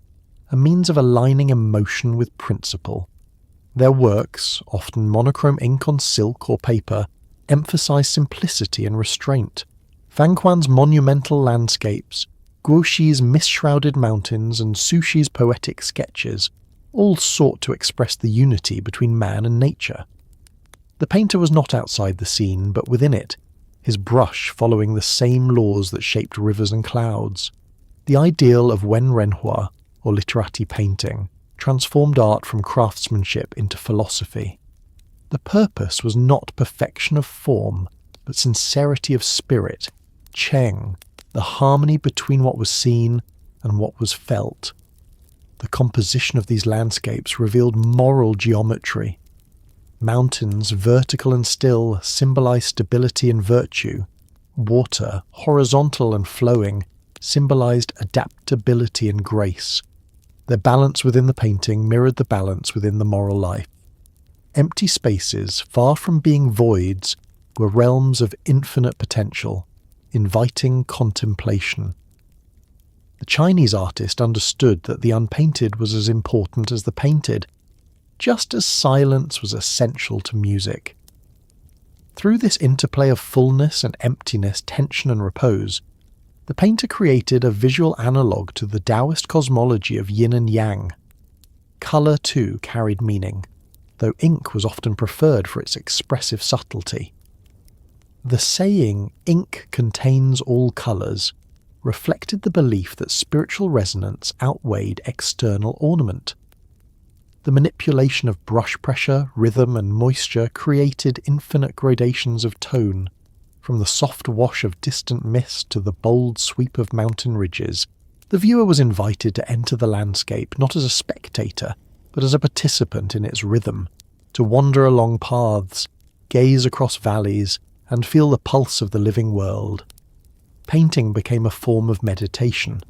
a means of aligning emotion with principle. Their works, often monochrome ink on silk or paper, emphasized simplicity and restraint. Fan Quan's monumental landscapes, Guoxi's mist-shrouded mountains, and Sushi's poetic sketches all sought to express the unity between man and nature. The painter was not outside the scene, but within it, his brush following the same laws that shaped rivers and clouds. The ideal of Wen Renhua, or literati painting, transformed art from craftsmanship into philosophy. The purpose was not perfection of form, but sincerity of spirit, Cheng, the harmony between what was seen and what was felt. The composition of these landscapes revealed moral geometry. Mountains, vertical and still, symbolize stability and virtue. Water, horizontal and flowing, symbolized adaptability and grace. Their balance within the painting mirrored the balance within the moral life. Empty spaces, far from being voids, were realms of infinite potential, inviting contemplation. The Chinese artist understood that the unpainted was as important as the painted, just as silence was essential to music. Through this interplay of fullness and emptiness, tension and repose, the painter created a visual analogue to the Taoist cosmology of yin and yang. Colour, too, carried meaning, though ink was often preferred for its expressive subtlety. The saying, "ink contains all colours," reflected the belief that spiritual resonance outweighed external ornament. The manipulation of brush pressure, rhythm and moisture created infinite gradations of tone, from the soft wash of distant mist to the bold sweep of mountain ridges. The viewer was invited to enter the landscape not as a spectator, but as a participant in its rhythm, to wander along paths, gaze across valleys, and feel the pulse of the living world. Painting became a form of meditation,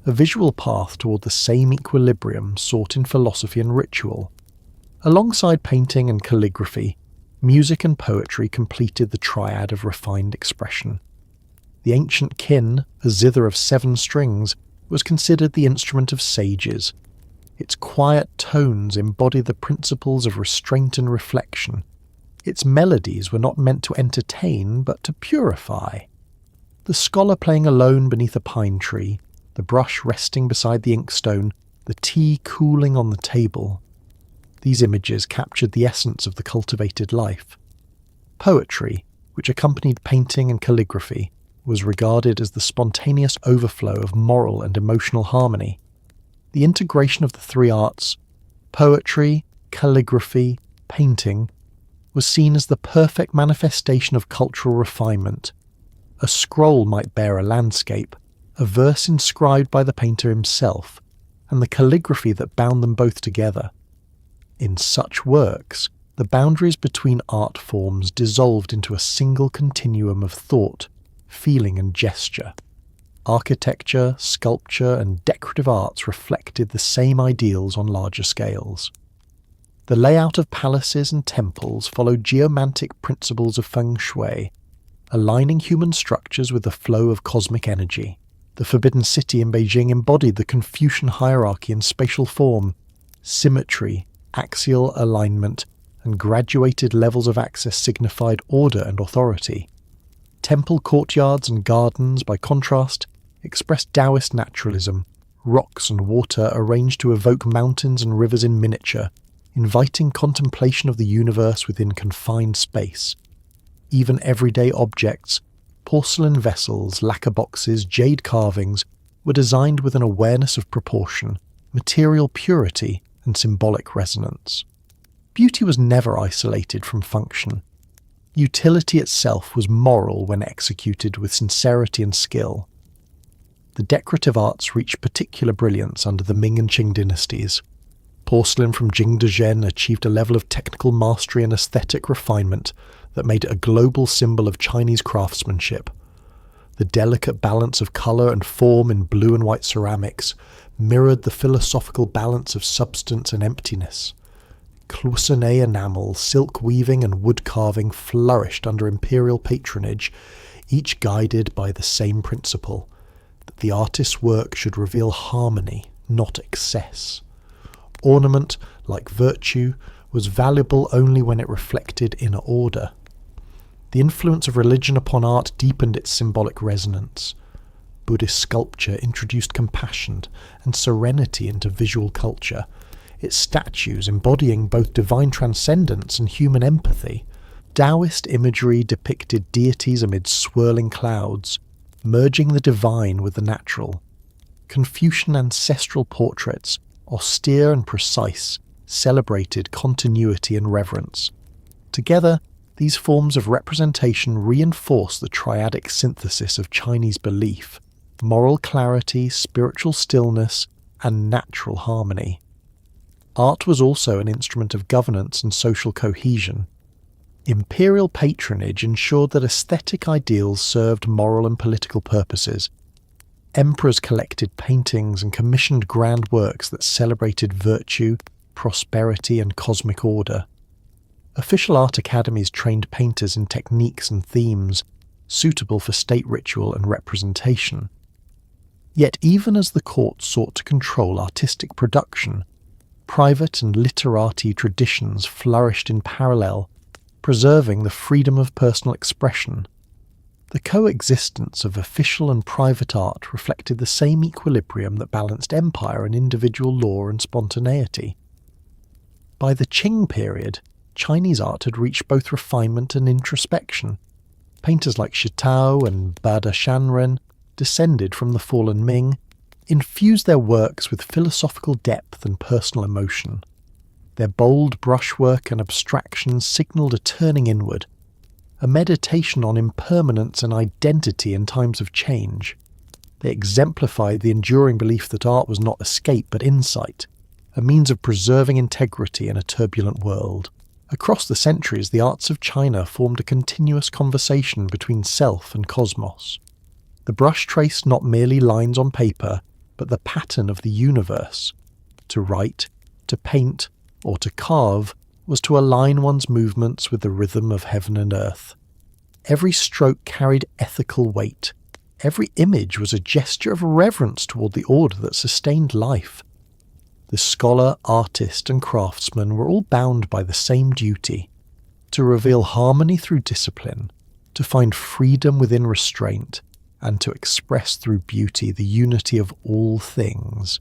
a visual path toward the same equilibrium sought in philosophy and ritual. Alongside painting and calligraphy, music and poetry completed the triad of refined expression. The ancient kin, a zither of 7 strings, was considered the instrument of sages. Its quiet tones embodied the principles of restraint and reflection. Its melodies were not meant to entertain, but to purify. The scholar playing alone beneath a pine tree, the brush resting beside the inkstone, the tea cooling on the table. These images captured the essence of the cultivated life. Poetry, which accompanied painting and calligraphy, was regarded as the spontaneous overflow of moral and emotional harmony. The integration of the three arts, poetry, calligraphy, painting, was seen as the perfect manifestation of cultural refinement. A scroll might bear a landscape, a verse inscribed by the painter himself, and the calligraphy that bound them both together. In such works, the boundaries between art forms dissolved into a single continuum of thought, feeling and gesture. Architecture, sculpture, and decorative arts reflected the same ideals on larger scales. The layout of palaces and temples followed geomantic principles of feng shui, aligning human structures with the flow of cosmic energy. The Forbidden City in Beijing embodied the Confucian hierarchy in spatial form, symmetry, axial alignment, and graduated levels of access signified order and authority. Temple courtyards and gardens, by contrast, expressed Daoist naturalism, rocks and water arranged to evoke mountains and rivers in miniature, inviting contemplation of the universe within confined space. Even everyday objects, porcelain vessels, lacquer boxes, jade carvings, were designed with an awareness of proportion, material purity, and symbolic resonance. Beauty was never isolated from function. Utility itself was moral when executed with sincerity and skill. The decorative arts reached particular brilliance under the Ming and Qing dynasties. Porcelain from Jingdezhen achieved a level of technical mastery and aesthetic refinement that made it a global symbol of Chinese craftsmanship. The delicate balance of colour and form in blue and white ceramics mirrored the philosophical balance of substance and emptiness. Cloisonné enamel, silk weaving and wood carving flourished under imperial patronage, each guided by the same principle, that the artist's work should reveal harmony, not excess. Ornament, like virtue, was valuable only when it reflected inner order. The influence of religion upon art deepened its symbolic resonance. Buddhist sculpture introduced compassion and serenity into visual culture, its statues embodying both divine transcendence and human empathy. Taoist imagery depicted deities amid swirling clouds, merging the divine with the natural. Confucian ancestral portraits, austere and precise, celebrated continuity and reverence. Together, these forms of representation reinforce the triadic synthesis of Chinese belief: moral clarity, spiritual stillness, and natural harmony. Art was also an instrument of governance and social cohesion. Imperial patronage ensured that aesthetic ideals served moral and political purposes. Emperors collected paintings and commissioned grand works that celebrated virtue, prosperity, and cosmic order. Official art academies trained painters in techniques and themes suitable for state ritual and representation. Yet even as the court sought to control artistic production, private and literati traditions flourished in parallel, preserving the freedom of personal expression. The coexistence of official and private art reflected the same equilibrium that balanced empire and individual law and spontaneity. By the Qing period, Chinese art had reached both refinement and introspection. Painters like Shitao and Bada Shanren, descended from the fallen Ming, infused their works with philosophical depth and personal emotion. Their bold brushwork and abstractions signalled a turning inward, a meditation on impermanence and identity in times of change. They exemplified the enduring belief that art was not escape but insight, a means of preserving integrity in a turbulent world. Across the centuries, the arts of China formed a continuous conversation between self and cosmos. The brush traced not merely lines on paper, but the pattern of the universe. To write, to paint, or to carve was to align one's movements with the rhythm of heaven and earth. Every stroke carried ethical weight. Every image was a gesture of reverence toward the order that sustained life. The scholar, artist, and craftsman were all bound by the same duty: to reveal harmony through discipline, to find freedom within restraint, and to express through beauty the unity of all things.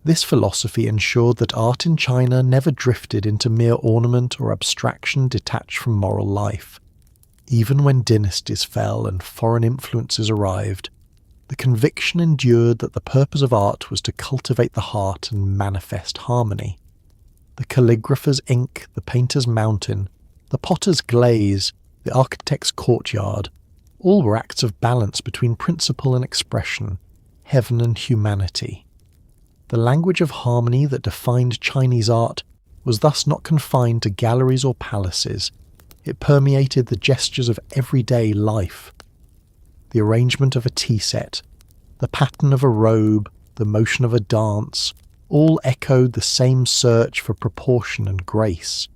This philosophy ensured that art in China never drifted into mere ornament or abstraction detached from moral life. Even when dynasties fell and foreign influences arrived, the conviction endured that the purpose of art was to cultivate the heart and manifest harmony. The calligrapher's ink, the painter's mountain, the potter's glaze, the architect's courtyard, all were acts of balance between principle and expression, heaven and humanity. The language of harmony that defined Chinese art was thus not confined to galleries or palaces. It permeated the gestures of everyday life. The arrangement of a tea set, the pattern of a robe, the motion of a dance, all echoed the same search for proportion and grace.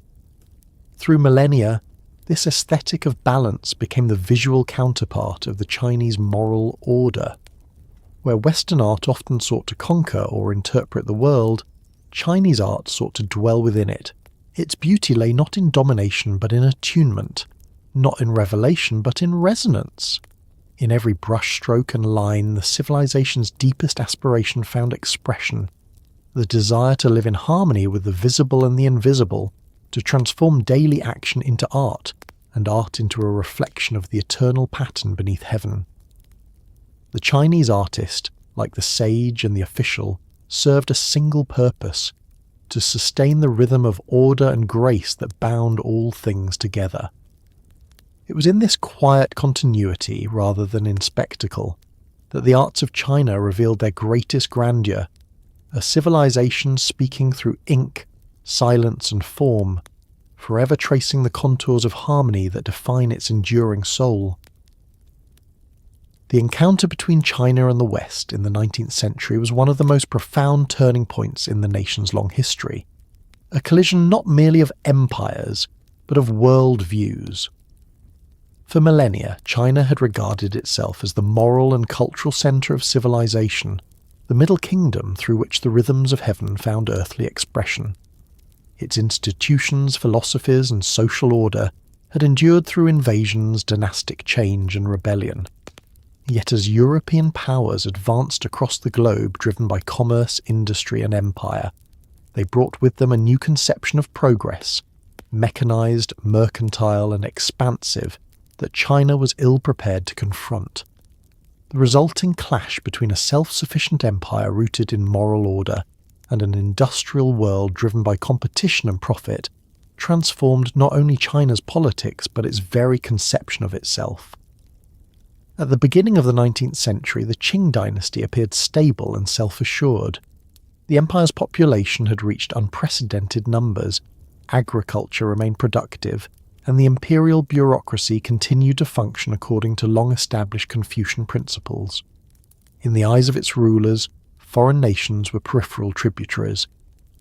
Through millennia, this aesthetic of balance became the visual counterpart of the Chinese moral order. Where Western art often sought to conquer or interpret the world, Chinese art sought to dwell within it. Its beauty lay not in domination but in attunement, not in revelation but in resonance. In every brushstroke and line, the civilization's deepest aspiration found expression, the desire to live in harmony with the visible and the invisible, to transform daily action into art, and art into a reflection of the eternal pattern beneath heaven. The Chinese artist, like the sage and the official, served a single purpose: to sustain the rhythm of order and grace that bound all things together. It was in this quiet continuity, rather than in spectacle, that the arts of China revealed their greatest grandeur, a civilization speaking through ink, silence and form, forever tracing the contours of harmony that define its enduring soul. The encounter between China and the West in the 19th century was one of the most profound turning points in the nation's long history, a collision not merely of empires, but of world views. For millennia, China had regarded itself as the moral and cultural centre of civilization, the Middle Kingdom through which the rhythms of heaven found earthly expression. Its institutions, philosophies, and social order had endured through invasions, dynastic change, and rebellion. Yet as European powers advanced across the globe driven by commerce, industry, and empire, they brought with them a new conception of progress, mechanized, mercantile, and expansive, that China was ill-prepared to confront. The resulting clash between a self-sufficient empire rooted in moral order and an industrial world driven by competition and profit transformed not only China's politics but its very conception of itself. At the beginning of the 19th century, the Qing dynasty appeared stable and self-assured. The empire's population had reached unprecedented numbers, agriculture remained productive, and the imperial bureaucracy continued to function according to long-established Confucian principles. In the eyes of its rulers, foreign nations were peripheral tributaries,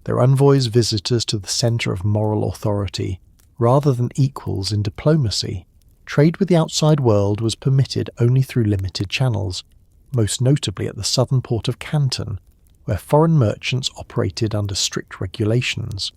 their envoys visitors to the centre of moral authority, rather than equals in diplomacy. Trade with the outside world was permitted only through limited channels, most notably at the southern port of Canton, where foreign merchants operated under strict regulations.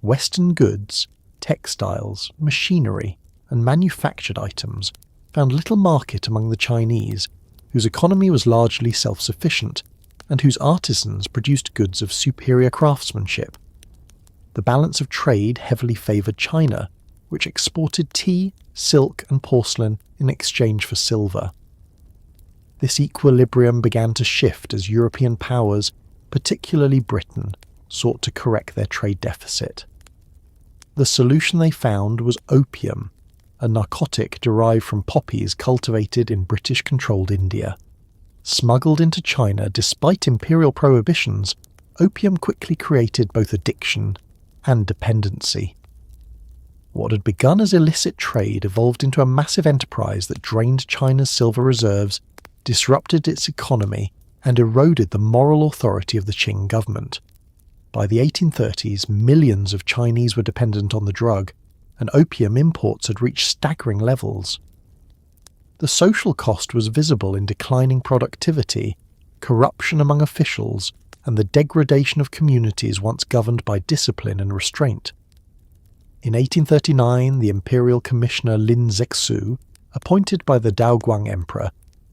Western goods, textiles, machinery, and manufactured items found little market among the Chinese, whose economy was largely self-sufficient, and whose artisans produced goods of superior craftsmanship. The balance of trade heavily favoured China, which exported tea, silk, and porcelain in exchange for silver. This equilibrium began to shift as European powers, particularly Britain, sought to correct their trade deficit. The solution they found was opium, a narcotic derived from poppies cultivated in British-controlled India. Smuggled into China despite imperial prohibitions, opium quickly created both addiction and dependency. What had begun as illicit trade evolved into a massive enterprise that drained China's silver reserves, disrupted its economy, and eroded the moral authority of the Qing government. By the 1830s, millions of Chinese were dependent on the drug, and opium imports had reached staggering levels. The social cost was visible in declining productivity, corruption among officials, and the degradation of communities once governed by discipline and restraint. In 1839, the imperial commissioner Lin Zexu, appointed by the Daoguang emperor,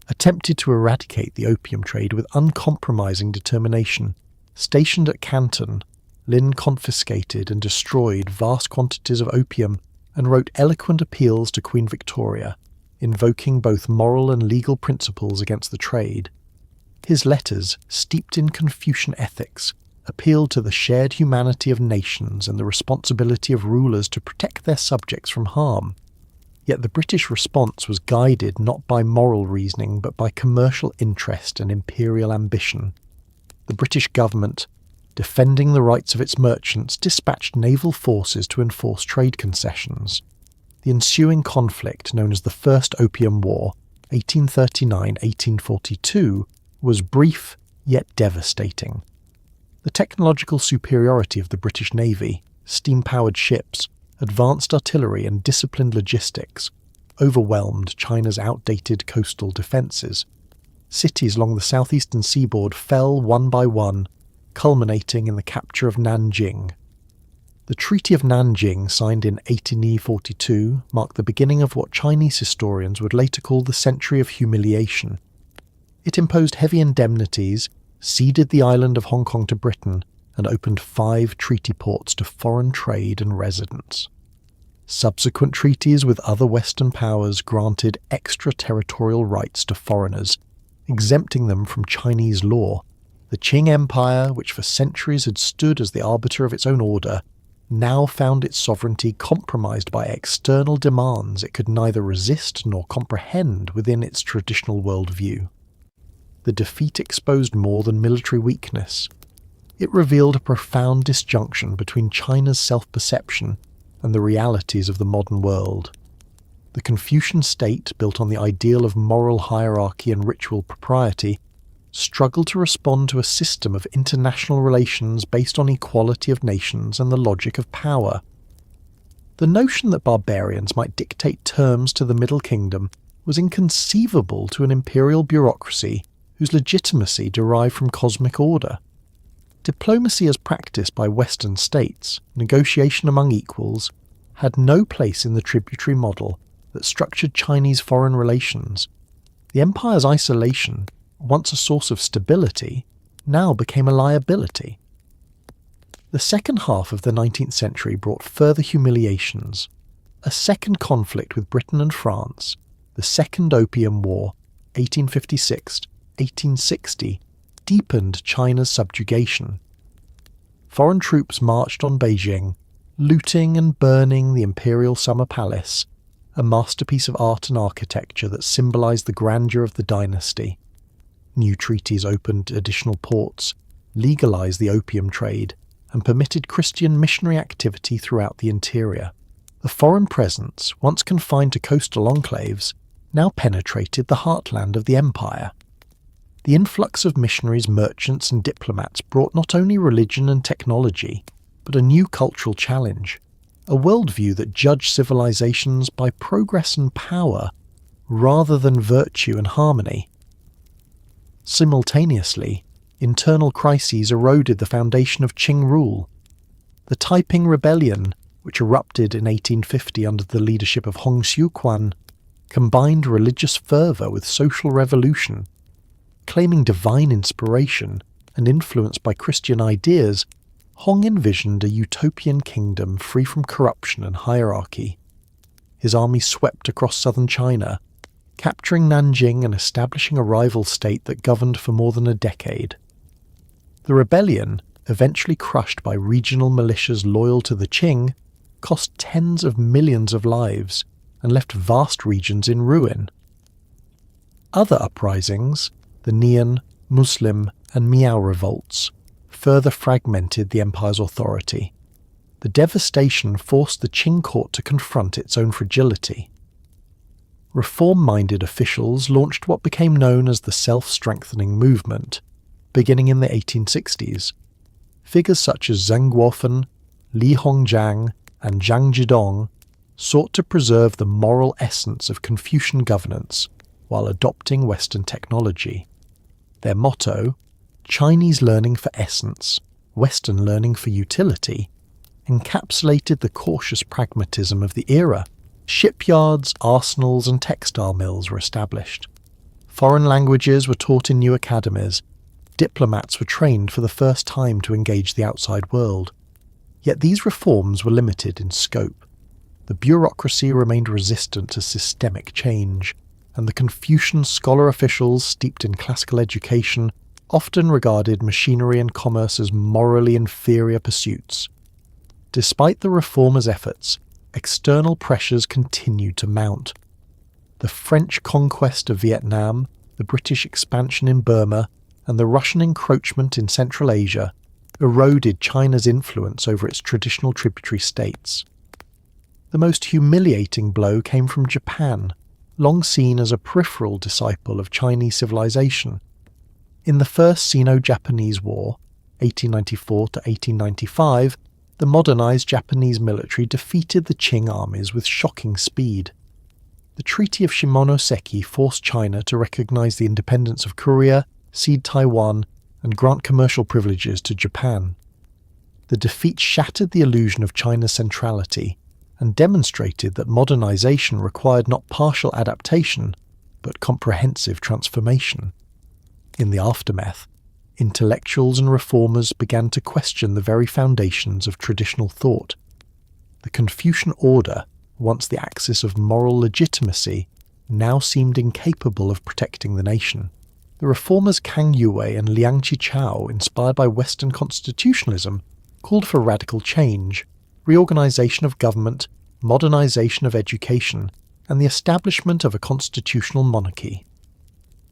attempted to eradicate the opium trade with uncompromising determination. Stationed at Canton, Lin confiscated and destroyed vast quantities of opium and wrote eloquent appeals to Queen Victoria, invoking both moral and legal principles against the trade. His letters, steeped in Confucian ethics, appealed to the shared humanity of nations and the responsibility of rulers to protect their subjects from harm. Yet the British response was guided not by moral reasoning but by commercial interest and imperial ambition. The British government, defending the rights of its merchants, dispatched naval forces to enforce trade concessions. The ensuing conflict, known as the First Opium War, 1839-1842, was brief yet devastating. The technological superiority of the British Navy, steam-powered ships, advanced artillery and disciplined logistics overwhelmed China's outdated coastal defences. Cities along the southeastern seaboard fell one by one, culminating in the capture of Nanjing. The Treaty of Nanjing, signed in 1842, marked the beginning of what Chinese historians would later call the Century of Humiliation. It imposed heavy indemnities, ceded the island of Hong Kong to Britain, and opened 5 treaty ports to foreign trade and residence. Subsequent treaties with other Western powers granted extraterritorial rights to foreigners, exempting them from Chinese law. The Qing Empire, which for centuries had stood as the arbiter of its own order, now found its sovereignty compromised by external demands it could neither resist nor comprehend within its traditional worldview. The defeat exposed more than military weakness. It revealed a profound disjunction between China's self-perception and the realities of the modern world. The Confucian state, built on the ideal of moral hierarchy and ritual propriety, struggled to respond to a system of international relations based on equality of nations and the logic of power. The notion that barbarians might dictate terms to the Middle Kingdom was inconceivable to an imperial bureaucracy whose legitimacy derived from cosmic order. Diplomacy as practiced by Western states, negotiation among equals, had no place in the tributary model that structured Chinese foreign relations. The empire's isolation, once a source of stability, now became a liability. The second half of the 19th century brought further humiliations. A second conflict with Britain and France, the Second Opium War, 1856-1860, deepened China's subjugation. Foreign troops marched on Beijing, looting and burning the imperial summer palace, a masterpiece of art and architecture that symbolized the grandeur of the dynasty. New treaties opened additional ports, legalized the opium trade, and permitted Christian missionary activity throughout the interior. The foreign presence, once confined to coastal enclaves, now penetrated the heartland of the empire. The influx of missionaries, merchants, and diplomats brought not only religion and technology, but a new cultural challenge, a worldview that judged civilizations by progress and power rather than virtue and harmony. Simultaneously, internal crises eroded the foundation of Qing rule. The Taiping Rebellion, which erupted in 1850 under the leadership of Hong Xiuquan, combined religious fervour with social revolution. Claiming divine inspiration and influenced by Christian ideas, Hong envisioned a utopian kingdom free from corruption and hierarchy. His army swept across southern China, capturing Nanjing and establishing a rival state that governed for more than a decade. The rebellion, eventually crushed by regional militias loyal to the Qing, cost tens of millions of lives and left vast regions in ruin. Other uprisings, the Nian, Muslim, and Miao revolts, further fragmented the empire's authority. The devastation forced the Qing court to confront its own fragility. Reform-minded officials launched what became known as the self-strengthening movement, beginning in the 1860s. Figures such as Zheng Guofen, Li Hongjiang, and Zhang Zhidong sought to preserve the moral essence of Confucian governance while adopting Western technology. Their motto, Chinese learning for essence, Western learning for utility, encapsulated the cautious pragmatism of the era. Shipyards, arsenals, and textile mills were established. Foreign languages were taught in new academies. Diplomats were trained for the first time to engage the outside world. Yet these reforms were limited in scope. the bureaucracy remained resistant to systemic change, and the Confucian scholar officials steeped in classical education often regarded machinery and commerce as morally inferior pursuits. Despite the reformers' efforts, external pressures continued to mount. The French conquest of Vietnam, the British expansion in Burma, and the Russian encroachment in Central Asia eroded China's influence over its traditional tributary states. The most humiliating blow came from Japan, long seen as a peripheral disciple of Chinese civilization. In the First Sino-Japanese War, 1894 to 1895, the modernized Japanese military defeated the Qing armies with shocking speed. The Treaty of Shimonoseki forced China to recognize the independence of Korea, cede Taiwan, and grant commercial privileges to Japan. The defeat shattered the illusion of China's centrality and demonstrated that modernization required not partial adaptation, but comprehensive transformation. In the aftermath, intellectuals and reformers began to question the very foundations of traditional thought. The Confucian order, once the axis of moral legitimacy, now seemed incapable of protecting the nation. The reformers Kang Yue and Liang Qichao, inspired by Western constitutionalism, called for radical change, reorganization of government, modernization of education, and the establishment of a constitutional monarchy.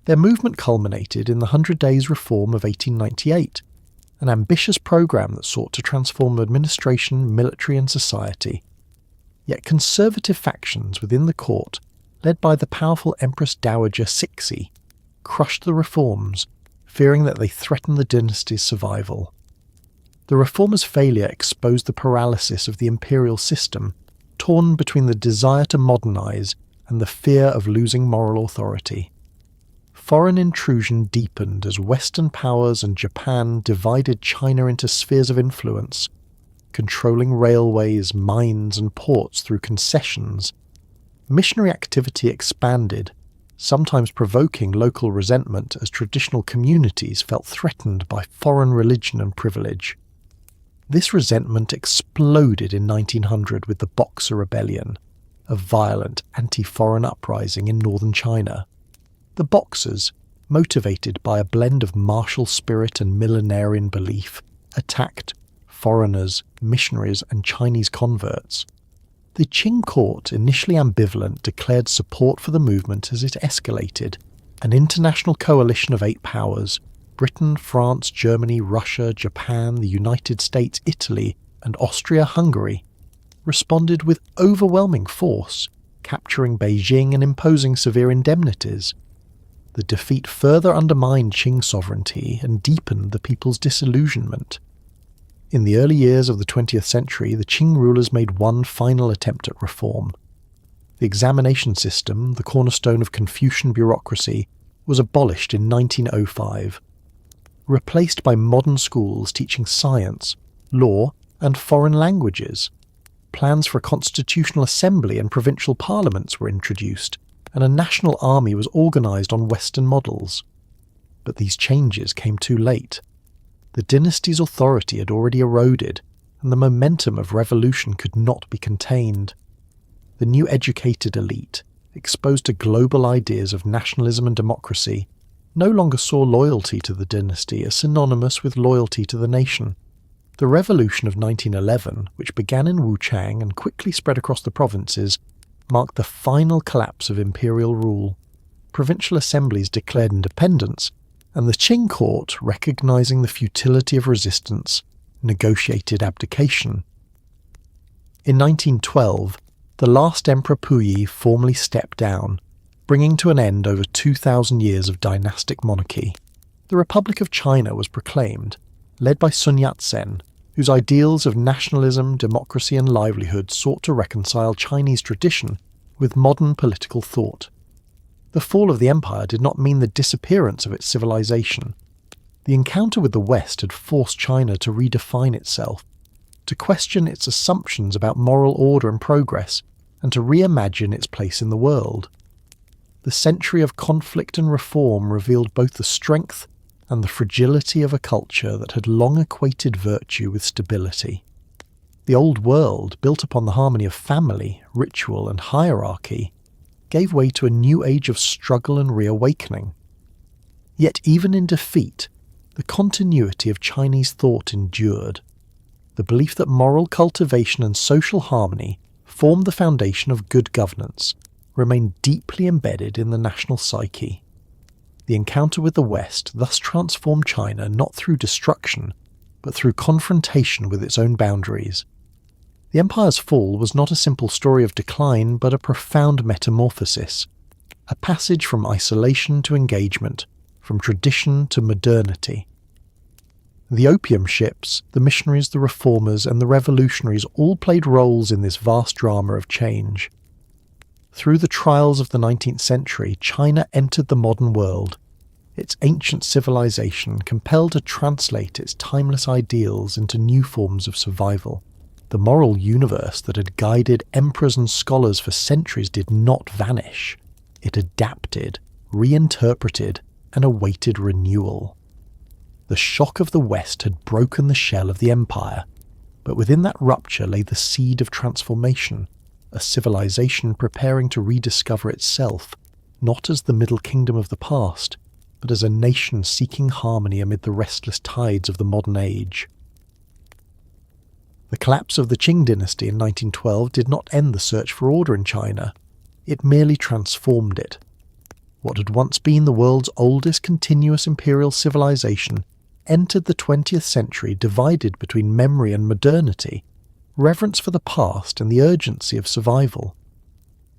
Their movement culminated in the 100 Days Reform of 1898, an ambitious program that sought to transform administration, military, and society. Yet conservative factions within the court, led by the powerful Empress Dowager Cixi, crushed the reforms, fearing that they threatened the dynasty's survival. The reformers' failure exposed the paralysis of the imperial system, torn between the desire to modernize and the fear of losing moral authority. Foreign intrusion deepened as Western powers and Japan divided China into spheres of influence, controlling railways, mines, and ports through concessions. Missionary activity expanded, sometimes provoking local resentment as traditional communities felt threatened by foreign religion and privilege. This resentment exploded in 1900 with the Boxer Rebellion, a violent anti-foreign uprising in northern China. The Boxers, motivated by a blend of martial spirit and millenarian belief, attacked foreigners, missionaries, and Chinese converts. The Qing court, initially ambivalent, declared support for the movement as it escalated. An international coalition of 8 powers, Britain, France, Germany, Russia, Japan, the United States, Italy, and Austria-Hungary, responded with overwhelming force, capturing Beijing and imposing severe indemnities. The defeat further undermined Qing sovereignty and deepened the people's disillusionment. In the early years of the 20th century, the Qing rulers made one final attempt at reform. The examination system, the cornerstone of Confucian bureaucracy, was abolished in 1905. Replaced by modern schools teaching science, law, and foreign languages. Plans for a constitutional assembly and provincial parliaments were introduced, and a national army was organized on Western models. But these changes came too late. The dynasty's authority had already eroded, and the momentum of revolution could not be contained. The new educated elite, exposed to global ideas of nationalism and democracy, no longer saw loyalty to the dynasty as synonymous with loyalty to the nation. The revolution of 1911, which began in Wuchang and quickly spread across the provinces, marked the final collapse of imperial rule. Provincial assemblies declared independence, and the Qing court, recognizing the futility of resistance, negotiated abdication. In 1912, the last Emperor Puyi formally stepped down, bringing to an end over 2,000 years of dynastic monarchy. The Republic of China was proclaimed, led by Sun Yat-sen, whose ideals of nationalism, democracy, and livelihood sought to reconcile Chinese tradition with modern political thought. The fall of the empire did not mean the disappearance of its civilization. The encounter with the West had forced China to redefine itself, to question its assumptions about moral order and progress, and to reimagine its place in the world. The century of conflict and reform revealed both the strength and the fragility of a culture that had long equated virtue with stability. The old world, built upon the harmony of family, ritual and hierarchy, gave way to a new age of struggle and reawakening. Yet even in defeat, the continuity of Chinese thought endured. The belief that moral cultivation and social harmony formed the foundation of good governance remained deeply embedded in the national psyche. The encounter with the West thus transformed China not through destruction, but through confrontation with its own boundaries. The empire's fall was not a simple story of decline, but a profound metamorphosis, a passage from isolation to engagement, from tradition to modernity. The opium ships, the missionaries, the reformers, and the revolutionaries all played roles in this vast drama of change. Through the trials of the 19th century, China entered the modern world, its ancient civilization compelled to translate its timeless ideals into new forms of survival. The moral universe that had guided emperors and scholars for centuries did not vanish. It adapted, reinterpreted, and awaited renewal. The shock of the West had broken the shell of the empire, but within that rupture lay the seed of transformation, a civilization preparing to rediscover itself, not as the Middle Kingdom of the past, but as a nation seeking harmony amid the restless tides of the modern age. The collapse of the Qing dynasty in 1912 did not end the search for order in China. It merely transformed it. What had once been the world's oldest continuous imperial civilization entered the 20th century divided between memory and modernity, reverence for the past and the urgency of survival.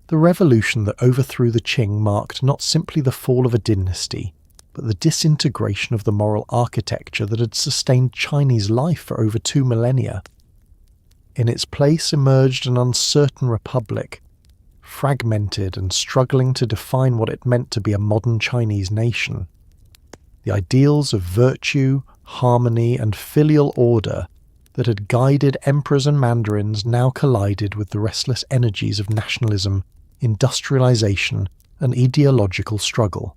The revolution that overthrew the Qing marked not simply the fall of a dynasty, but the disintegration of the moral architecture that had sustained Chinese life for over 2 millennia. In its place emerged an uncertain republic, fragmented and struggling to define what it meant to be a modern Chinese nation. The ideals of virtue, harmony, and filial order that had guided emperors and mandarins now collided with the restless energies of nationalism, industrialization, and ideological struggle.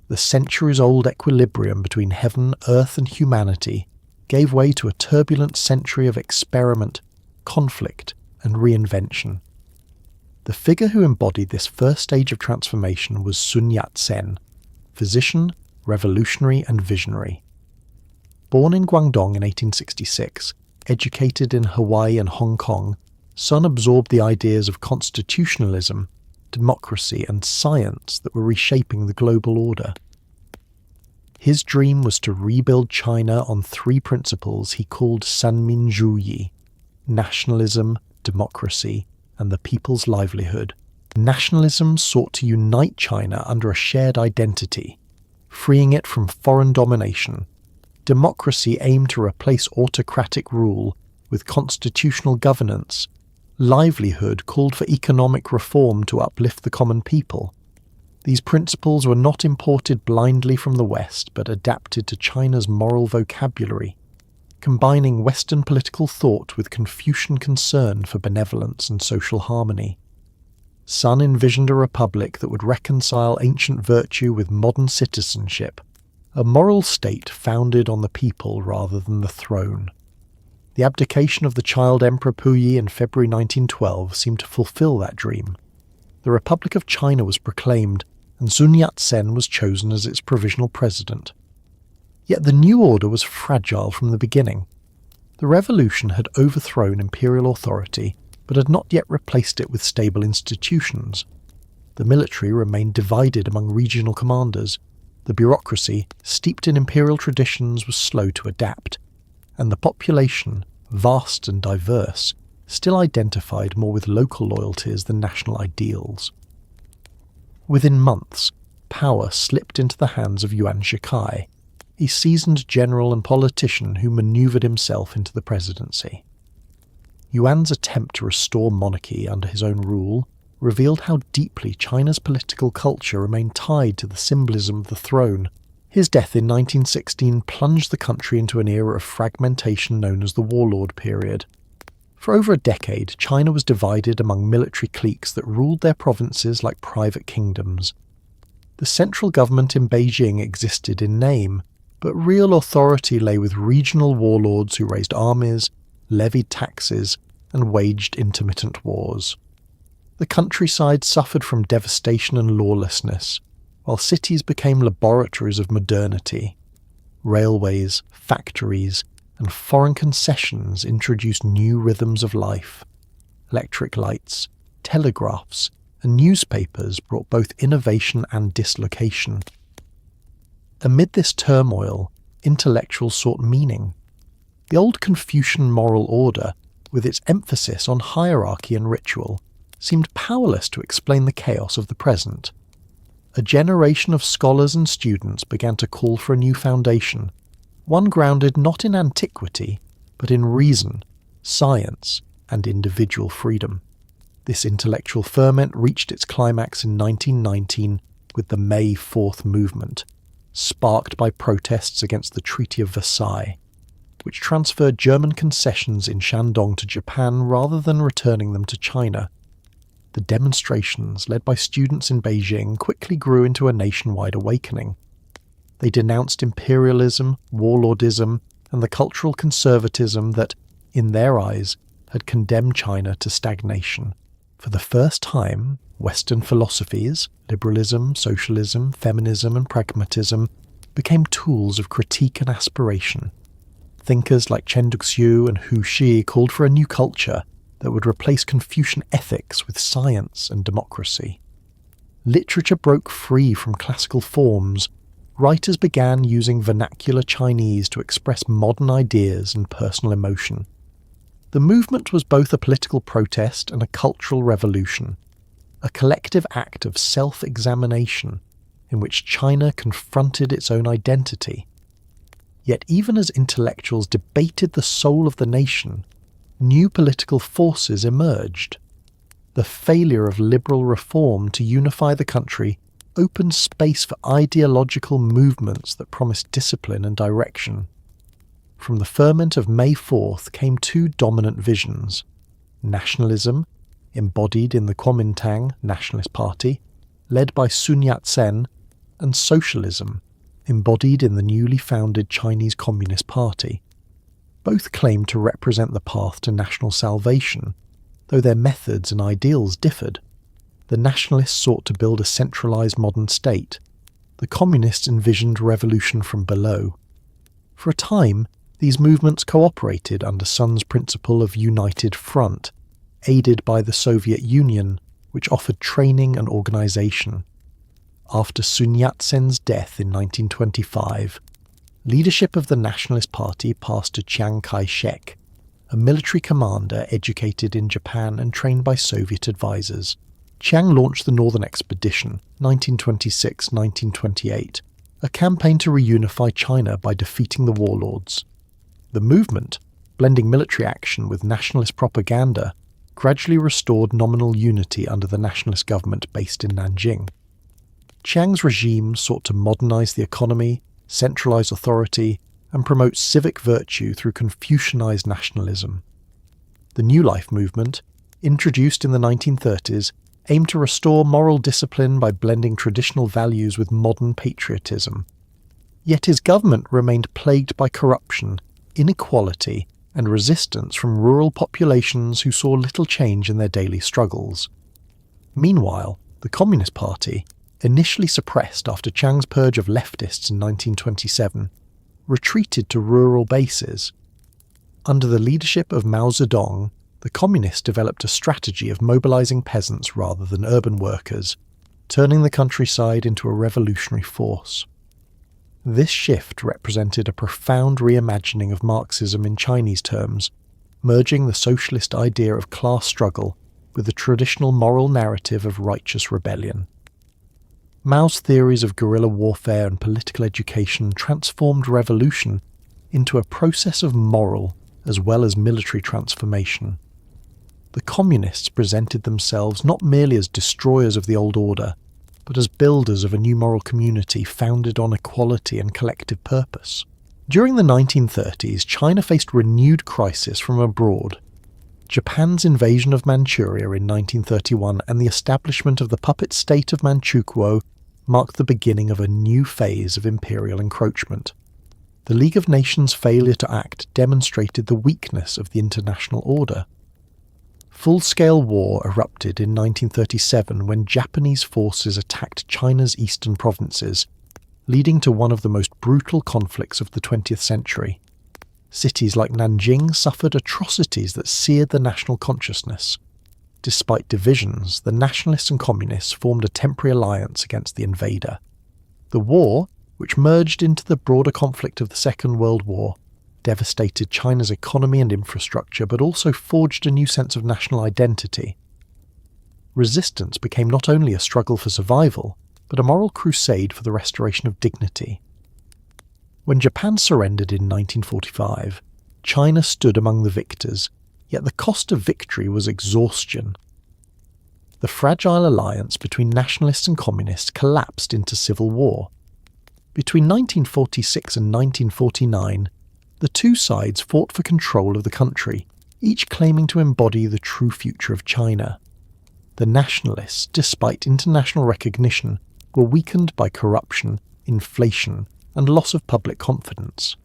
The centuries-old equilibrium between heaven, earth, and humanity gave way to a turbulent century of experiment, conflict, and reinvention. The figure who embodied this first stage of transformation was Sun Yat-sen, physician, revolutionary, and visionary. Born in Guangdong in 1866, educated in Hawaii and Hong Kong, Sun absorbed the ideas of constitutionalism, democracy, and science that were reshaping the global order. His dream was to rebuild China on 3 principles he called Sanminzhuyi: nationalism, democracy, and the people's livelihood. Nationalism sought to unite China under a shared identity, freeing it from foreign domination. Democracy aimed to replace autocratic rule with constitutional governance. Livelihood called for economic reform to uplift the common people. These principles were not imported blindly from the West, but adapted to China's moral vocabulary, combining Western political thought with Confucian concern for benevolence and social harmony. Sun envisioned a republic that would reconcile ancient virtue with modern citizenship, a moral state founded on the people rather than the throne. The abdication of the child Emperor Puyi in February 1912 seemed to fulfill that dream. The Republic of China was proclaimed, and Sun Yat-sen was chosen as its provisional president. Yet the new order was fragile from the beginning. The revolution had overthrown imperial authority, but had not yet replaced it with stable institutions. The military remained divided among regional commanders. The bureaucracy, steeped in imperial traditions, was slow to adapt, and the population, vast and diverse, still identified more with local loyalties than national ideals. Within months, power slipped into the hands of Yuan Shikai, a seasoned general and politician who manoeuvred himself into the presidency. Yuan's attempt to restore monarchy under his own rule revealed how deeply China's political culture remained tied to the symbolism of the throne. His death in 1916 plunged the country into an era of fragmentation known as the Warlord period. For over a decade, China was divided among military cliques that ruled their provinces like private kingdoms. The central government in Beijing existed in name, but real authority lay with regional warlords who raised armies, levied taxes, and waged intermittent wars. The countryside suffered from devastation and lawlessness, while cities became laboratories of modernity. Railways, factories, and foreign concessions introduced new rhythms of life. Electric lights, telegraphs, and newspapers brought both innovation and dislocation. Amid this turmoil, intellectuals sought meaning. The old Confucian moral order, with its emphasis on hierarchy and ritual, seemed powerless to explain the chaos of the present. A generation of scholars and students began to call for a new foundation, one grounded not in antiquity, but in reason, science, and individual freedom. This intellectual ferment reached its climax in 1919 with the May 4th movement, sparked by protests against the Treaty of Versailles, which transferred German concessions in Shandong to Japan rather than returning them to China. The demonstrations, led by students in Beijing, quickly grew into a nationwide awakening. They denounced imperialism, warlordism, and the cultural conservatism that, in their eyes, had condemned China to stagnation. For the first time, Western philosophies, liberalism, socialism, feminism, and pragmatism, became tools of critique and aspiration. Thinkers like Chen Duxiu and Hu Xi called for a new culture that would replace Confucian ethics with science and democracy. Literature broke free from classical forms. Writers began using vernacular Chinese to express modern ideas and personal emotion. The movement was both a political protest and a cultural revolution, a collective act of self-examination in which China confronted its own identity. Yet even as intellectuals debated the soul of the nation, new political forces emerged. The failure of liberal reform to unify the country opened space for ideological movements that promised discipline and direction. From the ferment of May 4th came two dominant visions: nationalism, embodied in the Kuomintang Nationalist Party, led by Sun Yat-sen, and socialism, embodied in the newly founded Chinese Communist Party. Both claimed to represent the path to national salvation, though their methods and ideals differed. The nationalists sought to build a centralized modern state. The communists envisioned revolution from below. For a time, these movements cooperated under Sun's principle of united front, aided by the Soviet Union, which offered training and organization. After Sun Yat-sen's death in 1925, leadership of the Nationalist Party passed to Chiang Kai-shek, a military commander educated in Japan and trained by Soviet advisors. Chiang launched the Northern Expedition, 1926-1928, a campaign to reunify China by defeating the warlords. The movement, blending military action with nationalist propaganda, gradually restored nominal unity under the nationalist government based in Nanjing. Chiang's regime sought to modernize the economy, centralize authority, and promote civic virtue through Confucianized nationalism. The New Life movement, introduced in the 1930s, aimed to restore moral discipline by blending traditional values with modern patriotism. Yet his government remained plagued by corruption, inequality, and resistance from rural populations who saw little change in their daily struggles. Meanwhile, the Communist Party, initially suppressed after Chiang's purge of leftists in 1927, retreated to rural bases. Under the leadership of Mao Zedong, the Communists developed a strategy of mobilizing peasants rather than urban workers, turning the countryside into a revolutionary force. This shift represented a profound reimagining of Marxism in Chinese terms, merging the socialist idea of class struggle with the traditional moral narrative of righteous rebellion. Mao's theories of guerrilla warfare and political education transformed revolution into a process of moral as well as military transformation. The Communists presented themselves not merely as destroyers of the old order, but as builders of a new moral community founded on equality and collective purpose. During the 1930s, China faced renewed crisis from abroad. Japan's invasion of Manchuria in 1931 and the establishment of the puppet state of Manchukuo marked the beginning of a new phase of imperial encroachment. The League of Nations' failure to act demonstrated the weakness of the international order. Full-scale war erupted in 1937 when Japanese forces attacked China's eastern provinces, leading to one of the most brutal conflicts of the 20th century. Cities like Nanjing suffered atrocities that seared the national consciousness. Despite divisions, the nationalists and communists formed a temporary alliance against the invader. The war, which merged into the broader conflict of the Second World War, devastated China's economy and infrastructure, but also forged a new sense of national identity. Resistance became not only a struggle for survival, but a moral crusade for the restoration of dignity. When Japan surrendered in 1945, China stood among the victors, yet the cost of victory was exhaustion. The fragile alliance between nationalists and communists collapsed into civil war. Between 1946 and 1949, the two sides fought for control of the country, each claiming to embody the true future of China. The nationalists, despite international recognition, were weakened by corruption, inflation, and loss of public confidence.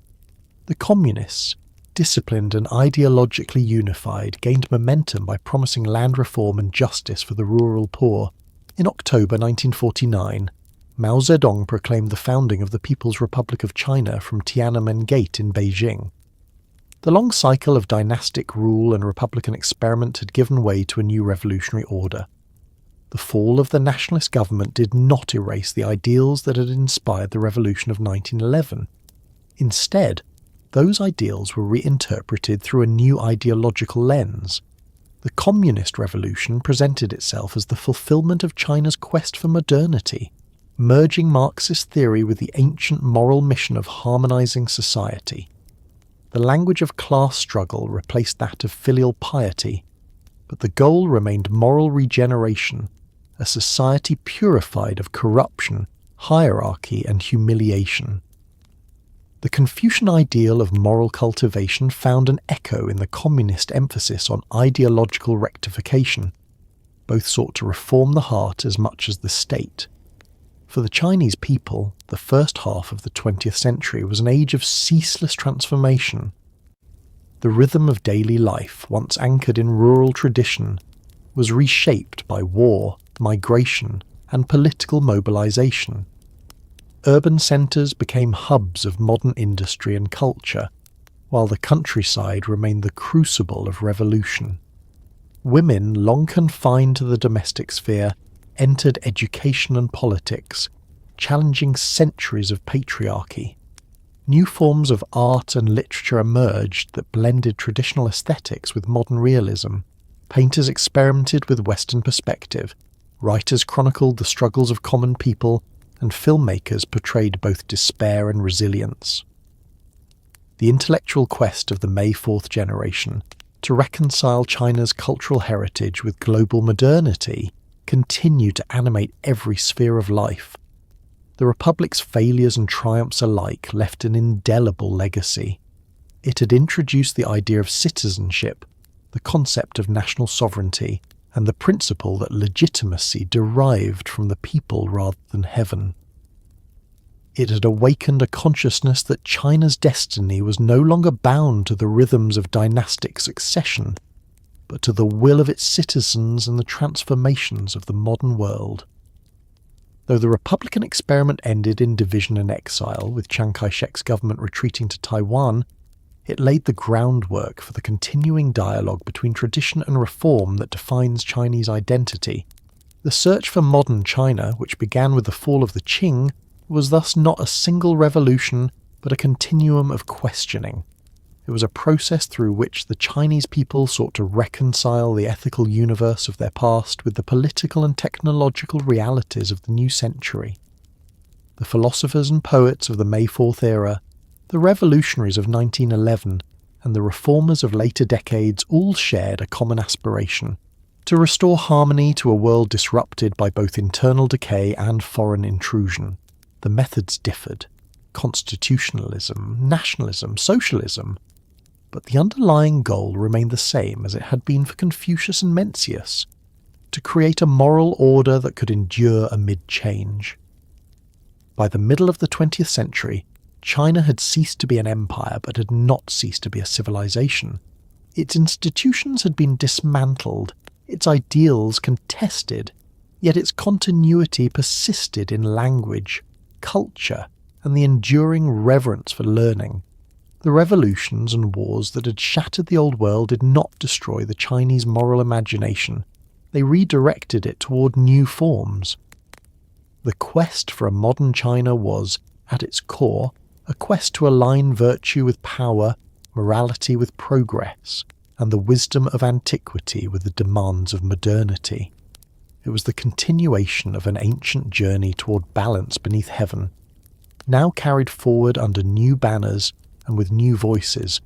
The communists, disciplined and ideologically unified, gained momentum by promising land reform and justice for the rural poor. In October 1949, Mao Zedong proclaimed the founding of the People's Republic of China from Tiananmen Gate in Beijing. The long cycle of dynastic rule and republican experiment had given way to a new revolutionary order. The fall of the nationalist government did not erase the ideals that had inspired the revolution of 1911. Instead, those ideals were reinterpreted through a new ideological lens. The communist revolution presented itself as the fulfillment of China's quest for modernity, merging Marxist theory with the ancient moral mission of harmonizing society. The language of class struggle replaced that of filial piety, but the goal remained moral regeneration, a society purified of corruption, hierarchy, and humiliation. The Confucian ideal of moral cultivation found an echo in the communist emphasis on ideological rectification. Both sought to reform the heart as much as the state. For the Chinese people, the first half of the 20th century was an age of ceaseless transformation. The rhythm of daily life, once anchored in rural tradition, was reshaped by war, migration, and political mobilization. Urban centres became hubs of modern industry and culture, while the countryside remained the crucible of revolution. Women, long confined to the domestic sphere, entered education and politics, challenging centuries of patriarchy. New forms of art and literature emerged that blended traditional aesthetics with modern realism. Painters experimented with Western perspective, writers chronicled the struggles of common people, and filmmakers portrayed both despair and resilience. The intellectual quest of the May Fourth generation to reconcile China's cultural heritage with global modernity continued to animate every sphere of life. The Republic's failures and triumphs alike left an indelible legacy. It had introduced the idea of citizenship, the concept of national sovereignty, and the principle that legitimacy derived from the people rather than heaven. It had awakened a consciousness that China's destiny was no longer bound to the rhythms of dynastic succession, but to the will of its citizens and the transformations of the modern world. Though the Republican experiment ended in division and exile, with Chiang Kai-shek's government retreating to Taiwan, it laid the groundwork for the continuing dialogue between tradition and reform that defines Chinese identity. The search for modern China, which began with the fall of the Qing, was thus not a single revolution, but a continuum of questioning. It was a process through which the Chinese people sought to reconcile the ethical universe of their past with the political and technological realities of the new century. The philosophers and poets of the May Fourth era, the revolutionaries of 1911, and the reformers of later decades all shared a common aspiration: to restore harmony to a world disrupted by both internal decay and foreign intrusion. The methods differed: constitutionalism, nationalism, socialism. But the underlying goal remained the same as it had been for Confucius and Mencius: to create a moral order that could endure amid change. By the middle of the 20th century, China had ceased to be an empire but had not ceased to be a civilization. Its institutions had been dismantled, its ideals contested, yet its continuity persisted in language, culture, and the enduring reverence for learning. The revolutions and wars that had shattered the old world did not destroy the Chinese moral imagination. They redirected it toward new forms. The quest for a modern China was, at its core, a quest to align virtue with power, morality with progress, and the wisdom of antiquity with the demands of modernity. It was the continuation of an ancient journey toward balance beneath heaven, now carried forward under new banners and with new voices.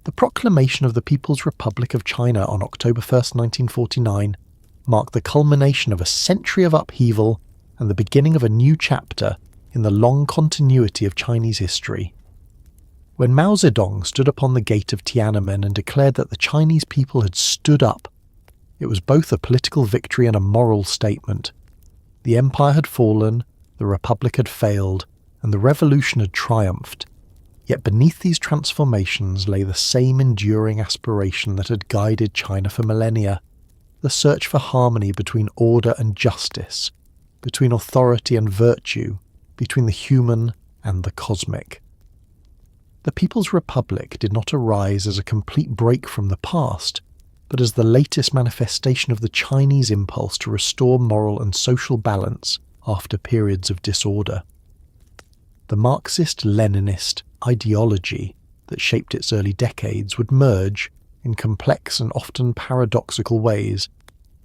The proclamation of the People's Republic of China on October 1st, 1949, marked the culmination of a century of upheaval and the beginning of a new chapter in the long continuity of Chinese history. When Mao Zedong stood upon the gate of Tiananmen and declared that the Chinese people had stood up, it was both a political victory and a moral statement. The empire had fallen, the republic had failed, and the revolution had triumphed. Yet beneath these transformations lay the same enduring aspiration that had guided China for millennia, the search for harmony between order and justice, between authority and virtue, between the human and the cosmic. The People's Republic did not arise as a complete break from the past, but as the latest manifestation of the Chinese impulse to restore moral and social balance after periods of disorder. The Marxist-Leninist ideology that shaped its early decades would merge, in complex and often paradoxical ways,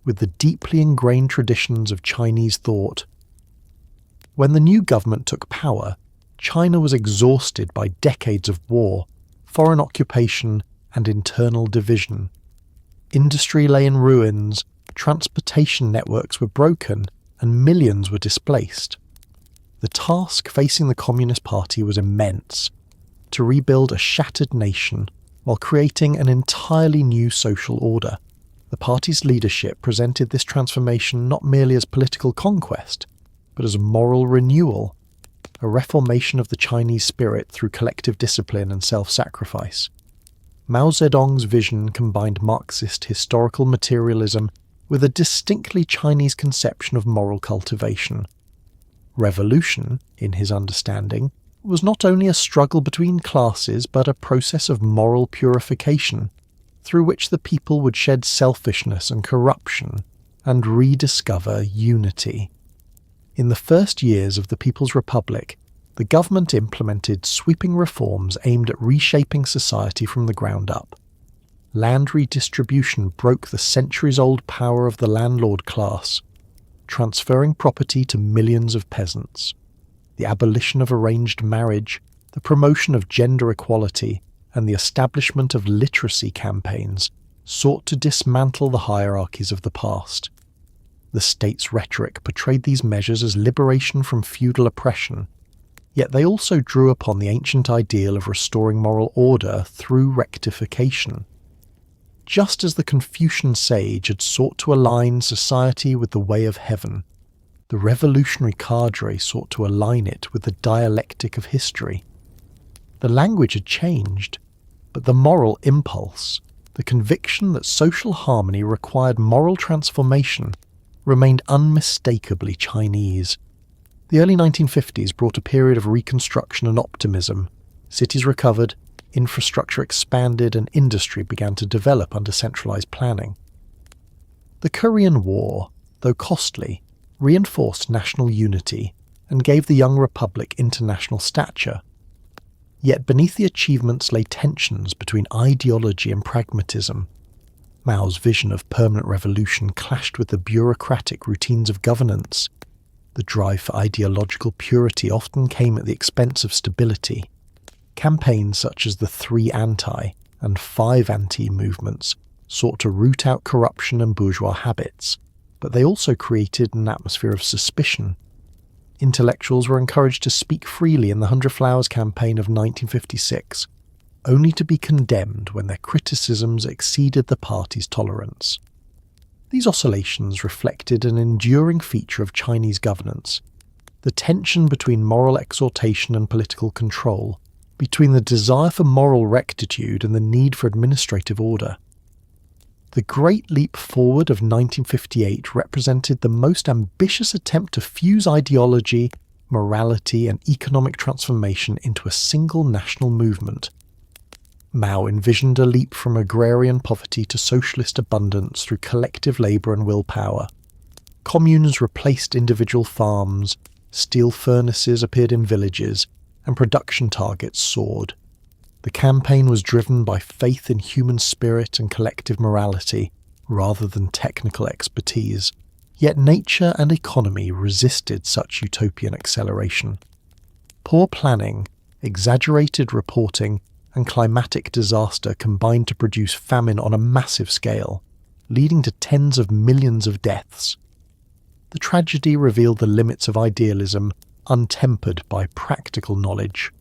with the deeply ingrained traditions of Chinese thought. When the new government took power, China was exhausted by decades of war, foreign occupation, and internal division. Industry lay in ruins, transportation networks were broken, and millions were displaced. The task facing the Communist Party was immense: to rebuild a shattered nation while creating an entirely new social order. The party's leadership presented this transformation not merely as political conquest, but as a moral renewal, a reformation of the Chinese spirit through collective discipline and self-sacrifice. Mao Zedong's vision combined Marxist historical materialism with a distinctly Chinese conception of moral cultivation. Revolution, in his understanding, was not only a struggle between classes but a process of moral purification, through which the people would shed selfishness and corruption and rediscover unity. In the first years of the People's Republic, the government implemented sweeping reforms aimed at reshaping society from the ground up. Land redistribution broke the centuries-old power of the landlord class, transferring property to millions of peasants. The abolition of arranged marriage, the promotion of gender equality, and the establishment of literacy campaigns sought to dismantle the hierarchies of the past. The state's rhetoric portrayed these measures as liberation from feudal oppression, yet they also drew upon the ancient ideal of restoring moral order through rectification. Just as the Confucian sage had sought to align society with the way of heaven, the revolutionary cadre sought to align it with the dialectic of history. The language had changed, but the moral impulse, the conviction that social harmony required moral transformation, remained unmistakably Chinese. The early 1950s brought a period of reconstruction and optimism. Cities recovered, infrastructure expanded, and industry began to develop under centralized planning. The Korean War, though costly, reinforced national unity and gave the young republic international stature. Yet beneath the achievements lay tensions between ideology and pragmatism. Mao's vision of permanent revolution clashed with the bureaucratic routines of governance. The drive for ideological purity often came at the expense of stability. Campaigns such as the 3 Anti and 5 Anti movements sought to root out corruption and bourgeois habits, but they also created an atmosphere of suspicion. Intellectuals were encouraged to speak freely in the 100 Flowers campaign of 1956, only to be condemned when their criticisms exceeded the party's tolerance. These oscillations reflected an enduring feature of Chinese governance, the tension between moral exhortation and political control, between the desire for moral rectitude and the need for administrative order. The Great Leap Forward of 1958 represented the most ambitious attempt to fuse ideology, morality, and economic transformation into a single national movement. Mao envisioned a leap from agrarian poverty to socialist abundance through collective labour and willpower. Communes replaced individual farms, steel furnaces appeared in villages, and production targets soared. The campaign was driven by faith in human spirit and collective morality, rather than technical expertise. Yet nature and economy resisted such utopian acceleration. Poor planning, exaggerated reporting, and climatic disaster combined to produce famine on a massive scale, leading to tens of millions of deaths. The tragedy revealed the limits of idealism, untempered by practical knowledge,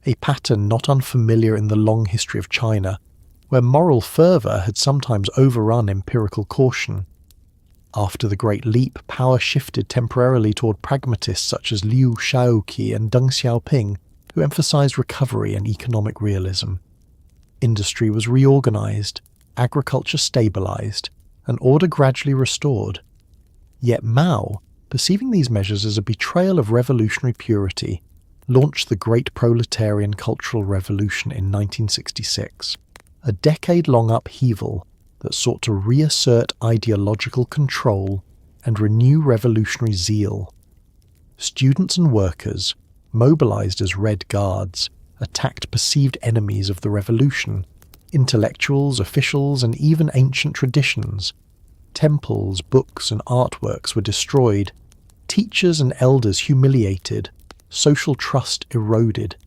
a pattern not unfamiliar in the long history of China, where moral fervour had sometimes overrun empirical caution. After the Great Leap, power shifted temporarily toward pragmatists such as Liu Shaoqi and Deng Xiaoping, who emphasized recovery and economic realism. Industry was reorganized, agriculture stabilized, and order gradually restored. Yet Mao, perceiving these measures as a betrayal of revolutionary purity, launched the Great Proletarian Cultural Revolution in 1966, a decade-long upheaval that sought to reassert ideological control and renew revolutionary zeal. Students and workers, mobilized as Red Guards, attacked perceived enemies of the revolution, intellectuals, officials, and even ancient traditions. Temples, books, and artworks were destroyed, teachers and elders humiliated, social trust eroded.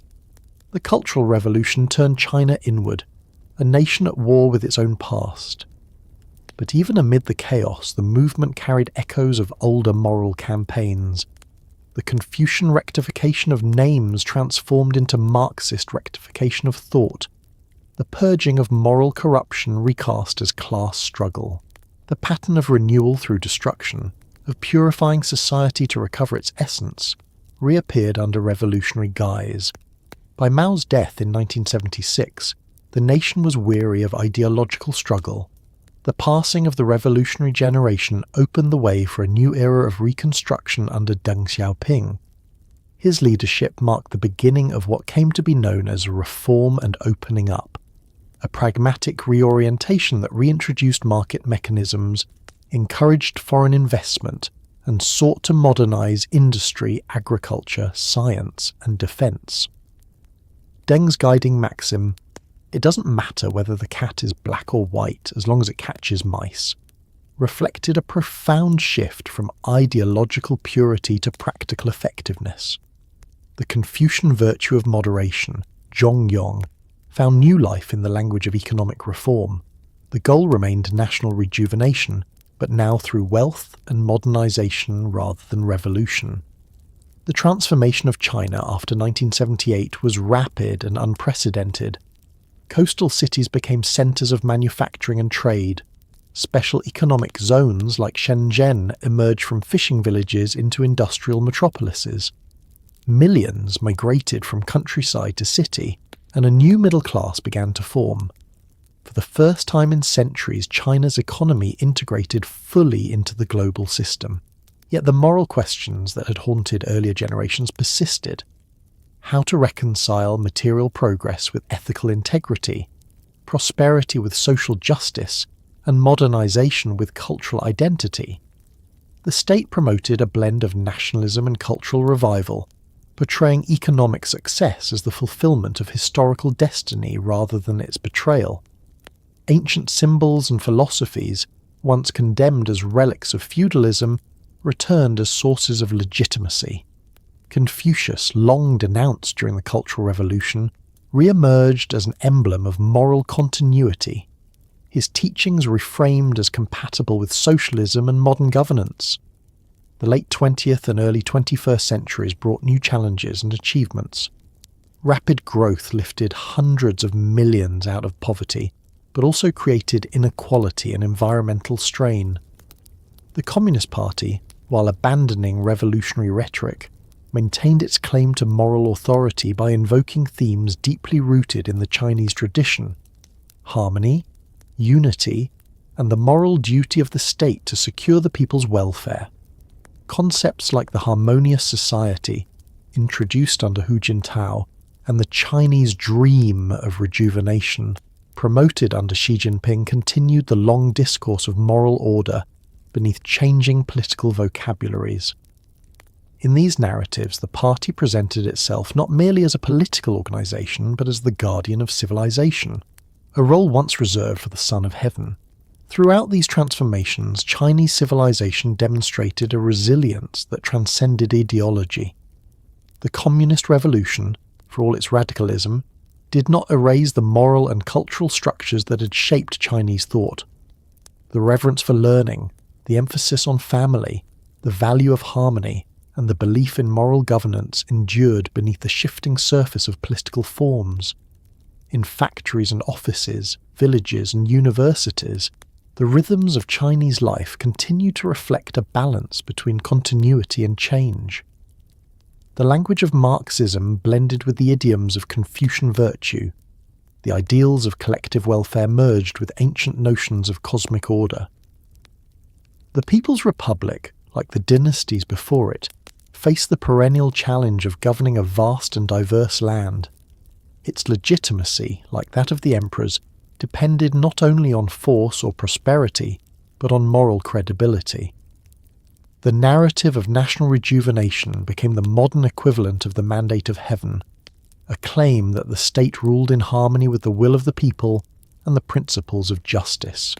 The Cultural Revolution turned China inward, a nation at war with its own past. But even amid the chaos, the movement carried echoes of older moral campaigns. The Confucian rectification of names transformed into Marxist rectification of thought. The purging of moral corruption recast as class struggle. The pattern of renewal through destruction, of purifying society to recover its essence, reappeared under revolutionary guise. By Mao's death in 1976, the nation was weary of ideological struggle. The passing of the revolutionary generation opened the way for a new era of reconstruction under Deng Xiaoping. His leadership marked the beginning of what came to be known as reform and opening up, a pragmatic reorientation that reintroduced market mechanisms, encouraged foreign investment, and sought to modernize industry, agriculture, science, and defense. Deng's guiding maxim, "It doesn't matter whether the cat is black or white as long as it catches mice," reflected a profound shift from ideological purity to practical effectiveness. The Confucian virtue of moderation, zhongyong, found new life in the language of economic reform. The goal remained national rejuvenation, but now through wealth and modernization rather than revolution. The transformation of China after 1978 was rapid and unprecedented. Coastal cities became centres of manufacturing and trade. Special economic zones like Shenzhen emerged from fishing villages into industrial metropolises. Millions migrated from countryside to city, and a new middle class began to form. For the first time in centuries, China's economy integrated fully into the global system. Yet the moral questions that had haunted earlier generations persisted. How to reconcile material progress with ethical integrity, prosperity with social justice, and modernization with cultural identity. The state promoted a blend of nationalism and cultural revival, portraying economic success as the fulfillment of historical destiny rather than its betrayal. Ancient symbols and philosophies, once condemned as relics of feudalism, returned as sources of legitimacy. Confucius, long denounced during the Cultural Revolution, re-emerged as an emblem of moral continuity. His teachings reframed as compatible with socialism and modern governance. The late 20th and early 21st centuries brought new challenges and achievements. Rapid growth lifted hundreds of millions out of poverty, but also created inequality and environmental strain. The Communist Party, while abandoning revolutionary rhetoric, maintained its claim to moral authority by invoking themes deeply rooted in the Chinese tradition: harmony, unity, and the moral duty of the state to secure the people's welfare. Concepts like the harmonious society, introduced under Hu Jintao, and the Chinese dream of rejuvenation, promoted under Xi Jinping, continued the long discourse of moral order beneath changing political vocabularies. In these narratives, the party presented itself not merely as a political organisation, but as the guardian of civilization, a role once reserved for the Son of Heaven. Throughout these transformations, Chinese civilization demonstrated a resilience that transcended ideology. The Communist Revolution, for all its radicalism, did not erase the moral and cultural structures that had shaped Chinese thought. The reverence for learning, the emphasis on family, the value of harmony, and the belief in moral governance endured beneath the shifting surface of political forms. In factories and offices, villages and universities, the rhythms of Chinese life continue to reflect a balance between continuity and change. The language of Marxism blended with the idioms of Confucian virtue. The ideals of collective welfare merged with ancient notions of cosmic order. The People's Republic, like the dynasties before it, faced the perennial challenge of governing a vast and diverse land. Its legitimacy, like that of the emperors, depended not only on force or prosperity, but on moral credibility. The narrative of national rejuvenation became the modern equivalent of the mandate of heaven, a claim that the state ruled in harmony with the will of the people and the principles of justice.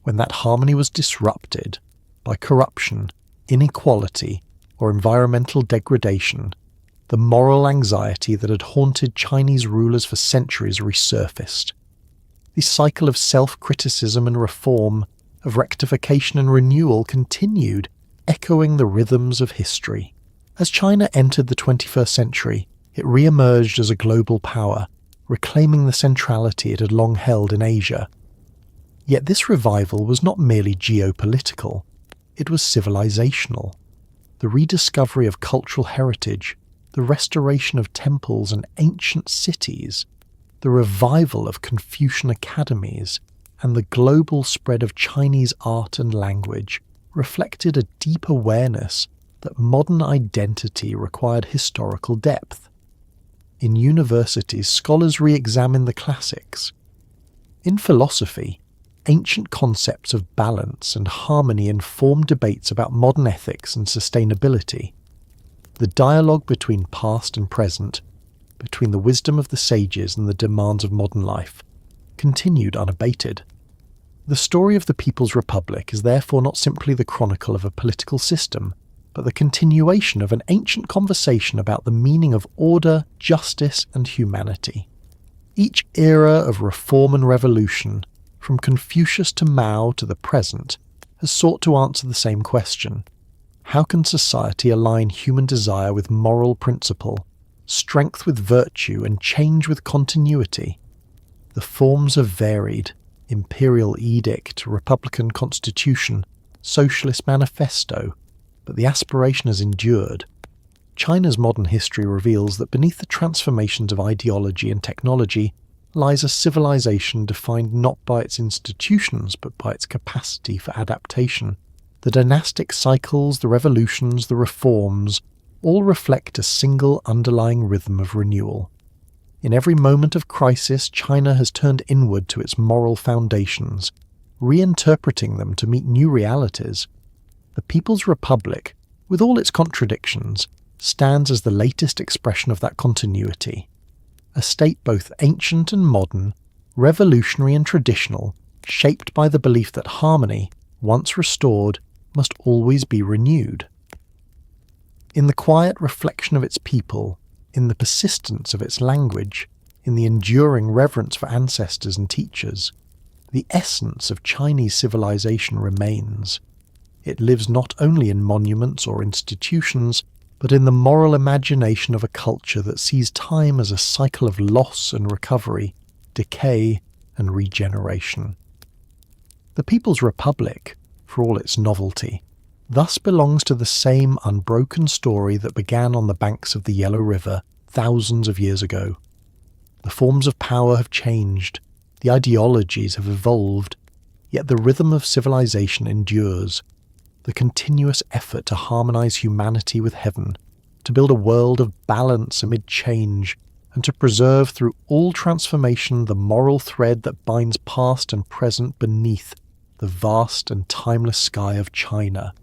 When that harmony was disrupted by corruption, inequality, or environmental degradation, the moral anxiety that had haunted Chinese rulers for centuries resurfaced. The cycle of self-criticism and reform, of rectification and renewal continued, echoing the rhythms of history. As China entered the 21st century, it re-emerged as a global power, reclaiming the centrality it had long held in Asia. Yet this revival was not merely geopolitical, it was civilizational. The rediscovery of cultural heritage, the restoration of temples and ancient cities, the revival of Confucian academies, and the global spread of Chinese art and language reflected a deep awareness that modern identity required historical depth. In universities, scholars re-examined the classics. In philosophy, ancient concepts of balance and harmony informed debates about modern ethics and sustainability. The dialogue between past and present, between the wisdom of the sages and the demands of modern life, continued unabated. The story of the People's Republic is therefore not simply the chronicle of a political system, but the continuation of an ancient conversation about the meaning of order, justice, and humanity. Each era of reform and revolution, from Confucius to Mao to the present, has sought to answer the same question. How can society align human desire with moral principle, strength with virtue, and change with continuity? The forms are varied: imperial edict, republican constitution, socialist manifesto, but the aspiration has endured. China's modern history reveals that beneath the transformations of ideology and technology lies a civilization defined not by its institutions but by its capacity for adaptation. The dynastic cycles, the revolutions, the reforms, all reflect a single underlying rhythm of renewal. In every moment of crisis, China has turned inward to its moral foundations, reinterpreting them to meet new realities. The People's Republic, with all its contradictions, stands as the latest expression of that continuity. A state both ancient and modern, revolutionary and traditional, shaped by the belief that harmony, once restored, must always be renewed. In the quiet reflection of its people, in the persistence of its language, in the enduring reverence for ancestors and teachers, the essence of Chinese civilization remains. It lives not only in monuments or institutions, but in the moral imagination of a culture that sees time as a cycle of loss and recovery, decay and regeneration. The People's Republic, for all its novelty, thus belongs to the same unbroken story that began on the banks of the Yellow River thousands of years ago. The forms of power have changed, the ideologies have evolved, yet the rhythm of civilization endures. The continuous effort to harmonize humanity with heaven, to build a world of balance amid change, and to preserve through all transformation the moral thread that binds past and present beneath the vast and timeless sky of China